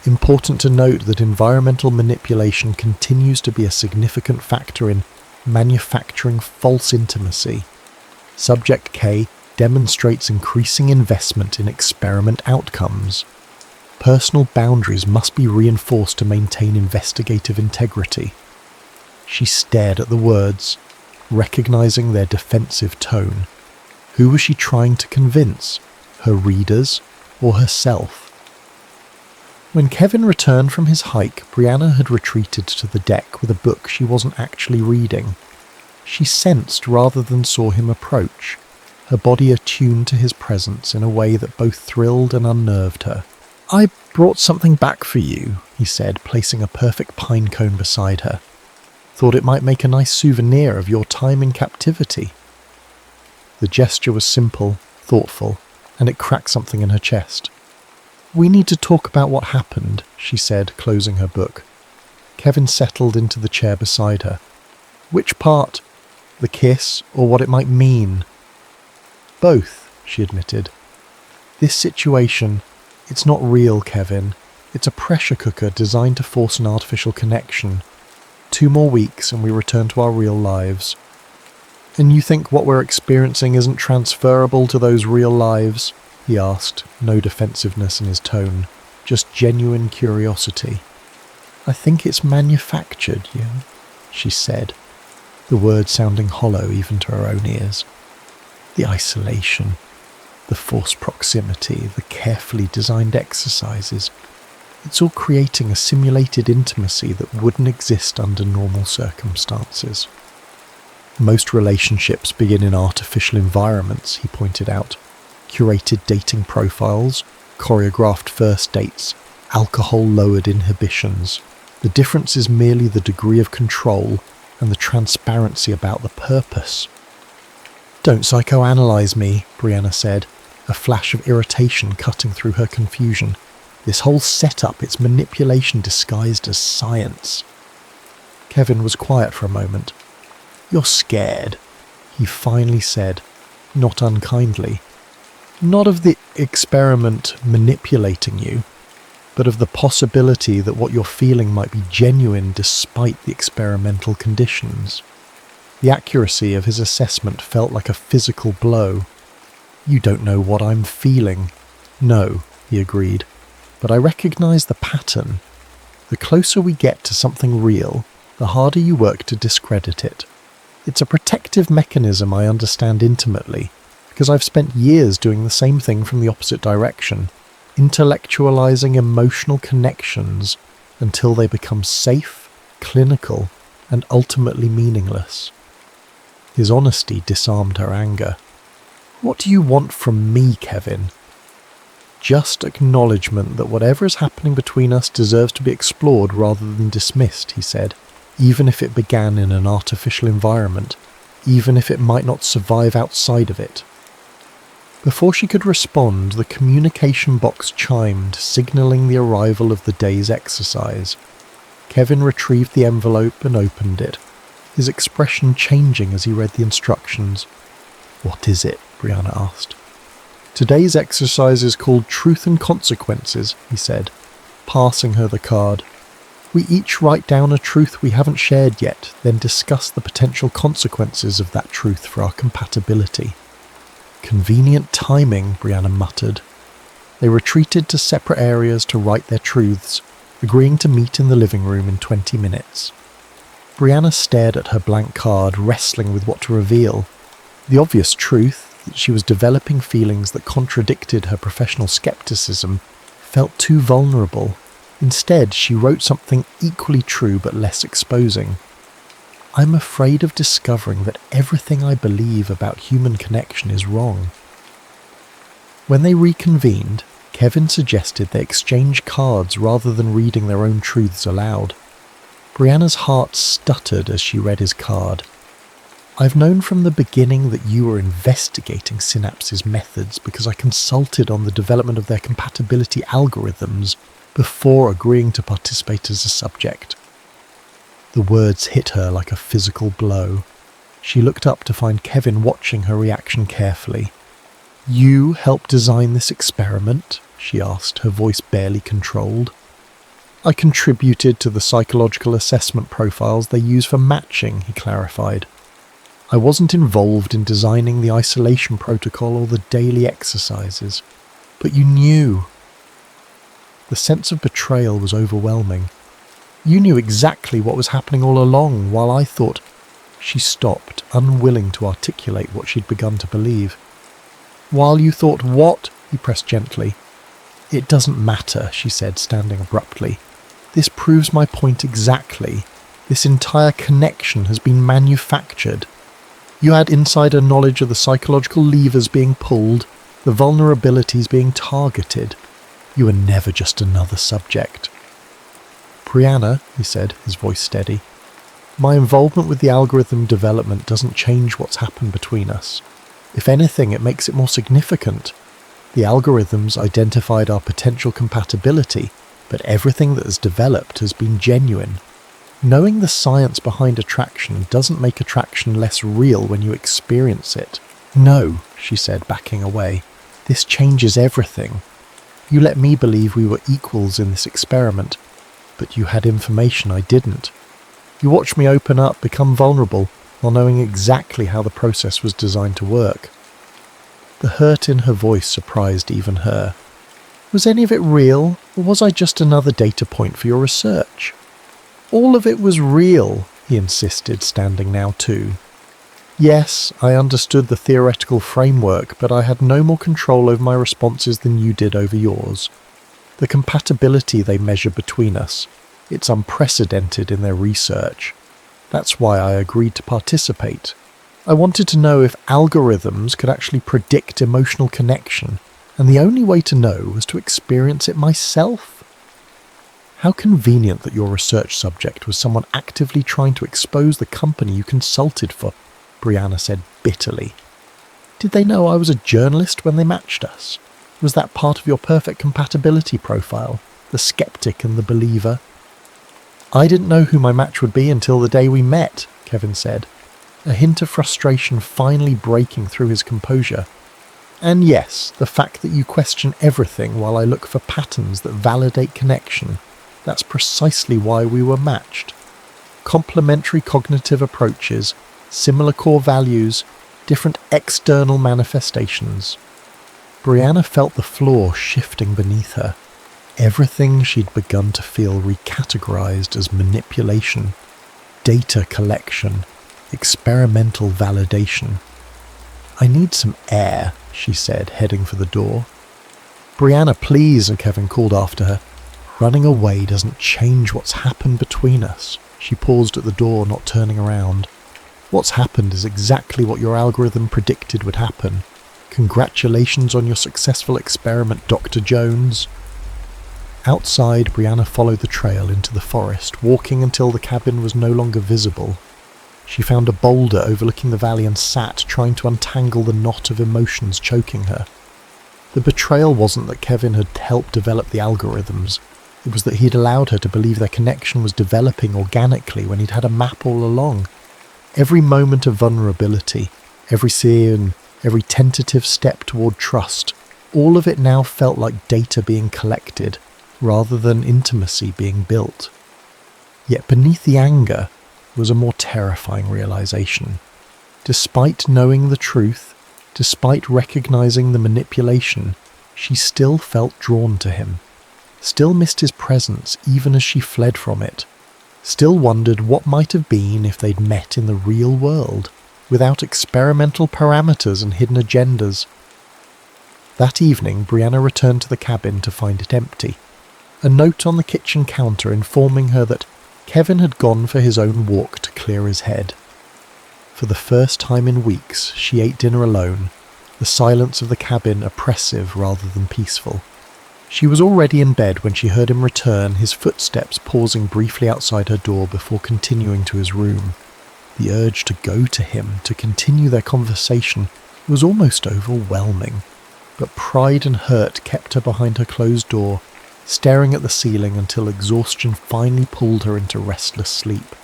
Important to note that environmental manipulation continues to be a significant factor in manufacturing false intimacy. Subject K demonstrates increasing investment in experiment outcomes. Personal boundaries must be reinforced to maintain investigative integrity. She stared at the words, recognizing their defensive tone. Who was she trying to convince? Her readers or herself? When Kevin returned from his hike, Brianna had retreated to the deck with a book she wasn't actually reading. She sensed rather than saw him approach, her body attuned to his presence in a way that both thrilled and unnerved her. "I brought something back for you," he said, placing a perfect pine cone beside her. "Thought it might make a nice souvenir of your time in captivity." The gesture was simple, thoughtful, and it cracked something in her chest. "We need to talk about what happened," she said, closing her book. Kevin settled into the chair beside her. "Which part? The kiss, or what it might mean?" "Both," she admitted. "This situation, it's not real, Kevin. It's a pressure cooker designed to force an artificial connection. 2 more weeks and we return to our real lives." "And you think what we're experiencing isn't transferable to those real lives?" he asked, no defensiveness in his tone, just genuine curiosity. "I think it's manufactured, she said, the words sounding hollow even to her own ears. The isolation, the forced proximity, the carefully designed exercises. It's all creating a simulated intimacy that wouldn't exist under normal circumstances. Most relationships begin in artificial environments, he pointed out. Curated dating profiles, choreographed first dates, alcohol-lowered inhibitions. The difference is merely the degree of control and the transparency about the purpose. "Don't psychoanalyze me," Brianna said, a flash of irritation cutting through her confusion. "This whole setup, it's manipulation disguised as science." Kevin was quiet for a moment. "You're scared," he finally said, not unkindly. "Not of the experiment manipulating you, but of the possibility that what you're feeling might be genuine despite the experimental conditions." The accuracy of his assessment felt like a physical blow. "You don't know what I'm feeling." No, he agreed, but I recognize the pattern. The closer we get to something real, the harder you work to discredit it. It's a protective mechanism I understand intimately, because I've spent years doing the same thing from the opposite direction, intellectualizing emotional connections until they become safe, clinical, and ultimately meaningless. His honesty disarmed her anger. What do you want from me, Kevin? Just acknowledgement that whatever is happening between us deserves to be explored rather than dismissed, he said, even if it began in an artificial environment, even if it might not survive outside of it. Before she could respond, the communication box chimed, signalling the arrival of the day's exercise. Kevin retrieved the envelope and opened it, his expression changing as he read the instructions. "What is it?" Brianna asked. "Today's exercise is called Truth and Consequences," he said, passing her the card. "We each write down a truth we haven't shared yet, then discuss the potential consequences of that truth for our compatibility." "Convenient timing," Brianna muttered. They retreated to separate areas to write their truths, agreeing to meet in the living room in 20 minutes. Brianna stared at her blank card, wrestling with what to reveal. The obvious truth, that she was developing feelings that contradicted her professional skepticism, felt too vulnerable. Instead, she wrote something equally true but less exposing. "I'm afraid of discovering that everything I believe about human connection is wrong." When they reconvened, Kevin suggested they exchange cards rather than reading their own truths aloud. Brianna's heart stuttered as she read his card. "I've known from the beginning that you were investigating Synapse's methods because I consulted on the development of their compatibility algorithms before agreeing to participate as a subject." The words hit her like a physical blow. She looked up to find Kevin watching her reaction carefully. "You helped design this experiment?" she asked, her voice barely controlled. "I contributed to the psychological assessment profiles they use for matching," he clarified. "I wasn't involved in designing the isolation protocol or the daily exercises. But you knew." The sense of betrayal was overwhelming. "You knew exactly what was happening all along, while I thought—" She stopped, unwilling to articulate what she'd begun to believe. "While you thought what?" he pressed gently. "It doesn't matter," she said, standing abruptly. "This proves my point exactly. This entire connection has been manufactured. You had insider knowledge of the psychological levers being pulled, the vulnerabilities being targeted. You were never just another subject." "Brianna," he said, his voice steady, "my involvement with the algorithm development doesn't change what's happened between us. If anything, it makes it more significant. The algorithms identified our potential compatibility, but everything that has developed has been genuine. Knowing the science behind attraction doesn't make attraction less real when you experience it." "No," she said, backing away. "This changes everything. You let me believe we were equals in this experiment, but you had information I didn't. You watched me open up, become vulnerable, while knowing exactly how the process was designed to work." The hurt in her voice surprised even her. "Was any of it real, or was I just another data point for your research?" "All of it was real," he insisted, standing now too. "Yes, I understood the theoretical framework, but I had no more control over my responses than you did over yours. The compatibility they measure between us, it's unprecedented in their research. That's why I agreed to participate. I wanted to know if algorithms could actually predict emotional connection, and the only way to know was to experience it myself." "How convenient that your research subject was someone actively trying to expose the company you consulted for," Brianna said bitterly. "Did they know I was a journalist when they matched us? Was that part of your perfect compatibility profile, the skeptic and the believer?" "I didn't know who my match would be until the day we met," Kevin said, a hint of frustration finally breaking through his composure. "And yes, the fact that you question everything while I look for patterns that validate connection, that's precisely why we were matched. Complementary cognitive approaches, similar core values, different external manifestations." Brianna felt the floor shifting beneath her. Everything she'd begun to feel recategorized as manipulation, data collection, experimental validation. "I need some air," she said, heading for the door. "Brianna, please," Kevin called after her. "Running away doesn't change what's happened between us." She paused at the door, not turning around. "What's happened is exactly what your algorithm predicted would happen. Congratulations on your successful experiment, Dr. Jones." Outside, Brianna followed the trail into the forest, walking until the cabin was no longer visible. She found a boulder overlooking the valley and sat, trying to untangle the knot of emotions choking her. The betrayal wasn't that Kevin had helped develop the algorithms. It was that he'd allowed her to believe their connection was developing organically when he'd had a map all along. Every moment of vulnerability, every sin, every tentative step toward trust, all of it now felt like data being collected, rather than intimacy being built. Yet beneath the anger was a more terrifying realization. Despite knowing the truth, despite recognizing the manipulation, she still felt drawn to him, still missed his presence even as she fled from it, still wondered what might have been if they'd met in the real world, without experimental parameters and hidden agendas. That evening, Brianna returned to the cabin to find it empty. A note on the kitchen counter informing her that Kevin had gone for his own walk to clear his head. For the first time in weeks, she ate dinner alone, the silence of the cabin oppressive rather than peaceful. She was already in bed when she heard him return, his footsteps pausing briefly outside her door before continuing to his room. The urge to go to him, to continue their conversation, was almost overwhelming, but pride and hurt kept her behind her closed door, staring at the ceiling until exhaustion finally pulled her into restless sleep.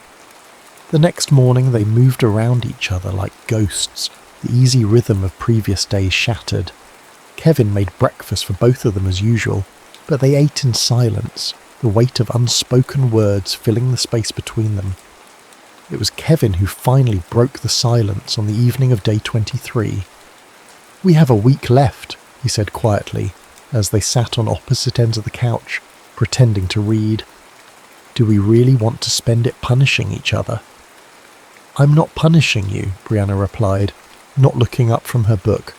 The next morning they moved around each other like ghosts, the easy rhythm of previous days shattered. Kevin made breakfast for both of them as usual, but they ate in silence, the weight of unspoken words filling the space between them. It was Kevin who finally broke the silence on the evening of day 23. "We have a week left," he said quietly, as they sat on opposite ends of the couch, pretending to read. "Do we really want to spend it punishing each other?" "I'm not punishing you," Brianna replied, not looking up from her book.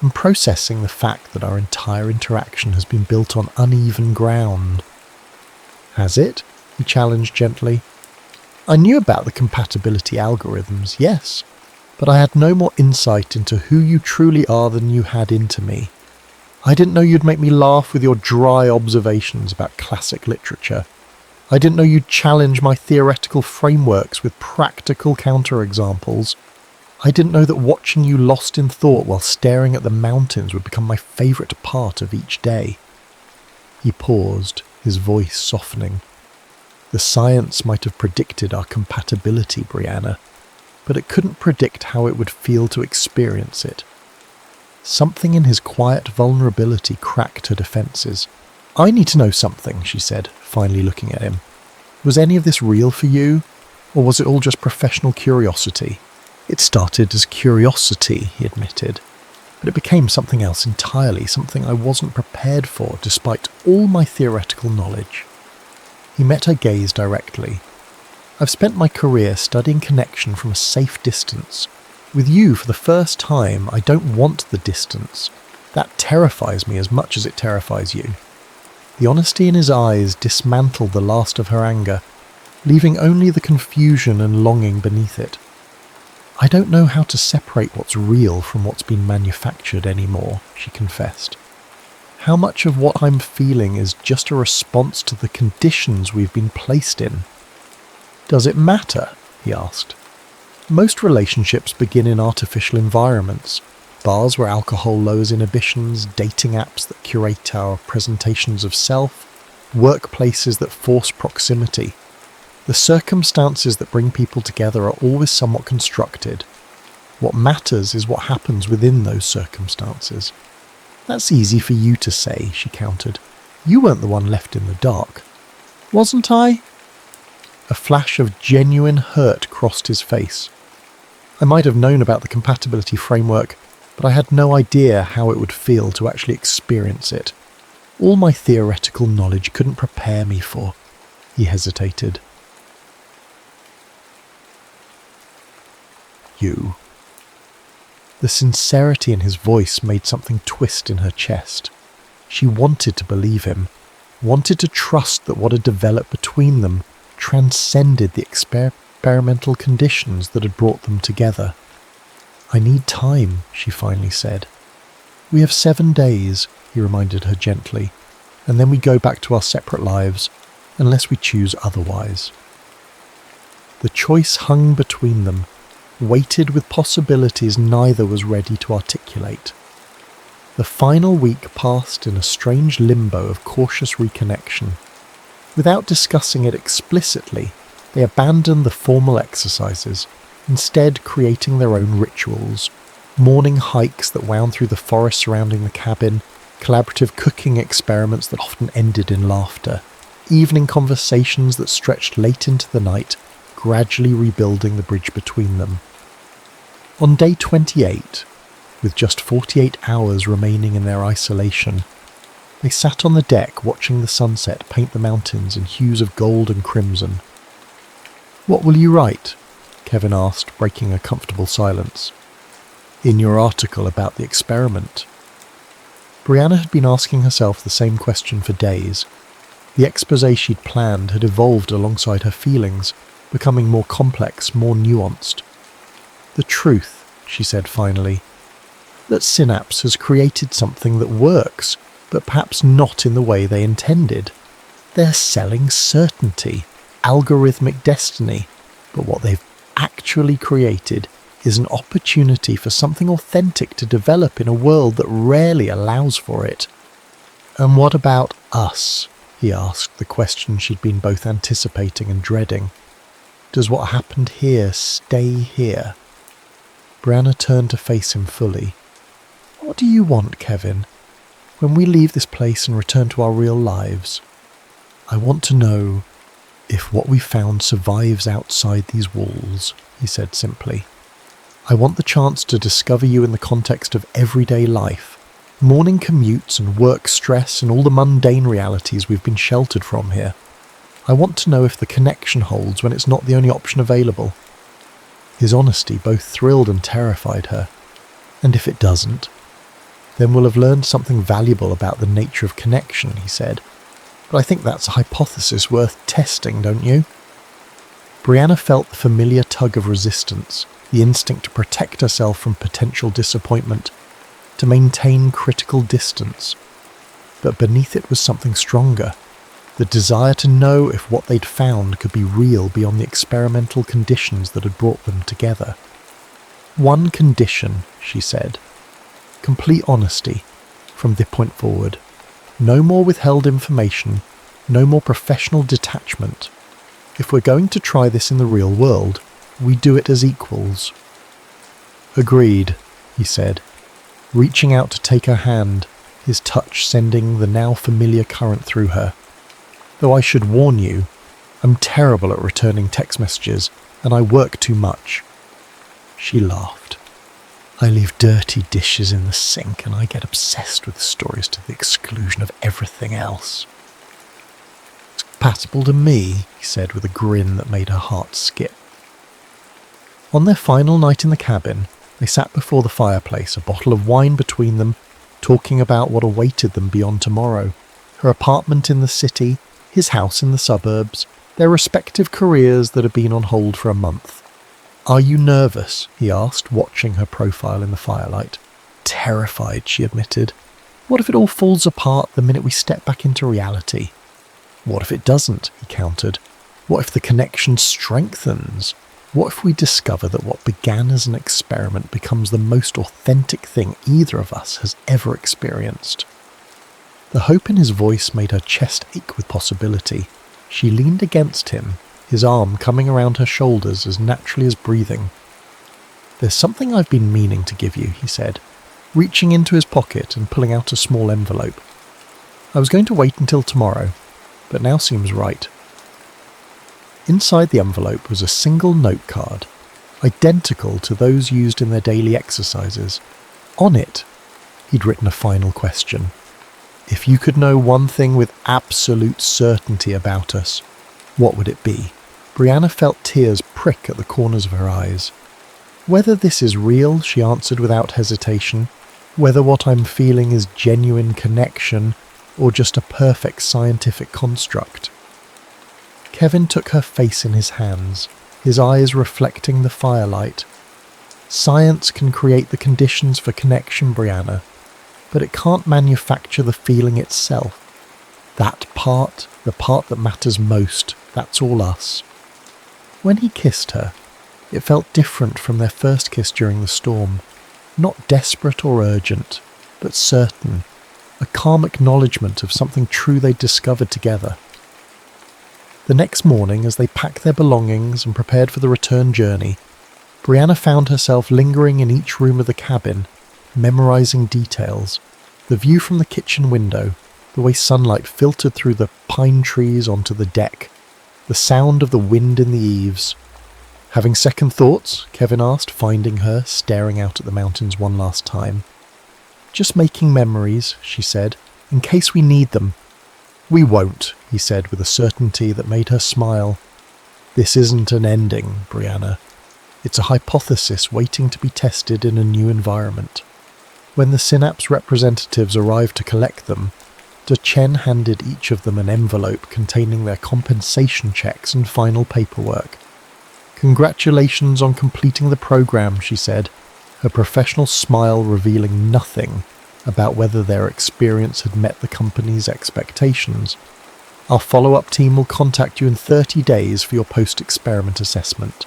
"I'm processing the fact that our entire interaction has been built on uneven ground." "Has it?" he challenged gently. "I knew about the compatibility algorithms, yes, but I had no more insight into who you truly are than you had into me. I didn't know you'd make me laugh with your dry observations about classic literature. I didn't know you'd challenge my theoretical frameworks with practical counterexamples. I didn't know that watching you lost in thought while staring at the mountains would become my favourite part of each day." He paused, his voice softening. "The science might have predicted our compatibility, Brianna, but it couldn't predict how it would feel to experience it." Something in his quiet vulnerability cracked her defences. "I need to know something," she said, finally looking at him. "Was any of this real for you, or was it all just professional curiosity?" "It started as curiosity," he admitted, "but it became something else entirely, something I wasn't prepared for despite all my theoretical knowledge." He met her gaze directly. "I've spent my career studying connection from a safe distance. With you, for the first time, I don't want the distance. That terrifies me as much as it terrifies you." The honesty in his eyes dismantled the last of her anger, leaving only the confusion and longing beneath it. "I don't know how to separate what's real from what's been manufactured anymore," she confessed. "How much of what I'm feeling is just a response to the conditions we've been placed in?" "Does it matter?" he asked. "Most relationships begin in artificial environments. Bars where alcohol lowers inhibitions, dating apps that curate our presentations of self, workplaces that force proximity. The circumstances that bring people together are always somewhat constructed. What matters is what happens within those circumstances." "That's easy for you to say," she countered. "You weren't the one left in the dark." "Wasn't I?" A flash of genuine hurt crossed his face. "I might have known about the compatibility framework, but I had no idea how it would feel to actually experience it. All my theoretical knowledge couldn't prepare me for. He hesitated. You. The sincerity in his voice made something twist in her chest. She wanted to believe him, wanted to trust that what had developed between them transcended the experimental conditions that had brought them together. I need time, she finally said. We have 7 days, he reminded her gently, and then we go back to our separate lives, unless we choose otherwise. The choice hung between them, weighted with possibilities neither was ready to articulate. The final week passed in a strange limbo of cautious reconnection. Without discussing it explicitly, they abandoned the formal exercises, instead creating their own rituals, morning hikes that wound through the forest surrounding the cabin, collaborative cooking experiments that often ended in laughter, evening conversations that stretched late into the night, gradually rebuilding the bridge between them. On day 28, with just 48 hours remaining in their isolation, they sat on the deck watching the sunset paint the mountains in hues of gold and crimson. "What will you write?" Kevin asked, breaking a comfortable silence. "In your article about the experiment." Brianna had been asking herself the same question for days. The exposé she'd planned had evolved alongside her feelings, becoming more complex, more nuanced. "The truth," she said finally, "that Synapse has created something that works, but perhaps not in the way they intended. They're selling certainty, algorithmic destiny, but what they've actually created is an opportunity for something authentic to develop in a world that rarely allows for it." "And what about us?" he asked, the question she'd been both anticipating and dreading. "Does what happened here stay here?" Brianna turned to face him fully. "What do you want, Kevin? When we leave this place and return to our real lives, I want to know if what we found survives outside these walls," he said simply. "I want the chance to discover you in the context of everyday life, morning commutes and work stress and all the mundane realities we've been sheltered from here. I want to know if the connection holds when it's not the only option available." His honesty both thrilled and terrified her. "And if it doesn't? Then we'll have learned something valuable about the nature of connection," he said. "But I think that's a hypothesis worth testing, don't you?" Brianna felt the familiar tug of resistance, the instinct to protect herself from potential disappointment, to maintain critical distance. But beneath it was something stronger, the desire to know if what they'd found could be real beyond the experimental conditions that had brought them together. "One condition," she said. "Complete honesty, from this point forward. No more withheld information, no more professional detachment. If we're going to try this in the real world, we do it as equals." "Agreed," he said, reaching out to take her hand, his touch sending the now familiar current through her. "Though I should warn you, I'm terrible at returning text messages, and I work too much." She laughed. "I leave dirty dishes in the sink, and I get obsessed with stories to the exclusion of everything else." "It's compatible to me," he said with a grin that made her heart skip. On their final night in the cabin, they sat before the fireplace, a bottle of wine between them, talking about what awaited them beyond tomorrow. Her apartment in the city, his house in the suburbs, their respective careers that had been on hold for a month. "Are you nervous?" he asked, watching her profile in the firelight. "Terrified," she admitted. "What if it all falls apart the minute we step back into reality?" "What if it doesn't?" he countered. "What if the connection strengthens? What if we discover that what began as an experiment becomes the most authentic thing either of us has ever experienced?" The hope in his voice made her chest ache with possibility. She leaned against him, his arm coming around her shoulders as naturally as breathing. "There's something I've been meaning to give you," he said, reaching into his pocket and pulling out a small envelope. "I was going to wait until tomorrow, but now seems right." Inside the envelope was a single note card, identical to those used in their daily exercises. On it, he'd written a final question. If you could know one thing with absolute certainty about us, what would it be? Brianna felt tears prick at the corners of her eyes. Whether this is real, she answered without hesitation, whether what I'm feeling is genuine connection or just a perfect scientific construct. Kevin took her face in his hands, his eyes reflecting the firelight. Science can create the conditions for connection, Brianna, but it can't manufacture the feeling itself. That part, the part that matters most, that's all us. When he kissed her, it felt different from their first kiss during the storm. Not desperate or urgent, but certain. A calm acknowledgement of something true they'd discovered together. The next morning, as they packed their belongings and prepared for the return journey, Brianna found herself lingering in each room of the cabin, memorizing details. The view from the kitchen window, the way sunlight filtered through the pine trees onto the deck, the sound of the wind in the eaves. Having second thoughts? Kevin asked, finding her, staring out at the mountains one last time. Just making memories, she said, in case we need them. We won't, he said with a certainty that made her smile. This isn't an ending, Brianna. It's a hypothesis waiting to be tested in a new environment. When the Synapse representatives arrived to collect them, Chen handed each of them an envelope containing their compensation checks and final paperwork. Congratulations on completing the program, she said, her professional smile revealing nothing about whether their experience had met the company's expectations. Our follow-up team will contact you in 30 days for your post-experiment assessment.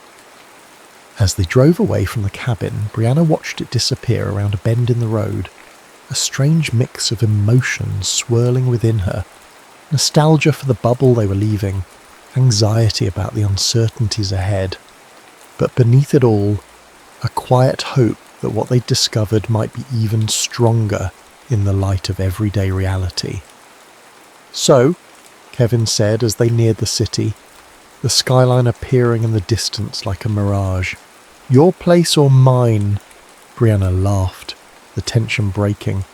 As they drove away from the cabin, Brianna watched it disappear around a bend in the road, a strange mix of emotions swirling within her. Nostalgia for the bubble they were leaving, anxiety about the uncertainties ahead. But beneath it all, a quiet hope that what they'd discovered might be even stronger in the light of everyday reality. So, Kevin said as they neared the city, the skyline appearing in the distance like a mirage. Your place or mine? Brianna laughed, the tension breaking.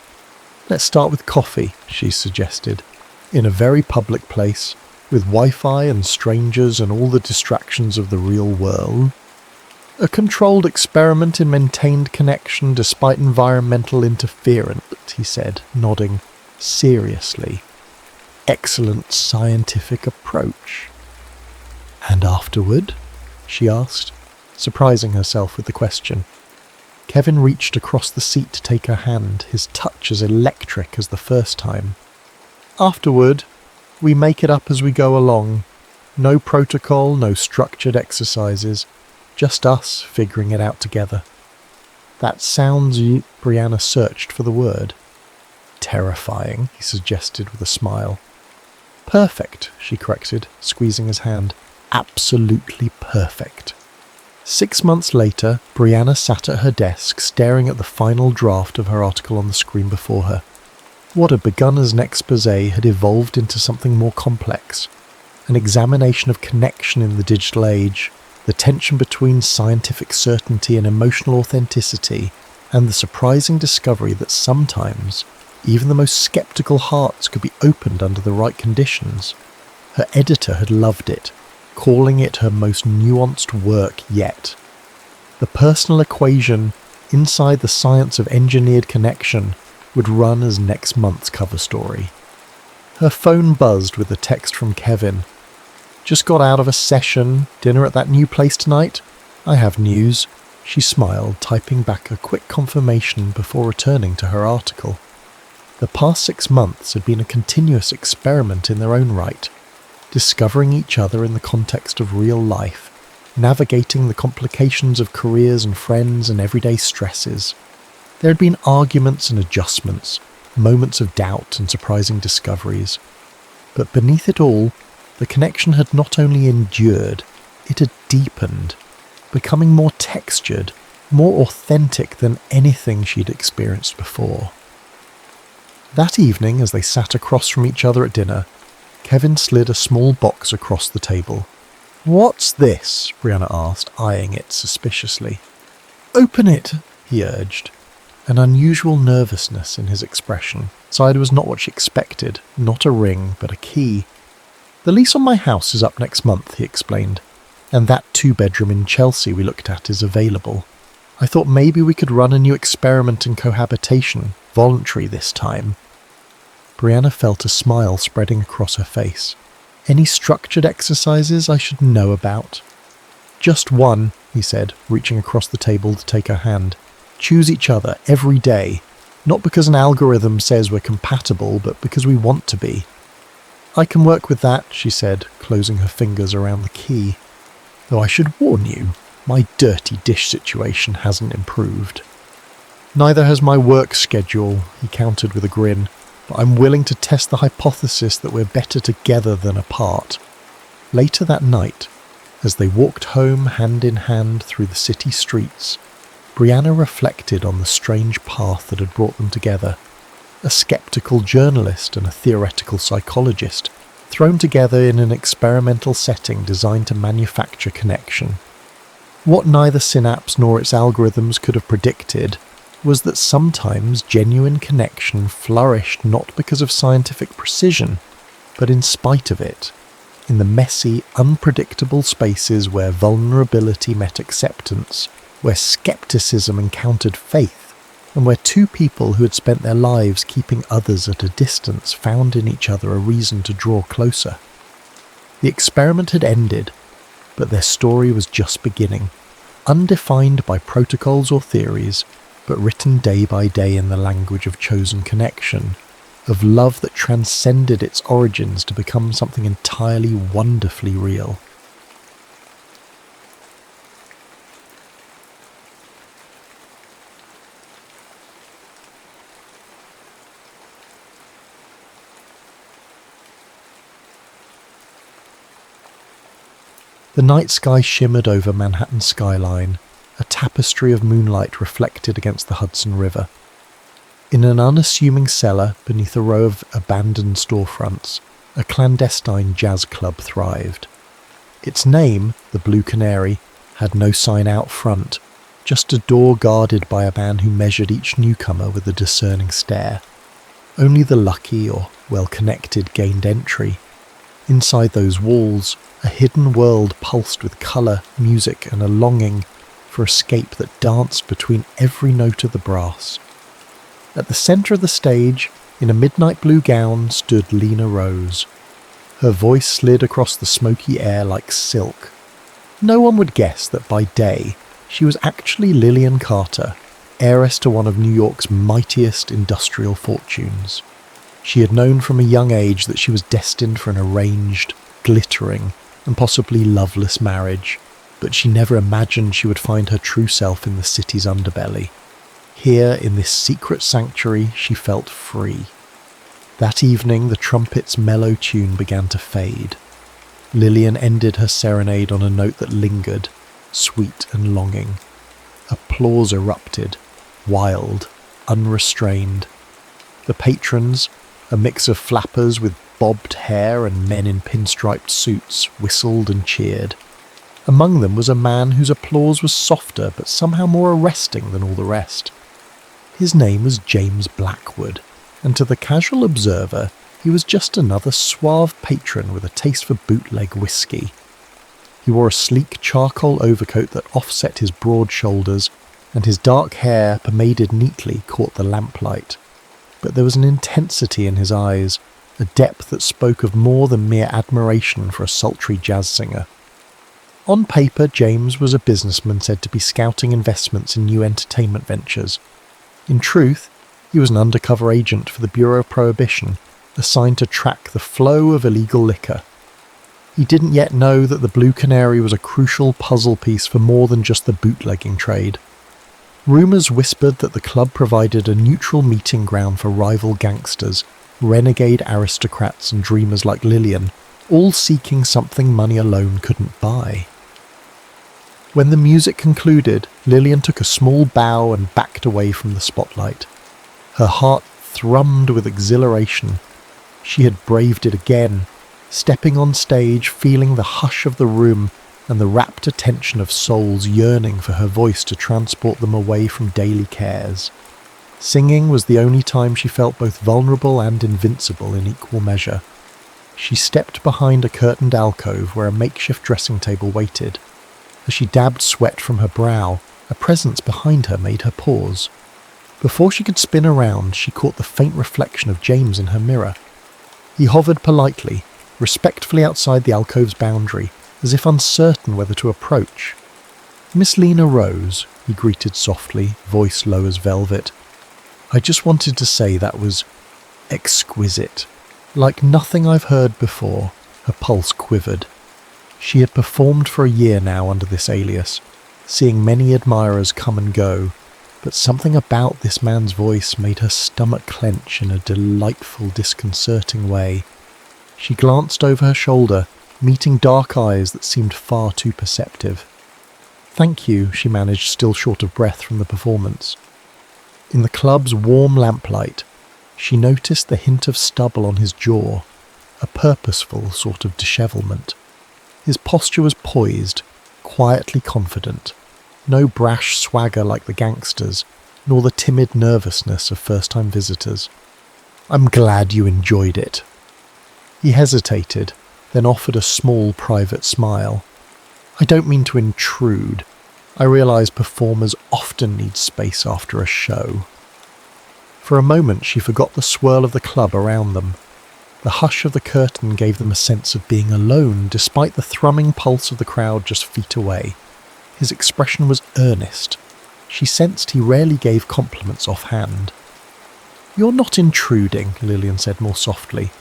Let's start with coffee, she suggested, in a very public place, with Wi-Fi and strangers and all the distractions of the real world. A controlled experiment in maintained connection despite environmental interference, he said, nodding seriously. Excellent scientific approach. And afterward? She asked, surprising herself with the question. Kevin reached across the seat to take her hand, his touch as electric as the first time. Afterward, we make it up as we go along. No protocol, no structured exercises. Just us figuring it out together. That sounds... Brianna searched for the word. Terrifying, he suggested with a smile. Perfect, she corrected, squeezing his hand. Absolutely perfect. 6 months later, Brianna sat at her desk staring at the final draft of her article on the screen before her. What had begun as an exposé had evolved into something more complex. An examination of connection in the digital age, the tension between scientific certainty and emotional authenticity, and the surprising discovery that sometimes even the most skeptical hearts could be opened under the right conditions. Her editor had loved it, calling it her most nuanced work yet. The personal equation inside the science of engineered connection would run as next month's cover story. Her phone buzzed with a text from Kevin. Just got out of a session, dinner at that new place tonight? I have news. She smiled, typing back a quick confirmation before returning to her article. The past 6 months had been a continuous experiment in their own right, discovering each other in the context of real life, navigating the complications of careers and friends and everyday stresses. There had been arguments and adjustments, moments of doubt and surprising discoveries. But beneath it all, the connection had not only endured, it had deepened, becoming more textured, more authentic than anything she'd experienced before. That evening, as they sat across from each other at dinner, Kevin slid a small box across the table. "What's this?" Brianna asked, eyeing it suspiciously. "Open it," he urged. an unusual nervousness in his expression. Side was not what she expected, not a ring, but a key. "The lease on my house is up next month," he explained, "and that 2-bedroom in Chelsea we looked at is available. I thought maybe we could run a new experiment in cohabitation, voluntary this time." Brianna felt a smile spreading across her face. "Any structured exercises I should know about?" "Just one," he said, reaching across the table to take her hand. "Choose each other every day, not because an algorithm says we're compatible, but because we want to be." "I can work with that," she said, closing her fingers around the key. "Though I should warn you, my dirty dish situation hasn't improved." "Neither has my work schedule," he countered with a grin, "but I'm willing to test the hypothesis that we're better together than apart." Later that night, as they walked home hand in hand through the city streets, Brianna reflected on the strange path that had brought them together. A skeptical journalist and a theoretical psychologist, thrown together in an experimental setting designed to manufacture connection. What neither Synapse nor its algorithms could have predicted was that sometimes genuine connection flourished not because of scientific precision, but in spite of it, in the messy, unpredictable spaces where vulnerability met acceptance, where skepticism encountered faith, and where two people who had spent their lives keeping others at a distance found in each other a reason to draw closer. The experiment had ended, but their story was just beginning, undefined by protocols or theories, but written day by day in the language of chosen connection, of love that transcended its origins to become something entirely wonderfully real. The night sky shimmered over Manhattan's skyline, a tapestry of moonlight reflected against the Hudson River. In an unassuming cellar beneath a row of abandoned storefronts, a clandestine jazz club thrived. Its name, the Blue Canary, had no sign out front, just a door guarded by a man who measured each newcomer with a discerning stare. Only the lucky or well-connected gained entry. Inside those walls, a hidden world pulsed with colour, music, and a longing for escape that danced between every note of the brass. At the centre of the stage, in a midnight blue gown, stood Lena Rose. Her voice slid across the smoky air like silk. No one would guess that by day, she was actually Lillian Carter, heiress to one of New York's mightiest industrial fortunes. She had known from a young age that she was destined for an arranged, glittering, and possibly loveless marriage, but she never imagined she would find her true self in the city's underbelly. Here, in this secret sanctuary, she felt free. That evening, the trumpet's mellow tune began to fade. Lillian ended her serenade on a note that lingered, sweet and longing. Applause erupted, wild, unrestrained. The patrons, a mix of flappers with bobbed hair and men in pinstriped suits, whistled and cheered. Among them was a man whose applause was softer but somehow more arresting than all the rest. His name was James Blackwood, and to the casual observer, he was just another suave patron with a taste for bootleg whiskey. He wore a sleek charcoal overcoat that offset his broad shoulders, and his dark hair, pomaded neatly, caught the lamplight. But there was an intensity in his eyes, a depth that spoke of more than mere admiration for a sultry jazz singer. On paper, James was a businessman said to be scouting investments in new entertainment ventures. In truth, he was an undercover agent for the Bureau of Prohibition, assigned to track the flow of illegal liquor. He didn't yet know that the Blue Canary was a crucial puzzle piece for more than just the bootlegging trade. Rumours whispered that the club provided a neutral meeting ground for rival gangsters, renegade aristocrats and dreamers like Lillian, all seeking something money alone couldn't buy. When the music concluded, Lillian took a small bow and backed away from the spotlight. Her heart thrummed with exhilaration. She had braved it again, stepping on stage, feeling the hush of the room and the rapt attention of souls yearning for her voice to transport them away from daily cares. Singing was the only time she felt both vulnerable and invincible in equal measure. She stepped behind a curtained alcove where a makeshift dressing table waited. As she dabbed sweat from her brow, a presence behind her made her pause. Before she could spin around, she caught the faint reflection of James in her mirror. He hovered politely, respectfully outside the alcove's boundary, as if uncertain whether to approach. "Miss Lena Rose," he greeted softly, voice low as velvet. "I just wanted to say that was exquisite. Like nothing I've heard before." Her pulse quivered. She had performed for a year now under this alias, seeing many admirers come and go, but something about this man's voice made her stomach clench in a delightful, disconcerting way. She glanced over her shoulder, meeting dark eyes that seemed far too perceptive. "Thank you," she managed, still short of breath from the performance. In the club's warm lamplight, she noticed the hint of stubble on his jaw, a purposeful sort of dishevelment. His posture was poised, quietly confident. No brash swagger like the gangsters, nor the timid nervousness of first-time visitors. "I'm glad you enjoyed it." He hesitated, then offered a small private smile. "I don't mean to intrude. I realise performers often need space after a show." For a moment she forgot the swirl of the club around them. The hush of the curtain gave them a sense of being alone despite the thrumming pulse of the crowd just feet away. His expression was earnest. She sensed he rarely gave compliments offhand. "You're not intruding," Lillian said more softly.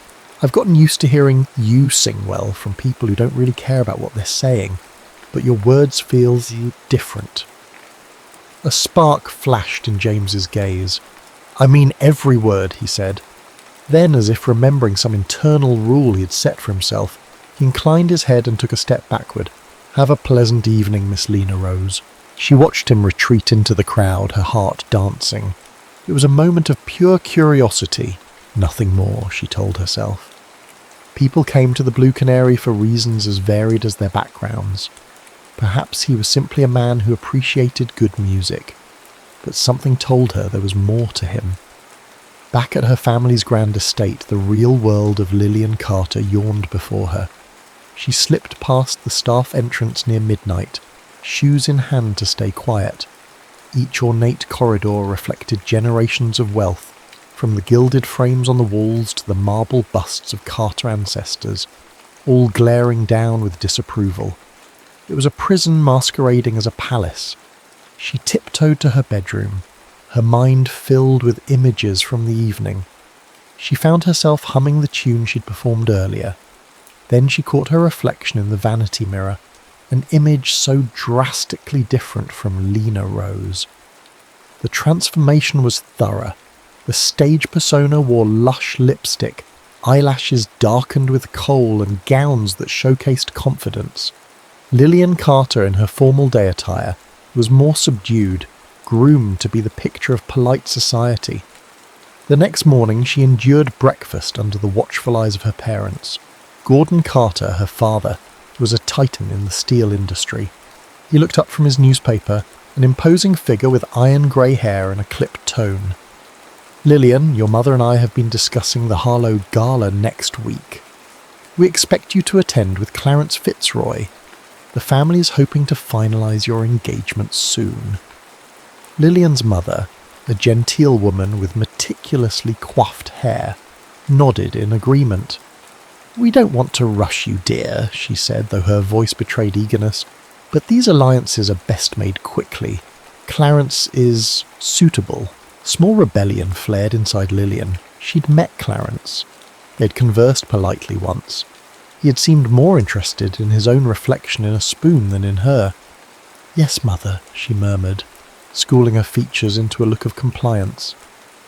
"I've gotten used to hearing you sing well from people who don't really care about what they're saying, but your words feel different." A spark flashed in James's gaze. "I mean every word," he said. Then, as if remembering some internal rule he had set for himself, he inclined his head and took a step backward. "Have a pleasant evening, Miss Lena Rose." She watched him retreat into the crowd, her heart dancing. It was a moment of pure curiosity, nothing more, she told herself. People came to the Blue Canary for reasons as varied as their backgrounds. Perhaps he was simply a man who appreciated good music, but something told her there was more to him. Back at her family's grand estate, the real world of Lillian Carter yawned before her. She slipped past the staff entrance near midnight, shoes in hand to stay quiet. Each ornate corridor reflected generations of wealth, from the gilded frames on the walls to the marble busts of Carter ancestors, all glaring down with disapproval. It was a prison masquerading as a palace. She tiptoed to her bedroom, her mind filled with images from the evening. She found herself humming the tune she'd performed earlier. Then she caught her reflection in the vanity mirror, an image so drastically different from Lena Rose. The transformation was thorough. The stage persona wore lush lipstick, eyelashes darkened with kohl, and gowns that showcased confidence. Lillian Carter, in her formal day attire, was more subdued, groomed to be the picture of polite society. The next morning she endured breakfast under the watchful eyes of her parents. Gordon Carter, her father, was a titan in the steel industry. He looked up from his newspaper, an imposing figure with iron grey hair and a clipped tone. "Lillian, your mother and I have been discussing the Harlow Gala next week. We expect you to attend with Clarence Fitzroy. The family is hoping to finalise your engagement soon." Lillian's mother, a genteel woman with meticulously coiffed hair, nodded in agreement. "We don't want to rush you, dear," she said, though her voice betrayed eagerness, "but these alliances are best made quickly. Clarence is suitable." Small rebellion flared inside Lillian. She'd met Clarence. They'd conversed politely once. He had seemed more interested in his own reflection in a spoon than in her. "Yes, mother," she murmured, schooling her features into a look of compliance.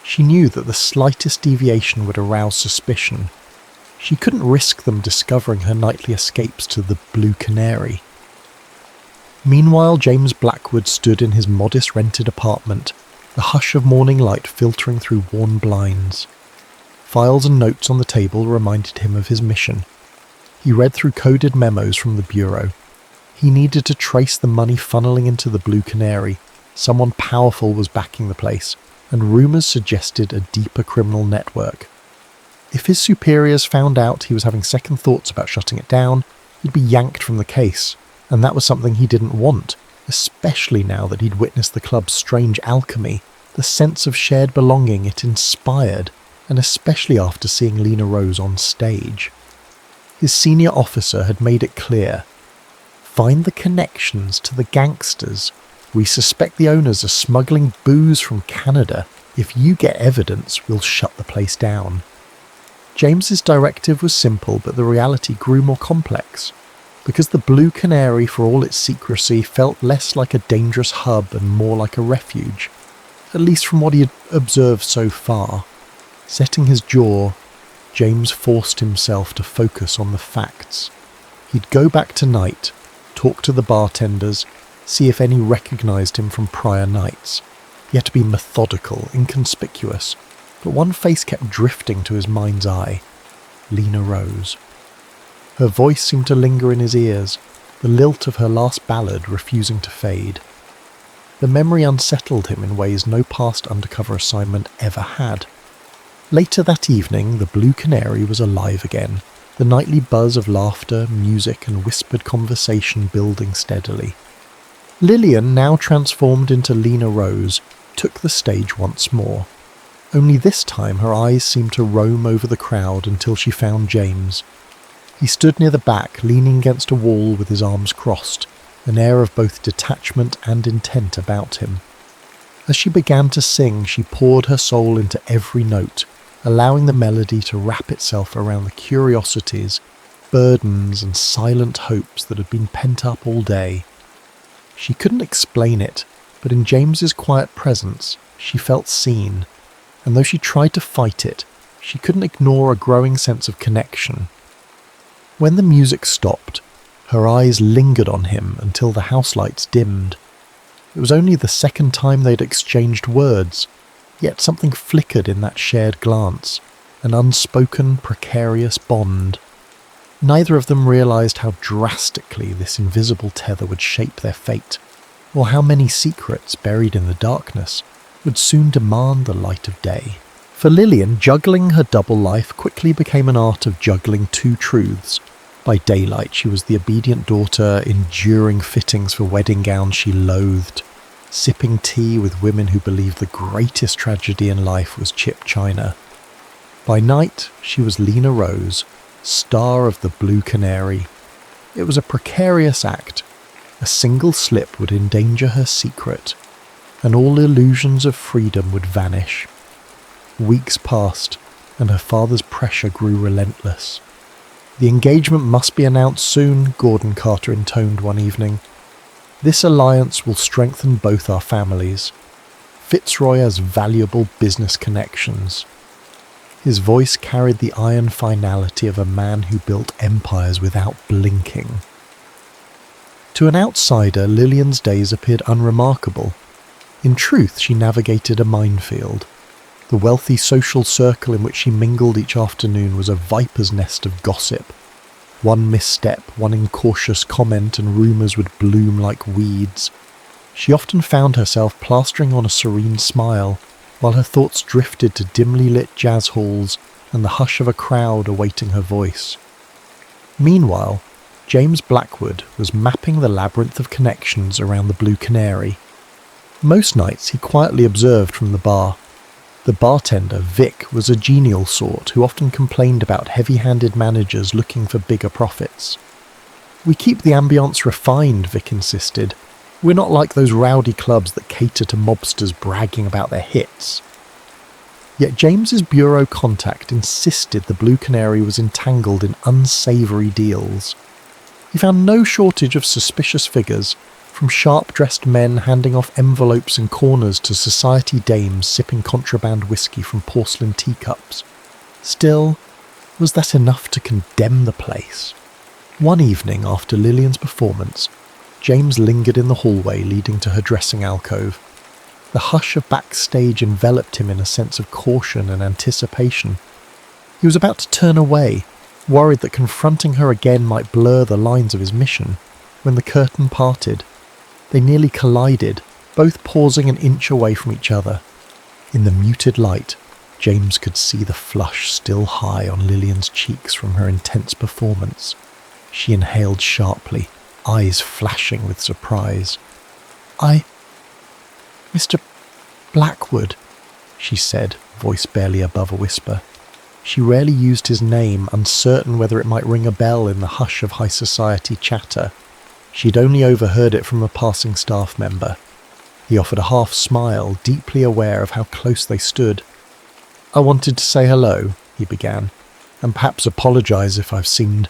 She knew that the slightest deviation would arouse suspicion. She couldn't risk them discovering her nightly escapes to the Blue Canary. Meanwhile, James Blackwood stood in his modest rented apartment, the hush of morning light filtering through worn blinds. Files and notes on the table reminded him of his mission. He read through coded memos from the bureau. He needed to trace the money funneling into the Blue Canary. Someone powerful was backing the place, and rumours suggested a deeper criminal network. If his superiors found out he was having second thoughts about shutting it down, he'd be yanked from the case, and that was something he didn't want, especially now that he'd witnessed the club's strange alchemy, the sense of shared belonging it inspired, and especially after seeing Lena Rose on stage. His senior officer had made it clear, "Find the connections to the gangsters. We suspect the owners are smuggling booze from Canada. If you get evidence, we'll shut the place down." James's directive was simple, but the reality grew more complex, because the Blue Canary, for all its secrecy, felt less like a dangerous hub and more like a refuge, at least from what he had observed so far. Setting his jaw, James forced himself to focus on the facts. He'd go back tonight, talk to the bartenders, see if any recognised him from prior nights. He had to be methodical, inconspicuous, but one face kept drifting to his mind's eye. Lena Rose. Her voice seemed to linger in his ears, the lilt of her last ballad refusing to fade. The memory unsettled him in ways no past undercover assignment ever had. Later that evening, the Blue Canary was alive again, the nightly buzz of laughter, music and whispered conversation building steadily. Lillian, now transformed into Lena Rose, took the stage once more. Only this time her eyes seemed to roam over the crowd until she found James. He stood near the back, leaning against a wall with his arms crossed, an air of both detachment and intent about him. As she began to sing, she poured her soul into every note, allowing the melody to wrap itself around the curiosities, burdens and silent hopes that had been pent up all day. She couldn't explain it, but in James's quiet presence, she felt seen, and though she tried to fight it, she couldn't ignore a growing sense of connection. When the music stopped, her eyes lingered on him until the house lights dimmed. It was only the second time they'd exchanged words, yet something flickered in that shared glance, an unspoken, precarious bond. Neither of them realised how drastically this invisible tether would shape their fate, or how many secrets buried in the darkness would soon demand the light of day. For Lillian, juggling her double life quickly became an art of juggling two truths. By daylight, she was the obedient daughter, enduring fittings for wedding gowns she loathed, sipping tea with women who believed the greatest tragedy in life was Chip China. By night, she was Lena Rose, star of the Blue Canary. It was a precarious act. A single slip would endanger her secret, and all illusions of freedom would vanish. Weeks passed, and her father's pressure grew relentless. "The engagement must be announced soon," Gordon Carter intoned one evening. "This alliance will strengthen both our families. Fitzroy has valuable business connections." His voice carried the iron finality of a man who built empires without blinking. To an outsider, Lillian's days appeared unremarkable. In truth, she navigated a minefield. The wealthy social circle in which she mingled each afternoon was a viper's nest of gossip. One misstep, one incautious comment, and rumours would bloom like weeds. She often found herself plastering on a serene smile, while her thoughts drifted to dimly lit jazz halls and the hush of a crowd awaiting her voice. Meanwhile, James Blackwood was mapping the labyrinth of connections around the Blue Canary. Most nights he quietly observed from the bar. The bartender, Vic, was a genial sort who often complained about heavy-handed managers looking for bigger profits. "We keep the ambiance refined," Vic insisted. "We're not like those rowdy clubs that cater to mobsters bragging about their hits." Yet James's bureau contact insisted the Blue Canary was entangled in unsavoury deals. He found no shortage of suspicious figures, from sharp-dressed men handing off envelopes in corners to society dames sipping contraband whiskey from porcelain teacups. Still, was that enough to condemn the place? One evening after Lillian's performance, James lingered in the hallway leading to her dressing alcove. The hush of backstage enveloped him in a sense of caution and anticipation. He was about to turn away, worried that confronting her again might blur the lines of his mission, when the curtain parted. They nearly collided, both pausing an inch away from each other. In the muted light, James could see the flush still high on Lillian's cheeks from her intense performance. She inhaled sharply, eyes flashing with surprise. Mr. Blackwood, she said, voice barely above a whisper. She rarely used his name, uncertain whether it might ring a bell in the hush of high society chatter. She'd only overheard it from a passing staff member. He offered a half smile, deeply aware of how close they stood. "I wanted to say hello," he began, "and perhaps apologise if I've seemed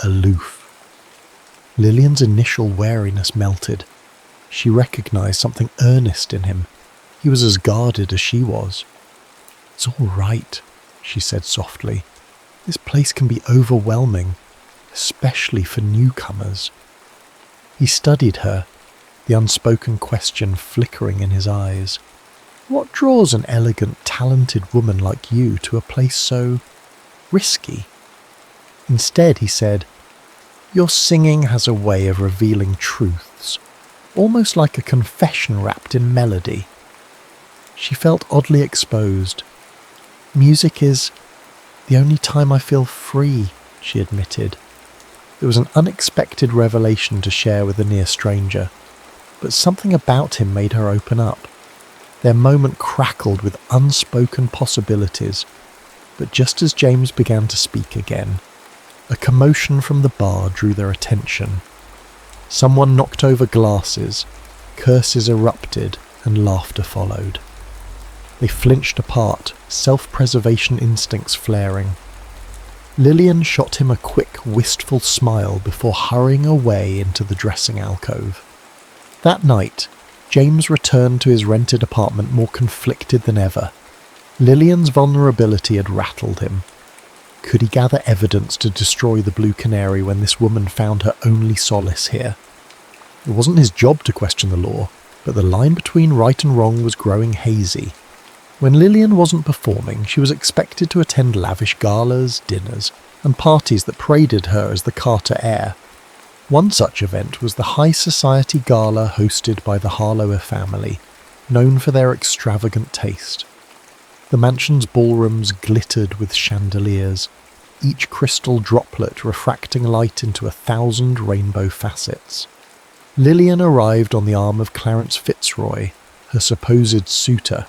aloof." Lillian's initial wariness melted. She recognised something earnest in him. He was as guarded as she was. "It's all right," she said softly. "This place can be overwhelming, especially for newcomers." He studied her, the unspoken question flickering in his eyes. "What draws an elegant, talented woman like you to a place so risky?" Instead, he said, "Your singing has a way of revealing truths, almost like a confession wrapped in melody." She felt oddly exposed. "Music is the only time I feel free," she admitted. It was an unexpected revelation to share with a near stranger, but something about him made her open up. Their moment crackled with unspoken possibilities, but just as James began to speak again, a commotion from the bar drew their attention. Someone knocked over glasses, curses erupted, and laughter followed. They flinched apart, self-preservation instincts flaring. Lillian shot him a quick, wistful smile before hurrying away into the dressing alcove. That night, James returned to his rented apartment more conflicted than ever. Lillian's vulnerability had rattled him. Could he gather evidence to destroy the Blue Canary when this woman found her only solace here? It wasn't his job to question the law, but the line between right and wrong was growing hazy. When Lillian wasn't performing, she was expected to attend lavish galas, dinners, and parties that paraded her as the Carter heir. One such event was the high society gala hosted by the Harlower family, known for their extravagant taste. The mansion's ballrooms glittered with chandeliers, each crystal droplet refracting light into 1,000 rainbow facets. Lillian arrived on the arm of Clarence Fitzroy, her supposed suitor.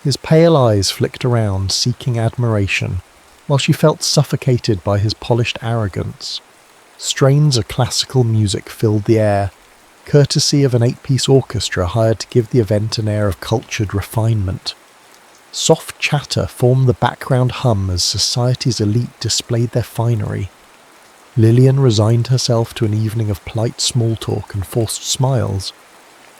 His pale eyes flicked around, seeking admiration, while she felt suffocated by his polished arrogance. Strains of classical music filled the air, courtesy of an 8-piece orchestra hired to give the event an air of cultured refinement. Soft chatter formed the background hum as society's elite displayed their finery. Lillian resigned herself to an evening of polite small talk and forced smiles.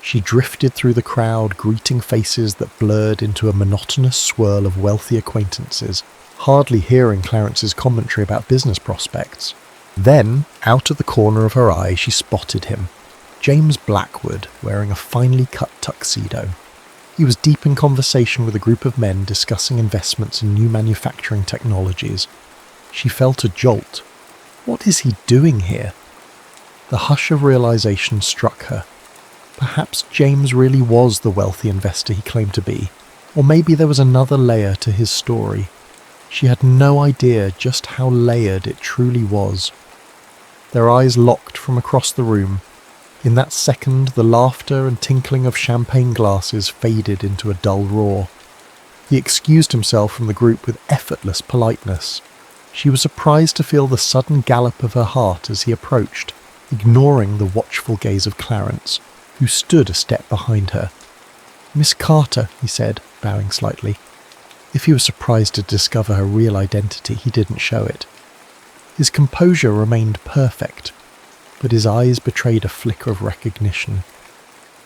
She drifted through the crowd, greeting faces that blurred into a monotonous swirl of wealthy acquaintances, hardly hearing Clarence's commentary about business prospects. Then, out of the corner of her eye, she spotted him, James Blackwood, wearing a finely cut tuxedo. He was deep in conversation with a group of men discussing investments in new manufacturing technologies. She felt a jolt. What is he doing here? The hush of realization struck her. Perhaps James really was the wealthy investor he claimed to be, or maybe there was another layer to his story. She had no idea just how layered it truly was. Their eyes locked from across the room. In that second, the laughter and tinkling of champagne glasses faded into a dull roar. He excused himself from the group with effortless politeness. She was surprised to feel the sudden gallop of her heart as he approached, ignoring the watchful gaze of Clarence, who stood a step behind her. "Miss Carter," he said, bowing slightly. If he was surprised to discover her real identity, he didn't show it. His composure remained perfect, but his eyes betrayed a flicker of recognition.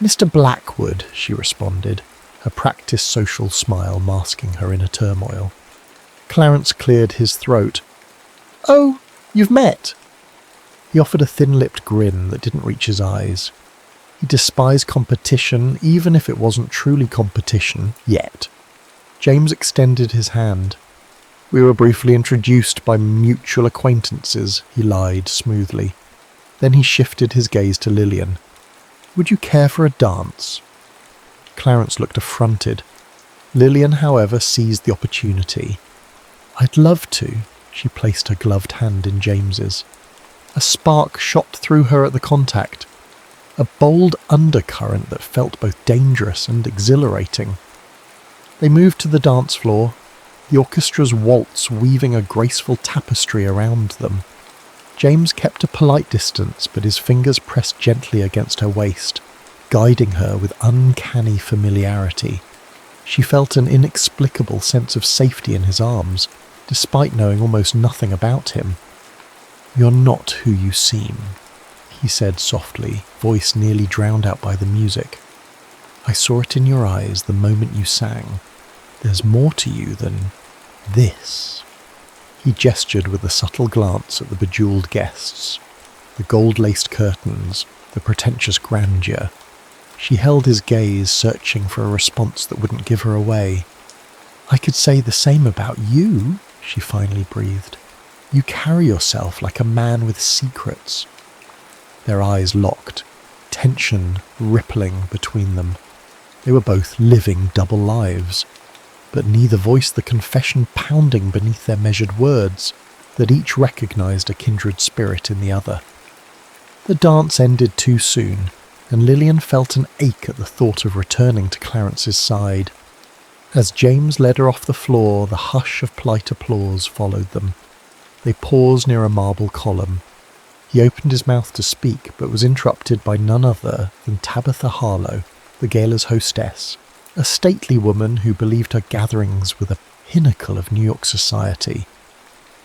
"Mr. Blackwood," she responded, her practiced social smile masking her inner turmoil. Clarence cleared his throat. "Oh, you've met?" He offered a thin-lipped grin that didn't reach his eyes. He despised competition, even if it wasn't truly competition, yet. James extended his hand. "We were briefly introduced by mutual acquaintances," he lied smoothly. Then he shifted his gaze to Lillian. "Would you care for a dance?" Clarence looked affronted. Lillian, however, seized the opportunity. "I'd love to." She placed her gloved hand in James's. A spark shot through her at the contact, a bold undercurrent that felt both dangerous and exhilarating. They moved to the dance floor, the orchestra's waltz weaving a graceful tapestry around them. James kept a polite distance, but his fingers pressed gently against her waist, guiding her with uncanny familiarity. She felt an inexplicable sense of safety in his arms, despite knowing almost nothing about him. "You're not who you seem," he said softly, voice nearly drowned out by the music. "I saw it in your eyes the moment you sang. There's more to you than this." He gestured with a subtle glance at the bejeweled guests, the gold-laced curtains, the pretentious grandeur. She held his gaze, searching for a response that wouldn't give her away. "I could say the same about you," she finally breathed. "You carry yourself like a man with secrets." Their eyes locked, tension rippling between them. They were both living double lives, but neither voiced the confession pounding beneath their measured words, that each recognized a kindred spirit in the other. The dance ended too soon, and Lillian felt an ache at the thought of returning to Clarence's side. As James led her off the floor, the hush of polite applause followed them. They paused near a marble column. He opened his mouth to speak, but was interrupted by none other than Tabitha Harlow, the gala's hostess, a stately woman who believed her gatherings were the pinnacle of New York society.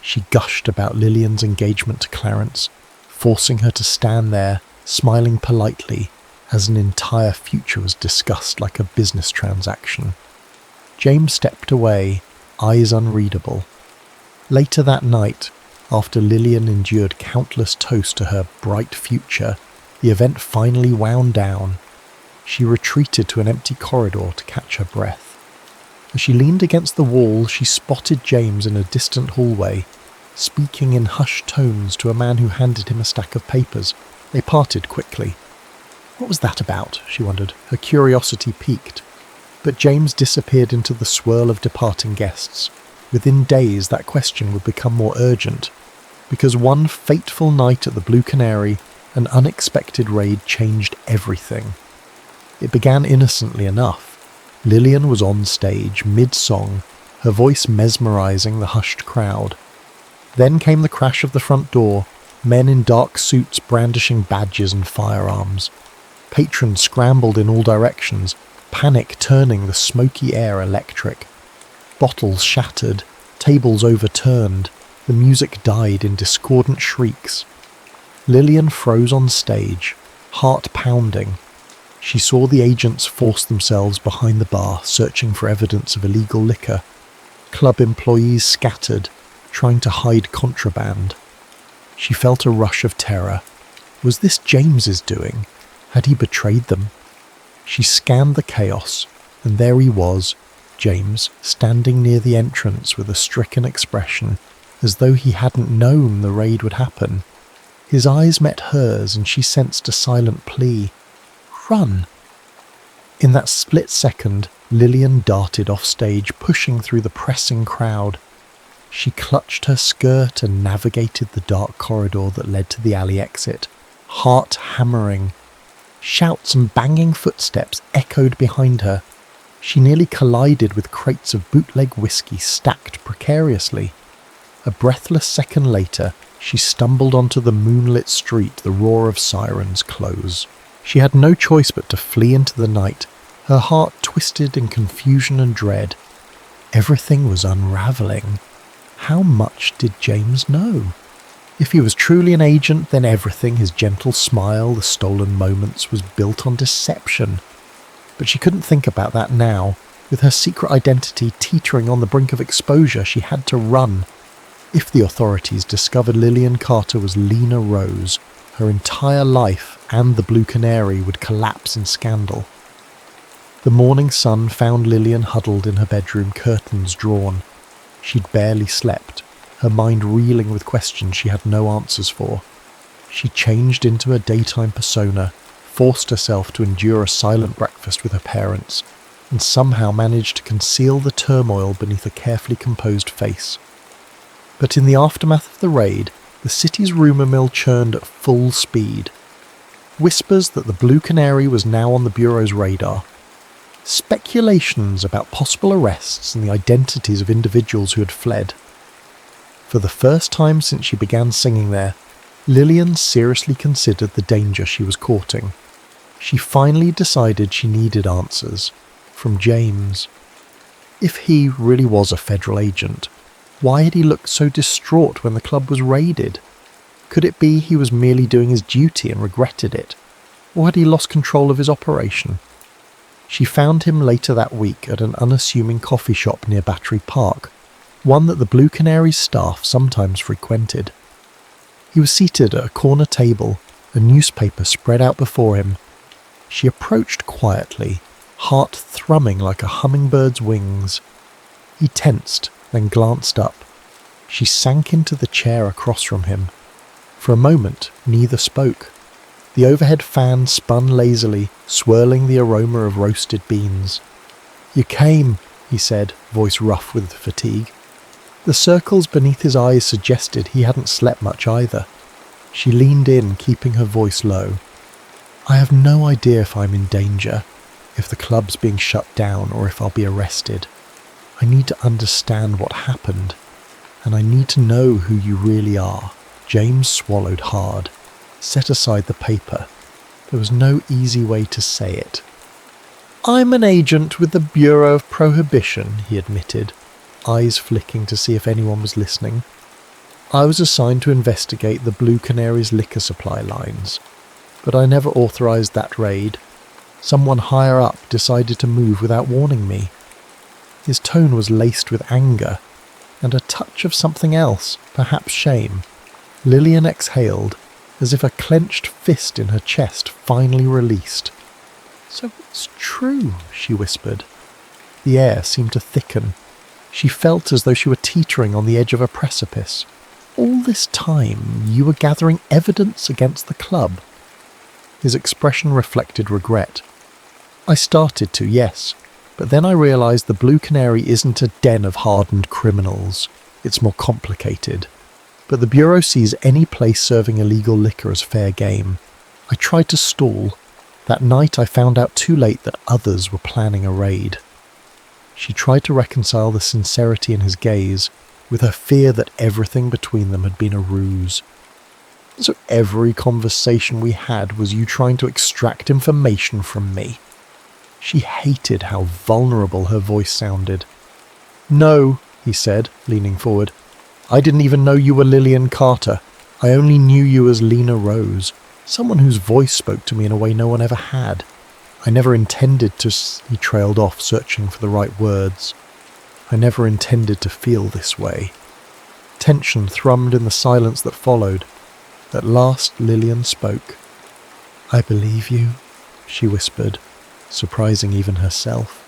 She gushed about Lillian's engagement to Clarence, forcing her to stand there, smiling politely, as an entire future was discussed like a business transaction. James stepped away, eyes unreadable. Later that night, after Lillian endured countless toasts to her bright future, the event finally wound down. She retreated to an empty corridor to catch her breath. As she leaned against the wall, she spotted James in a distant hallway, speaking in hushed tones to a man who handed him a stack of papers. They parted quickly. What was that about, she wondered, her curiosity piqued. But James disappeared into the swirl of departing guests. Within days, that question would become more urgent, because one fateful night at the Blue Canary, an unexpected raid changed everything. It began innocently enough. Lillian was on stage, mid-song, her voice mesmerizing the hushed crowd. Then came the crash of the front door, men in dark suits brandishing badges and firearms. Patrons scrambled in all directions, panic turning the smoky air electric. Bottles shattered, tables overturned, the music died in discordant shrieks. Lillian froze on stage, heart pounding. She saw the agents force themselves behind the bar, searching for evidence of illegal liquor. Club employees scattered, trying to hide contraband. She felt a rush of terror. Was this James's doing? Had he betrayed them? She scanned the chaos, and there he was, James, standing near the entrance with a stricken expression, as though he hadn't known the raid would happen. His eyes met hers, and she sensed a silent plea. Run! In that split second, Lillian darted off stage, pushing through the pressing crowd. She clutched her skirt and navigated the dark corridor that led to the alley exit, heart hammering. Shouts and banging footsteps echoed behind her. She nearly collided with crates of bootleg whiskey stacked precariously. A breathless second later, she stumbled onto the moonlit street, the roar of sirens close. She had no choice but to flee into the night, her heart twisted in confusion and dread. Everything was unravelling. How much did James know? If he was truly an agent, then everything, his gentle smile, the stolen moments, was built on deception. But she couldn't think about that now. With her secret identity teetering on the brink of exposure, she had to run. If the authorities discovered Lillian Carter was Lena Rose, her entire life and the Blue Canary would collapse in scandal. The morning sun found Lillian huddled in her bedroom, curtains drawn. She'd barely slept, her mind reeling with questions she had no answers for. She changed into a daytime persona, forced herself to endure a silent breakfast with her parents, and somehow managed to conceal the turmoil beneath a carefully composed face. But in the aftermath of the raid, the city's rumour mill churned at full speed. Whispers that the Blue Canary was now on the Bureau's radar. Speculations about possible arrests and the identities of individuals who had fled. For the first time since she began singing there, Lillian seriously considered the danger she was courting. She finally decided she needed answers. From James. If he really was a federal agent, why had he looked so distraught when the club was raided? Could it be he was merely doing his duty and regretted it? Or had he lost control of his operation? She found him later that week at an unassuming coffee shop near Battery Park, one that the Blue Canary's staff sometimes frequented. He was seated at a corner table, a newspaper spread out before him. She approached quietly, heart thrumming like a hummingbird's wings. He tensed, then glanced up. She sank into the chair across from him. For a moment, neither spoke. The overhead fan spun lazily, swirling the aroma of roasted beans. "You came," he said, voice rough with fatigue. The circles beneath his eyes suggested he hadn't slept much either. She leaned in, keeping her voice low. "I have no idea if I'm in danger, if the club's being shut down, or if I'll be arrested. I need to understand what happened, and I need to know who you really are." James swallowed hard, set aside the paper. There was no easy way to say it. "I'm an agent with the Bureau of Prohibition," he admitted, eyes flicking to see if anyone was listening. "I was assigned to investigate the Blue Canary's liquor supply lines, but I never authorized that raid. Someone higher up decided to move without warning me." His tone was laced with anger, and a touch of something else, perhaps shame. Lillian exhaled, as if a clenched fist in her chest finally released. "So it's true," she whispered. The air seemed to thicken. She felt as though she were teetering on the edge of a precipice. "All this time, you were gathering evidence against the club." His expression reflected regret. "I started to, yes, but then I realized the Blue Canary isn't a den of hardened criminals. It's more complicated. But the Bureau sees any place serving illegal liquor as fair game. I tried to stall. That night I found out too late that others were planning a raid." She tried to reconcile the sincerity in his gaze with her fear that everything between them had been a ruse. "So every conversation we had was you trying to extract information from me?" She hated how vulnerable her voice sounded. "No," he said, leaning forward. "I didn't even know you were Lillian Carter. I only knew you as Lena Rose, someone whose voice spoke to me in a way no one ever had. I never intended to..." He trailed off, searching for the right words. "I never intended to feel this way." Tension thrummed in the silence that followed. At last Lillian spoke. "I believe you," she whispered, surprising even herself.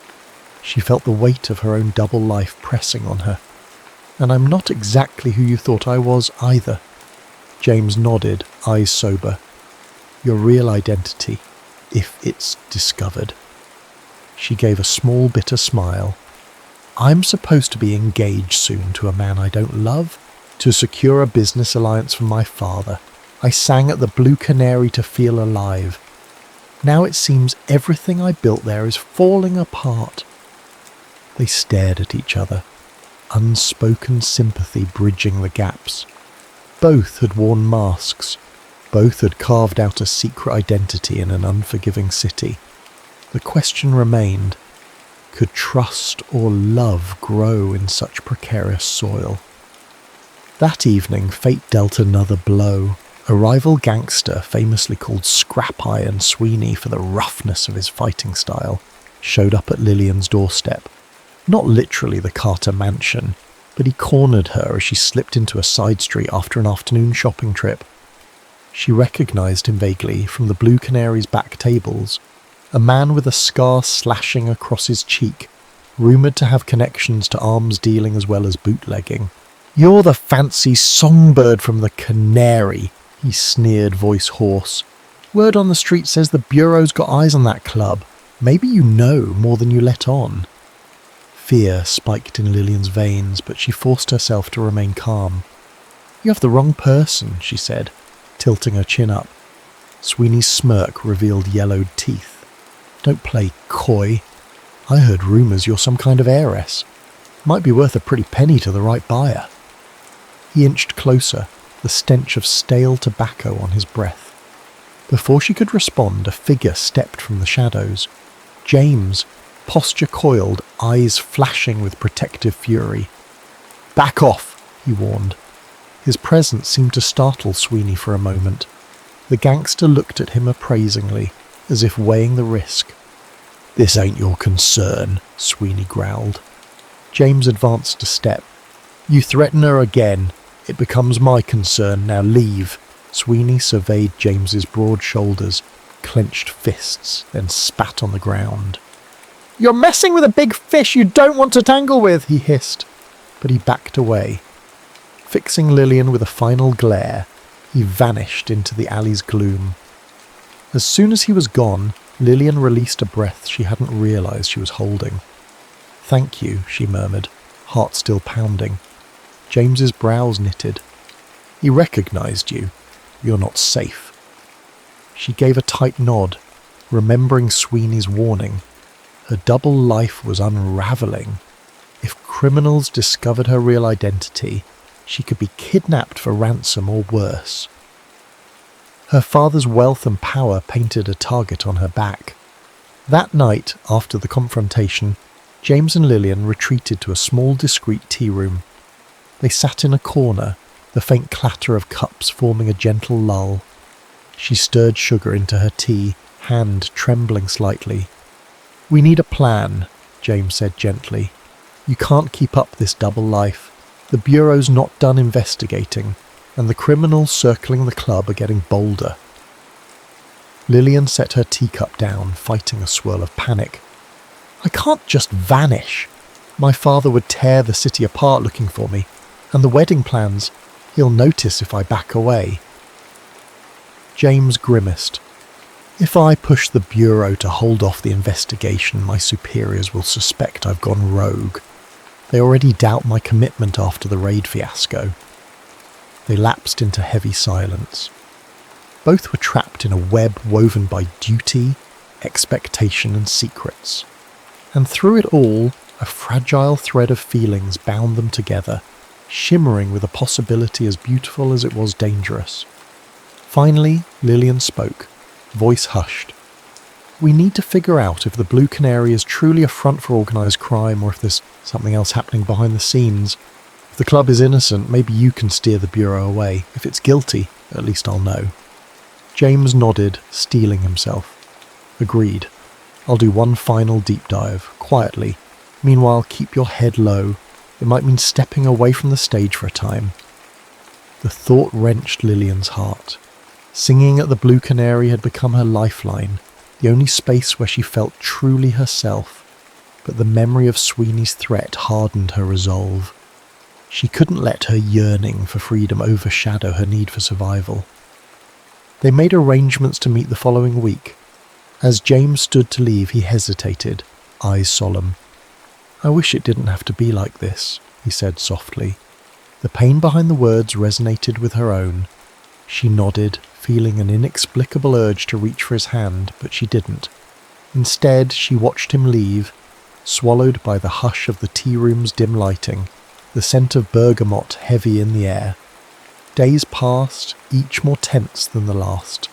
She felt the weight of her own double life pressing on her. "And I'm not exactly who you thought I was either." James nodded, eyes sober. "Your real identity, if it's discovered." She gave a small bitter smile. "I'm supposed to be engaged soon to a man I don't love, to secure a business alliance from my father. I sang at the Blue Canary to feel alive. Now it seems everything I built there is falling apart." They stared at each other, unspoken sympathy bridging the gaps. Both had worn masks. Both had carved out a secret identity in an unforgiving city. The question remained, could trust or love grow in such precarious soil? That evening, fate dealt another blow. A rival gangster, famously called Scrap Iron Sweeney for the roughness of his fighting style, showed up at Lillian's doorstep. Not literally the Carter mansion, but he cornered her as she slipped into a side street after an afternoon shopping trip. She recognized him vaguely from the Blue Canary's back tables, a man with a scar slashing across his cheek, rumoured to have connections to arms dealing as well as bootlegging. "You're the fancy songbird from the Canary," he sneered, voice hoarse. "Word on the street says the Bureau's got eyes on that club. Maybe you know more than you let on." Fear spiked in Lillian's veins, but she forced herself to remain calm. "You have the wrong person," she said, tilting her chin up. Sweeney's smirk revealed yellowed teeth. "Don't play coy. I heard rumours you're some kind of heiress. Might be worth a pretty penny to the right buyer." He inched closer, the stench of stale tobacco on his breath. Before she could respond, a figure stepped from the shadows. James, posture coiled, eyes flashing with protective fury. "Back off," he warned. His presence seemed to startle Sweeney for a moment. The gangster looked at him appraisingly, as if weighing the risk. "This ain't your concern," Sweeney growled. James advanced a step. "You threaten her again. It becomes my concern. Now leave." Sweeney surveyed James's broad shoulders, clenched fists, then spat on the ground. "You're messing with a big fish you don't want to tangle with," he hissed, but he backed away. Fixing Lillian with a final glare, he vanished into the alley's gloom. As soon as he was gone, Lillian released a breath she hadn't realised she was holding. "Thank you," she murmured, heart still pounding. James's brows knitted. "He recognised you. You're not safe." She gave a tight nod, remembering Sweeney's warning. Her double life was unravelling. If criminals discovered her real identity, she could be kidnapped for ransom or worse. Her father's wealth and power painted a target on her back. That night, after the confrontation, James and Lillian retreated to a small discreet tea room. They sat in a corner, the faint clatter of cups forming a gentle lull. She stirred sugar into her tea, hand trembling slightly. "We need a plan," James said gently. "You can't keep up this double life. The Bureau's not done investigating, and the criminals circling the club are getting bolder." Lillian set her teacup down, fighting a swirl of panic. "I can't just vanish. My father would tear the city apart looking for me, and the wedding plans, he'll notice if I back away." James grimaced. "If I push the Bureau to hold off the investigation, my superiors will suspect I've gone rogue. They already doubt my commitment after the raid fiasco." They lapsed into heavy silence. Both were trapped in a web woven by duty, expectation and secrets. And through it all, a fragile thread of feelings bound them together, shimmering with a possibility as beautiful as it was dangerous. Finally, Lillian spoke, voice hushed. "We need to figure out if the Blue Canary is truly a front for organised crime or if there's something else happening behind the scenes. If the club is innocent, maybe you can steer the Bureau away. If it's guilty, at least I'll know." James nodded, steeling himself. "Agreed. I'll do one final deep dive, quietly. Meanwhile, keep your head low. It might mean stepping away from the stage for a time." The thought wrenched Lillian's heart. Singing at the Blue Canary had become her lifeline, the only space where she felt truly herself. But the memory of Sweeney's threat hardened her resolve. She couldn't let her yearning for freedom overshadow her need for survival. They made arrangements to meet the following week. As James stood to leave, he hesitated, eyes solemn. "I wish it didn't have to be like this," he said softly. The pain behind the words resonated with her own. She nodded, feeling an inexplicable urge to reach for his hand, but she didn't. Instead, she watched him leave, swallowed by the hush of the tea room's dim lighting, the scent of bergamot heavy in the air. Days passed, each more tense than the last.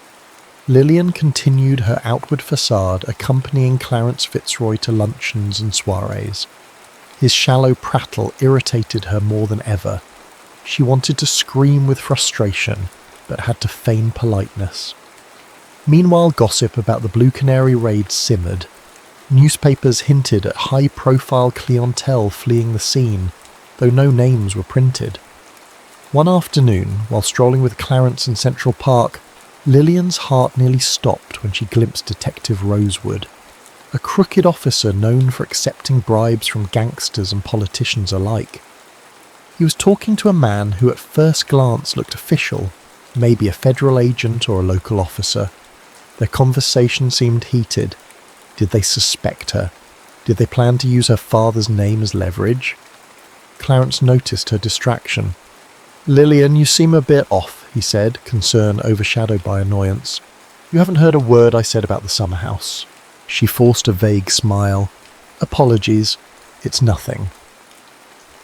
Lillian continued her outward facade, accompanying Clarence Fitzroy to luncheons and soirees. His shallow prattle irritated her more than ever. She wanted to scream with frustration, but had to feign politeness. Meanwhile, gossip about the Blue Canary raid simmered. Newspapers hinted at high-profile clientele fleeing the scene, though no names were printed. One afternoon, while strolling with Clarence in Central Park, Lillian's heart nearly stopped when she glimpsed Detective Rosewood, a crooked officer known for accepting bribes from gangsters and politicians alike. He was talking to a man who at first glance looked official, maybe a federal agent or a local officer. Their conversation seemed heated. Did they suspect her? Did they plan to use her father's name as leverage? Clarence noticed her distraction. "Lillian, you seem a bit off," he said, concern overshadowed by annoyance. "You haven't heard a word I said about the summer house." She forced a vague smile. "Apologies, it's nothing."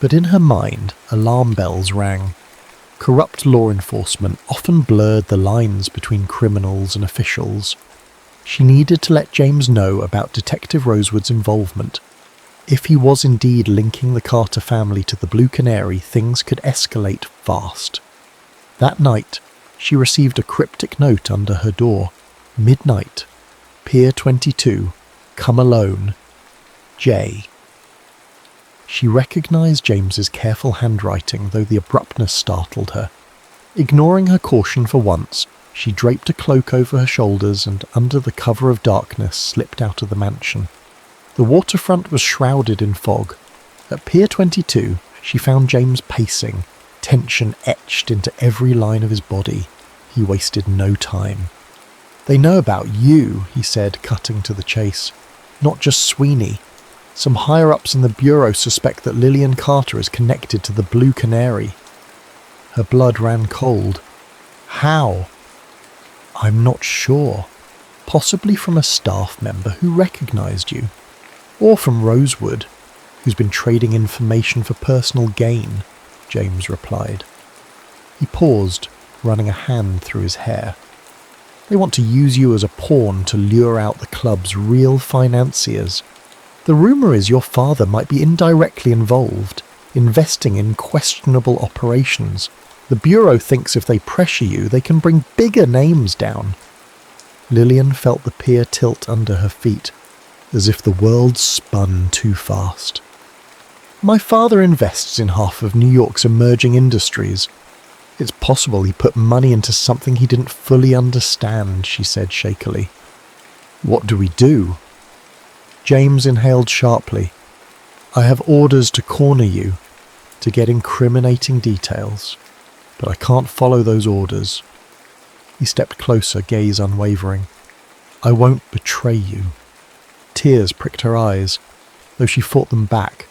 But in her mind, alarm bells rang. Corrupt law enforcement often blurred the lines between criminals and officials. She needed to let James know about Detective Rosewood's involvement. If he was indeed linking the Carter family to the Blue Canary, things could escalate fast. That night, she received a cryptic note under her door. "Midnight. Pier 22. Come alone. J." She recognised James's careful handwriting, though the abruptness startled her. Ignoring her caution for once, she draped a cloak over her shoulders and, under the cover of darkness, slipped out of the mansion. The waterfront was shrouded in fog. At Pier 22, she found James pacing, tension etched into every line of his body. He wasted no time. "They know about you," he said, cutting to the chase. "Not just Sweeney. Some higher-ups in the Bureau suspect that Lillian Carter is connected to the Blue Canary." Her blood ran cold. "How?" "I'm not sure. Possibly from a staff member who recognised you. Or from Rosewood, who's been trading information for personal gain," James replied. He paused, running a hand through his hair. "They want to use you as a pawn to lure out the club's real financiers. The rumour is your father might be indirectly involved, investing in questionable operations. The Bureau thinks if they pressure you, they can bring bigger names down." Lillian felt the pier tilt under her feet, as if the world spun too fast. "My father invests in half of New York's emerging industries. It's possible he put money into something he didn't fully understand," she said shakily. "What do we do?" James inhaled sharply. "I have orders to corner you, to get incriminating details, but I can't follow those orders." He stepped closer, gaze unwavering. "I won't betray you." Tears pricked her eyes, though she fought them back.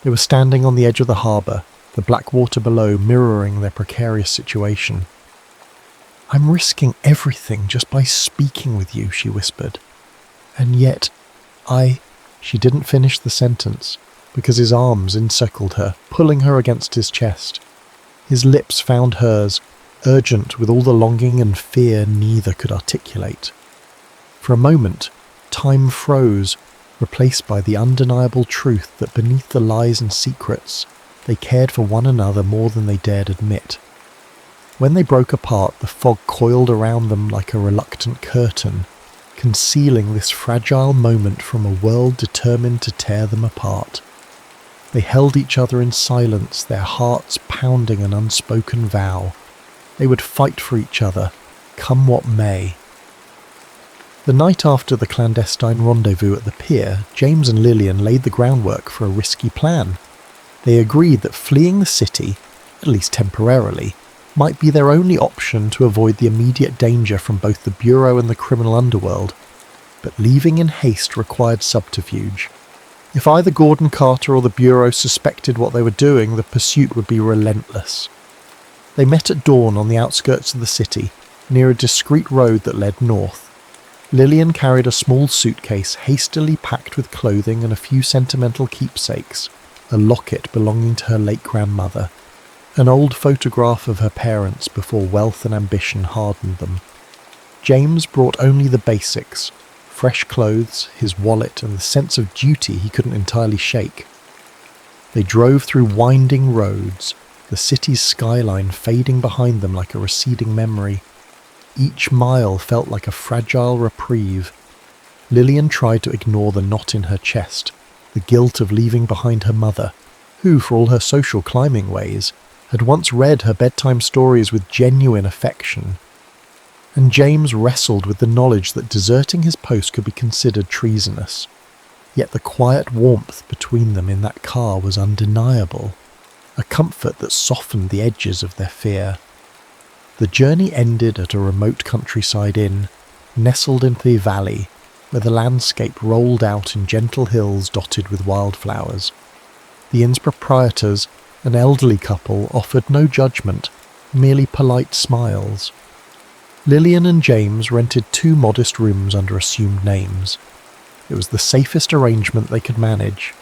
They were standing on the edge of the harbour, the black water below mirroring their precarious situation. "I'm risking everything just by speaking with you," she whispered. "And yet, She didn't finish the sentence, because his arms encircled her, pulling her against his chest. His lips found hers, urgent with all the longing and fear neither could articulate. For a moment, time froze, replaced by the undeniable truth that beneath the lies and secrets, they cared for one another more than they dared admit. When they broke apart, the fog coiled around them like a reluctant curtain, concealing this fragile moment from a world determined to tear them apart. They held each other in silence, their hearts pounding an unspoken vow. They would fight for each other, come what may. The night after the clandestine rendezvous at the pier, James and Lillian laid the groundwork for a risky plan. They agreed that fleeing the city, at least temporarily, might be their only option to avoid the immediate danger from both the Bureau and the criminal underworld, but leaving in haste required subterfuge. If either Gordon Carter or the Bureau suspected what they were doing, the pursuit would be relentless. They met at dawn on the outskirts of the city, near a discreet road that led north. Lillian carried a small suitcase hastily packed with clothing and a few sentimental keepsakes, a locket belonging to her late grandmother, an old photograph of her parents before wealth and ambition hardened them. James brought only the basics, fresh clothes, his wallet, and the sense of duty he couldn't entirely shake. They drove through winding roads, the city's skyline fading behind them like a receding memory. Each mile felt like a fragile reprieve. Lillian tried to ignore the knot in her chest, the guilt of leaving behind her mother, who, for all her social climbing ways, had once read her bedtime stories with genuine affection. And James wrestled with the knowledge that deserting his post could be considered treasonous. Yet the quiet warmth between them in that car was undeniable, a comfort that softened the edges of their fear. The journey ended at a remote countryside inn, nestled in the valley, where the landscape rolled out in gentle hills dotted with wildflowers. The inn's proprietors, an elderly couple, offered no judgment, merely polite smiles. Lillian and James rented 2 modest rooms under assumed names. It was the safest arrangement they could manage.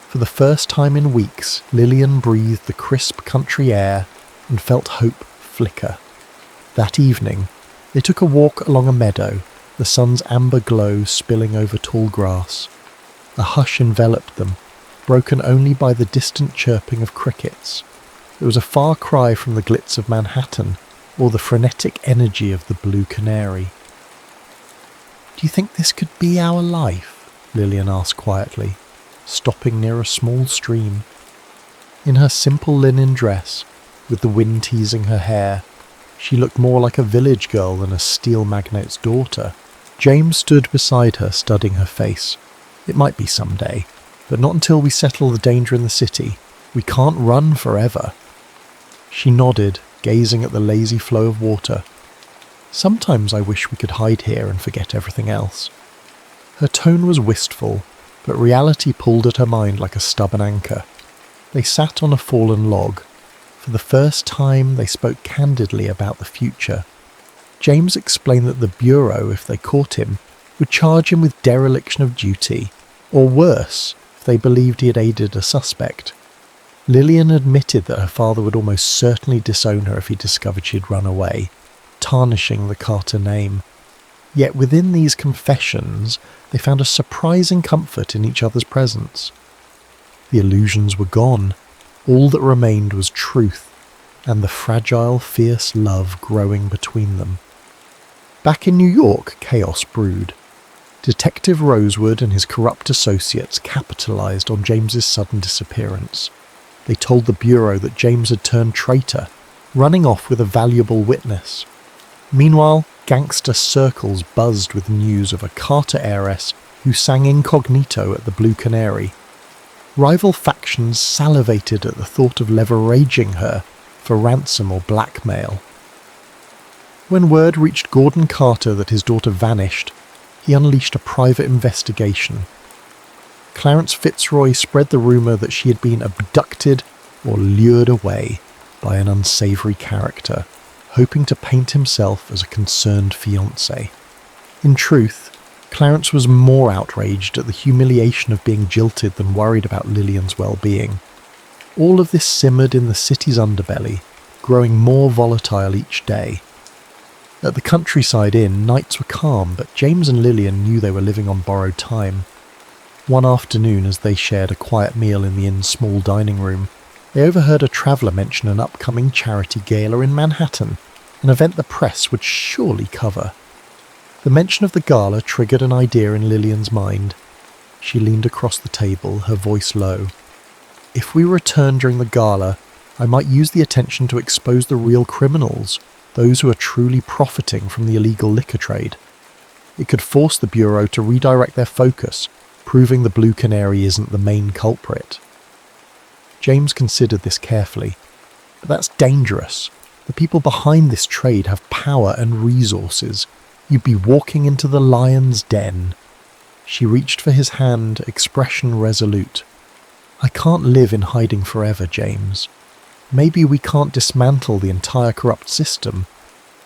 For the first time in weeks, Lillian breathed the crisp country air and felt hope flicker. That evening, they took a walk along a meadow, the sun's amber glow spilling over tall grass. A hush enveloped them, broken only by the distant chirping of crickets. It was a far cry from the glitz of Manhattan or the frenetic energy of the Blue Canary. "Do you think this could be our life?" Lillian asked quietly, stopping near a small stream. In her simple linen dress, with the wind teasing her hair, she looked more like a village girl than a steel magnate's daughter. James stood beside her, studying her face. "It might be someday, but not until we settle the danger in the city. We can't run forever." She nodded, gazing at the lazy flow of water. "Sometimes I wish we could hide here and forget everything else." Her tone was wistful, but reality pulled at her mind like a stubborn anchor. They sat on a fallen log. For the first time, they spoke candidly about the future. James explained that the Bureau, if they caught him, would charge him with dereliction of duty, or worse, if they believed he had aided a suspect. Lillian admitted that her father would almost certainly disown her if he discovered she had run away, tarnishing the Carter name. Yet within these confessions, they found a surprising comfort in each other's presence. The illusions were gone. All that remained was truth, and the fragile, fierce love growing between them. Back in New York, chaos brewed. Detective Rosewood and his corrupt associates capitalized on James's sudden disappearance. They told the Bureau that James had turned traitor, running off with a valuable witness. Meanwhile, gangster circles buzzed with news of a Carter heiress who sang incognito at the Blue Canary. Rival factions salivated at the thought of leveraging her for ransom or blackmail. When word reached Gordon Carter that his daughter vanished, he unleashed a private investigation. Clarence Fitzroy spread the rumour that she had been abducted or lured away by an unsavoury character, hoping to paint himself as a concerned fiancé. In truth, Clarence was more outraged at the humiliation of being jilted than worried about Lillian's well-being. All of this simmered in the city's underbelly, growing more volatile each day. At the countryside inn, nights were calm, but James and Lillian knew they were living on borrowed time. One afternoon, as they shared a quiet meal in the inn's small dining room, they overheard a traveller mention an upcoming charity gala in Manhattan, an event the press would surely cover. The mention of the gala triggered an idea in Lillian's mind. She leaned across the table, her voice low. "If we return during the gala, I might use the attention to expose the real criminals, those who are truly profiting from the illegal liquor trade. It could force the Bureau to redirect their focus, proving the Blue Canary isn't the main culprit." James considered this carefully. "But that's dangerous. The people behind this trade have power and resources. You'd be walking into the lion's den." She reached for his hand, expression resolute. "I can't live in hiding forever, James. Maybe we can't dismantle the entire corrupt system,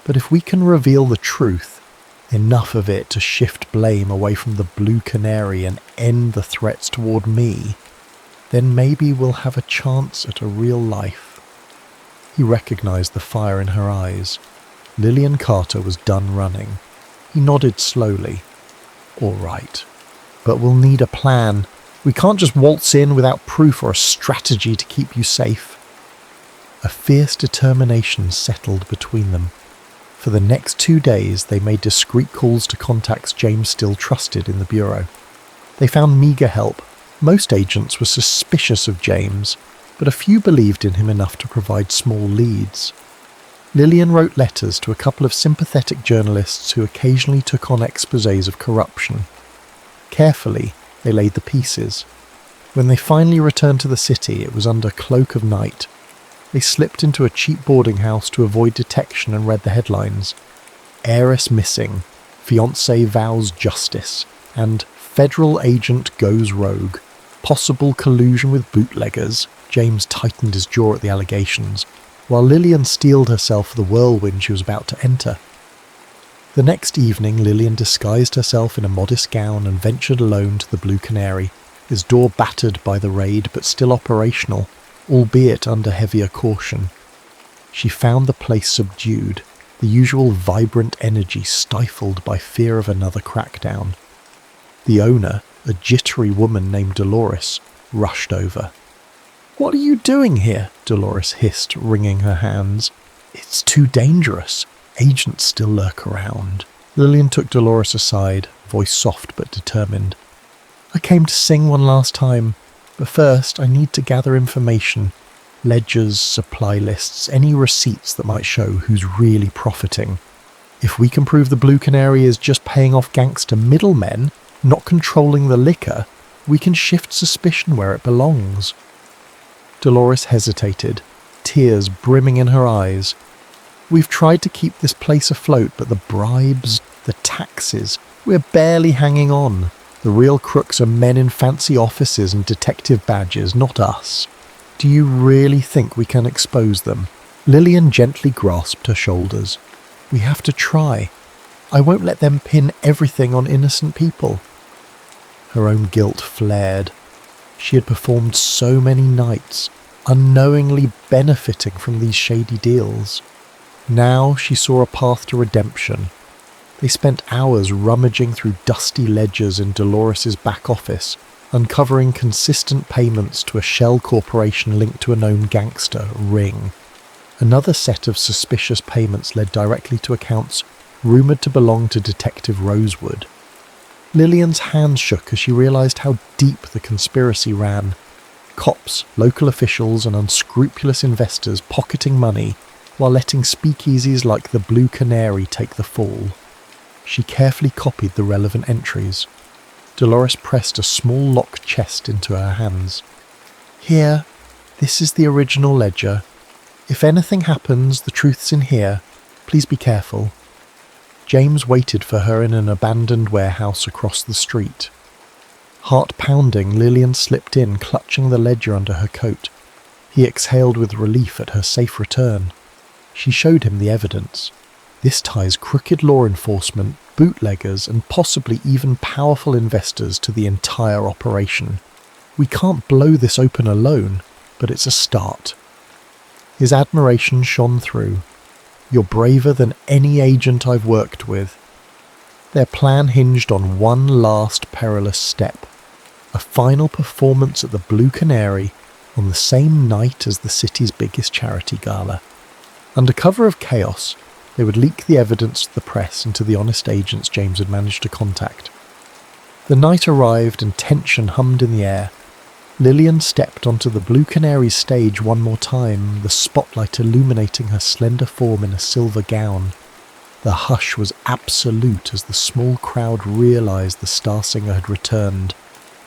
but if we can reveal the truth, enough of it to shift blame away from the Blue Canary and end the threats toward me, then maybe we'll have a chance at a real life." He recognized the fire in her eyes. Lillian Carter was done running. He nodded slowly. "All right, but we'll need a plan. We can't just waltz in without proof or a strategy to keep you safe." A fierce determination settled between them. For the next 2 days, they made discreet calls to contacts James still trusted in the Bureau. They found meagre help. Most agents were suspicious of James, but a few believed in him enough to provide small leads. Lillian wrote letters to a couple of sympathetic journalists who occasionally took on exposés of corruption. Carefully, they laid the pieces. When they finally returned to the city, it was under cloak of night. They slipped into a cheap boarding house to avoid detection and read the headlines. "Heiress missing. Fiancé vows justice. and Federal Agent Goes Rogue, Possible Collusion with Bootleggers. James tightened his jaw at the allegations, while Lillian steeled herself for the whirlwind she was about to enter. The next evening, Lillian disguised herself in a modest gown and ventured alone to the Blue Canary, its door battered by the raid but still operational, albeit under heavier caution. She found the place subdued, the usual vibrant energy stifled by fear of another crackdown. The owner, a jittery woman named Dolores, rushed over. "What are you doing here?" Dolores hissed, wringing her hands. "It's too dangerous. Agents still lurk around." Lillian took Dolores aside, voice soft but determined. "I came to sing one last time, but first I need to gather information. Ledgers, supply lists, any receipts that might show who's really profiting. If we can prove the Blue Canary is just paying off gangster middlemen, not controlling the liquor, we can shift suspicion where it belongs." Dolores hesitated, tears brimming in her eyes. "We've tried to keep this place afloat, but the bribes, the taxes, we're barely hanging on. The real crooks are men in fancy offices and detective badges, not us. Do you really think we can expose them?" Lillian gently grasped her shoulders. "We have to try. I won't let them pin everything on innocent people." Her own guilt flared. She had performed so many nights, unknowingly benefiting from these shady deals. Now she saw a path to redemption. They spent hours rummaging through dusty ledgers in Dolores's back office, uncovering consistent payments to a shell corporation linked to a known gangster, Ring. Another set of suspicious payments led directly to accounts rumoured to belong to Detective Rosewood. Lillian's hands shook as she realised how deep the conspiracy ran. Cops, local officials and unscrupulous investors pocketing money while letting speakeasies like the Blue Canary take the fall. She carefully copied the relevant entries. Dolores pressed a small locked chest into her hands. "Here, this is the original ledger. If anything happens, the truth's in here. Please be careful." James waited for her in an abandoned warehouse across the street. Heart pounding, Lillian slipped in, clutching the ledger under her coat. He exhaled with relief at her safe return. She showed him the evidence. This ties crooked law enforcement, bootleggers, and possibly even powerful investors to the entire operation. "We can't blow this open alone, but it's a start." His admiration shone through. "You're braver than any agent I've worked with." Their plan hinged on one last perilous step. A final performance at the Blue Canary on the same night as the city's biggest charity gala. Under cover of chaos, they would leak the evidence to the press and to the honest agents James had managed to contact. The night arrived and tension hummed in the air. Lillian stepped onto the Blue Canary's stage one more time, the spotlight illuminating her slender form in a silver gown. The hush was absolute as the small crowd realised the star singer had returned,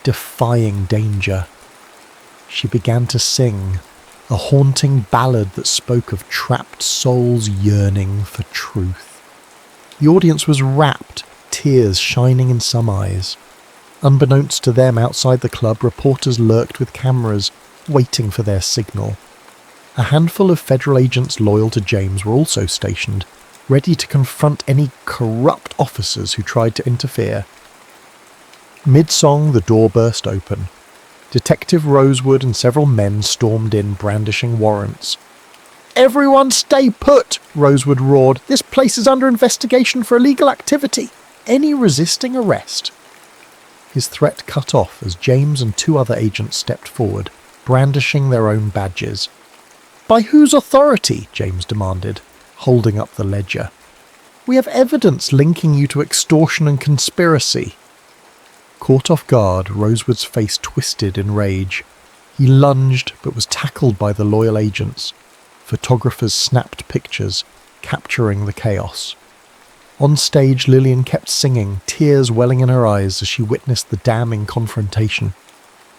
defying danger. She began to sing, a haunting ballad that spoke of trapped souls yearning for truth. The audience was rapt, tears shining in some eyes. Unbeknownst to them outside the club, reporters lurked with cameras, waiting for their signal. A handful of federal agents loyal to James were also stationed, ready to confront any corrupt officers who tried to interfere. Mid-song, the door burst open. Detective Rosewood and several men stormed in, brandishing warrants. "Everyone stay put!" Rosewood roared. "This place is under investigation for illegal activity. Any resisting arrest." His threat cut off as James and two other agents stepped forward, brandishing their own badges. "By whose authority?" James demanded, holding up the ledger. "We have evidence linking you to extortion and conspiracy." Caught off guard, Rosewood's face twisted in rage. He lunged, but was tackled by the loyal agents. Photographers snapped pictures, capturing the chaos. On stage, Lillian kept singing, tears welling in her eyes as she witnessed the damning confrontation.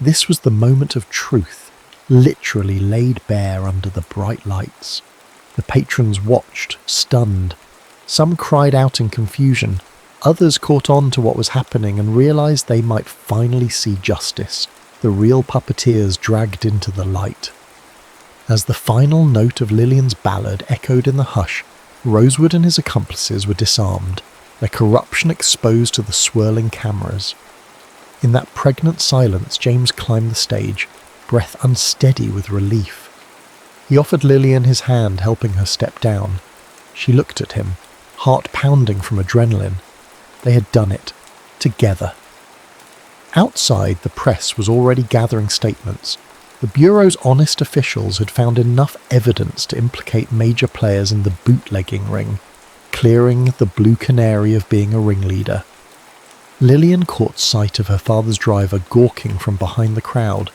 This was the moment of truth, literally laid bare under the bright lights. The patrons watched, stunned. Some cried out in confusion. Others caught on to what was happening and realized they might finally see justice, the real puppeteers dragged into the light. As the final note of Lillian's ballad echoed in the hush, Rosewood and his accomplices were disarmed, their corruption exposed to the swirling cameras. In that pregnant silence, James climbed the stage, breath unsteady with relief. He offered Lillian his hand, helping her step down. She looked at him, heart pounding from adrenaline. They had done it. Together. Outside, the press was already gathering statements. The Bureau's honest officials had found enough evidence to implicate major players in the bootlegging ring, clearing the Blue Canary of being a ringleader. Lillian caught sight of her father's driver gawking from behind the crowd,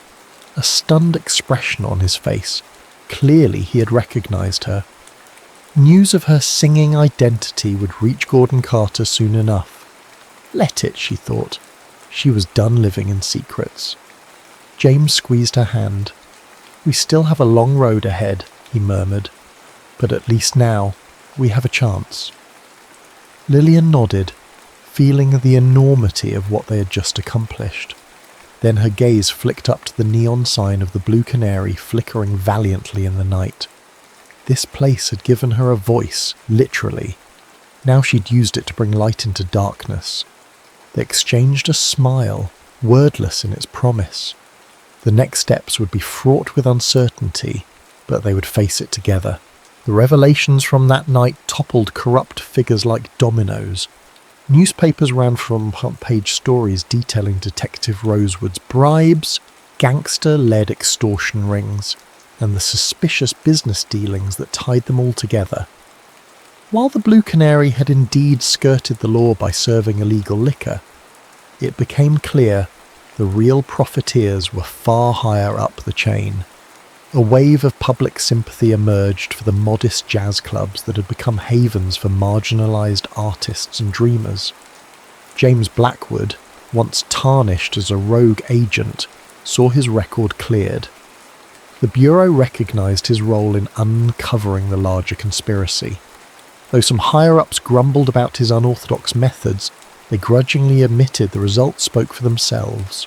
a stunned expression on his face. Clearly he had recognized her. News of her singing identity would reach Gordon Carter soon enough. Let it, she thought. She was done living in secrets. James squeezed her hand. "We still have a long road ahead," he murmured, "but at least now we have a chance." Lillian nodded, feeling the enormity of what they had just accomplished. Then her gaze flicked up to the neon sign of the Blue Canary flickering valiantly in the night. This place had given her a voice, literally. Now she'd used it to bring light into darkness. They exchanged a smile, wordless in its promise. The next steps would be fraught with uncertainty, but they would face it together. The revelations from that night toppled corrupt figures like dominoes. Newspapers ran from front-page stories detailing Detective Rosewood's bribes, gangster-led extortion rings, and the suspicious business dealings that tied them all together. While the Blue Canary had indeed skirted the law by serving illegal liquor, it became clear the real profiteers were far higher up the chain. A wave of public sympathy emerged for the modest jazz clubs that had become havens for marginalized artists and dreamers. James Blackwood, once tarnished as a rogue agent, saw his record cleared. The Bureau recognized his role in uncovering the larger conspiracy. Though some higher-ups grumbled about his unorthodox methods, they grudgingly admitted the results spoke for themselves.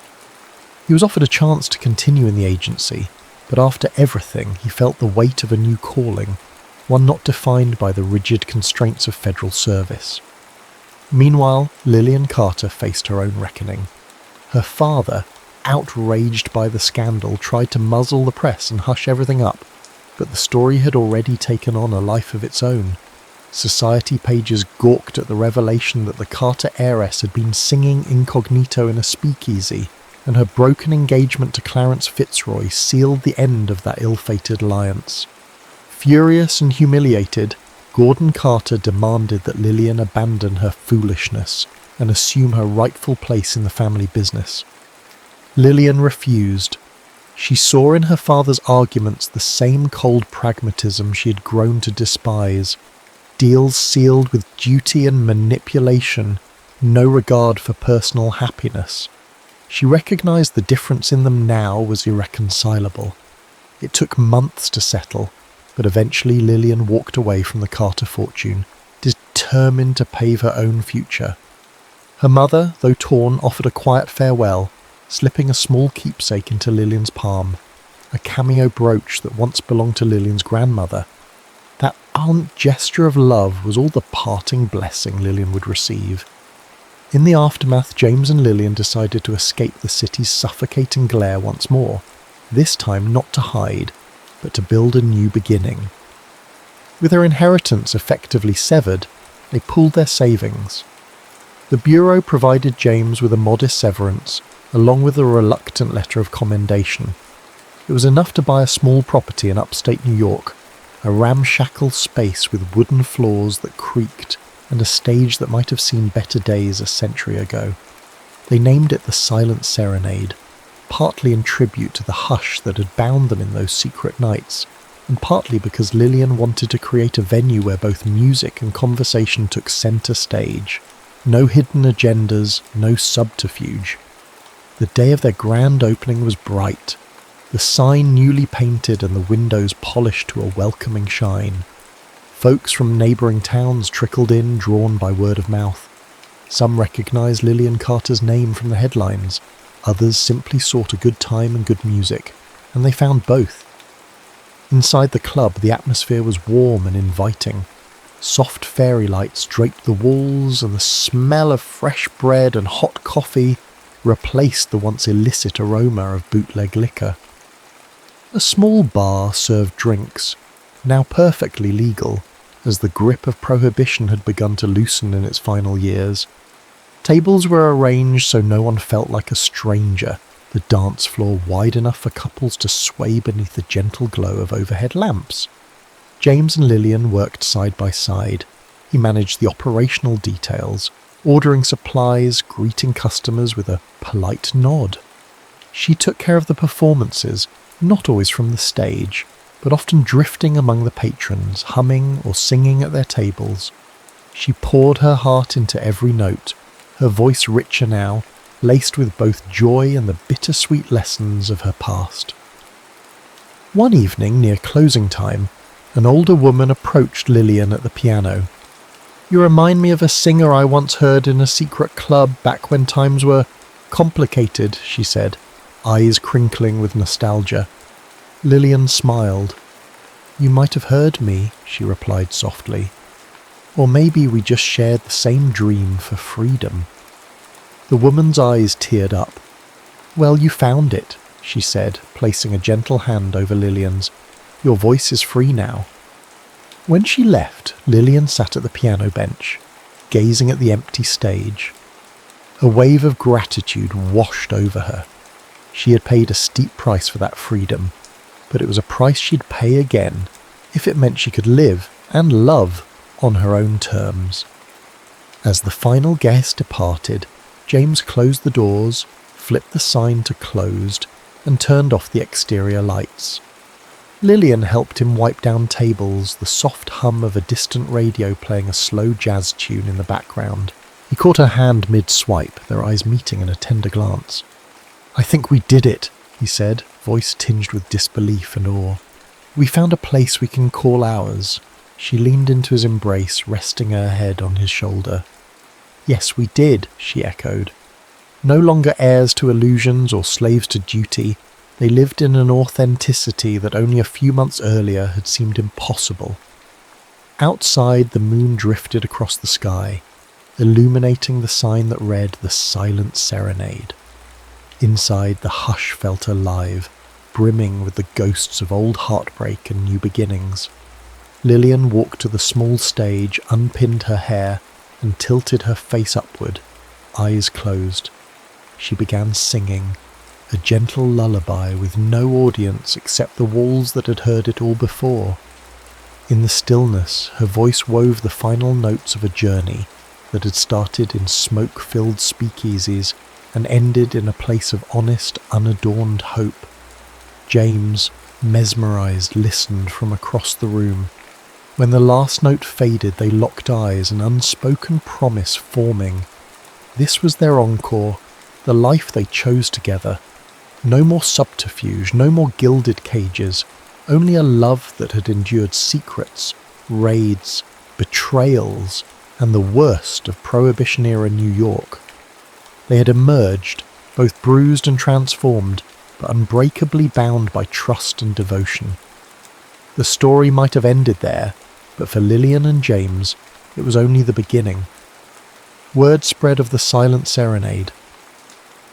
He was offered a chance to continue in the agency, but after everything he felt the weight of a new calling, one not defined by the rigid constraints of federal service. Meanwhile, Lillian Carter faced her own reckoning. Her father, outraged by the scandal, tried to muzzle the press and hush everything up, but the story had already taken on a life of its own. Society pages gawked at the revelation that the Carter heiress had been singing incognito in a speakeasy, and her broken engagement to Clarence Fitzroy sealed the end of that ill-fated alliance. Furious and humiliated, Gordon Carter demanded that Lillian abandon her foolishness and assume her rightful place in the family business. Lillian refused. She saw in her father's arguments the same cold pragmatism she had grown to despise. Deals sealed with duty and manipulation, no regard for personal happiness. She recognized the difference in them now was irreconcilable. It took months to settle, but eventually Lillian walked away from the Carter fortune, determined to pave her own future. Her mother, though torn, offered a quiet farewell, slipping a small keepsake into Lillian's palm, a cameo brooch that once belonged to Lillian's grandmother. That arrant gesture of love was all the parting blessing Lillian would receive. In the aftermath, James and Lillian decided to escape the city's suffocating glare once more, this time not to hide, but to build a new beginning. With her inheritance effectively severed, they pooled their savings. The Bureau provided James with a modest severance, along with a reluctant letter of commendation. It was enough to buy a small property in upstate New York, a ramshackle space with wooden floors that creaked and a stage that might have seen better days a century ago. They named it the Silent Serenade, partly in tribute to the hush that had bound them in those secret nights, and partly because Lillian wanted to create a venue where both music and conversation took centre stage. No hidden agendas, no subterfuge. The day of their grand opening was bright, the sign newly painted and the windows polished to a welcoming shine. Folks from neighbouring towns trickled in, drawn by word of mouth. Some recognised Lillian Carter's name from the headlines, others simply sought a good time and good music, and they found both. Inside the club, the atmosphere was warm and inviting. Soft fairy lights draped the walls, and the smell of fresh bread and hot coffee replaced the once illicit aroma of bootleg liquor. A small bar served drinks, now perfectly legal, as the grip of prohibition had begun to loosen in its final years. Tables were arranged so no one felt like a stranger, the dance floor wide enough for couples to sway beneath the gentle glow of overhead lamps. James and Lillian worked side by side. He managed the operational details, ordering supplies, greeting customers with a polite nod. She took care of the performances, not always from the stage, but often drifting among the patrons, humming or singing at their tables. She poured her heart into every note, her voice richer now, laced with both joy and the bittersweet lessons of her past. One evening, near closing time, an older woman approached Lillian at the piano. "You remind me of a singer I once heard in a secret club back when times were complicated," she said, eyes crinkling with nostalgia. Lillian smiled. "You might have heard me," she replied softly. "Or maybe we just shared the same dream for freedom." The woman's eyes teared up. "Well, you found it," she said, placing a gentle hand over Lillian's. "Your voice is free now." When she left, Lillian sat at the piano bench, gazing at the empty stage. A wave of gratitude washed over her. She had paid a steep price for that freedom, but it was a price she'd pay again if it meant she could live and love on her own terms. As the final guest departed, James closed the doors, flipped the sign to closed, and turned off the exterior lights. Lillian helped him wipe down tables, the soft hum of a distant radio playing a slow jazz tune in the background. He caught her hand mid-swipe, their eyes meeting in a tender glance. "I think we did it," he said, voice tinged with disbelief and awe. "We found a place we can call ours." She leaned into his embrace, resting her head on his shoulder. "Yes, we did," she echoed. No longer heirs to illusions or slaves to duty, they lived in an authenticity that only a few months earlier had seemed impossible. Outside, the moon drifted across the sky, illuminating the sign that read "The Silent Serenade." Inside, the hush felt alive, brimming with the ghosts of old heartbreak and new beginnings. Lillian walked to the small stage, unpinned her hair, and tilted her face upward, eyes closed. She began singing, a gentle lullaby with no audience except the walls that had heard it all before. In the stillness, her voice wove the final notes of a journey that had started in smoke-filled speakeasies and ended in a place of honest, unadorned hope. James, mesmerized, listened from across the room. When the last note faded, they locked eyes, an unspoken promise forming. This was their encore, the life they chose together. No more subterfuge, no more gilded cages, only a love that had endured secrets, raids, betrayals, and the worst of Prohibition-era New York. They had emerged, both bruised and transformed, but unbreakably bound by trust and devotion. The story might have ended there, but for Lillian and James, it was only the beginning. Word spread of the Silent Serenade,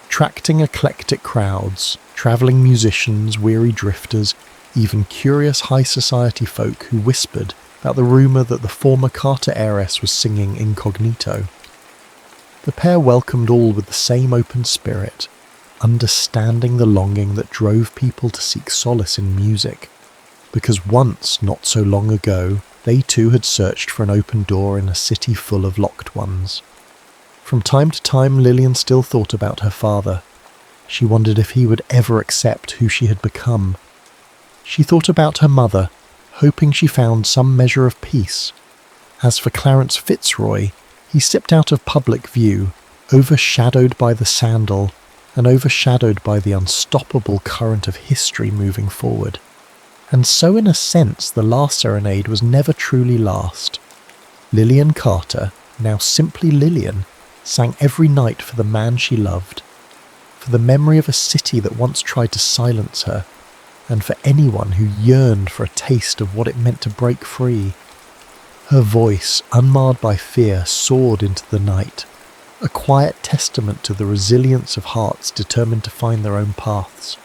attracting eclectic crowds, travelling musicians, weary drifters, even curious high society folk who whispered about the rumour that the former Carter heiress was singing incognito. The pair welcomed all with the same open spirit, understanding the longing that drove people to seek solace in music, because once, not so long ago, they too had searched for an open door in a city full of locked ones. From time to time, Lillian still thought about her father. She wondered if he would ever accept who she had become. She thought about her mother, hoping she found some measure of peace. As for Clarence Fitzroy, he slipped out of public view, overshadowed by the sandal and overshadowed by the unstoppable current of history moving forward. And so in a sense, the last serenade was never truly last. Lillian Carter, now simply Lillian, sang every night for the man she loved, for the memory of a city that once tried to silence her, and for anyone who yearned for a taste of what it meant to break free. Her voice, unmarred by fear, soared into the night, a quiet testament to the resilience of hearts determined to find their own paths.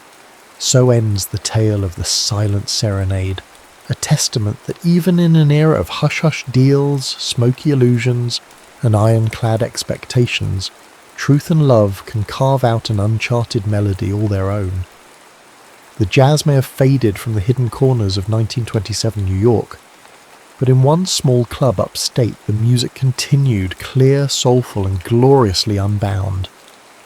So ends the tale of the Silent Serenade, a testament that even in an era of hush-hush deals, smoky illusions, and ironclad expectations, truth and love can carve out an uncharted melody all their own. The jazz may have faded from the hidden corners of 1927 New York, but in one small club upstate the music continued, clear, soulful, and gloriously unbound.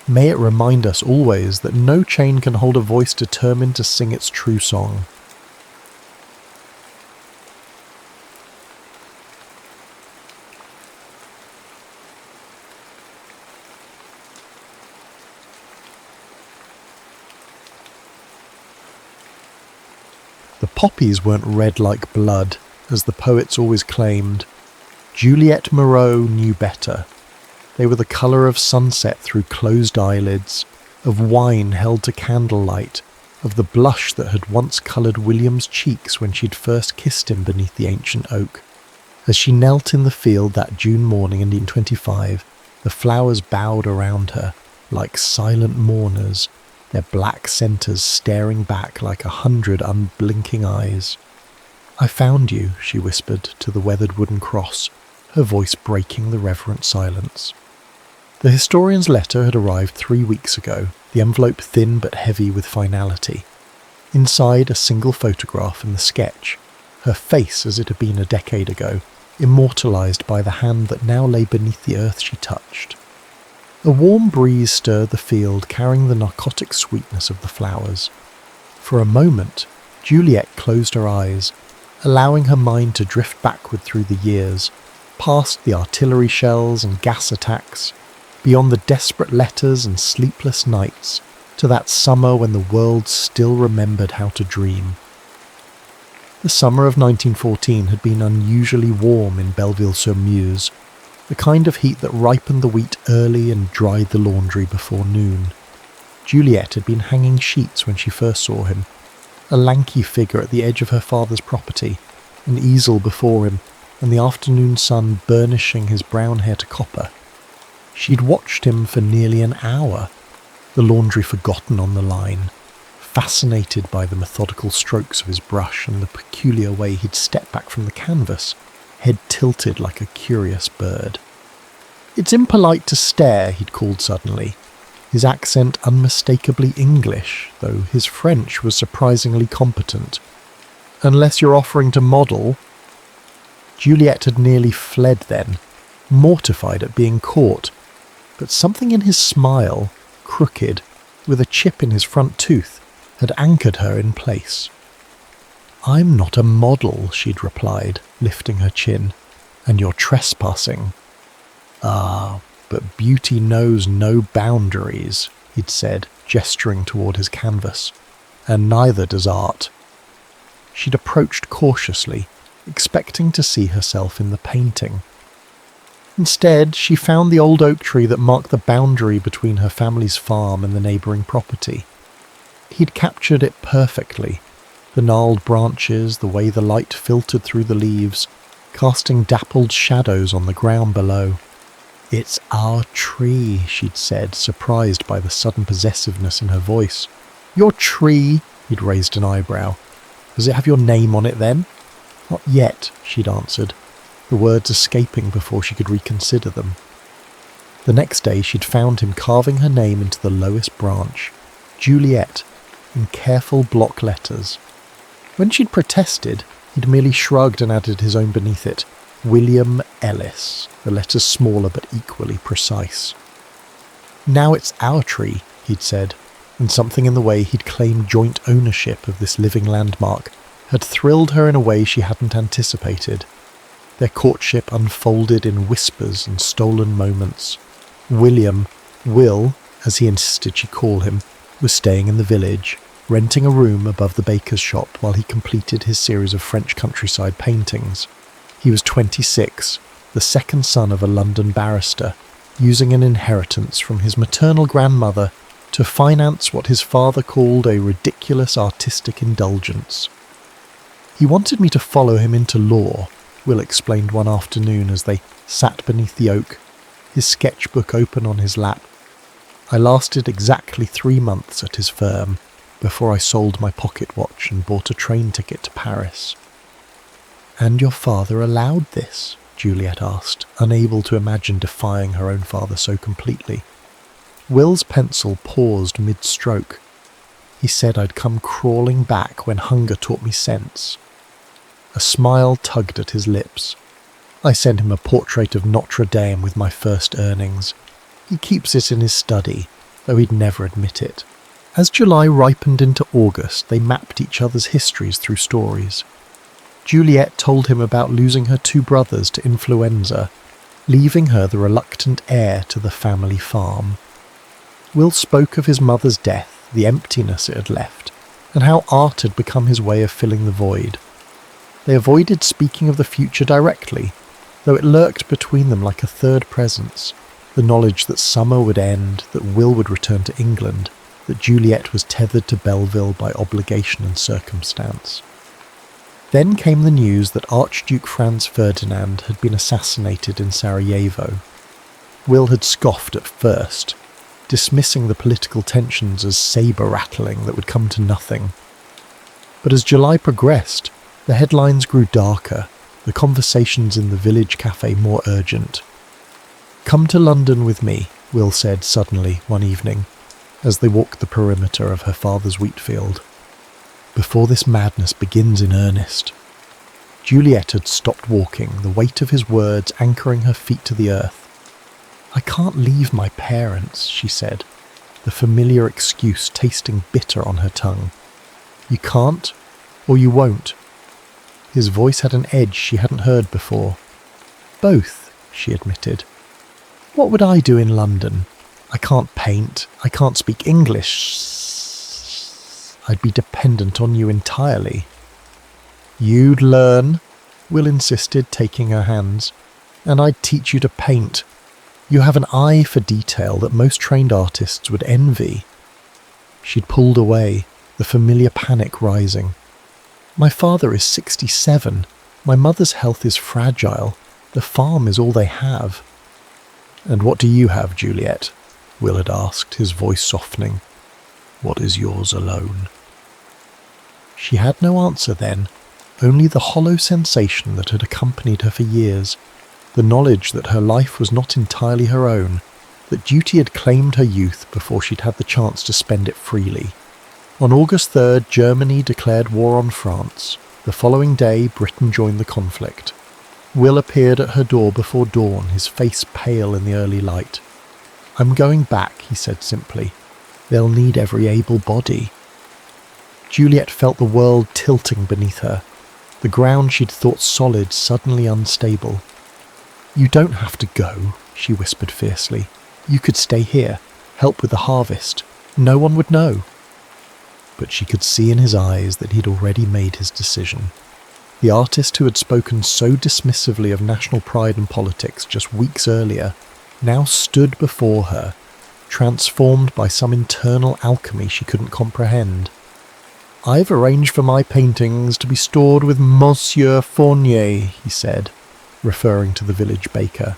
May it remind us always that no chain can hold a voice determined to sing its true song. The poppies weren't red like blood, as the poets always claimed. Juliette Moreau knew better. They were the colour of sunset through closed eyelids, of wine held to candlelight, of the blush that had once coloured William's cheeks when she'd first kissed him beneath the ancient oak. As she knelt in the field that June morning in 1925, the flowers bowed around her, like silent mourners, their black centres staring back like 100 unblinking eyes. "I found you," she whispered to the weathered wooden cross, her voice breaking the reverent silence. The historian's letter had arrived 3 weeks ago, the envelope thin but heavy with finality. Inside, a single photograph and the sketch, her face as it had been a decade ago, immortalised by the hand that now lay beneath the earth she touched. A warm breeze stirred the field, carrying the narcotic sweetness of the flowers. For a moment, Juliette closed her eyes, allowing her mind to drift backward through the years, past the artillery shells and gas attacks, beyond the desperate letters and sleepless nights, to that summer when the world still remembered how to dream. The summer of 1914 had been unusually warm in Belleville-sur-Meuse, the kind of heat that ripened the wheat early and dried the laundry before noon. Juliette had been hanging sheets when she first saw him, a lanky figure at the edge of her father's property, an easel before him, and the afternoon sun burnishing his brown hair to copper. She'd watched him for nearly an hour, the laundry forgotten on the line, fascinated by the methodical strokes of his brush and the peculiar way he'd step back from the canvas, head tilted like a curious bird. "It's impolite to stare," he'd called suddenly, his accent unmistakably English, though his French was surprisingly competent. "Unless you're offering to model." Juliette had nearly fled then, mortified at being caught, but something in his smile, crooked, with a chip in his front tooth, had anchored her in place. "I'm not a model," she'd replied, lifting her chin, "and you're trespassing." "Ah, but beauty knows no boundaries," he'd said, gesturing toward his canvas, "and neither does art." She'd approached cautiously, expecting to see herself in the painting. Instead, she found the old oak tree that marked the boundary between her family's farm and the neighbouring property. He'd captured it perfectly, the gnarled branches, the way the light filtered through the leaves, casting dappled shadows on the ground below. "It's our tree," she'd said, surprised by the sudden possessiveness in her voice. "Your tree?" He'd raised an eyebrow. "Does it have your name on it then?" "Not yet," she'd answered, the words escaping before she could reconsider them. The next day she'd found him carving her name into the lowest branch, Juliette, in careful block letters. When she'd protested, he'd merely shrugged and added his own beneath it, William Ellis, the letters smaller but equally precise. "Now it's our tree," he'd said, and something in the way he'd claimed joint ownership of this living landmark had thrilled her in a way she hadn't anticipated. Their courtship unfolded in whispers and stolen moments. Will, as he insisted she call him, was staying in the village, renting a room above the baker's shop while he completed his series of French countryside paintings. He was 26, the second son of a London barrister, using an inheritance from his maternal grandmother to finance what his father called a ridiculous artistic indulgence. He wanted me to follow him into law, Will explained one afternoon as they sat beneath the oak, his sketchbook open on his lap. I lasted exactly 3 months at his firm before I sold my pocket watch and bought a train ticket to Paris. "And your father allowed this?" Juliet asked, unable to imagine defying her own father so completely. Will's pencil paused mid-stroke. He said I'd come crawling back when hunger taught me sense. A smile tugged at his lips. I sent him a portrait of Notre Dame with my first earnings. He keeps it in his study, though he'd never admit it. As July ripened into August, they mapped each other's histories through stories. Juliet told him about losing her 2 brothers to influenza, leaving her the reluctant heir to the family farm. Will spoke of his mother's death, the emptiness it had left, and how art had become his way of filling the void. They avoided speaking of the future directly, though it lurked between them like a third presence, the knowledge that summer would end, that Will would return to England, that Juliet was tethered to Belleville by obligation and circumstance. Then came the news that Archduke Franz Ferdinand had been assassinated in Sarajevo. Will had scoffed at first, dismissing the political tensions as sabre-rattling that would come to nothing. But as July progressed, the headlines grew darker, the conversations in the village cafe more urgent. "Come to London with me," Will said suddenly one evening, as they walked the perimeter of her father's wheat field. "Before this madness begins in earnest." Juliet had stopped walking, the weight of his words anchoring her feet to the earth. "I can't leave my parents," she said, the familiar excuse tasting bitter on her tongue. "You can't, or you won't." His voice had an edge she hadn't heard before. "Both," she admitted. "What would I do in London? I can't paint, I can't speak English. I'd be dependent on you entirely." "You'd learn," Will insisted, taking her hands, "and I'd teach you to paint. You have an eye for detail that most trained artists would envy." She'd pulled away, the familiar panic rising. "My father is 67. My mother's health is fragile. The farm is all they have." "And what do you have, Juliet?" Will had asked, his voice softening. "What is yours alone?" She had no answer then, only the hollow sensation that had accompanied her for years, the knowledge that her life was not entirely her own, that duty had claimed her youth before she'd had the chance to spend it freely. On August 3rd, Germany declared war on France. The following day, Britain joined the conflict. Will appeared at her door before dawn, his face pale in the early light. "I'm going back," he said simply. "They'll need every able body." Juliet felt the world tilting beneath her, the ground she'd thought solid suddenly unstable. "You don't have to go," she whispered fiercely. "You could stay here, help with the harvest. No one would know." But she could see in his eyes that he'd already made his decision. The artist who had spoken so dismissively of national pride and politics just weeks earlier now stood before her, transformed by some internal alchemy she couldn't comprehend. "I've arranged for my paintings to be stored with Monsieur Fournier," he said, referring to the village baker.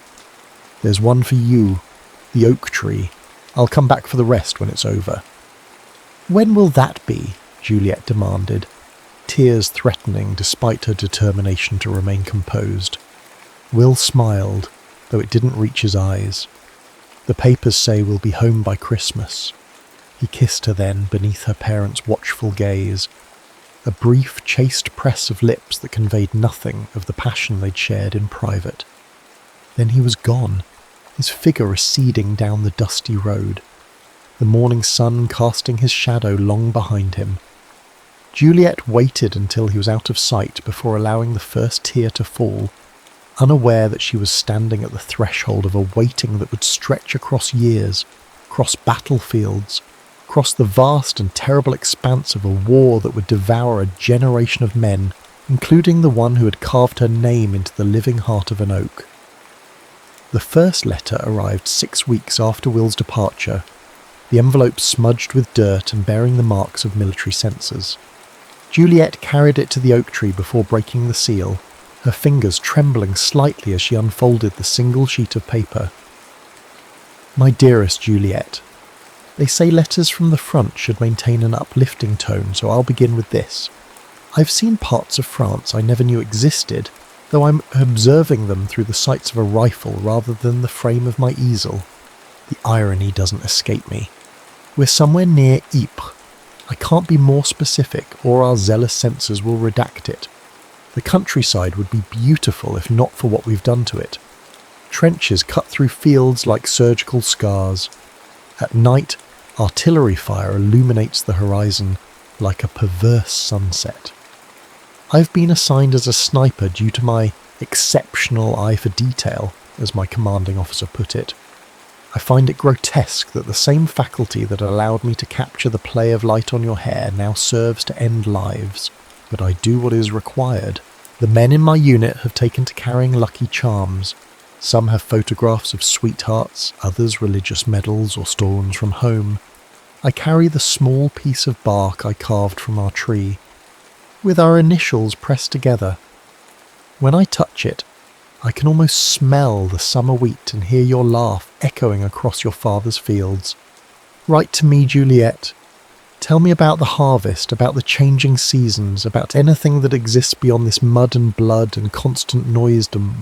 "There's one for you, the oak tree. I'll come back for the rest when it's over." "When will that be?" Juliet demanded, tears threatening despite her determination to remain composed. Will smiled, though it didn't reach his eyes. "The papers say we'll be home by Christmas." He kissed her then, beneath her parents' watchful gaze, a brief, chaste press of lips that conveyed nothing of the passion they'd shared in private. Then he was gone, his figure receding down the dusty road, the morning sun casting his shadow long behind him. Juliet waited until he was out of sight before allowing the first tear to fall, unaware that she was standing at the threshold of a waiting that would stretch across years, across battlefields, across the vast and terrible expanse of a war that would devour a generation of men, including the one who had carved her name into the living heart of an oak. The first letter arrived 6 weeks after Will's departure, the envelope smudged with dirt and bearing the marks of military censors. Juliet carried it to the oak tree before breaking the seal, her fingers trembling slightly as she unfolded the single sheet of paper. My dearest Juliet, they say letters from the front should maintain an uplifting tone, so I'll begin with this. I've seen parts of France I never knew existed, though I'm observing them through the sights of a rifle rather than the frame of my easel. The irony doesn't escape me. We're somewhere near Ypres. I can't be more specific, or our zealous censors will redact it. The countryside would be beautiful if not for what we've done to it. Trenches cut through fields like surgical scars. At night, artillery fire illuminates the horizon like a perverse sunset. I've been assigned as a sniper due to my exceptional eye for detail, as my commanding officer put it. I find it grotesque that the same faculty that allowed me to capture the play of light on your hair now serves to end lives, but I do what is required. The men in my unit have taken to carrying lucky charms. Some have photographs of sweethearts, others religious medals or stones from home. I carry the small piece of bark I carved from our tree, with our initials pressed together. When I touch it, I can almost smell the summer wheat and hear your laugh echoing across your father's fields. Write to me, Juliet. Tell me about the harvest, about the changing seasons, about anything that exists beyond this mud and blood and constant noisedom.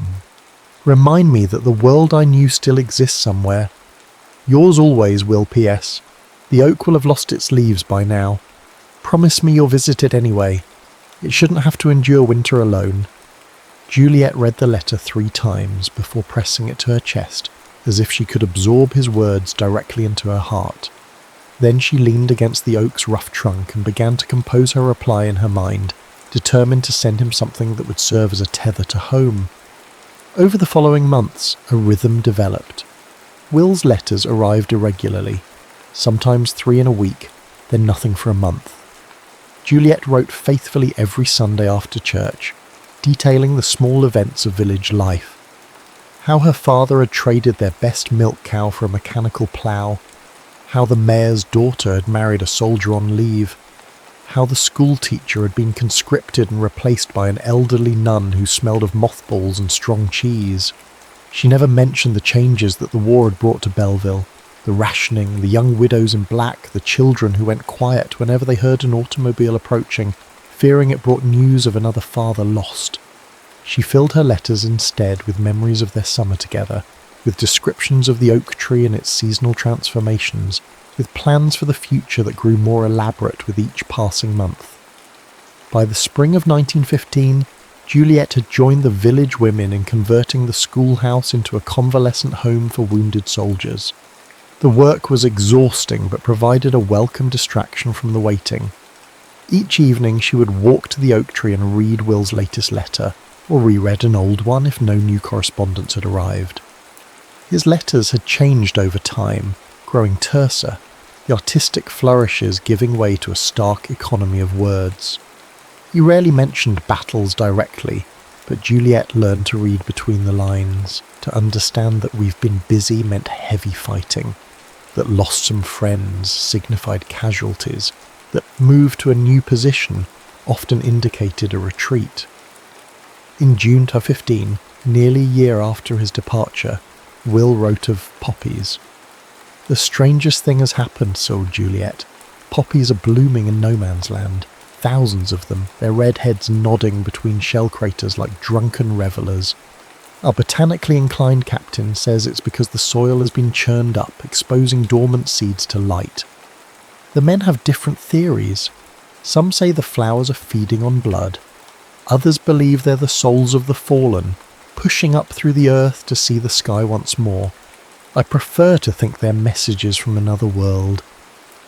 Remind me that the world I knew still exists somewhere. Yours always, Will P.S. The oak will have lost its leaves by now. Promise me you'll visit it anyway. It shouldn't have to endure winter alone. Juliet read the letter 3 times before pressing it to her chest, as if she could absorb his words directly into her heart. Then she leaned against the oak's rough trunk and began to compose her reply in her mind, determined to send him something that would serve as a tether to home. Over the following months, a rhythm developed. Will's letters arrived irregularly, sometimes 3 in a week, then nothing for a month. Juliet wrote faithfully every Sunday after church, detailing the small events of village life. How her father had traded their best milk cow for a mechanical plough, how the mayor's daughter had married a soldier on leave, how the school teacher had been conscripted and replaced by an elderly nun who smelled of mothballs and strong cheese. She never mentioned the changes that the war had brought to Belleville, the rationing, the young widows in black, the children who went quiet whenever they heard an automobile approaching, fearing it brought news of another father lost. She filled her letters instead with memories of their summer together, with descriptions of the oak tree and its seasonal transformations, with plans for the future that grew more elaborate with each passing month. By the spring of 1915, Juliet had joined the village women in converting the schoolhouse into a convalescent home for wounded soldiers. The work was exhausting but provided a welcome distraction from the waiting. Each evening she would walk to the oak tree and read Will's latest letter, or reread an old one if no new correspondence had arrived. His letters had changed over time, growing terser, the artistic flourishes giving way to a stark economy of words. He rarely mentioned battles directly, but Juliet learned to read between the lines, to understand that we've been busy meant heavy fighting, that lost some friends signified casualties, that moved to a new position often indicated a retreat. In June 2015, nearly a year after his departure, Will wrote of poppies. The strangest thing has happened, sobbed Juliet. Poppies are blooming in no man's land. Thousands of them, their red heads nodding between shell craters like drunken revellers. Our botanically inclined captain says it's because the soil has been churned up, exposing dormant seeds to light. The men have different theories. Some say the flowers are feeding on blood. Others believe they're the souls of the fallen, pushing up through the earth to see the sky once more. I prefer to think they're messages from another world,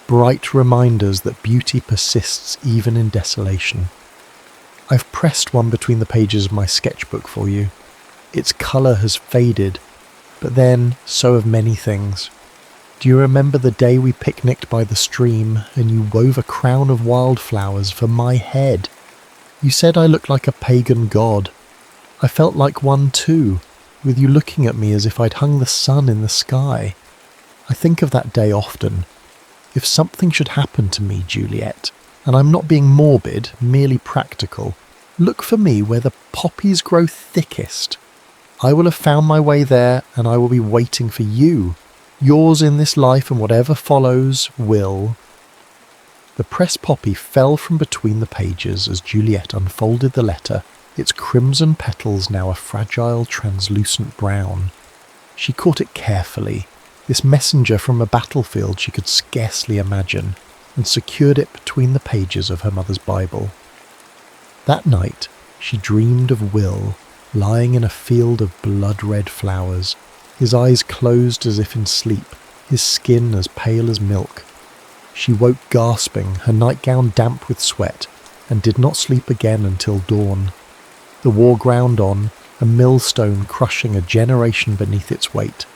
bright reminders that beauty persists even in desolation. I've pressed one between the pages of my sketchbook for you. Its colour has faded, but then so have many things. Do you remember the day we picnicked by the stream and you wove a crown of wildflowers for my head? You said I looked like a pagan god. I felt like one too. with you looking at me as if I'd hung the sun in the sky. I think of that day often. If something should happen to me, Juliet, and I'm not being morbid, merely practical, look for me where the poppies grow thickest. I will have found my way there, and I will be waiting for you. Yours in this life and whatever follows will. The pressed poppy fell from between the pages as Juliet unfolded the letter, its crimson petals now a fragile, translucent brown. She caught it carefully, this messenger from a battlefield she could scarcely imagine, and secured it between the pages of her mother's Bible. That night, she dreamed of Will, lying in a field of blood-red flowers, his eyes closed as if in sleep, his skin as pale as milk. She woke gasping, her nightgown damp with sweat, and did not sleep again until dawn. The war ground on, a millstone crushing a generation beneath its weight.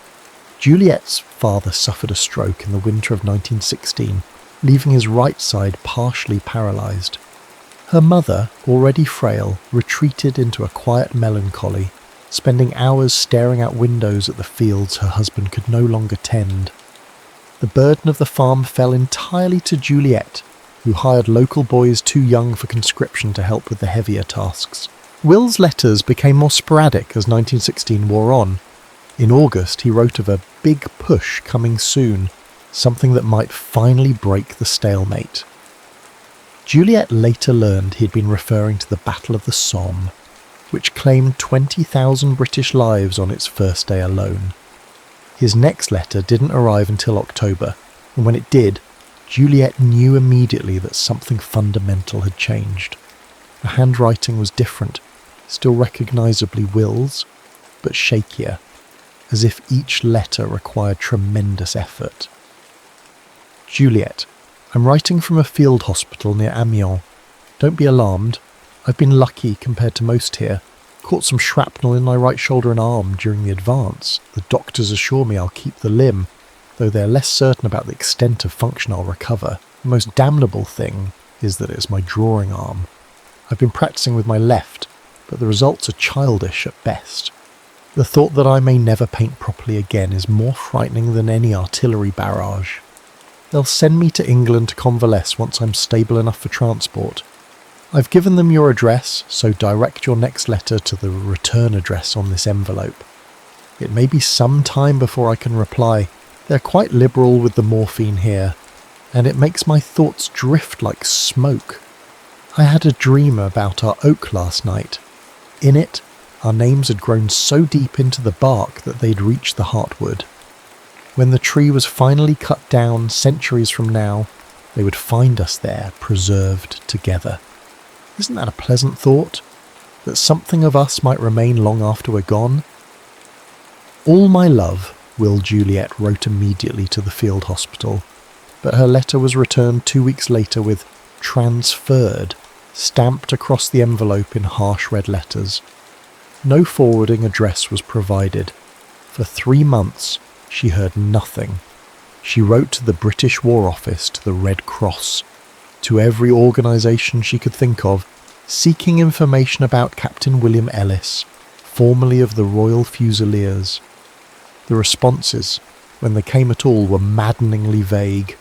Juliet's father suffered a stroke in the winter of 1916, leaving his right side partially paralysed. Her mother, already frail, retreated into a quiet melancholy, spending hours staring out windows at the fields her husband could no longer tend. The burden of the farm fell entirely to Juliet, who hired local boys too young for conscription to help with the heavier tasks. Will's letters became more sporadic as 1916 wore on. In August, he wrote of a big push coming soon, something that might finally break the stalemate. Juliet later learned he had been referring to the Battle of the Somme, which claimed 20,000 British lives on its first day alone. His next letter didn't arrive until October, and when it did, Juliet knew immediately that something fundamental had changed. The handwriting was different, still recognisably Will's, but shakier, as if each letter required tremendous effort. Juliet, I'm writing from a field hospital near Ambience. Don't be alarmed. I've been lucky compared to most here. Caught some shrapnel in my right shoulder and arm during the advance. The doctors assure me I'll keep the limb, though they're less certain about the extent of function I'll recover. The most damnable thing is that it's my drawing arm. I've been practicing with my left, but the results are childish at best. The thought that I may never paint properly again is more frightening than any artillery barrage. They'll send me to England to convalesce once I'm stable enough for transport. I've given them your address, so direct your next letter to the return address on this envelope. It may be some time before I can reply. They're quite liberal with the morphine here, and it makes my thoughts drift like smoke. I had a dream about our oak last night. In it, our names had grown so deep into the bark that they'd reached the heartwood. When the tree was finally cut down centuries from now, they would find us there, preserved together. Isn't that a pleasant thought? That something of us might remain long after we're gone? All my love, Will Juliet wrote immediately to the field hospital, but her letter was returned 2 weeks later with transferred, stamped across the envelope in harsh red letters. No forwarding address was provided. For 3 months, she heard nothing. She wrote to the British War Office, to the Red Cross, to every organisation she could think of, seeking information about Captain William Ellis, formerly of the Royal Fusiliers. The responses, when they came at all, were maddeningly vague.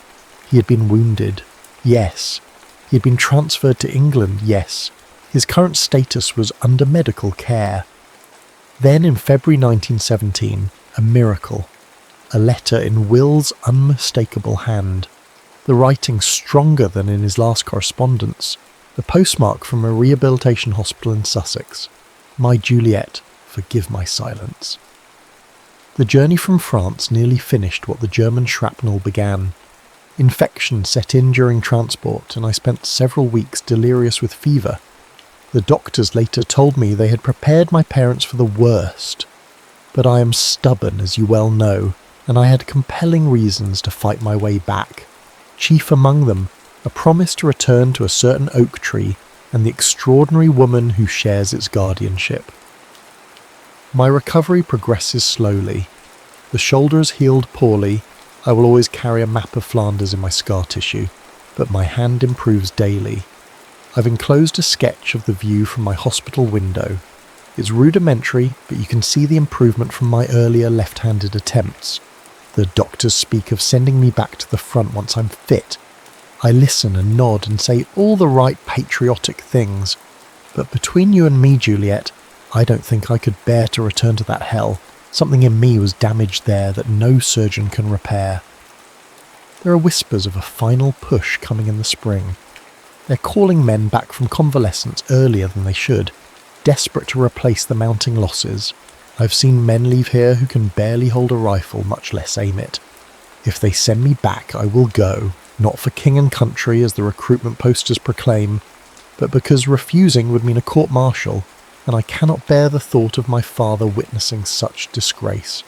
He had been wounded, yes. He had been transferred to England, yes. His current status was under medical care. Then in February 1917, a miracle. A letter in Will's unmistakable hand. The writing stronger than in his last correspondence. The postmark from a rehabilitation hospital in Sussex. My Juliet, forgive my silence. The journey from France nearly finished what the German shrapnel began. Infection set in during transport, and I spent several weeks delirious with fever. The doctors later told me they had prepared my parents for the worst. But I am stubborn, as you well know, and I had compelling reasons to fight my way back. Chief among them, a promise to return to a certain oak tree and the extraordinary woman who shares its guardianship. My recovery progresses slowly. The shoulder has healed poorly. I will always carry a map of Flanders in my scar tissue, but my hand improves daily. I've enclosed a sketch of the view from my hospital window. It's rudimentary, but you can see the improvement from my earlier left-handed attempts. The doctors speak of sending me back to the front once I'm fit. I listen and nod and say all the right patriotic things. But between you and me, Juliet, I don't think I could bear to return to that hell. Something in me was damaged there that no surgeon can repair. There are whispers of a final push coming in the spring. They're calling men back from convalescence earlier than they should, desperate to replace the mounting losses. I've seen men leave here who can barely hold a rifle, much less aim it. If they send me back, I will go, not for king and country as the recruitment posters proclaim, but because refusing would mean a court-martial, and I cannot bear the thought of my father witnessing such disgrace.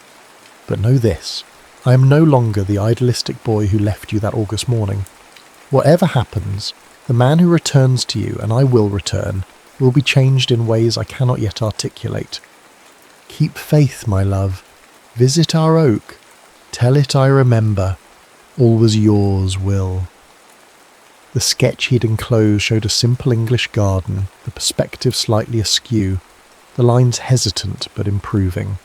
But know this, I am no longer the idealistic boy who left you that August morning. Whatever happens, the man who returns to you, and I will return, will be changed in ways I cannot yet articulate. Keep faith, my love. Visit our oak. Tell it I remember. All was yours, Will. The sketch he'd enclosed showed a simple English garden, the perspective slightly askew, the lines hesitant but improving.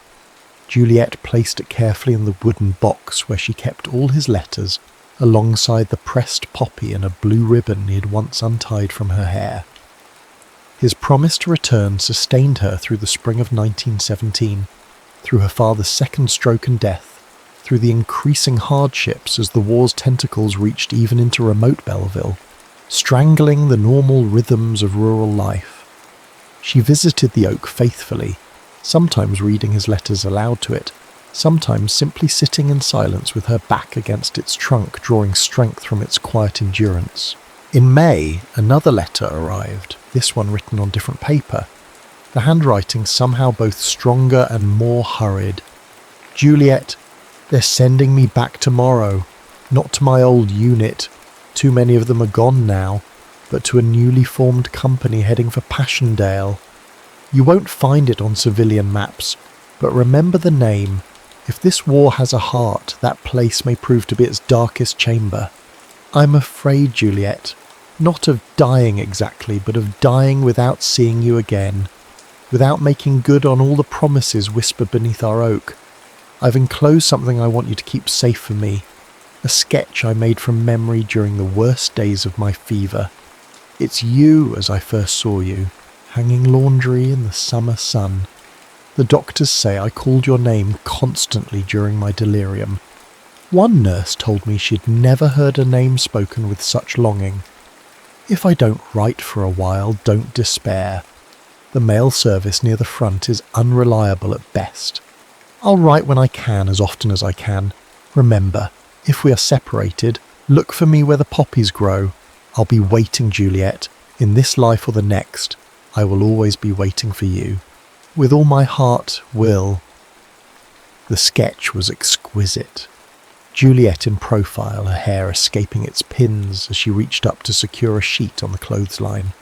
Juliet placed it carefully in the wooden box where she kept all his letters, alongside the pressed poppy and a blue ribbon he had once untied from her hair. His promise to return sustained her through the spring of 1917, through her father's second stroke and death, through the increasing hardships as the war's tentacles reached even into remote Belleville, strangling the normal rhythms of rural life. She visited the oak faithfully, sometimes reading his letters aloud to it, sometimes simply sitting in silence with her back against its trunk, drawing strength from its quiet endurance. In May, another letter arrived, this one written on different paper, the handwriting somehow both stronger and more hurried. Juliet, they're sending me back tomorrow, not to my old unit, too many of them are gone now, but to a newly formed company heading for Passchendaele. You won't find it on civilian maps, but remember the name. If this war has a heart, that place may prove to be its darkest chamber. I'm afraid, Juliet, not of dying exactly, but of dying without seeing you again, without making good on all the promises whispered beneath our oak. I've enclosed something I want you to keep safe for me, a sketch I made from memory during the worst days of my fever. It's you as I first saw you, hanging laundry in the summer sun. The doctors say I called your name constantly during my delirium. One nurse told me she'd never heard a name spoken with such longing. If I don't write for a while, don't despair. The mail service near the front is unreliable at best. I'll write when I can, as often as I can. Remember, if we are separated, look for me where the poppies grow. I'll be waiting, Juliet. In this life or the next, I will always be waiting for you. With all my heart, Will. The sketch was exquisite. Juliet in profile, her hair escaping its pins as she reached up to secure a sheet on the clothesline.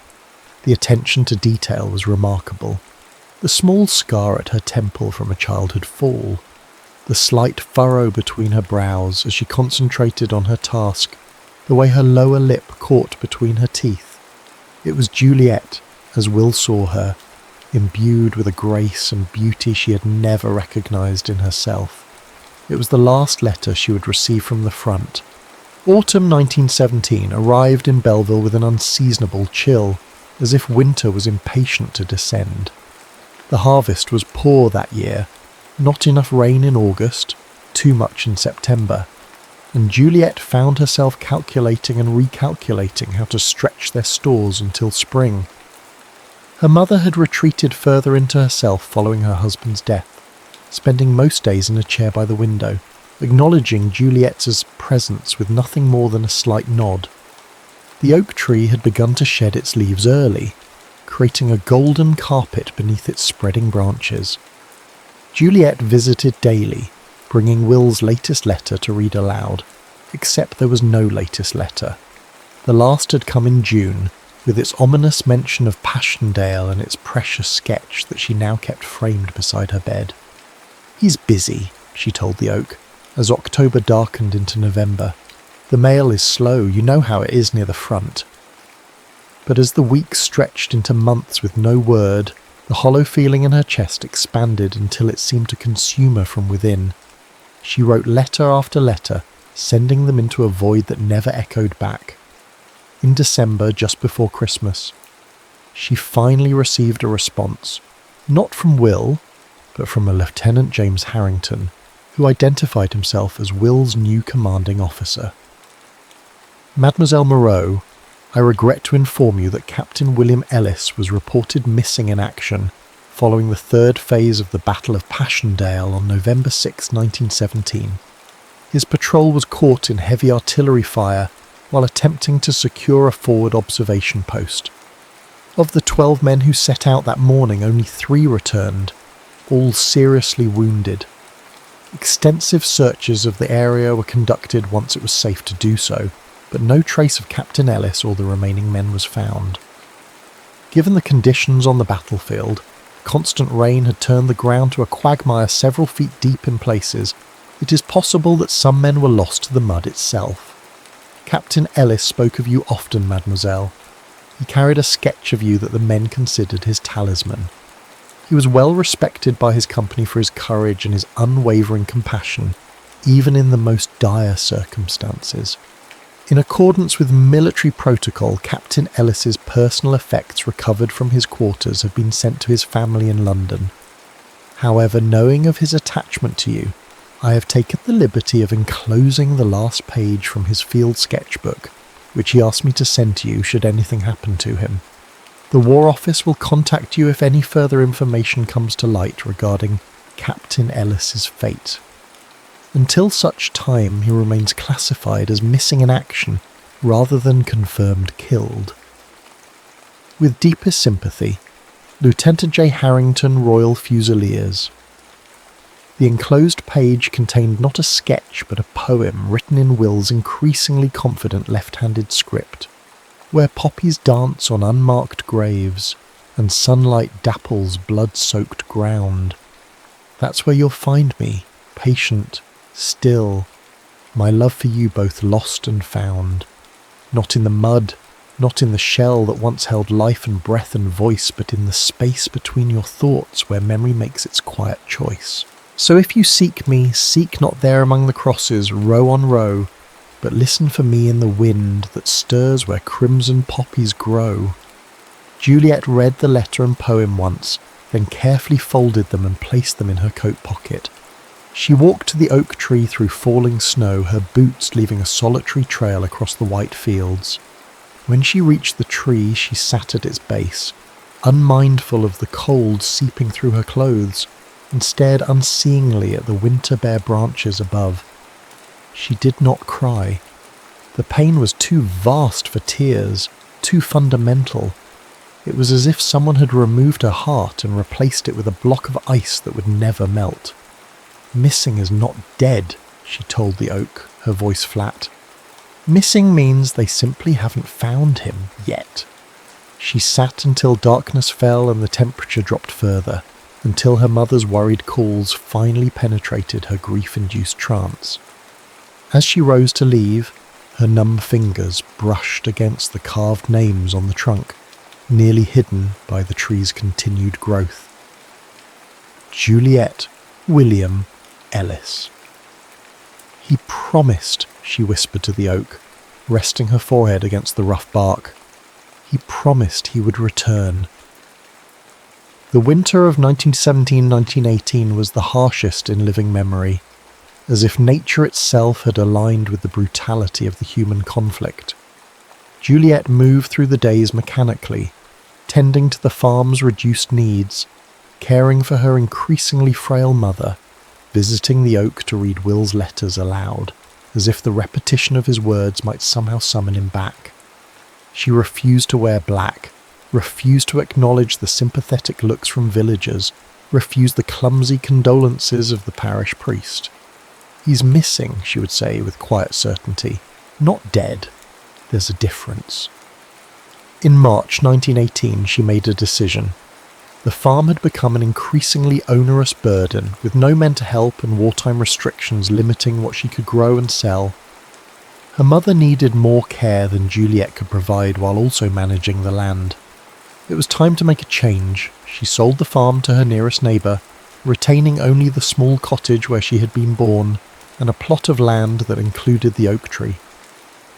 The attention to detail was remarkable. The small scar at her temple from a childhood fall, the slight furrow between her brows as she concentrated on her task, the way her lower lip caught between her teeth. It was Juliet, as Will saw her, imbued with a grace and beauty she had never recognised in herself. It was the last letter she would receive from the front. Autumn 1917 arrived in Belleville with an unseasonable chill, as if winter was impatient to descend. The harvest was poor that year, not enough rain in August, too much in September, and Juliet found herself calculating and recalculating how to stretch their stores until spring. Her mother had retreated further into herself following her husband's death, spending most days in a chair by the window, acknowledging Juliet's presence with nothing more than a slight nod. The oak tree had begun to shed its leaves early, creating a golden carpet beneath its spreading branches. Juliet visited daily, bringing Will's latest letter to read aloud, except there was no latest letter. The last had come in June, with its ominous mention of Passchendaele and its precious sketch that she now kept framed beside her bed. "He's busy," she told the oak, as October darkened into November. "The mail is slow, you know how it is near the front." But as the weeks stretched into months with no word, The hollow feeling in her chest expanded until it seemed to consume her from within. She wrote letter after letter, sending them into a void that never echoed back. In December, just before Christmas, she finally received a response, not from Will, but from a Lieutenant James Harrington, who identified himself as Will's new commanding officer. Mademoiselle Moreau, I regret to inform you that Captain William Ellis was reported missing in action following the third phase of the Battle of Passchendaele on November 6, 1917. His patrol was caught in heavy artillery fire while attempting to secure a forward observation post. Of the 12 men who set out that morning, only 3 returned, all seriously wounded. Extensive searches of the area were conducted once it was safe to do so, but no trace of Captain Ellis or the remaining men was found. Given the conditions on the battlefield, constant rain had turned the ground to a quagmire several feet deep in places. It is possible that some men were lost to the mud itself. Captain Ellis spoke of you often, mademoiselle. He carried a sketch of you that the men considered his talisman. He was well respected by his company for his courage and his unwavering compassion, even in the most dire circumstances. In accordance with military protocol, Captain Ellis's personal effects recovered from his quarters have been sent to his family in London. However, knowing of his attachment to you, I have taken the liberty of enclosing the last page from his field sketchbook, which he asked me to send to you should anything happen to him. The War Office will contact you if any further information comes to light regarding Captain Ellis's fate. Until such time, he remains classified as missing in action rather than confirmed killed. With deepest sympathy, Lieutenant J. Harrington, Royal Fusiliers. The enclosed page contained not a sketch but a poem written in Will's increasingly confident left-handed script, where poppies dance on unmarked graves and sunlight dapples blood-soaked ground. That's where you'll find me, patient, still, my love for you both lost and found. Not in the mud, not in the shell that once held life and breath and voice, but in the space between your thoughts where memory makes its quiet choice. So if you seek me, seek not there among the crosses, row on row, but listen for me in the wind that stirs where crimson poppies grow. Juliet read the letter and poem once, then carefully folded them and placed them in her coat pocket. She walked to the oak tree through falling snow, her boots leaving a solitary trail across the white fields. When she reached the tree, she sat at its base, unmindful of the cold seeping through her clothes, and stared unseeingly at the winter-bare branches above. She did not cry. The pain was too vast for tears, too fundamental. It was as if someone had removed her heart and replaced it with a block of ice that would never melt. Missing is not dead, she told the oak, her voice flat. Missing means they simply haven't found him yet. She sat until darkness fell and the temperature dropped further, until her mother's worried calls finally penetrated her grief-induced trance. As she rose to leave, her numb fingers brushed against the carved names on the trunk, nearly hidden by the tree's continued growth. Juliet William Ellis. He promised, she whispered to the oak, resting her forehead against the rough bark. He promised he would return. The winter of 1917-1918 was the harshest in living memory, as if nature itself had aligned with the brutality of the human conflict. Juliet moved through the days mechanically, tending to the farm's reduced needs, caring for her increasingly frail mother, visiting the oak to read Will's letters aloud, as if the repetition of his words might somehow summon him back. She refused to wear black, refused to acknowledge the sympathetic looks from villagers, refused the clumsy condolences of the parish priest. He's missing, she would say with quiet certainty, not dead. There's a difference. In March 1918, she made a decision. The farm had become an increasingly onerous burden, with no men to help and wartime restrictions limiting what she could grow and sell. Her mother needed more care than Juliet could provide while also managing the land. It was time to make a change. She sold the farm to her nearest neighbour, retaining only the small cottage where she had been born and a plot of land that included the oak tree.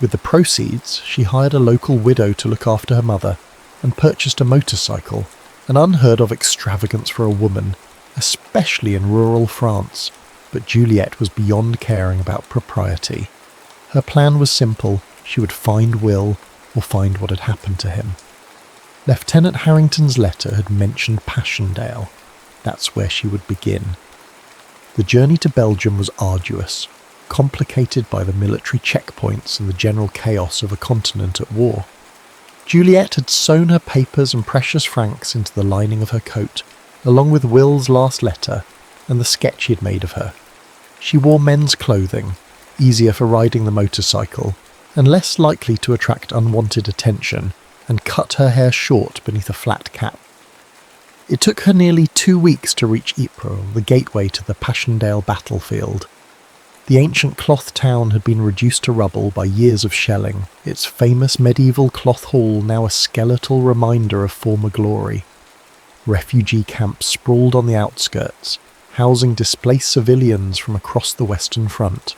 With the proceeds, she hired a local widow to look after her mother and purchased a motorcycle, an unheard-of extravagance for a woman, especially in rural France, but Juliet was beyond caring about propriety. Her plan was simple: she would find Will or find what had happened to him. Lieutenant Harrington's letter had mentioned Passchendaele. That's where she would begin. The journey to Belgium was arduous, complicated by the military checkpoints and the general chaos of a continent at war. Juliet had sewn her papers and precious francs into the lining of her coat, along with Will's last letter and the sketch he had made of her. She wore men's clothing, easier for riding the motorcycle, and less likely to attract unwanted attention, and cut her hair short beneath a flat cap. It took her nearly 2 weeks to reach Ypres, the gateway to the Passchendaele battlefield. The ancient cloth town had been reduced to rubble by years of shelling, its famous medieval cloth hall now a skeletal reminder of former glory. Refugee camps sprawled on the outskirts, housing displaced civilians from across the Western Front.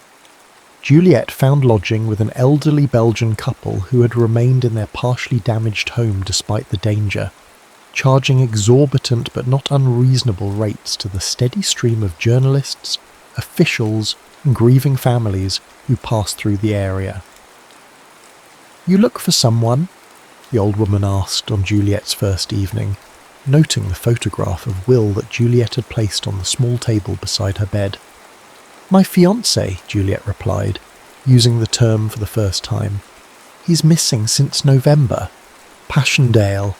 Juliet found lodging with an elderly Belgian couple who had remained in their partially damaged home despite the danger, charging exorbitant but not unreasonable rates to the steady stream of journalists, officials, and grieving families who passed through the area. "You look for someone?" the old woman asked on Juliet's first evening, noting the photograph of Will that Juliet had placed on the small table beside her bed. "My fiancé," Juliet replied, using the term for the first time. "He's missing since November." "Passchendaele."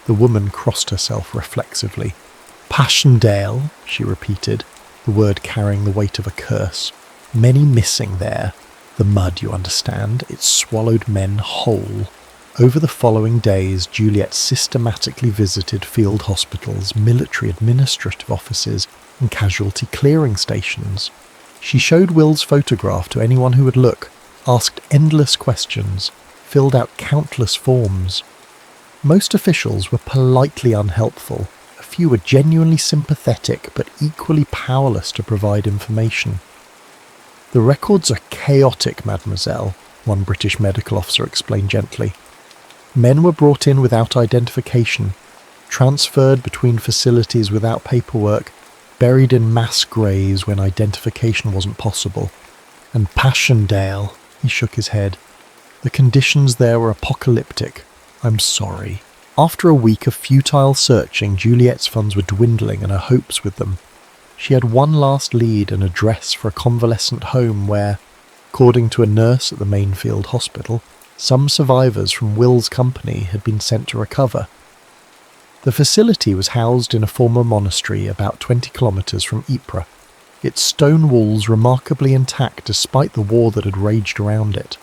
The woman crossed herself reflexively. "Passchendaele," she repeated, the word carrying the weight of a curse. "Many missing there. The mud, you understand, it swallowed men whole." Over the following days, Juliet systematically visited field hospitals, military administrative offices, and casualty clearing stations. She showed Will's photograph to anyone who would look, asked endless questions, filled out countless forms. Most officials were politely unhelpful. A few were genuinely sympathetic, but equally powerless to provide information. "The records are chaotic, mademoiselle," one British medical officer explained gently. "Men were brought in without identification, transferred between facilities without paperwork, buried in mass graves when identification wasn't possible. And Passchendaele," he shook his head. "The conditions there were apocalyptic. I'm sorry." After a week of futile searching, Juliet's funds were dwindling and her hopes with them. She had one last lead, an address for a convalescent home where, according to a nurse at the main field hospital, some survivors from Will's company had been sent to recover. The facility was housed in a former monastery about 20 kilometres from Ypres, its stone walls remarkably intact despite the war that had raged around it.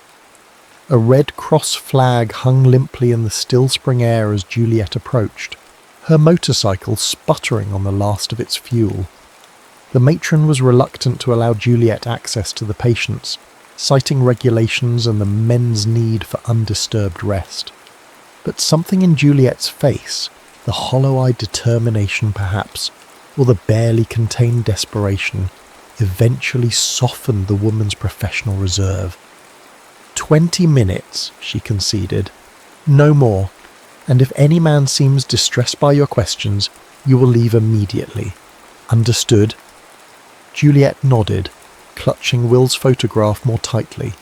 A Red Cross flag hung limply in the still spring air as Juliet approached, her motorcycle sputtering on the last of its fuel. The matron was reluctant to allow Juliet access to the patients, citing regulations and the men's need for undisturbed rest. But something in Juliet's face, the hollow-eyed determination perhaps, or the barely contained desperation, eventually softened the woman's professional reserve. 20 minutes, she conceded. No more. And if any man seems distressed by your questions, you will leave immediately. Understood? Juliet nodded, clutching Will's photograph more tightly.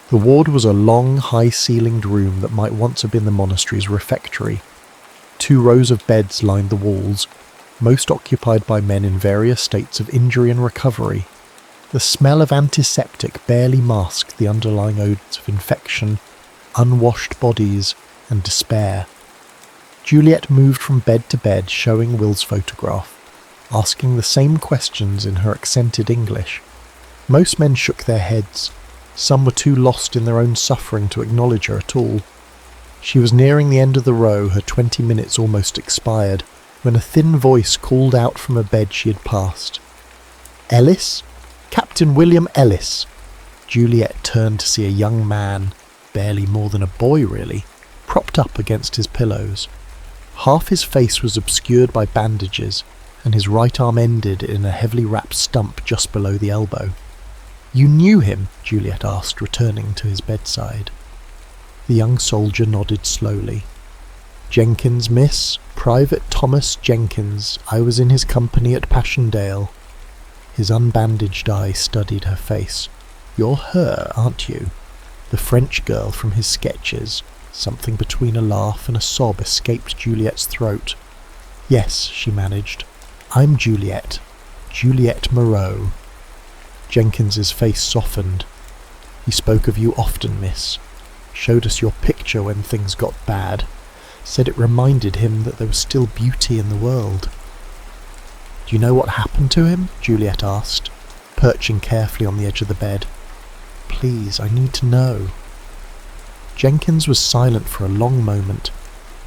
The ward was a long, high-ceilinged room that might once have been the monastery's refectory. 2 rows of beds lined the walls, most occupied by men in various states of injury and recovery. The smell of antiseptic barely masked the underlying odours of infection, unwashed bodies, and despair. Juliet moved from bed to bed, showing Will's photograph, asking the same questions in her accented English. Most men shook their heads. Some were too lost in their own suffering to acknowledge her at all. She was nearing the end of the row, her 20 minutes almost expired, when a thin voice called out from a bed she had passed. "Ellis? Captain William Ellis." Juliet turned to see a young man, barely more than a boy really, propped up against his pillows. Half his face was obscured by bandages, and his right arm ended in a heavily wrapped stump just below the elbow. "You knew him?" Juliet asked, returning to his bedside. The young soldier nodded slowly. "Jenkins, miss. Private Thomas Jenkins. I was in his company at Passchendaele." His unbandaged eye studied her face. "You're her, aren't you? The French girl from his sketches." Something between a laugh and a sob escaped Juliet's throat. "Yes," she managed. "I'm Juliet. Juliet Moreau." Jenkins's face softened. "He spoke of you often, miss. Showed us your picture when things got bad. Said it reminded him that there was still beauty in the world." "Do you know what happened to him?" Juliet asked, perching carefully on the edge of the bed. "Please, I need to know." Jenkins was silent for a long moment,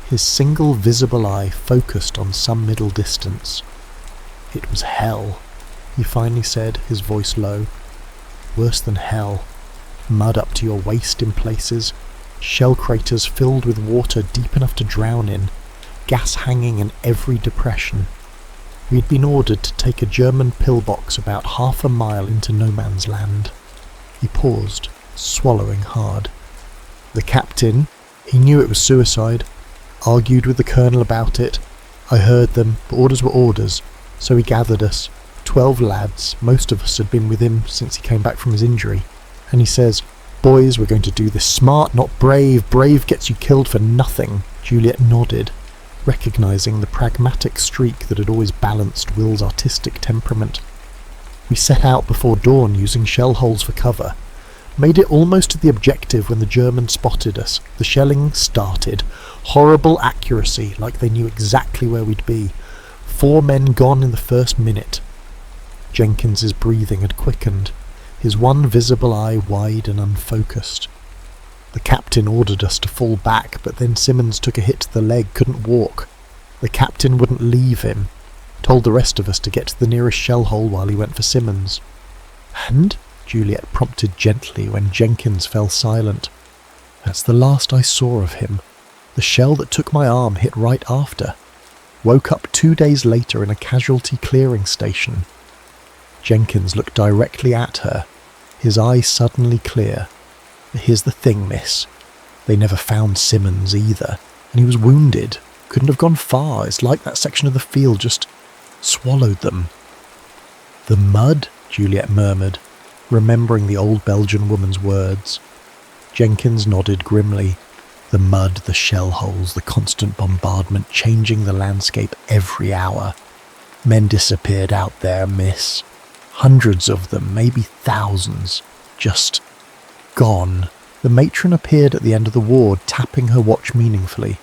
his single visible eye focused on some middle distance. "It was hell," he finally said, his voice low. "Worse than hell. Mud up to your waist in places, shell craters filled with water deep enough to drown in, gas hanging in every depression. We'd been ordered to take a German pillbox about half a mile into no man's land." He paused, swallowing hard. "The captain, he knew it was suicide. Argued with the colonel about it. I heard them, but orders were orders, so he gathered us. 12 lads, most of us had been with him since he came back from his injury. And he says, 'Boys, we're going to do this smart, not brave. Brave gets you killed for nothing.'" Juliet nodded, recognising the pragmatic streak that had always balanced Will's artistic temperament. "We set out before dawn using shell holes for cover. Made it almost to the objective when the Germans spotted us. The shelling started. Horrible accuracy, like they knew exactly where we'd be. 4 men gone in the first minute." Jenkins's breathing had quickened, his one visible eye wide and unfocused. "The captain ordered us to fall back, but then Simmons took a hit to the leg, couldn't walk. The captain wouldn't leave him. Told the rest of us to get to the nearest shell hole while he went for Simmons." "And?" Juliet prompted gently when Jenkins fell silent. "That's the last I saw of him. The shell that took my arm hit right after. Woke up 2 days later in a casualty clearing station." Jenkins looked directly at her, his eyes suddenly clear. "But here's the thing, miss. They never found Simmons either, and he was wounded. Couldn't have gone far. It's like that section of the field just swallowed them." "The mud?" Juliet murmured, remembering the old Belgian woman's words. Jenkins nodded grimly. "The mud, the shell holes, the constant bombardment, changing the landscape every hour. Men disappeared out there, miss. Hundreds of them, maybe thousands. Just gone." The matron appeared at the end of the ward, tapping her watch meaningfully.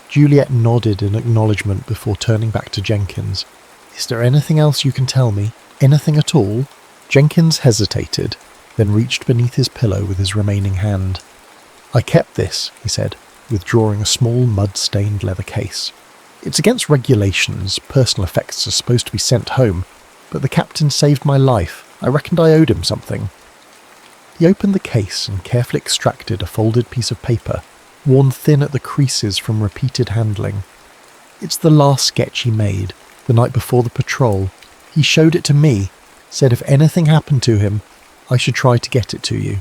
Juliet nodded in acknowledgement before turning back to Jenkins. "Is there anything else you can tell me? Anything at all?" Jenkins hesitated, then reached beneath his pillow with his remaining hand. "I kept this," he said, withdrawing a small mud-stained leather case. "It's against regulations. Personal effects are supposed to be sent home, but the captain saved my life. I reckoned I owed him something." He opened the case and carefully extracted a folded piece of paper, worn thin at the creases from repeated handling. "It's the last sketch he made, the night before the patrol. He showed it to me, said if anything happened to him, I should try to get it to you."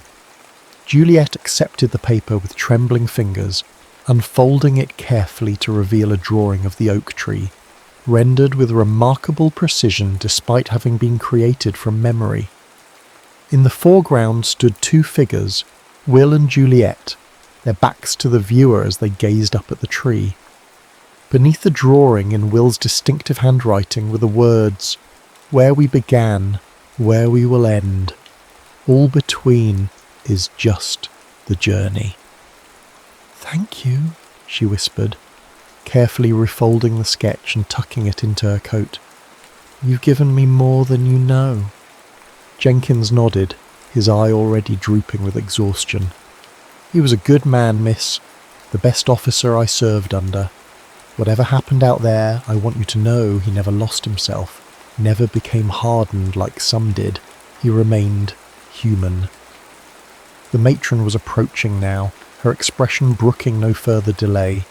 Juliet accepted the paper with trembling fingers, unfolding it carefully to reveal a drawing of the oak tree, rendered with remarkable precision despite having been created from memory. In the foreground stood 2 figures, Will and Juliet, their backs to the viewer as they gazed up at the tree. Beneath the drawing, in Will's distinctive handwriting, were the words, "Where we began, where we will end. All between is just the journey." "Thank you," she whispered, carefully refolding the sketch and tucking it into her coat. "You've given me more than you know." Jenkins nodded, his eye already drooping with exhaustion. "He was a good man, miss. The best officer I served under. Whatever happened out there, I want you to know he never lost himself, never became hardened like some did. He remained human." The matron was approaching now, her expression brooking no further delay.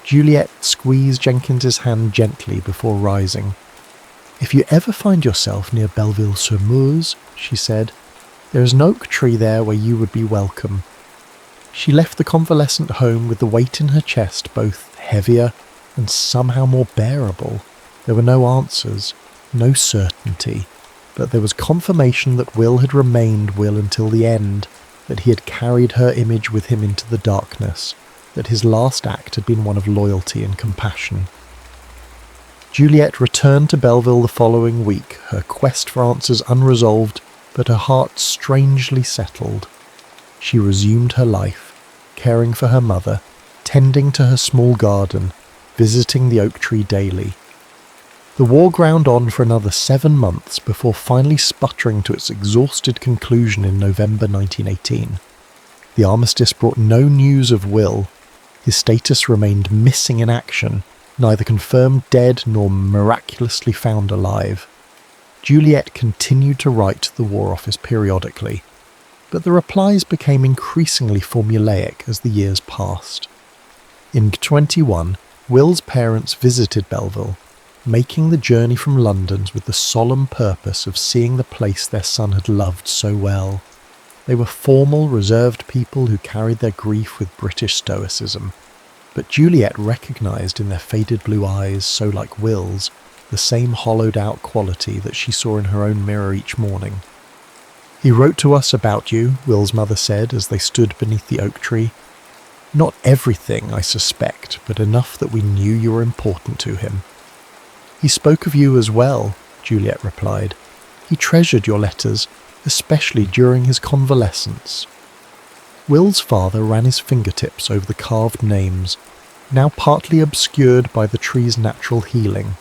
Juliet squeezed Jenkins's hand gently before rising. "If you ever find yourself near Belleville-sur-Meuse," she said, "there is an oak tree there where you would be welcome." She left the convalescent home with the weight in her chest both heavier and somehow more bearable. There were no answers, no certainty, but there was confirmation that Will had remained Will until the end, that he had carried her image with him into the darkness, that his last act had been one of loyalty and compassion. Juliet returned to Belleville the following week, her quest for answers unresolved, but her heart strangely settled. She resumed her life, caring for her mother, tending to her small garden, visiting the oak tree daily. The war ground on for another 7 months before finally sputtering to its exhausted conclusion in November 1918. The armistice brought no news of Will. His status remained missing in action, neither confirmed dead nor miraculously found alive. Juliet continued to write to the War Office periodically, but the replies became increasingly formulaic as the years passed. In 21, Will's parents visited Belleville, making the journey from London with the solemn purpose of seeing the place their son had loved so well. They were formal, reserved people who carried their grief with British stoicism, but Juliet recognised in their faded blue eyes, so like Will's, the same hollowed-out quality that she saw in her own mirror each morning. "He wrote to us about you," Will's mother said as they stood beneath the oak tree. "Not everything, I suspect, but enough that we knew you were important to him." "He spoke of you as well," Juliet replied. "He treasured your letters, especially during his convalescence." Will's father ran his fingertips over the carved names, now partly obscured by the tree's natural healing.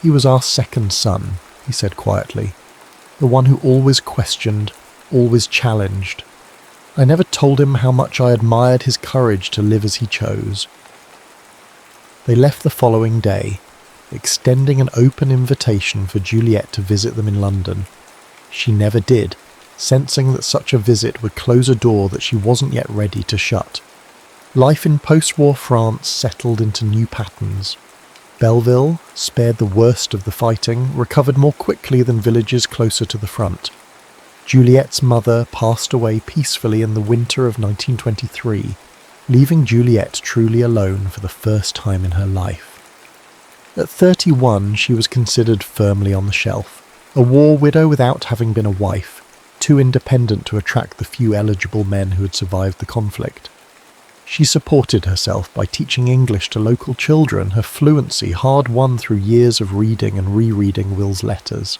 "He was our second son," he said quietly, "the one who always questioned, always challenged. I never told him how much I admired his courage to live as he chose." They left the following day, extending an open invitation for Juliet to visit them in London. She never did, sensing that such a visit would close a door that she wasn't yet ready to shut. Life in post-war France settled into new patterns. Belleville, spared the worst of the fighting, recovered more quickly than villages closer to the front. Juliet's mother passed away peacefully in the winter of 1923, leaving Juliet truly alone for the first time in her life. At 31, she was considered firmly on the shelf, a war widow without having been a wife, too independent to attract the few eligible men who had survived the conflict. She supported herself by teaching English to local children, her fluency hard-won through years of reading and rereading Will's letters.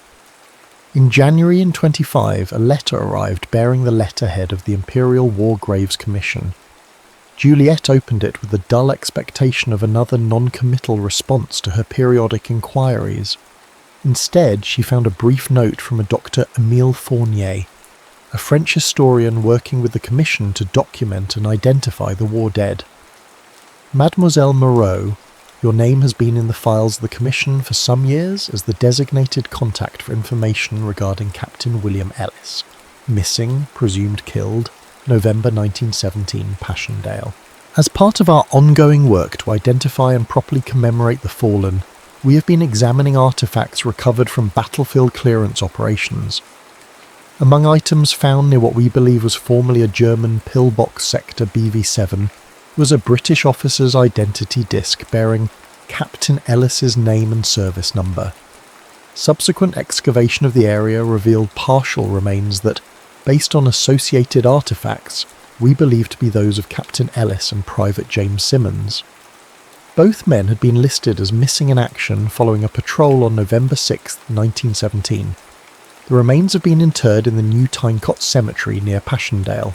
In January 25, a letter arrived bearing the letterhead of the Imperial War Graves Commission. Juliet opened it with the dull expectation of another non-committal response to her periodic inquiries. Instead, she found a brief note from a Dr. Émile Fournier, a French historian working with the Commission to document and identify the war dead. "Mademoiselle Moreau, your name has been in the files of the Commission for some years as the designated contact for information regarding Captain William Ellis, missing, presumed killed, November 1917, Passchendaele. As part of our ongoing work to identify and properly commemorate the fallen, we have been examining artifacts recovered from battlefield clearance operations. Among items found near what we believe was formerly a German pillbox sector BV-7 was a British officer's identity disc bearing Captain Ellis's name and service number. Subsequent excavation of the area revealed partial remains that, based on associated artifacts, we believe to be those of Captain Ellis and Private James Simmons. Both men had been listed as missing in action following a patrol on November 6, 1917. The remains have been interred in the New Tynecott Cemetery near Passchendaele.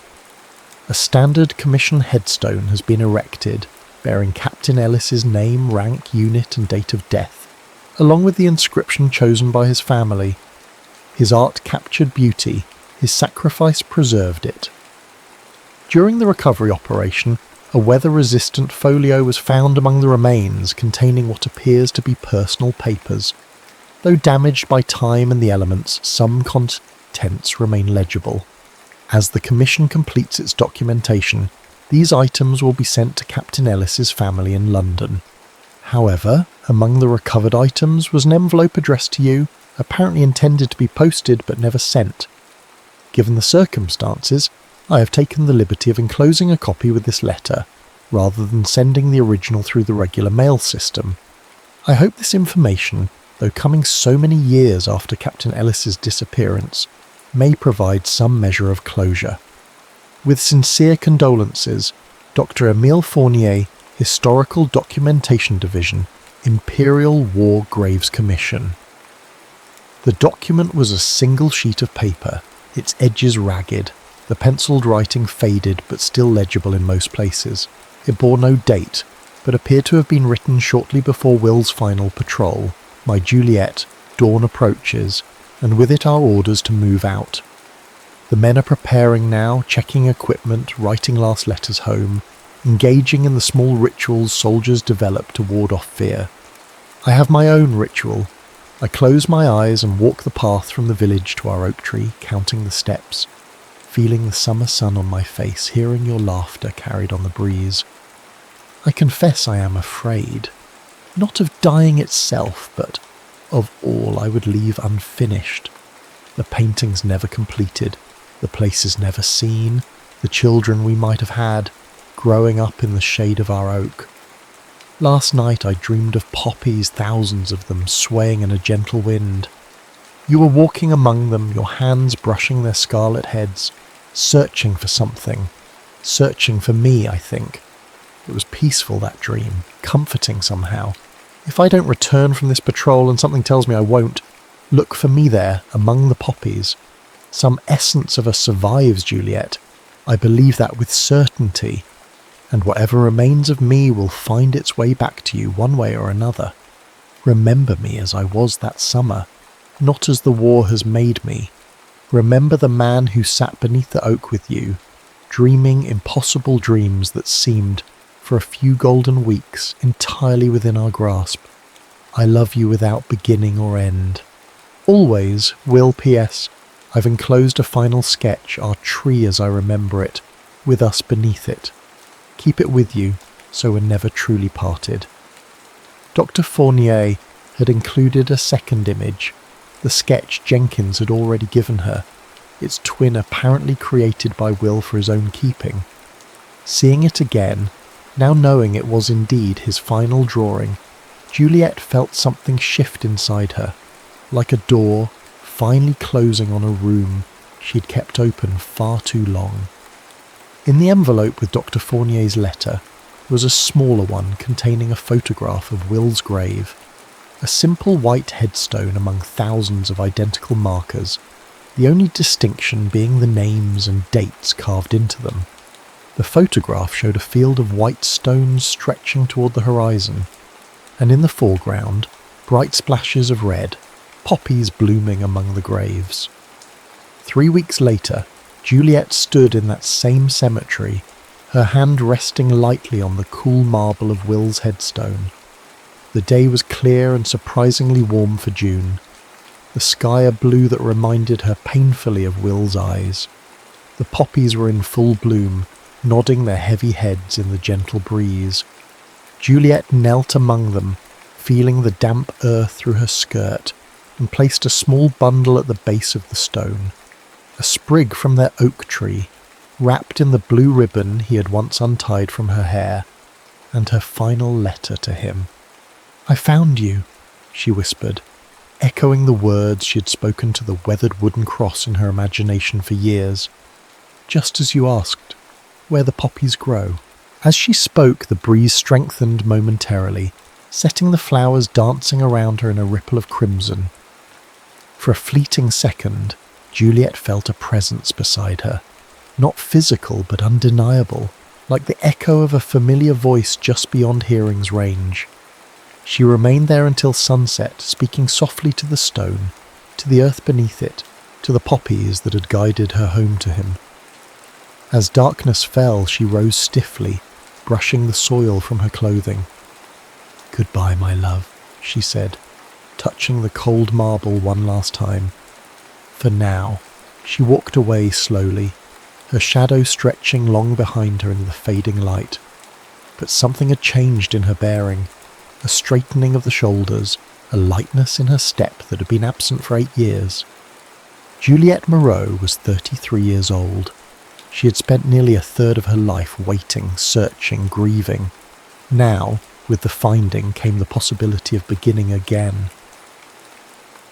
A standard commission headstone has been erected, bearing Captain Ellis's name, rank, unit and date of death, along with the inscription chosen by his family. His art captured beauty, his sacrifice preserved it. During the recovery operation, a weather-resistant folio was found among the remains containing what appears to be personal papers. Though damaged by time and the elements, some contents remain legible. As the Commission completes its documentation, These items will be sent to Captain Ellis's family in London. However, among the recovered items was an envelope addressed to you, apparently intended to be posted but never sent. Given the circumstances, I have taken the liberty of enclosing a copy with this letter, rather than sending the original through the regular mail system. I hope this information, though coming so many years after Captain Ellis's disappearance, may provide some measure of closure. With sincere condolences, Dr. Emile Fournier, Historical Documentation Division, Imperial War Graves Commission. The document was a single sheet of paper, its edges ragged, the penciled writing faded but still legible in most places. It bore no date, but appeared to have been written shortly before Will's final patrol. My Juliet, dawn approaches, and with it our orders to move out. The men are preparing now, checking equipment, writing last letters home, engaging in the small rituals soldiers develop to ward off fear. I have my own ritual. I close my eyes and walk the path from the village to our oak tree, counting the steps, feeling the summer sun on my face, hearing your laughter carried on the breeze. I confess I am afraid, not of dying itself, but of all I would leave unfinished. The paintings never completed, the places never seen, the children we might have had, growing up in the shade of our oak. Last night I dreamed of poppies, thousands of them, swaying in a gentle wind. You were walking among them, your hands brushing their scarlet heads, searching for something, searching for me, I think. It was peaceful, that dream, comforting somehow. If I don't return from this patrol and something tells me I won't, look for me there, among the poppies. Some essence of us survives, Juliet. I believe that with certainty. And whatever remains of me will find its way back to you one way or another. Remember me as I was that summer, not as the war has made me. Remember the man who sat beneath the oak with you, dreaming impossible dreams that seemed, for a few golden weeks, entirely within our grasp. I love you without beginning or end. Always, Will P.S. I've enclosed a final sketch, our tree as I remember it, with us beneath it. Keep it with you, so we're never truly parted. Dr. Fournier had included a second image, the sketch Jenkins had already given her, its twin apparently created by Will for his own keeping. Seeing it again, now knowing it was indeed his final drawing, Juliet felt something shift inside her, like a door finally closing on a room she'd kept open far too long. In the envelope with Dr. Fournier's letter was a smaller one containing a photograph of Will's grave, a simple white headstone among thousands of identical markers, the only distinction being the names and dates carved into them. The photograph showed a field of white stones stretching toward the horizon, and in the foreground, bright splashes of red, poppies blooming among the graves. 3 weeks later, Juliet stood in that same cemetery, her hand resting lightly on the cool marble of Will's headstone. The day was clear and surprisingly warm for June, the sky a blue that reminded her painfully of Will's eyes. The poppies were in full bloom, nodding their heavy heads in the gentle breeze. Juliet knelt among them, feeling the damp earth through her skirt, and placed a small bundle at the base of the stone, a sprig from their oak tree, wrapped in the blue ribbon he had once untied from her hair, and her final letter to him. "I found you," she whispered, echoing the words she had spoken to the weathered wooden cross in her imagination for years. "Just as you asked, where the poppies grow." As she spoke, the breeze strengthened momentarily, setting the flowers dancing around her in a ripple of crimson. For a fleeting second, Juliet felt a presence beside her, not physical but undeniable, like the echo of a familiar voice just beyond hearing's range. She remained there until sunset, speaking softly to the stone, to the earth beneath it, to the poppies that had guided her home to him. As darkness fell, she rose stiffly, brushing the soil from her clothing. "Goodbye, my love," she said, touching the cold marble one last time. For now, she walked away slowly, her shadow stretching long behind her in the fading light. But something had changed in her bearing, a straightening of the shoulders, a lightness in her step that had been absent for 8 years. Juliette Moreau was 33 years old. She had spent nearly a third of her life waiting, searching, grieving. Now, with the finding, came the possibility of beginning again.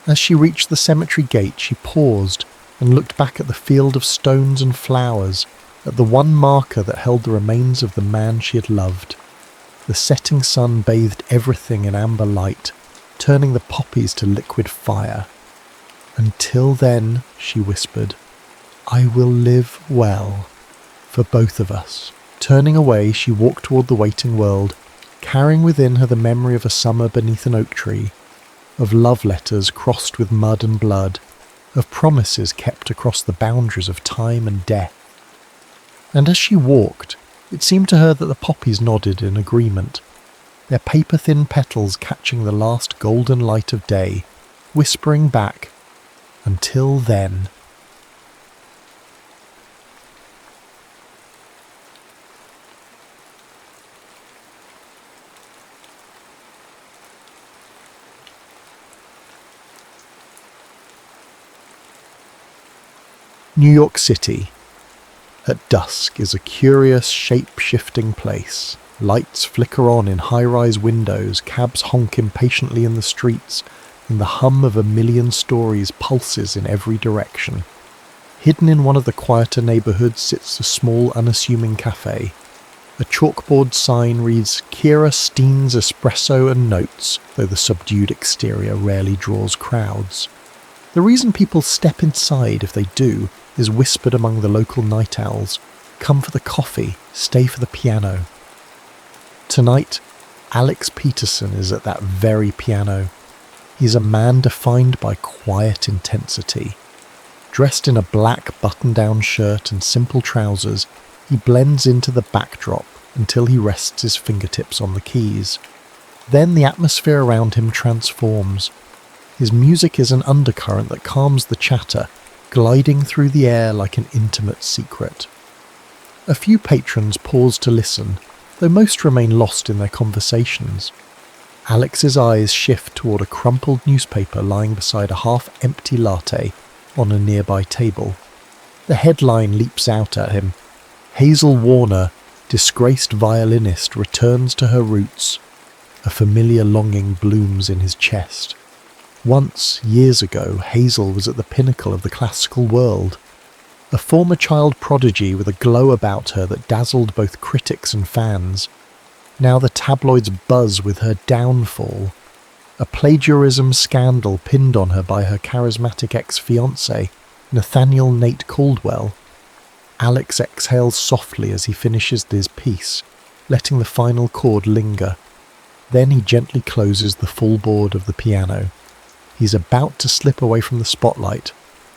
As she reached the cemetery gate, she paused and looked back at the field of stones and flowers, at the one marker that held the remains of the man she had loved. The setting sun bathed everything in amber light, turning the poppies to liquid fire. "Until then," she whispered, "I will live well, for both of us." Turning away, she walked toward the waiting world, carrying within her the memory of a summer beneath an oak tree, of love letters crossed with mud and blood, of promises kept across the boundaries of time and death. And as she walked, it seemed to her that the poppies nodded in agreement, their paper-thin petals catching the last golden light of day, whispering back, "Until then." New York City, at dusk, is a curious, shape-shifting place. Lights flicker on in high-rise windows, cabs honk impatiently in the streets, and the hum of a million stories pulses in every direction. Hidden in one of the quieter neighborhoods sits a small, unassuming cafe. A chalkboard sign reads, "Kira Steen's Espresso and Notes," though the subdued exterior rarely draws crowds. The reason people step inside, if they do, is whispered among the local night owls. Come for the coffee, stay for the piano. Tonight, Alex Peterson is at that very piano. He's a man defined by quiet intensity. Dressed in a black button-down shirt and simple trousers, he blends into the backdrop until he rests his fingertips on the keys. Then the atmosphere around him transforms. His music is an undercurrent that calms the chatter, gliding through the air like an intimate secret. A few patrons pause to listen, though most remain lost in their conversations. Alex's eyes shift toward a crumpled newspaper lying beside a half-empty latte on a nearby table. The headline leaps out at him. Hazel Warner, disgraced violinist, returns to her roots. A familiar longing blooms in his chest. Once, years ago, Hazel was at the pinnacle of the classical world. A former child prodigy with a glow about her that dazzled both critics and fans. Now the tabloids buzz with her downfall. A plagiarism scandal pinned on her by her charismatic ex-fiancé, Nathaniel Nate Caldwell. Alex exhales softly as he finishes his piece, letting the final chord linger. Then he gently closes the full board of the piano. He's about to slip away from the spotlight,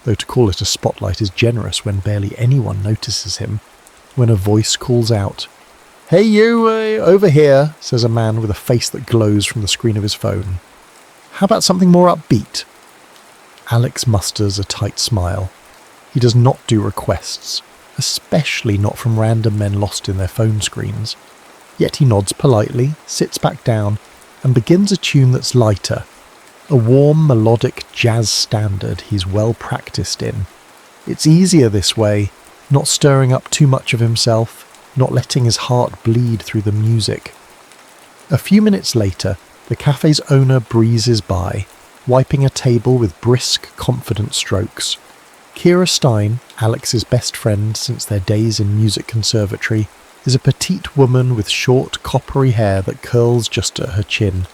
though to call it a spotlight is generous when barely anyone notices him, when a voice calls out. "Hey you, over here," says a man with a face that glows from the screen of his phone. "How about something more upbeat?" Alex musters a tight smile. He does not do requests, especially not from random men lost in their phone screens. Yet he nods politely, sits back down, and begins a tune that's lighter. A warm, melodic jazz standard he's well practiced in. It's easier this way, not stirring up too much of himself, not letting his heart bleed through the music. A few minutes later, the cafe's owner breezes by, wiping a table with brisk, confident strokes. Kira Stein, Alex's best friend since their days in music conservatory, is a petite woman with short, coppery hair that curls just at her chin.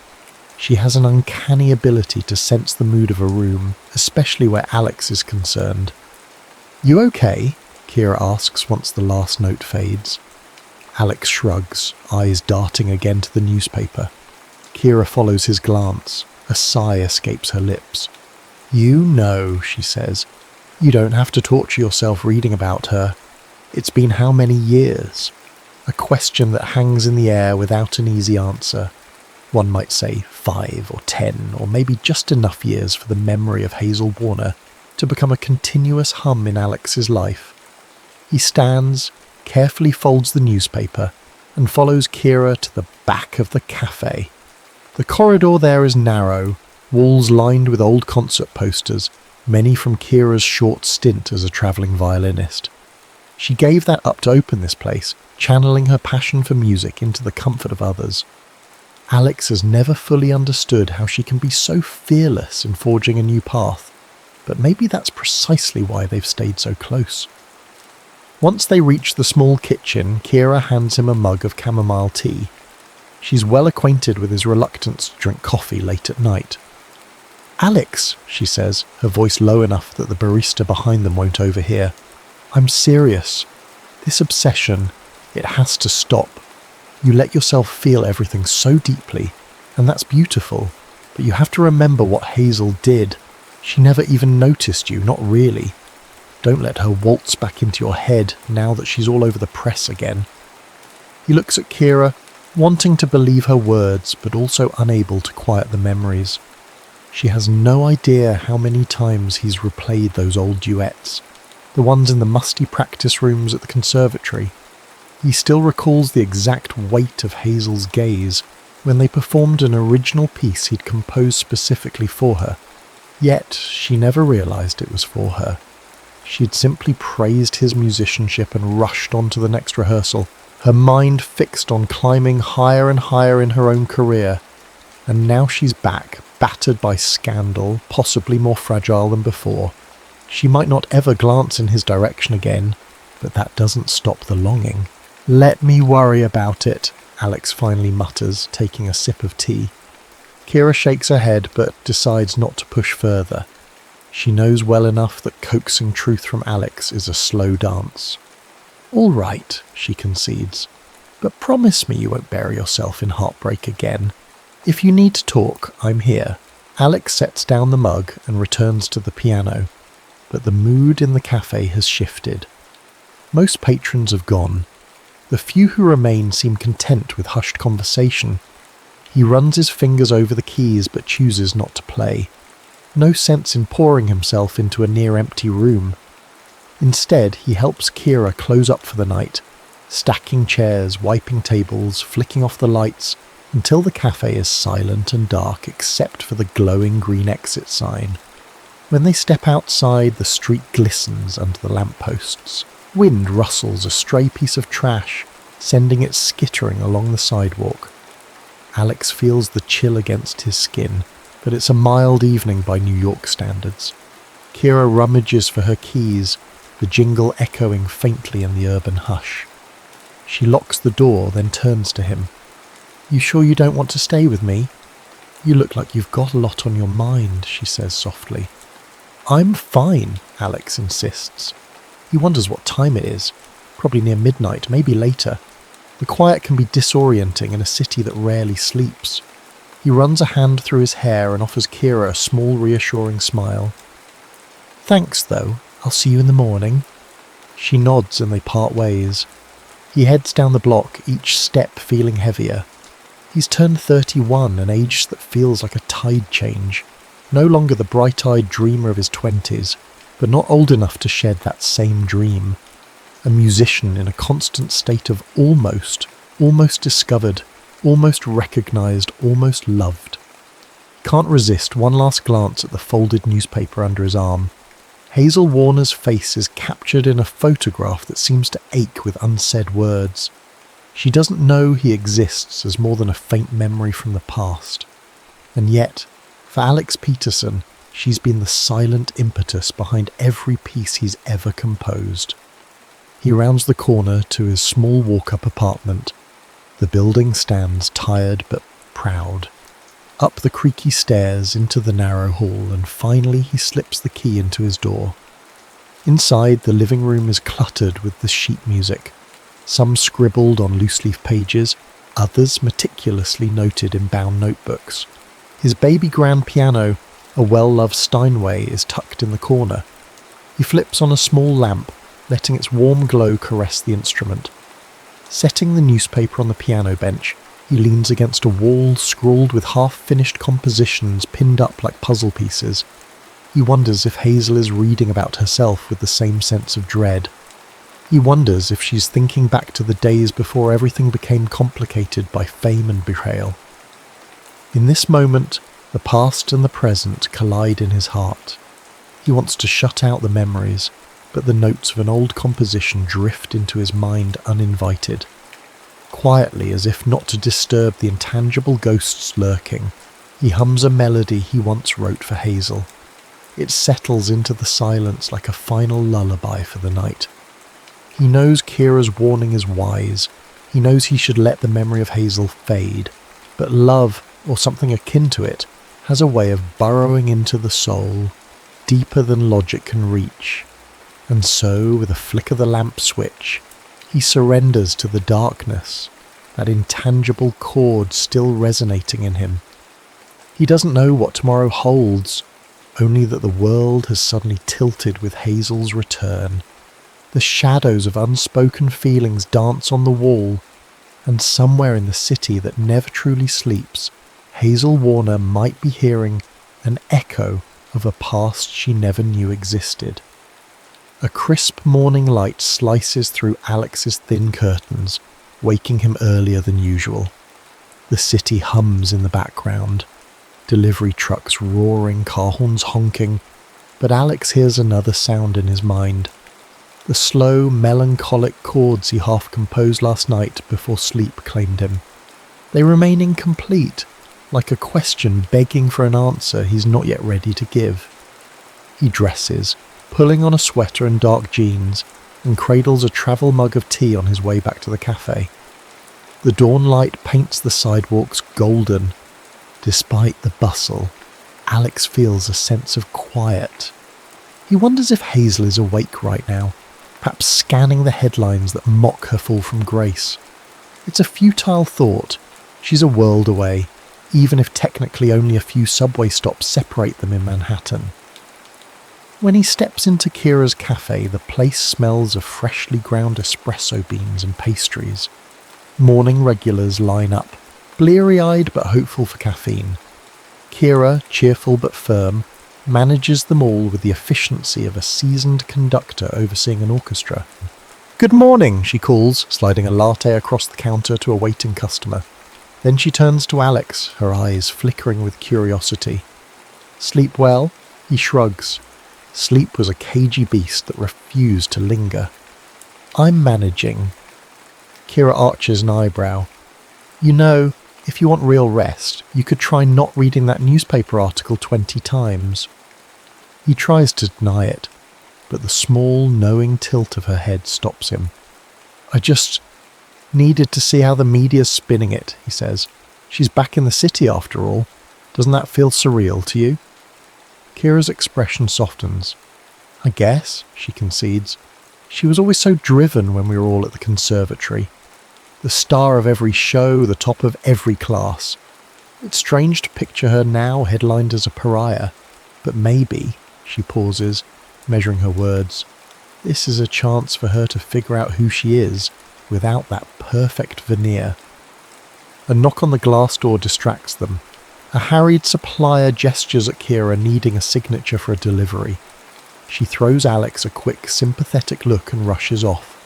She has an uncanny ability to sense the mood of a room, especially where Alex is concerned. "You okay?" Kira asks once the last note fades. Alex shrugs, eyes darting again to the newspaper. Kira follows his glance. A sigh escapes her lips. "You know," she says. "You don't have to torture yourself reading about her. It's been how many years?" A question that hangs in the air without an easy answer. One might say 5 or 10, or maybe just enough years for the memory of Hazel Warner to become a continuous hum in Alex's life. He stands, carefully folds the newspaper, and follows Kira to the back of the cafe. The corridor there is narrow, walls lined with old concert posters, many from Kira's short stint as a travelling violinist. She gave that up to open this place, channeling her passion for music into the comfort of others. Alex has never fully understood how she can be so fearless in forging a new path, but maybe that's precisely why they've stayed so close. Once they reach the small kitchen, Kira hands him a mug of chamomile tea. She's well acquainted with his reluctance to drink coffee late at night. "Alex," she says, her voice low enough that the barista behind them won't overhear. "I'm serious. This obsession, it has to stop. You let yourself feel everything so deeply, and that's beautiful, but you have to remember what Hazel did. She never even noticed you, not really. Don't let her waltz back into your head now that she's all over the press again." He looks at Kira, wanting to believe her words, but also unable to quiet the memories. She has no idea how many times he's replayed those old duets, the ones in the musty practice rooms at the conservatory. He still recalls the exact weight of Hazel's gaze when they performed an original piece he'd composed specifically for her. Yet she never realised it was for her. She'd simply praised his musicianship and rushed on to the next rehearsal, her mind fixed on climbing higher and higher in her own career. And now she's back, battered by scandal, possibly more fragile than before. She might not ever glance in his direction again, but that doesn't stop the longing. "Let me worry about it," Alex finally mutters, taking a sip of tea. Kira shakes her head but decides not to push further. She knows well enough that coaxing truth from Alex is a slow dance. "All right," she concedes, "but promise me you won't bury yourself in heartbreak again. If you need to talk, I'm here." Alex sets down the mug and returns to the piano, but the mood in the cafe has shifted. Most patrons have gone. The few who remain seem content with hushed conversation. He runs his fingers over the keys but chooses not to play. No sense in pouring himself into a near-empty room. Instead, he helps Kira close up for the night, stacking chairs, wiping tables, flicking off the lights, until the cafe is silent and dark except for the glowing green exit sign. When they step outside, the street glistens under the lampposts. Wind rustles a stray piece of trash, sending it skittering along the sidewalk. Alex feels the chill against his skin, but it's a mild evening by New York standards. Kira rummages for her keys, the jingle echoing faintly in the urban hush. She locks the door, then turns to him. "You sure you don't want to stay with me? You look like you've got a lot on your mind," she says softly. "I'm fine," Alex insists. He wonders what time it is. Probably near midnight, maybe later. The quiet can be disorienting in a city that rarely sleeps. He runs a hand through his hair and offers Kira a small reassuring smile. "Thanks though, I'll see you in the morning." She nods and they part ways. He heads down the block, each step feeling heavier. He's turned 31, an age that feels like a tide change. No longer the bright-eyed dreamer of his 20s, but not old enough to shed that same dream. A musician in a constant state of almost discovered, almost recognised, almost loved. Can't resist one last glance at the folded newspaper under his arm. Hazel Warner's face is captured in a photograph that seems to ache with unsaid words. She doesn't know he exists as more than a faint memory from the past. And yet, for Alex Peterson, she's been the silent impetus behind every piece he's ever composed. He rounds the corner to his small walk-up apartment. The building stands tired but proud. Up the creaky stairs into the narrow hall, and finally he slips the key into his door. Inside, the living room is cluttered with the sheet music, some scribbled on loose-leaf pages, others meticulously noted in bound notebooks. His baby grand piano, a well-loved Steinway, is tucked in the corner. He flips on a small lamp, letting its warm glow caress the instrument. Setting the newspaper on the piano bench, he leans against a wall scrawled with half-finished compositions pinned up like puzzle pieces. He wonders if Hazel is reading about herself with the same sense of dread. He wonders if she's thinking back to the days before everything became complicated by fame and betrayal. In this moment, the past and the present collide in his heart. He wants to shut out the memories, but the notes of an old composition drift into his mind uninvited. Quietly, as if not to disturb the intangible ghosts lurking, he hums a melody he once wrote for Hazel. It settles into the silence like a final lullaby for the night. He knows Kira's warning is wise. He knows he should let the memory of Hazel fade. But love, or something akin to it, has a way of burrowing into the soul, deeper than logic can reach. And so, with a flick of the lamp switch, he surrenders to the darkness, that intangible chord still resonating in him. He doesn't know what tomorrow holds, only that the world has suddenly tilted with Hazel's return. The shadows of unspoken feelings dance on the wall, and somewhere in the city that never truly sleeps, Hazel Warner might be hearing an echo of a past she never knew existed. A crisp morning light slices through Alex's thin curtains, waking him earlier than usual. The city hums in the background, delivery trucks roaring, car horns honking, but Alex hears another sound in his mind. The slow, melancholic chords he half composed last night before sleep claimed him. They remain incomplete, like a question begging for an answer he's not yet ready to give. He dresses, pulling on a sweater and dark jeans, and cradles a travel mug of tea on his way back to the cafe. The dawn light paints the sidewalks golden. Despite the bustle, Alex feels a sense of quiet. He wonders if Hazel is awake right now, perhaps scanning the headlines that mock her fall from grace. It's a futile thought. She's a world away, even if technically only a few subway stops separate them in Manhattan. When he steps into Kira's cafe, the place smells of freshly ground espresso beans and pastries. Morning regulars line up, bleary-eyed but hopeful for caffeine. Kira, cheerful but firm, manages them all with the efficiency of a seasoned conductor overseeing an orchestra. "Good morning," she calls, sliding a latte across the counter to a waiting customer. Then she turns to Alex, her eyes flickering with curiosity. "Sleep well?" He shrugs. Sleep was a cagey beast that refused to linger. "I'm managing." Kira arches an eyebrow. "You know, if you want real rest, you could try not reading that newspaper article 20 times. He tries to deny it, but the small, knowing tilt of her head stops him. "I just needed to see how the media's spinning it," he says. "She's back in the city after all. Doesn't that feel surreal to you?" Kira's expression softens. "I guess," she concedes. "She was always so driven when we were all at the conservatory. The star of every show, the top of every class. It's strange to picture her now headlined as a pariah, but maybe," she pauses, measuring her words, "this is a chance for her to figure out who she is without that perfect veneer." A knock on the glass door distracts them. A harried supplier gestures at Kira, needing a signature for a delivery. She throws Alex a quick, sympathetic look and rushes off.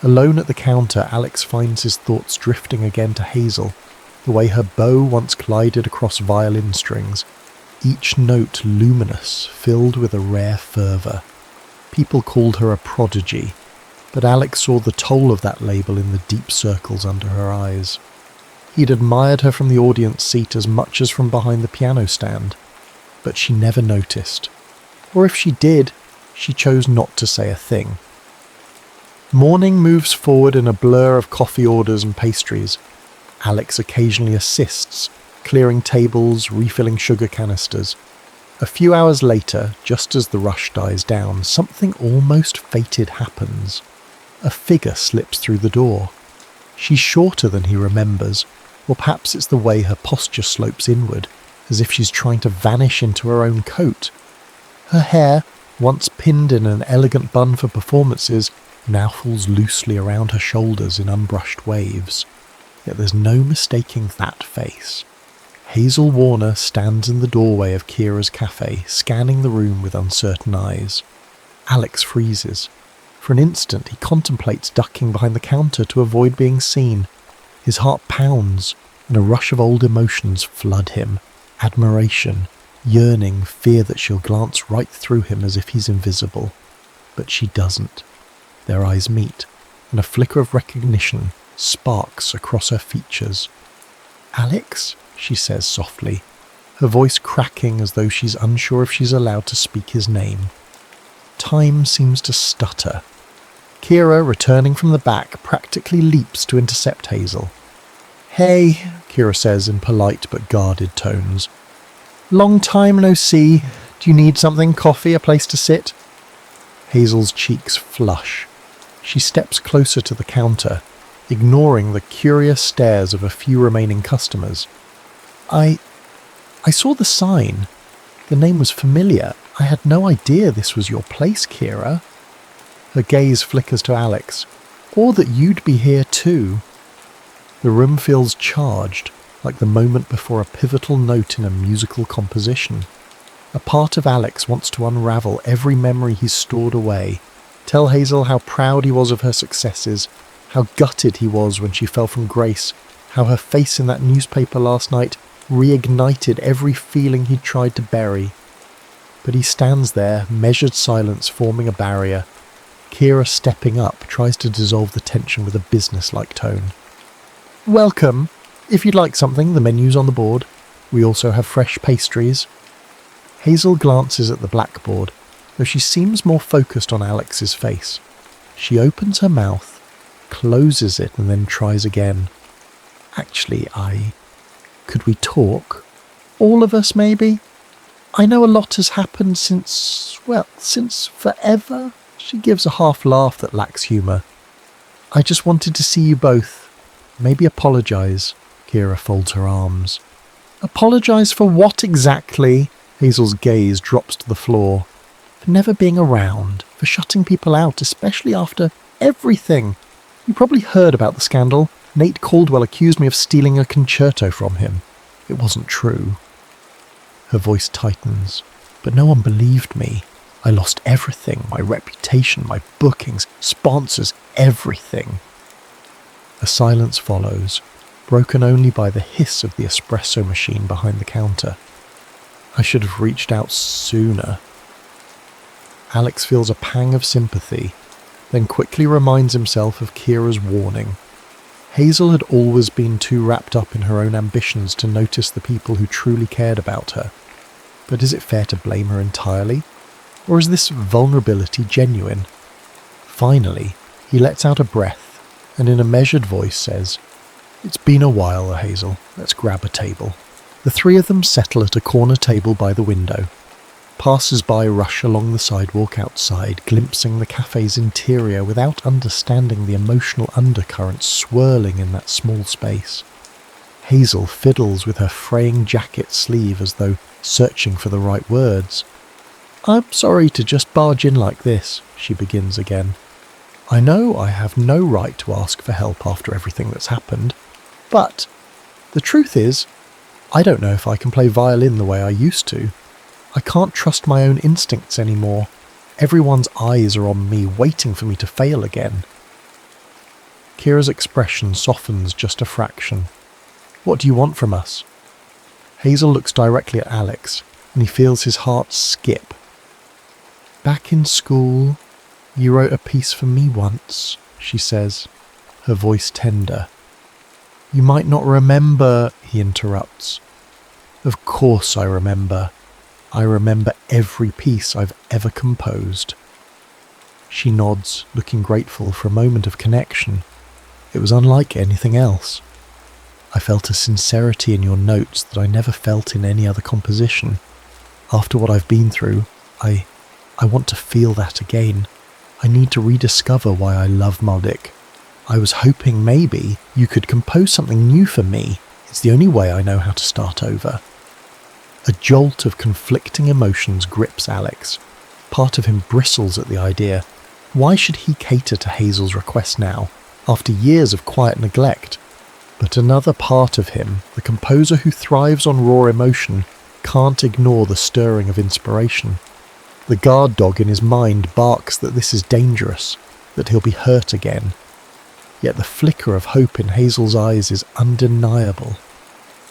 Alone at the counter, Alex finds his thoughts drifting again to Hazel, the way her bow once glided across violin strings, each note luminous, filled with a rare fervour. People called her a prodigy, but Alex saw the toll of that label in the deep circles under her eyes. He'd admired her from the audience seat as much as from behind the piano stand, but she never noticed. Or if she did, she chose not to say a thing. Morning moves forward in a blur of coffee orders and pastries. Alex occasionally assists, clearing tables, refilling sugar canisters. A few hours later, just as the rush dies down, something almost fated happens. A figure slips through the door. She's shorter than he remembers, or perhaps it's the way her posture slopes inward, as if she's trying to vanish into her own coat. Her hair, once pinned in an elegant bun for performances, now falls loosely around her shoulders in unbrushed waves. Yet there's no mistaking that face. Hazel Warner stands in the doorway of Kira's cafe, scanning the room with uncertain eyes. Alex freezes. For an instant, he contemplates ducking behind the counter to avoid being seen. His heart pounds, and a rush of old emotions flood him. Admiration, yearning, fear that she'll glance right through him as if he's invisible. But she doesn't. Their eyes meet, and a flicker of recognition sparks across her features. "Alex?" she says softly, her voice cracking as though she's unsure if she's allowed to speak his name. Time seems to stutter. Kira, returning from the back, practically leaps to intercept Hazel. "Hey," Kira says in polite but guarded tones. "Long time no see. Do you need something? Coffee? A place to sit?" Hazel's cheeks flush. She steps closer to the counter, ignoring the curious stares of a few remaining customers. I saw the sign. The name was familiar. I had no idea this was your place, Kira." Her gaze flickers to Alex. "Or that you'd be here too." The room feels charged, like the moment before a pivotal note in a musical composition. A part of Alex wants to unravel every memory he's stored away, tell Hazel how proud he was of her successes, how gutted he was when she fell from grace, how her face in that newspaper last night reignited every feeling he'd tried to bury. But he stands there, measured silence forming a barrier. Kira, stepping up, tries to dissolve the tension with a business-like tone. "Welcome. If you'd like something, the menu's on the board. We also have fresh pastries." Hazel glances at the blackboard, though she seems more focused on Alex's face. She opens her mouth, closes it, and then tries again. "Actually, Could we talk? All of us, maybe? I know a lot has happened since forever." She gives a half laugh that lacks humour. "I just wanted to see you both. Maybe apologise." Kira folds her arms. "Apologise for what exactly?" Hazel's gaze drops to the floor. "For never being around, for shutting people out, especially after everything. You probably heard about the scandal. Nate Caldwell accused me of stealing a concerto from him. It wasn't true." Her voice tightens. "But no one believed me. I lost everything, my reputation, my bookings, sponsors, everything." A silence follows, broken only by the hiss of the espresso machine behind the counter. "I should have reached out sooner." Alex feels a pang of sympathy, then quickly reminds himself of Kira's warning. Hazel had always been too wrapped up in her own ambitions to notice the people who truly cared about her. But is it fair to blame her entirely? Or is this vulnerability genuine? Finally, he lets out a breath, and in a measured voice says, "It's been a while, Hazel. Let's grab a table." The three of them settle at a corner table by the window. Passers-by rush along the sidewalk outside, glimpsing the cafe's interior without understanding the emotional undercurrents swirling in that small space. Hazel fiddles with her fraying jacket sleeve as though searching for the right words. "I'm sorry to just barge in like this," she begins again. "I know I have no right to ask for help after everything that's happened, but the truth is, I don't know if I can play violin the way I used to. I can't trust my own instincts anymore. Everyone's eyes are on me, waiting for me to fail again." Kira's expression softens just a fraction. "What do you want from us?" Hazel looks directly at Alex, and he feels his heart skip. "Back in school, you wrote a piece for me once," she says, her voice tender. "You might not remember," he interrupts. "Of course I remember. I remember every piece I've ever composed." She nods, looking grateful for a moment of connection. It was unlike anything else. "I felt a sincerity in your notes that I never felt in any other composition. After what I've been through, I want to feel that again. I need to rediscover why I love Maldik. I was hoping maybe you could compose something new for me. It's the only way I know how to start over." A jolt of conflicting emotions grips Alex. Part of him bristles at the idea. Why should he cater to Hazel's request now, after years of quiet neglect? But another part of him, the composer who thrives on raw emotion, can't ignore the stirring of inspiration. The guard dog in his mind barks that this is dangerous, that he'll be hurt again. Yet the flicker of hope in Hazel's eyes is undeniable.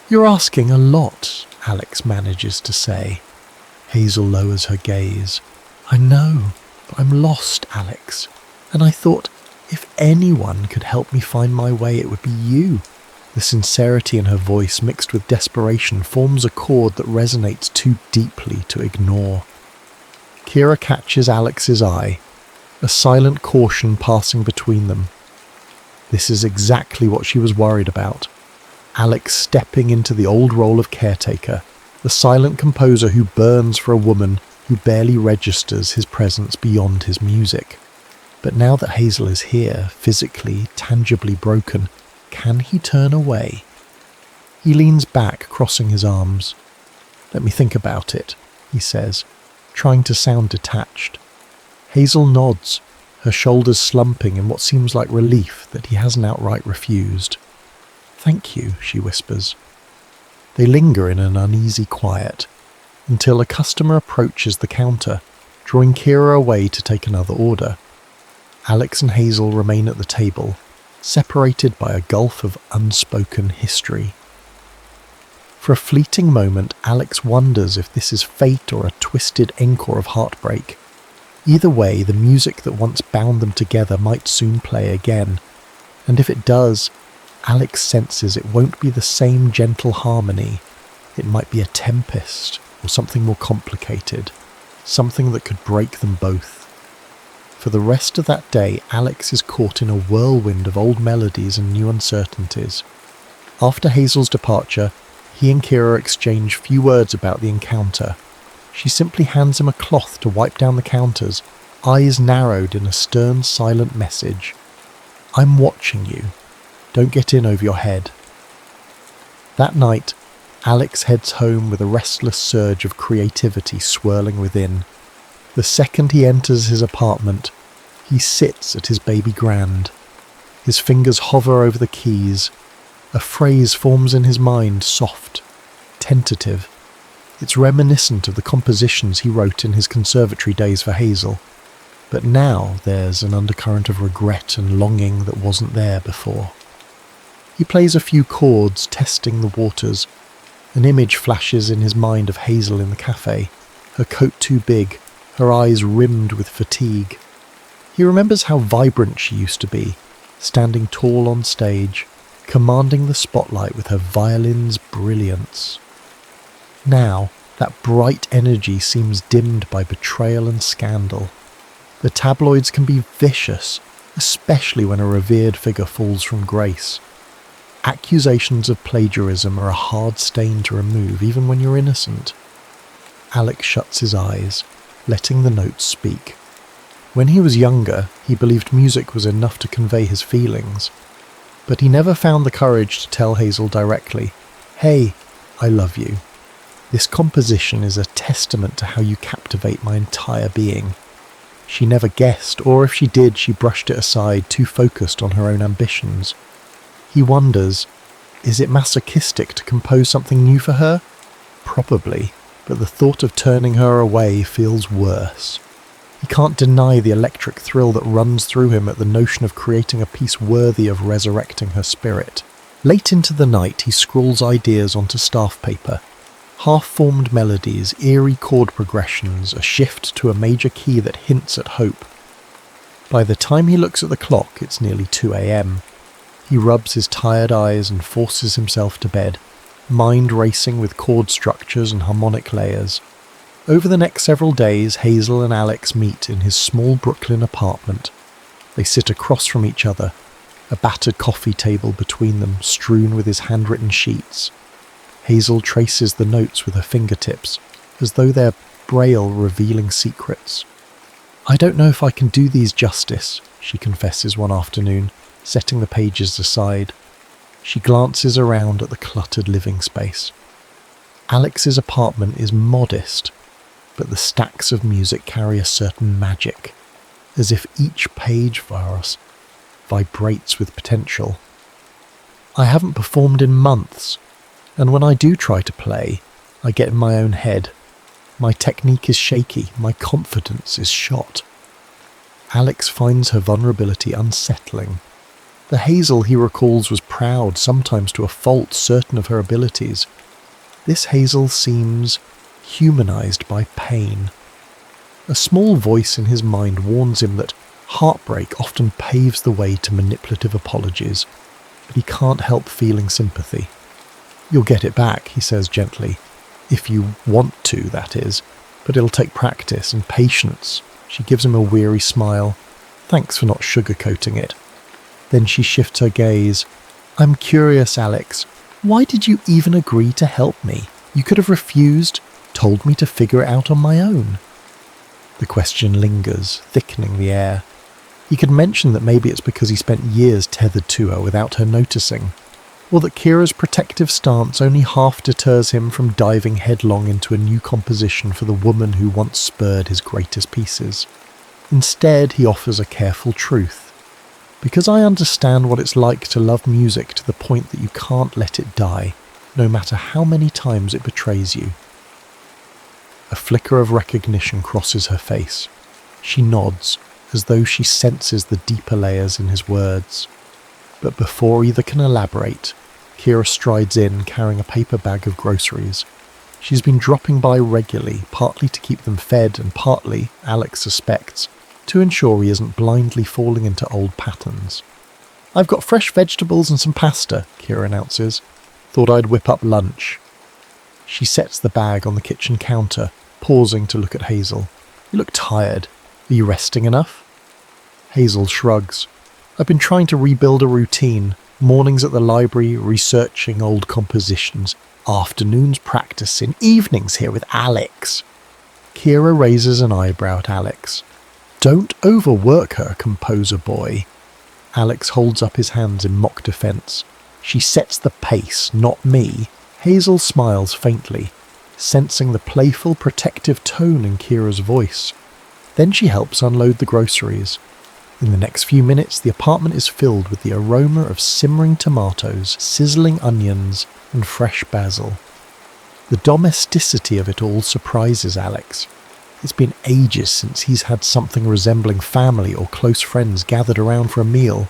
"You're asking a lot," Alex manages to say. Hazel lowers her gaze. "I know, but I'm lost, Alex. And I thought, if anyone could help me find my way, it would be you." The sincerity in her voice, mixed with desperation, forms a chord that resonates too deeply to ignore. Kira catches Alex's eye, a silent caution passing between them. This is exactly what she was worried about. Alex stepping into the old role of caretaker, the silent composer who burns for a woman who barely registers his presence beyond his music. But now that Hazel is here, physically, tangibly broken, can he turn away? He leans back, crossing his arms. "Let me think about it," he says, trying to sound detached. Hazel nods, her shoulders slumping in what seems like relief that he hasn't outright refused. "Thank you," she whispers. They linger in an uneasy quiet, until a customer approaches the counter, drawing Kira away to take another order. Alex and Hazel remain at the table, separated by a gulf of unspoken history. For a fleeting moment, Alex wonders if this is fate or a twisted encore of heartbreak. Either way, the music that once bound them together might soon play again, and if it does, Alex senses it won't be the same gentle harmony. It might be a tempest, or something more complicated, something that could break them both. For the rest of that day, Alex is caught in a whirlwind of old melodies and new uncertainties. After Hazel's departure, he and Kira exchange few words about the encounter. She simply hands him a cloth to wipe down the counters, eyes narrowed in a stern, silent message. "I'm watching you. Don't get in over your head." That night, Alex heads home with a restless surge of creativity swirling within. The second he enters his apartment, he sits at his baby grand. His fingers hover over the keys. A phrase forms in his mind, soft, tentative. It's reminiscent of the compositions he wrote in his conservatory days for Hazel. But now there's an undercurrent of regret and longing that wasn't there before. He plays a few chords, testing the waters. An image flashes in his mind of Hazel in the cafe, her coat too big, her eyes rimmed with fatigue. He remembers how vibrant she used to be, standing tall on stage, commanding the spotlight with her violin's brilliance. Now, that bright energy seems dimmed by betrayal and scandal. The tabloids can be vicious, especially when a revered figure falls from grace. Accusations of plagiarism are a hard stain to remove, even when you're innocent. Alex shuts his eyes, letting the notes speak. When he was younger, he believed music was enough to convey his feelings. But he never found the courage to tell Hazel directly, "Hey, I love you. This composition is a testament to how you captivate my entire being." She never guessed, or if she did, she brushed it aside, too focused on her own ambitions. He wonders, is it masochistic to compose something new for her? Probably, but the thought of turning her away feels worse. He can't deny the electric thrill that runs through him at the notion of creating a piece worthy of resurrecting her spirit. Late into the night, he scrawls ideas onto staff paper. Half-formed melodies, eerie chord progressions, a shift to a major key that hints at hope. By the time he looks at the clock, it's nearly 2 a.m. He rubs his tired eyes and forces himself to bed, mind racing with chord structures and harmonic layers. Over the next several days, Hazel and Alex meet in his small Brooklyn apartment. They sit across from each other, a battered coffee table between them strewn with his handwritten sheets. Hazel traces the notes with her fingertips, as though they're braille revealing secrets. "I don't know if I can do these justice," she confesses one afternoon, setting the pages aside. She glances around at the cluttered living space. Alex's apartment is modest, but the stacks of music carry a certain magic, as if each page vibrates with potential. "I haven't performed in months, and when I do try to play, I get in my own head. My technique is shaky, my confidence is shot." Alex finds her vulnerability unsettling. The Hazel he recalls was proud, sometimes to a fault, certain of her abilities. This Hazel seems humanized by pain. A small voice in his mind warns him that heartbreak often paves the way to manipulative apologies, but he can't help feeling sympathy. "You'll get it back," he says gently. "If you want to, that is. But it'll take practice and patience." She gives him a weary smile. "Thanks for not sugarcoating it." Then she shifts her gaze. "I'm curious, Alex. Why did you even agree to help me? You could have refused, told me to figure it out on my own." The question lingers, thickening the air. He could mention that maybe it's because he spent years tethered to her without her noticing, or that Kira's protective stance only half deters him from diving headlong into a new composition for the woman who once spurred his greatest pieces. Instead, he offers a careful truth. "Because I understand what it's like to love music to the point that you can't let it die, no matter how many times it betrays you." A flicker of recognition crosses her face. She nods, as though she senses the deeper layers in his words. But before either can elaborate, Kira strides in carrying a paper bag of groceries. She's been dropping by regularly, partly to keep them fed and partly, Alex suspects, to ensure he isn't blindly falling into old patterns. "I've got fresh vegetables and some pasta," Kira announces. "Thought I'd whip up lunch." She sets the bag on the kitchen counter, pausing to look at Hazel. "You look tired. Are you resting enough?" Hazel shrugs. "I've been trying to rebuild a routine. Mornings at the library, researching old compositions. Afternoons practicing. Evenings here with Alex." Kira raises an eyebrow at Alex. "Don't overwork her, composer boy." Alex holds up his hands in mock defense. "She sets the pace, not me." Hazel smiles faintly, sensing the playful, protective tone in Kira's voice. Then she helps unload the groceries. In the next few minutes, the apartment is filled with the aroma of simmering tomatoes, sizzling onions, and fresh basil. The domesticity of it all surprises Alex. It's been ages since he's had something resembling family or close friends gathered around for a meal.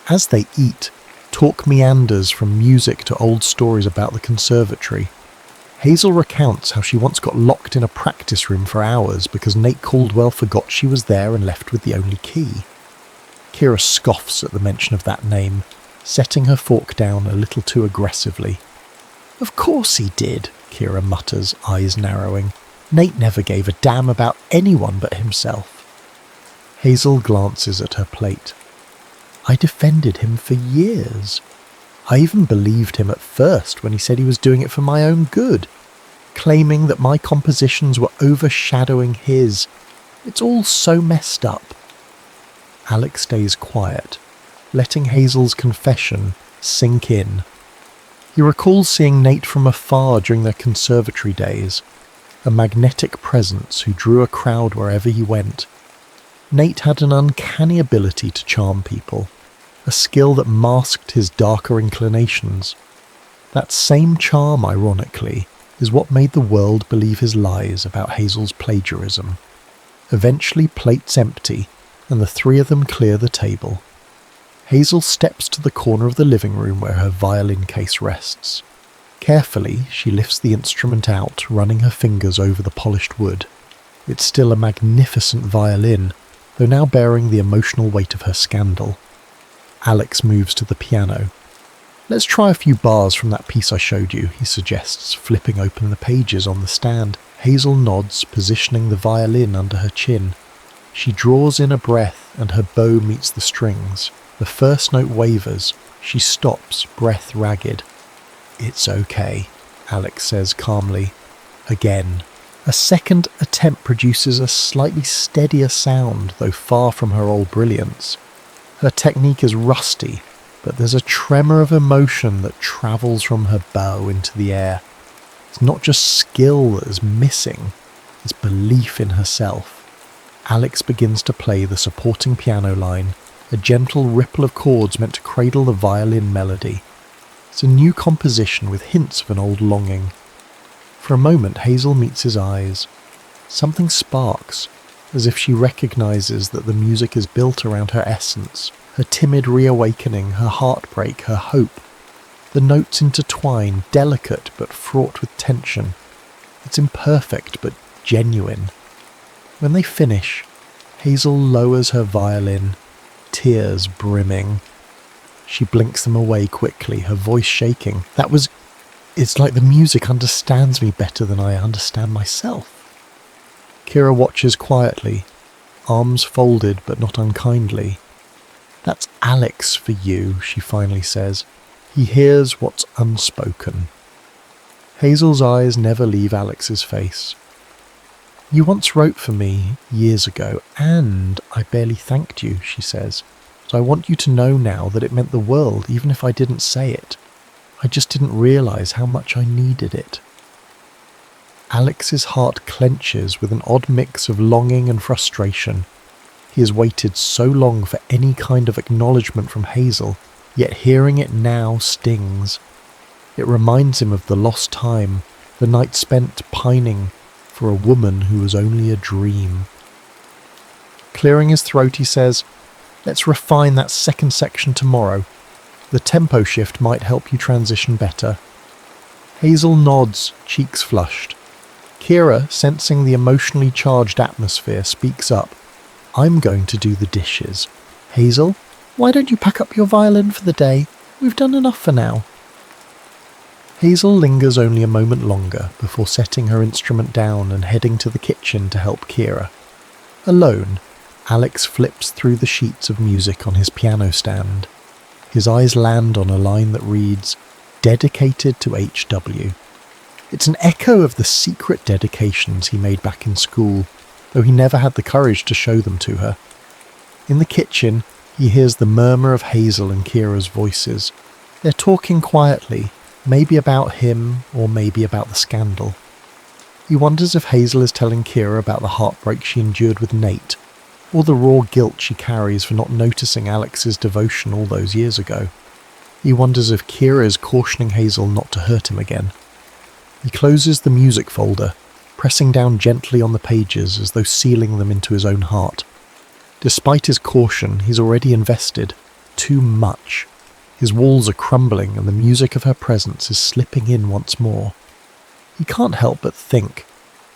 As they eat, talk meanders from music to old stories about the conservatory. Hazel recounts how she once got locked in a practice room for hours because Nate Caldwell forgot she was there and left with the only key. Kira scoffs at the mention of that name, setting her fork down a little too aggressively. "Of course he did," Kira mutters, eyes narrowing. "Nate never gave a damn about anyone but himself." Hazel glances at her plate. "I defended him for years. I even believed him at first when he said he was doing it for my own good, claiming that my compositions were overshadowing his. It's all so messed up." Alex stays quiet, letting Hazel's confession sink in. He recalls seeing Nate from afar during their conservatory days, a magnetic presence who drew a crowd wherever he went. Nate had an uncanny ability to charm people, a skill that masked his darker inclinations. That same charm, ironically, is what made the world believe his lies about Hazel's plagiarism. Eventually, plates empty, and the three of them clear the table. Hazel steps to the corner of the living room where her violin case rests. Carefully, she lifts the instrument out, running her fingers over the polished wood. It's still a magnificent violin, though now bearing the emotional weight of her scandal. Alex moves to the piano. "Let's try a few bars from that piece I showed you," he suggests, flipping open the pages on the stand. Hazel nods, positioning the violin under her chin. She draws in a breath, and her bow meets the strings. The first note wavers. She stops, breath ragged. "It's okay," Alex says calmly. Again. A second attempt produces a slightly steadier sound, though far from her old brilliance. Her technique is rusty, but there's a tremor of emotion that travels from her bow into the air. It's not just skill that is missing, it's belief in herself. Alex begins to play the supporting piano line, a gentle ripple of chords meant to cradle the violin melody. It's a new composition with hints of an old longing. For a moment, Hazel meets his eyes. Something sparks, as if she recognizes that the music is built around her essence, her timid reawakening, her heartbreak, her hope. The notes intertwine, delicate but fraught with tension. It's imperfect but genuine. When they finish, Hazel lowers her violin, tears brimming. She blinks them away quickly, her voice shaking. It's like the music understands me better than I understand myself. Kira watches quietly, arms folded but not unkindly. "That's Alex for you," she finally says. "He hears what's unspoken." Hazel's eyes never leave Alex's face. "You once wrote for me, years ago, and I barely thanked you," she says. "So I want you to know now that it meant the world, even if I didn't say it. I just didn't realise how much I needed it." Alex's heart clenches with an odd mix of longing and frustration. He has waited so long for any kind of acknowledgement from Hazel, yet hearing it now stings. It reminds him of the lost time, the night spent pining for a woman who was only a dream. Clearing his throat, he says, "Let's refine that second section tomorrow. The tempo shift might help you transition better." Hazel nods, cheeks flushed. Kira, sensing the emotionally charged atmosphere, speaks up. "I'm going to do the dishes. Hazel, why don't you pack up your violin for the day? We've done enough for now." Hazel lingers only a moment longer before setting her instrument down and heading to the kitchen to help Kira. Alone, Alex flips through the sheets of music on his piano stand. His eyes land on a line that reads, "Dedicated to HW." It's an echo of the secret dedications he made back in school, though he never had the courage to show them to her. In the kitchen, he hears the murmur of Hazel and Kira's voices. They're talking quietly, maybe about him or maybe about the scandal. He wonders if Hazel is telling Kira about the heartbreak she endured with Nate, or the raw guilt she carries for not noticing Alex's devotion all those years ago. He wonders if Kira is cautioning Hazel not to hurt him again. He closes the music folder, pressing down gently on the pages as though sealing them into his own heart. Despite his caution, he's already invested. Too much. His walls are crumbling and the music of her presence is slipping in once more. He can't help but think,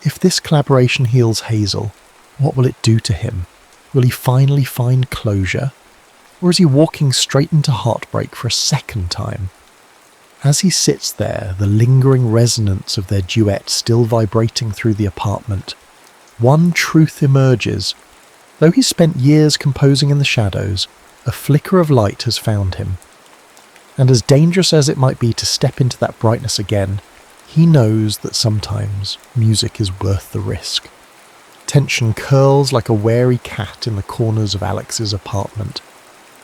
if this collaboration heals Hazel, what will it do to him? Will he finally find closure? Or is he walking straight into heartbreak for a second time? As he sits there, the lingering resonance of their duet still vibrating through the apartment, one truth emerges. Though he's spent years composing in the shadows, a flicker of light has found him. And as dangerous as it might be to step into that brightness again, he knows that sometimes music is worth the risk. Tension curls like a wary cat in the corners of Alex's apartment.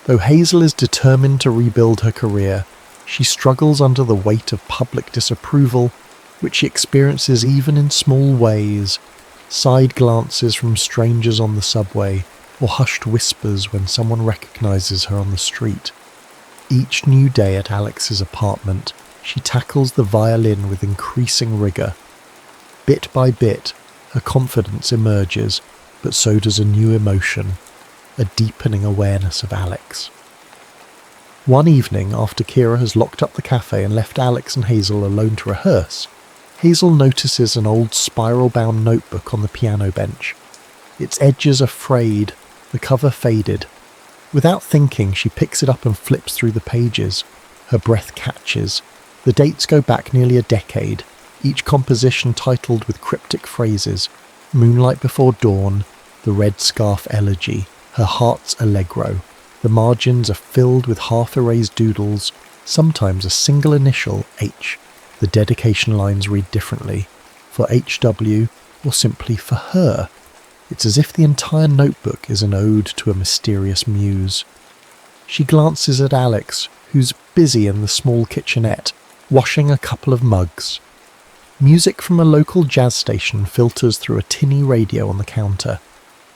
Though Hazel is determined to rebuild her career, she struggles under the weight of public disapproval, which she experiences even in small ways, side glances from strangers on the subway, or hushed whispers when someone recognizes her on the street. Each new day at Alex's apartment, she tackles the violin with increasing rigor. Bit by bit, her confidence emerges, but so does a new emotion, a deepening awareness of Alex. One evening, after Kira has locked up the cafe and left Alex and Hazel alone to rehearse, Hazel notices an old spiral-bound notebook on the piano bench. Its edges are frayed, the cover faded. Without thinking, she picks it up and flips through the pages. Her breath catches. The dates go back nearly a decade, each composition titled with cryptic phrases: Moonlight Before Dawn, The Red Scarf Elegy, Her Heart's Allegro. The margins are filled with half-erased doodles, sometimes a single initial, H. The dedication lines read differently, for HW or simply for her. It's as if the entire notebook is an ode to a mysterious muse. She glances at Alex, who's busy in the small kitchenette, washing a couple of mugs. Music from a local jazz station filters through a tinny radio on the counter.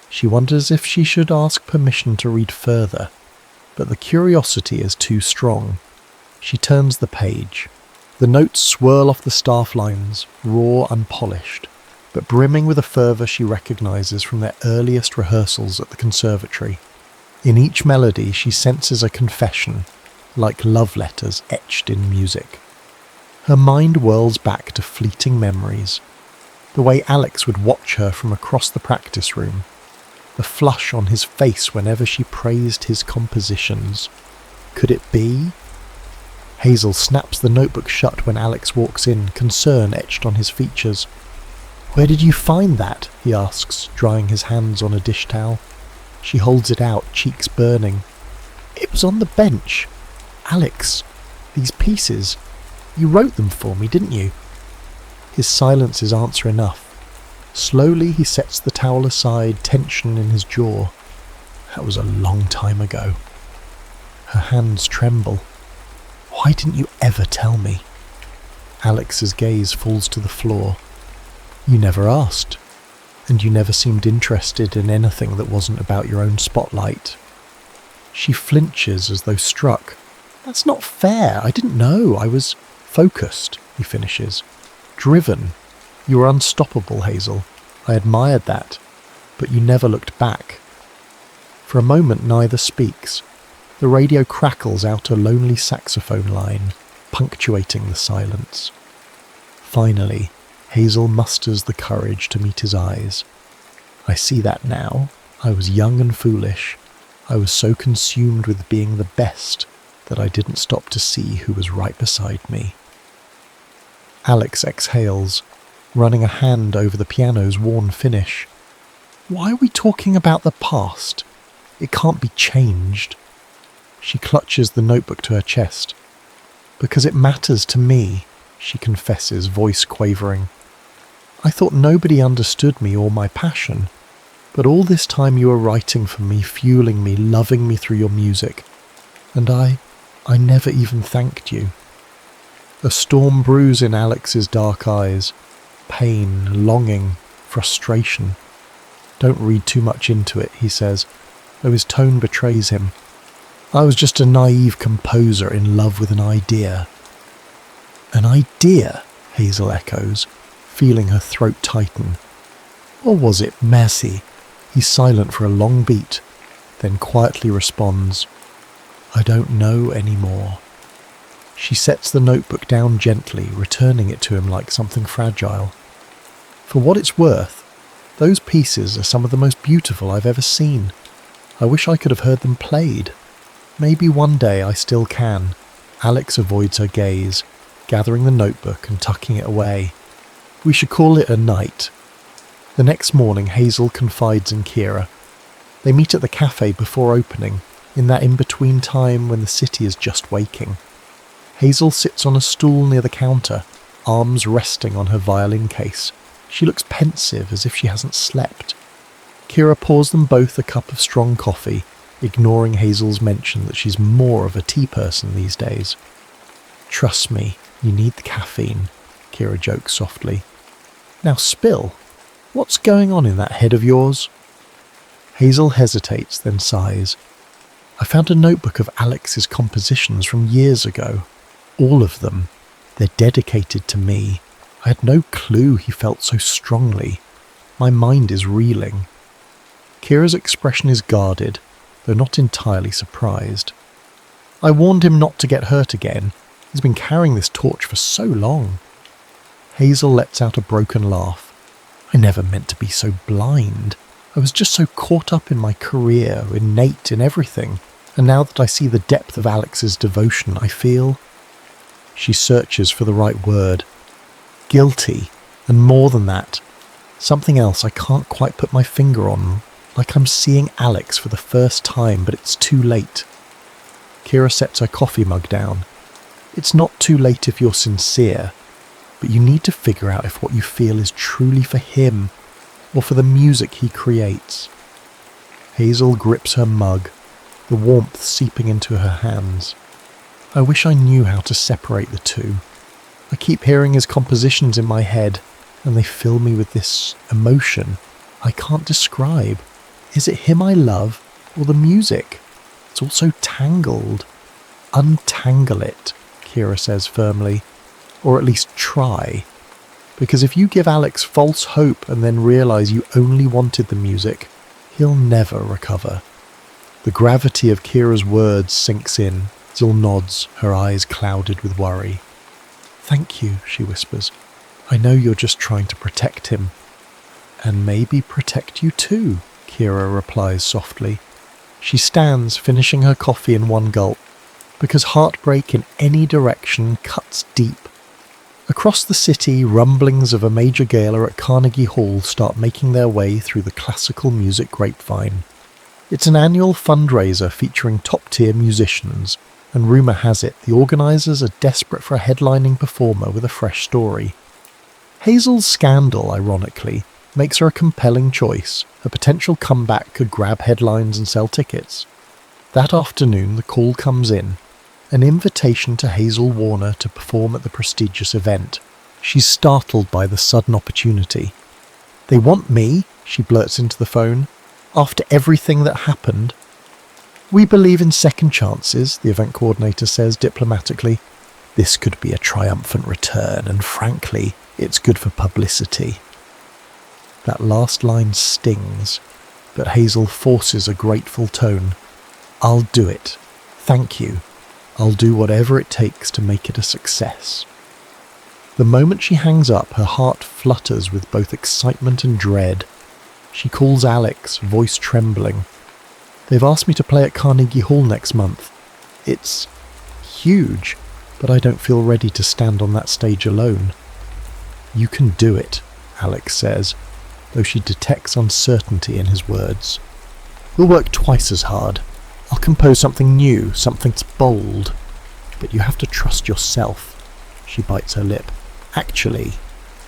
She wonders if she should ask permission to read further, but the curiosity is too strong. She turns the page. The notes swirl off the staff lines, raw, unpolished. but brimming with a fervour she recognises from their earliest rehearsals at the conservatory. In each melody she senses a confession, like love letters etched in music. Her mind whirls back to fleeting memories. The way Alex would watch her from across the practice room, the flush on his face whenever she praised his compositions. Could it be? Hazel snaps the notebook shut when Alex walks in, concern etched on his features. "Where did you find that?" he asks, drying his hands on a dish towel. She holds it out, cheeks burning. "It was on the bench. Alex, these pieces, you wrote them for me, didn't you?" His silence is answer enough. Slowly he sets the towel aside, tension in his jaw. That was a long time ago. Her hands tremble. "Why didn't you ever tell me?" Alex's gaze falls to the floor. "You never asked, and you never seemed interested in anything that wasn't about your own spotlight." She flinches as though struck. "That's not fair. I didn't know. I was focused," he finishes. "Driven. You were unstoppable, Hazel. I admired that, but you never looked back." For a moment neither speaks. The radio crackles out a lonely saxophone line, punctuating the silence. Finally, Hazel musters the courage to meet his eyes. "I see that now. I was young and foolish. I was so consumed with being the best that I didn't stop to see who was right beside me." Alex exhales, running a hand over the piano's worn finish. "Why are we talking about the past? It can't be changed." She clutches the notebook to her chest. "Because it matters to me," she confesses, voice quavering. "I thought nobody understood me or my passion, but all this time you were writing for me, fueling me, loving me through your music, and I never even thanked you." A storm brews in Alex's dark eyes. Pain, longing, frustration. "Don't read too much into it," he says, though his tone betrays him. "I was just a naive composer in love with an idea." "An idea?" Hazel echoes, feeling her throat tighten. "Or was it merci?" He's silent for a long beat, then quietly responds, "I don't know anymore." She sets the notebook down gently, returning it to him like something fragile. "For what it's worth, those pieces are some of the most beautiful I've ever seen. I wish I could have heard them played. Maybe one day I still can." Alex avoids her gaze, gathering the notebook and tucking it away. "We should call it a night." The next morning, Hazel confides in Kira. They meet at the cafe before opening, in that in-between time when the city is just waking. Hazel sits on a stool near the counter, arms resting on her violin case. She looks pensive, as if she hasn't slept. Kira pours them both a cup of strong coffee, ignoring Hazel's mention that she's more of a tea person these days. "Trust me, you need the caffeine," Kira jokes softly. "Now spill. What's going on in that head of yours?" Hazel hesitates, then sighs. "I found a notebook of Alex's compositions from years ago. All of them. They're dedicated to me. I had no clue he felt so strongly. My mind is reeling." Kira's expression is guarded, though not entirely surprised. "I warned him not to get hurt again. He's been carrying this torch for so long." Hazel lets out a broken laugh. "I never meant to be so blind. I was just so caught up in my career, in Nate, in everything. And now that I see the depth of Alex's devotion, I feel..." She searches for the right word. "Guilty. And more than that. Something else I can't quite put my finger on. Like I'm seeing Alex for the first time, but it's too late." Kira sets her coffee mug down. "It's not too late if you're sincere, but you need to figure out if what you feel is truly for him, or for the music he creates." Hazel grips her mug, the warmth seeping into her hands. "I wish I knew how to separate the two. I keep hearing his compositions in my head, and they fill me with this emotion I can't describe. Is it him I love, or the music? It's all so tangled." "Untangle it," Kira says firmly. "Or at least try." Because if you give Alex false hope and then realise you only wanted the music, he'll never recover. The gravity of Kira's words sinks in. Hazel nods, her eyes clouded with worry. "Thank you," she whispers. "I know you're just trying to protect him." "And maybe protect you too," Kira replies softly. She stands, finishing her coffee in one gulp, because heartbreak in any direction cuts deep. Across the city, rumblings of a major gala at Carnegie Hall start making their way through the classical music grapevine. It's an annual fundraiser featuring top-tier musicians, and rumour has it the organisers are desperate for a headlining performer with a fresh story. Hazel's scandal, ironically, makes her a compelling choice. A potential comeback could grab headlines and sell tickets. That afternoon, the call comes in. An invitation to Hazel Warner to perform at the prestigious event. She's startled by the sudden opportunity. "They want me," she blurts into the phone, "after everything that happened." "We believe in second chances," the event coordinator says diplomatically. "This could be a triumphant return, and frankly, it's good for publicity." That last line stings, but Hazel forces a grateful tone. "I'll do it. Thank you. I'll do whatever it takes to make it a success." The moment she hangs up, her heart flutters with both excitement and dread. She calls Alex, voice trembling. "They've asked me to play at Carnegie Hall next month. It's huge, but I don't feel ready to stand on that stage alone." "You can do it," Alex says, though she detects uncertainty in his words. "We'll work twice as hard. I'll compose something new, something that's bold. But you have to trust yourself." She bites her lip. "Actually,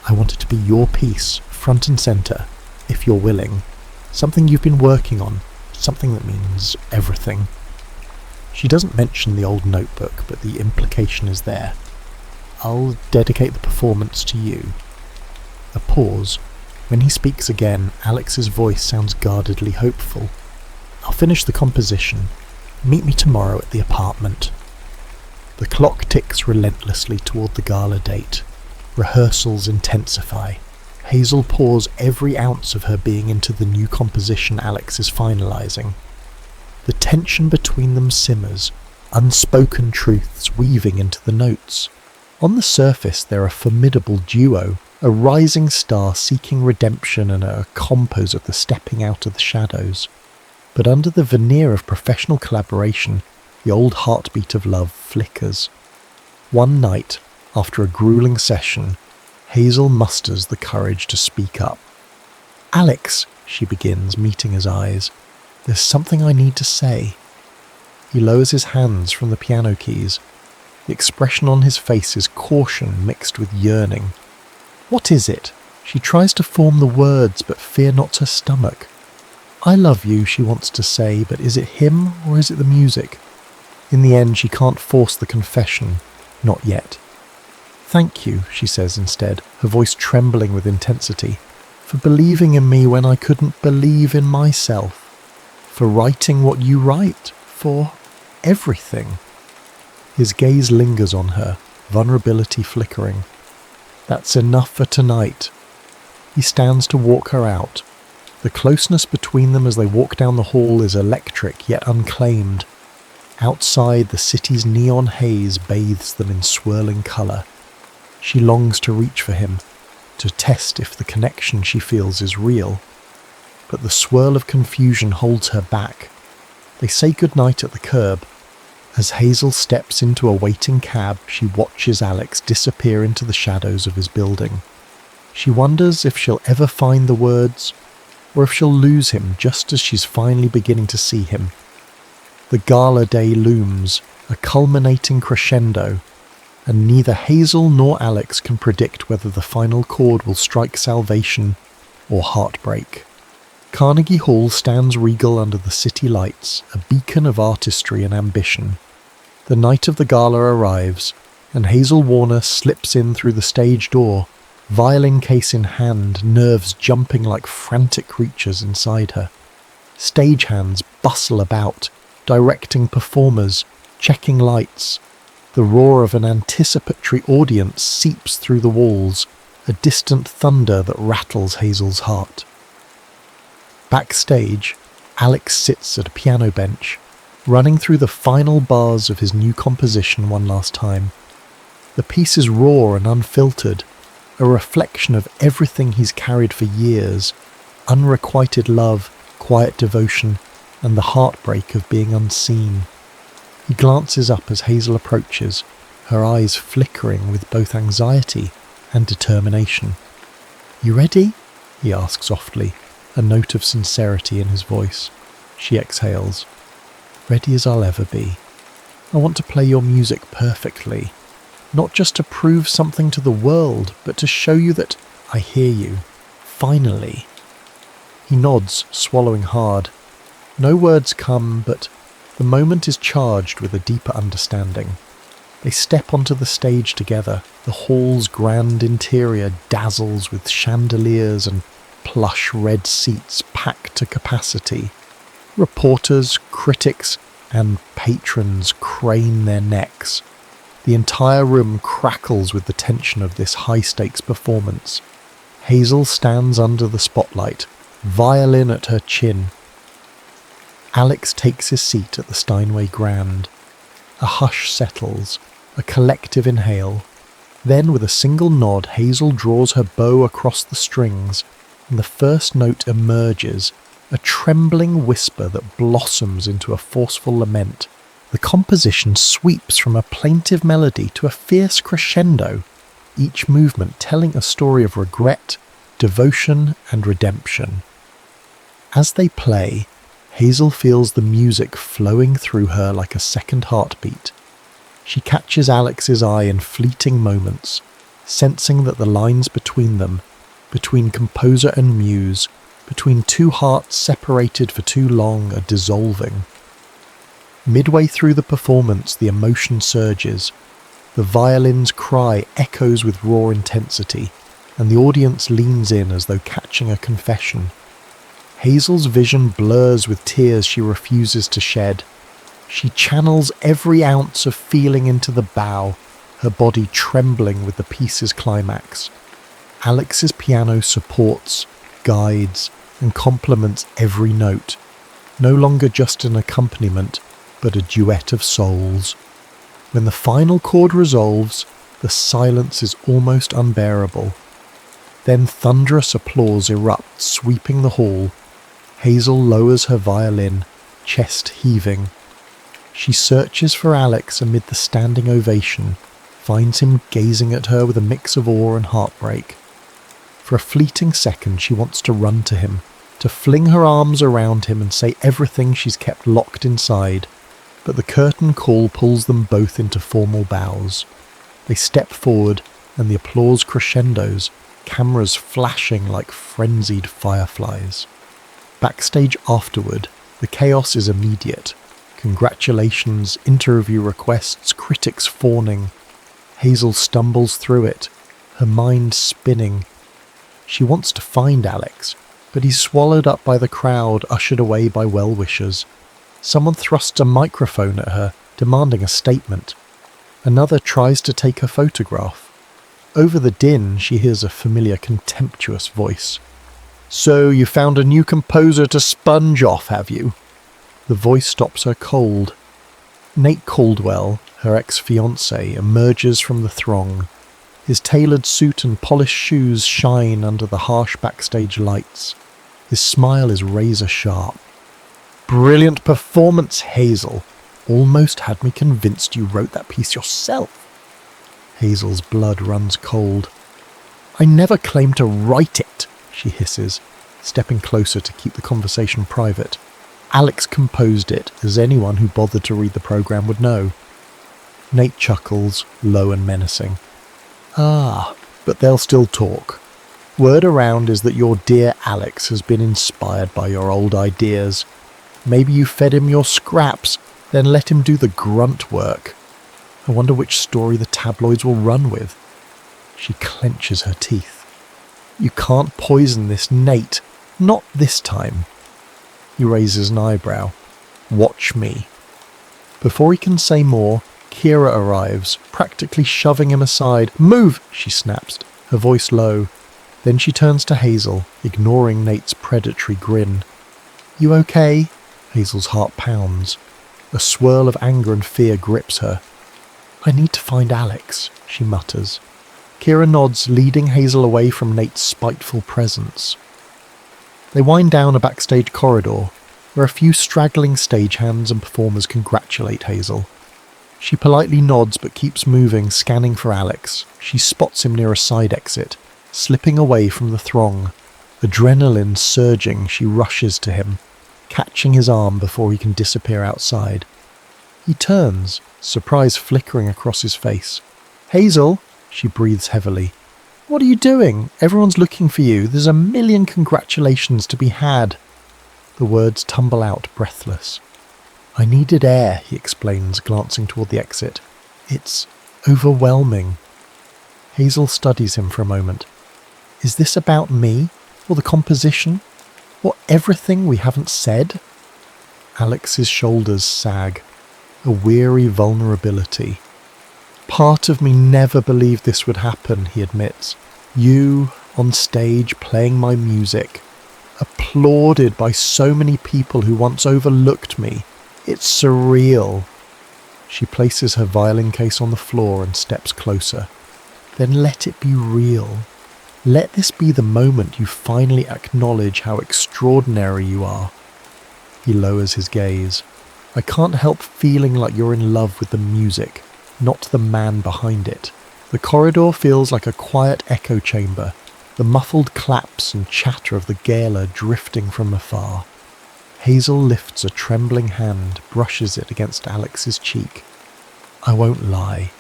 I want it to be your piece, front and centre, if you're willing. Something you've been working on, something that means everything." She doesn't mention the old notebook, but the implication is there. "I'll dedicate the performance to you." A pause. When he speaks again, Alex's voice sounds guardedly hopeful. "I'll finish the composition. Meet me tomorrow at the apartment." The clock ticks relentlessly toward the gala date. Rehearsals intensify. Hazel pours every ounce of her being into the new composition Alex is finalising. The tension between them simmers, unspoken truths weaving into the notes. On the surface they're a formidable duo, a rising star seeking redemption and a composer stepping out of the shadows. But under the veneer of professional collaboration, the old heartbeat of love flickers. One night, after a grueling session, Hazel musters the courage to speak up. "Alex," she begins, meeting his eyes, "there's something I need to say." He lowers his hands from the piano keys. The expression on his face is caution mixed with yearning. "What is it?" She tries to form the words, but fear knots her stomach. "I love you," she wants to say, but is it him or is it the music? In the end, she can't force the confession. Not yet. "Thank you," she says instead, her voice trembling with intensity, "for believing in me when I couldn't believe in myself. For writing what you write. For everything." His gaze lingers on her, vulnerability flickering. "That's enough for tonight." He stands to walk her out. The closeness between them as they walk down the hall is electric yet unclaimed. Outside, the city's neon haze bathes them in swirling colour. She longs to reach for him, to test if the connection she feels is real. But the swirl of confusion holds her back. They say goodnight at the curb. As Hazel steps into a waiting cab, she watches Alex disappear into the shadows of his building. She wonders if she'll ever find the words, or if she'll lose him just as she's finally beginning to see him. The gala day looms, a culminating crescendo, and neither Hazel nor Alex can predict whether the final chord will strike salvation or heartbreak. Carnegie Hall stands regal under the city lights, a beacon of artistry and ambition. The night of the gala arrives, and Hazel Warner slips in through the stage door, violin case in hand, nerves jumping like frantic creatures inside her. Stagehands bustle about, directing performers, checking lights. The roar of an anticipatory audience seeps through the walls. a distant thunder that rattles Hazel's heart. Backstage, Alex sits at a piano bench, running through the final bars of his new composition one last time. The piece is raw and unfiltered, a reflection of everything he's carried for years: unrequited love, quiet devotion, and the heartbreak of being unseen. He glances up as Hazel approaches, her eyes flickering with both anxiety and determination. "You ready?" he asks softly, a note of sincerity in his voice. She exhales. "Ready as I'll ever be. I want to play your music perfectly, not just to prove something to the world, but to show you that I hear you. Finally." He nods, swallowing hard. No words come, but the moment is charged with a deeper understanding. They step onto the stage together. The hall's grand interior dazzles with chandeliers and plush red seats packed to capacity. Reporters, critics, and patrons crane their necks. The entire room crackles with the tension of this high-stakes performance. Hazel stands under the spotlight, violin at her chin. Alex takes his seat at the Steinway Grand. A hush settles, a collective inhale. Then, with a single nod, Hazel draws her bow across the strings, and the first note emerges, a trembling whisper that blossoms into a forceful lament. The composition sweeps from a plaintive melody to a fierce crescendo, each movement telling a story of regret, devotion, and redemption. As they play, Hazel feels the music flowing through her like a second heartbeat. She catches Alex's eye in fleeting moments, sensing that the lines between them, between composer and muse, between two hearts separated for too long, are dissolving. Midway through the performance, the emotion surges. The violin's cry echoes with raw intensity, and the audience leans in as though catching a confession. Hazel's vision blurs with tears she refuses to shed. She channels every ounce of feeling into the bow, her body trembling with the piece's climax. Alex's piano supports, guides, and complements every note, no longer just an accompaniment, but a duet of souls. When the final chord resolves, the silence is almost unbearable. Then thunderous applause erupts, sweeping the hall. Hazel lowers her violin, chest heaving. She searches for Alex amid the standing ovation, finds him gazing at her with a mix of awe and heartbreak. For a fleeting second she wants to run to him, to fling her arms around him and say everything she's kept locked inside, but the curtain call pulls them both into formal bows. They step forward, and the applause crescendos, cameras flashing like frenzied fireflies. Backstage afterward, the chaos is immediate. Congratulations, interview requests, critics fawning. Hazel stumbles through it, her mind spinning. She wants to find Alex, but he's swallowed up by the crowd, ushered away by well-wishers. Someone thrusts a microphone at her, demanding a statement. Another tries to take her photograph. Over the din, she hears a familiar, contemptuous voice. "So you found a new composer to sponge off, have you?" The voice stops her cold. Nate Caldwell, her ex-fiancé, emerges from the throng. His tailored suit and polished shoes shine under the harsh backstage lights. His smile is razor-sharp. "Brilliant performance, Hazel. Almost had me convinced you wrote that piece yourself." Hazel's blood runs cold. "I never claimed to write it," she hisses, stepping closer to keep the conversation private. "Alex composed it, as anyone who bothered to read the program would know." Nate chuckles, low and menacing. "Ah, but they'll still talk. Word around is that your dear Alex has been inspired by your old ideas. Maybe you fed him your scraps, then let him do the grunt work. I wonder which story the tabloids will run with." She clenches her teeth. "You can't poison this Nate. Not this time." He raises an eyebrow. "Watch me." Before he can say more, Kira arrives, practically shoving him aside. "Move!" she snaps. her voice low. Then she turns to Hazel, ignoring Nate's predatory grin. "You okay?" Hazel's heart pounds. A swirl of anger and fear grips her. "I need to find Alex," she mutters. Kira nods, leading Hazel away from Nate's spiteful presence. They wind down a backstage corridor, where a few straggling stagehands and performers congratulate Hazel. She politely nods but keeps moving, scanning for Alex. She spots him near a side exit, slipping away from the throng. Adrenaline surging, she rushes to him, catching his arm before he can disappear outside. He turns, surprise flickering across his face. "Hazel," she breathes heavily. "What are you doing? Everyone's looking for you. There's a million congratulations to be had." The words tumble out, breathless. "I needed air," he explains, glancing toward the exit. "It's overwhelming." Hazel studies him for a moment. "Is this about me? Or the composition? Or everything we haven't said?" Alex's shoulders sag. A weary vulnerability. "Part of me never believed this would happen," he admits. "You, on stage, playing my music. Applauded by so many people who once overlooked me. It's surreal." She places her violin case on the floor and steps closer. "Then let it be real. Let this be the moment you finally acknowledge how extraordinary you are." He lowers his gaze. "I can't help feeling like you're in love with the music, not the man behind it." The corridor feels like a quiet echo chamber, the muffled claps and chatter of the gala drifting from afar. Hazel lifts a trembling hand, brushes it against Alex's cheek. "I won't lie.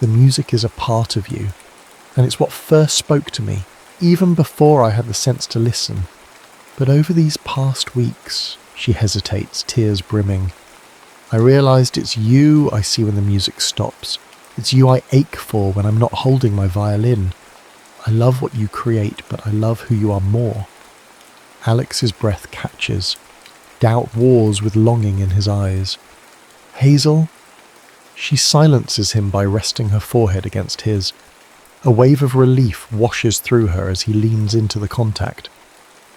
The music is a part of you, and it's what first spoke to me, even before I had the sense to listen. But over these past weeks," she hesitates, tears brimming, "I realised it's you I see when the music stops. It's you I ache for when I'm not holding my violin. I love what you create, but I love who you are more." Alex's breath catches. Doubt wars with longing in his eyes. "Hazel?" She silences him by resting her forehead against his. A wave of relief washes through her as he leans into the contact.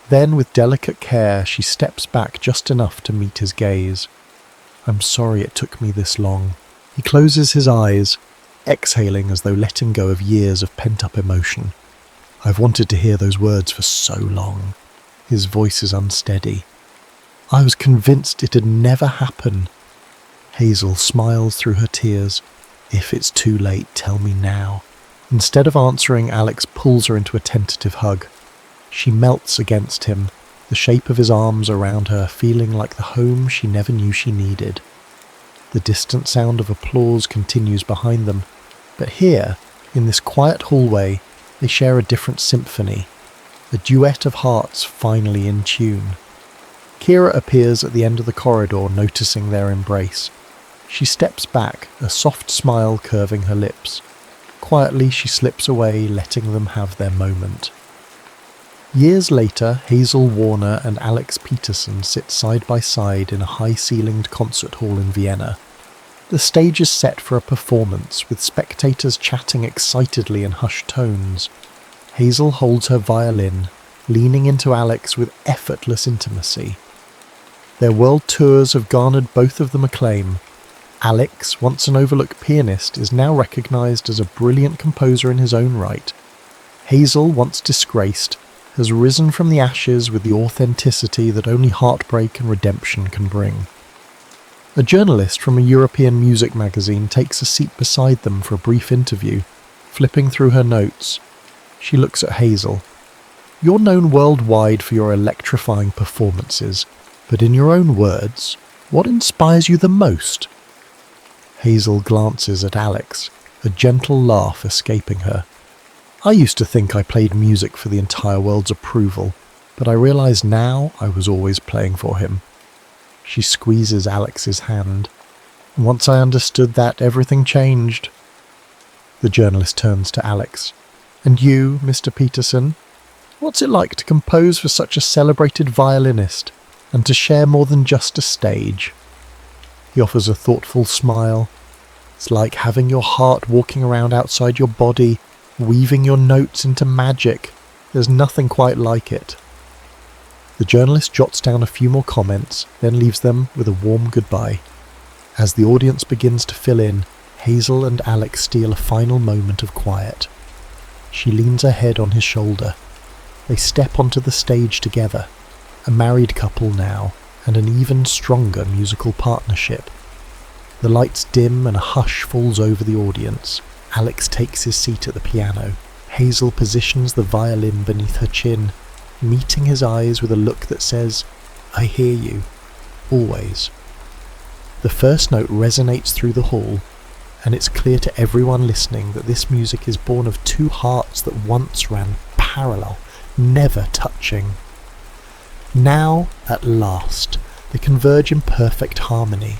Then, with delicate care, she steps back just enough to meet his gaze. "I'm sorry it took me this long." He closes his eyes, exhaling as though letting go of years of pent-up emotion. "I've wanted to hear those words for so long." His voice is unsteady. "I was convinced it'd never happen." Hazel smiles through her tears. "If it's too late, tell me now." Instead of answering, Alex pulls her into a tentative hug. She melts against him, the shape of his arms around her feeling like the home she never knew she needed. The distant sound of applause continues behind them, but here, in this quiet hallway, they share a different symphony, a duet of hearts finally in tune. Kira appears at the end of the corridor, noticing their embrace. She steps back, a soft smile curving her lips. Quietly she slips away, letting them have their moment. Years later, Hazel Warner and Alex Peterson sit side by side in a high-ceilinged concert hall in Vienna. The stage is set for a performance, with spectators chatting excitedly in hushed tones. Hazel holds her violin, leaning into Alex with effortless intimacy. Their world tours have garnered both of them acclaim. Alex, once an overlooked pianist, is now recognised as a brilliant composer in his own right. Hazel, once disgraced, has risen from the ashes with the authenticity that only heartbreak and redemption can bring. A journalist from a European music magazine takes a seat beside them for a brief interview, flipping through her notes. She looks at Hazel. "You're known worldwide for your electrifying performances, but in your own words, what inspires you the most?" Hazel glances at Alex, a gentle laugh escaping her. "I used to think I played music for the entire world's approval, but I realise now I was always playing for him." She squeezes Alex's hand. "Once I understood that, everything changed." The journalist turns to Alex. "And you, Mr. Peterson? What's it like to compose for such a celebrated violinist, and to share more than just a stage?" He offers a thoughtful smile. "It's like having your heart walking around outside your body, weaving your notes into magic. There's nothing quite like it. The journalist jots down a few more comments, then leaves them with a warm goodbye. As the audience begins to fill in, Hazel and Alex steal a final moment of quiet. She leans her head on his shoulder. They step onto the stage together, a married couple now, and an even stronger musical partnership. The lights dim and a hush falls over the audience. Alex takes his seat at the piano. Hazel positions the violin beneath her chin, meeting his eyes with a look that says, "I hear you, always." The first note resonates through the hall, and it's clear to everyone listening that this music is born of two hearts that once ran parallel, never touching. Now, at last, they converge in perfect harmony,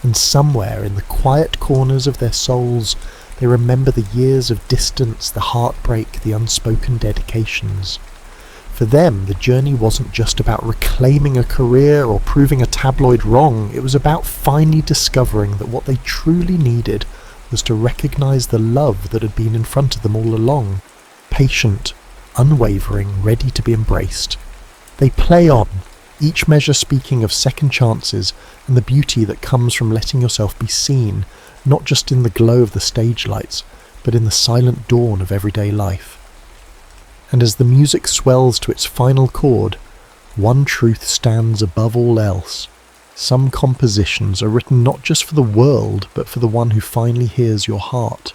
and somewhere in the quiet corners of their souls they remember the years of distance, the heartbreak, the unspoken dedications. For them, the journey wasn't just about reclaiming a career or proving a tabloid wrong. It was about finally discovering that what they truly needed was to recognise the love that had been in front of them all along. Patient, unwavering, ready to be embraced. They play on, each measure speaking of second chances and the beauty that comes from letting yourself be seen, not just in the glow of the stage lights, but in the silent dawn of everyday life. And as the music swells to its final chord, one truth stands above all else. Some compositions are written not just for the world, but for the one who finally hears your heart.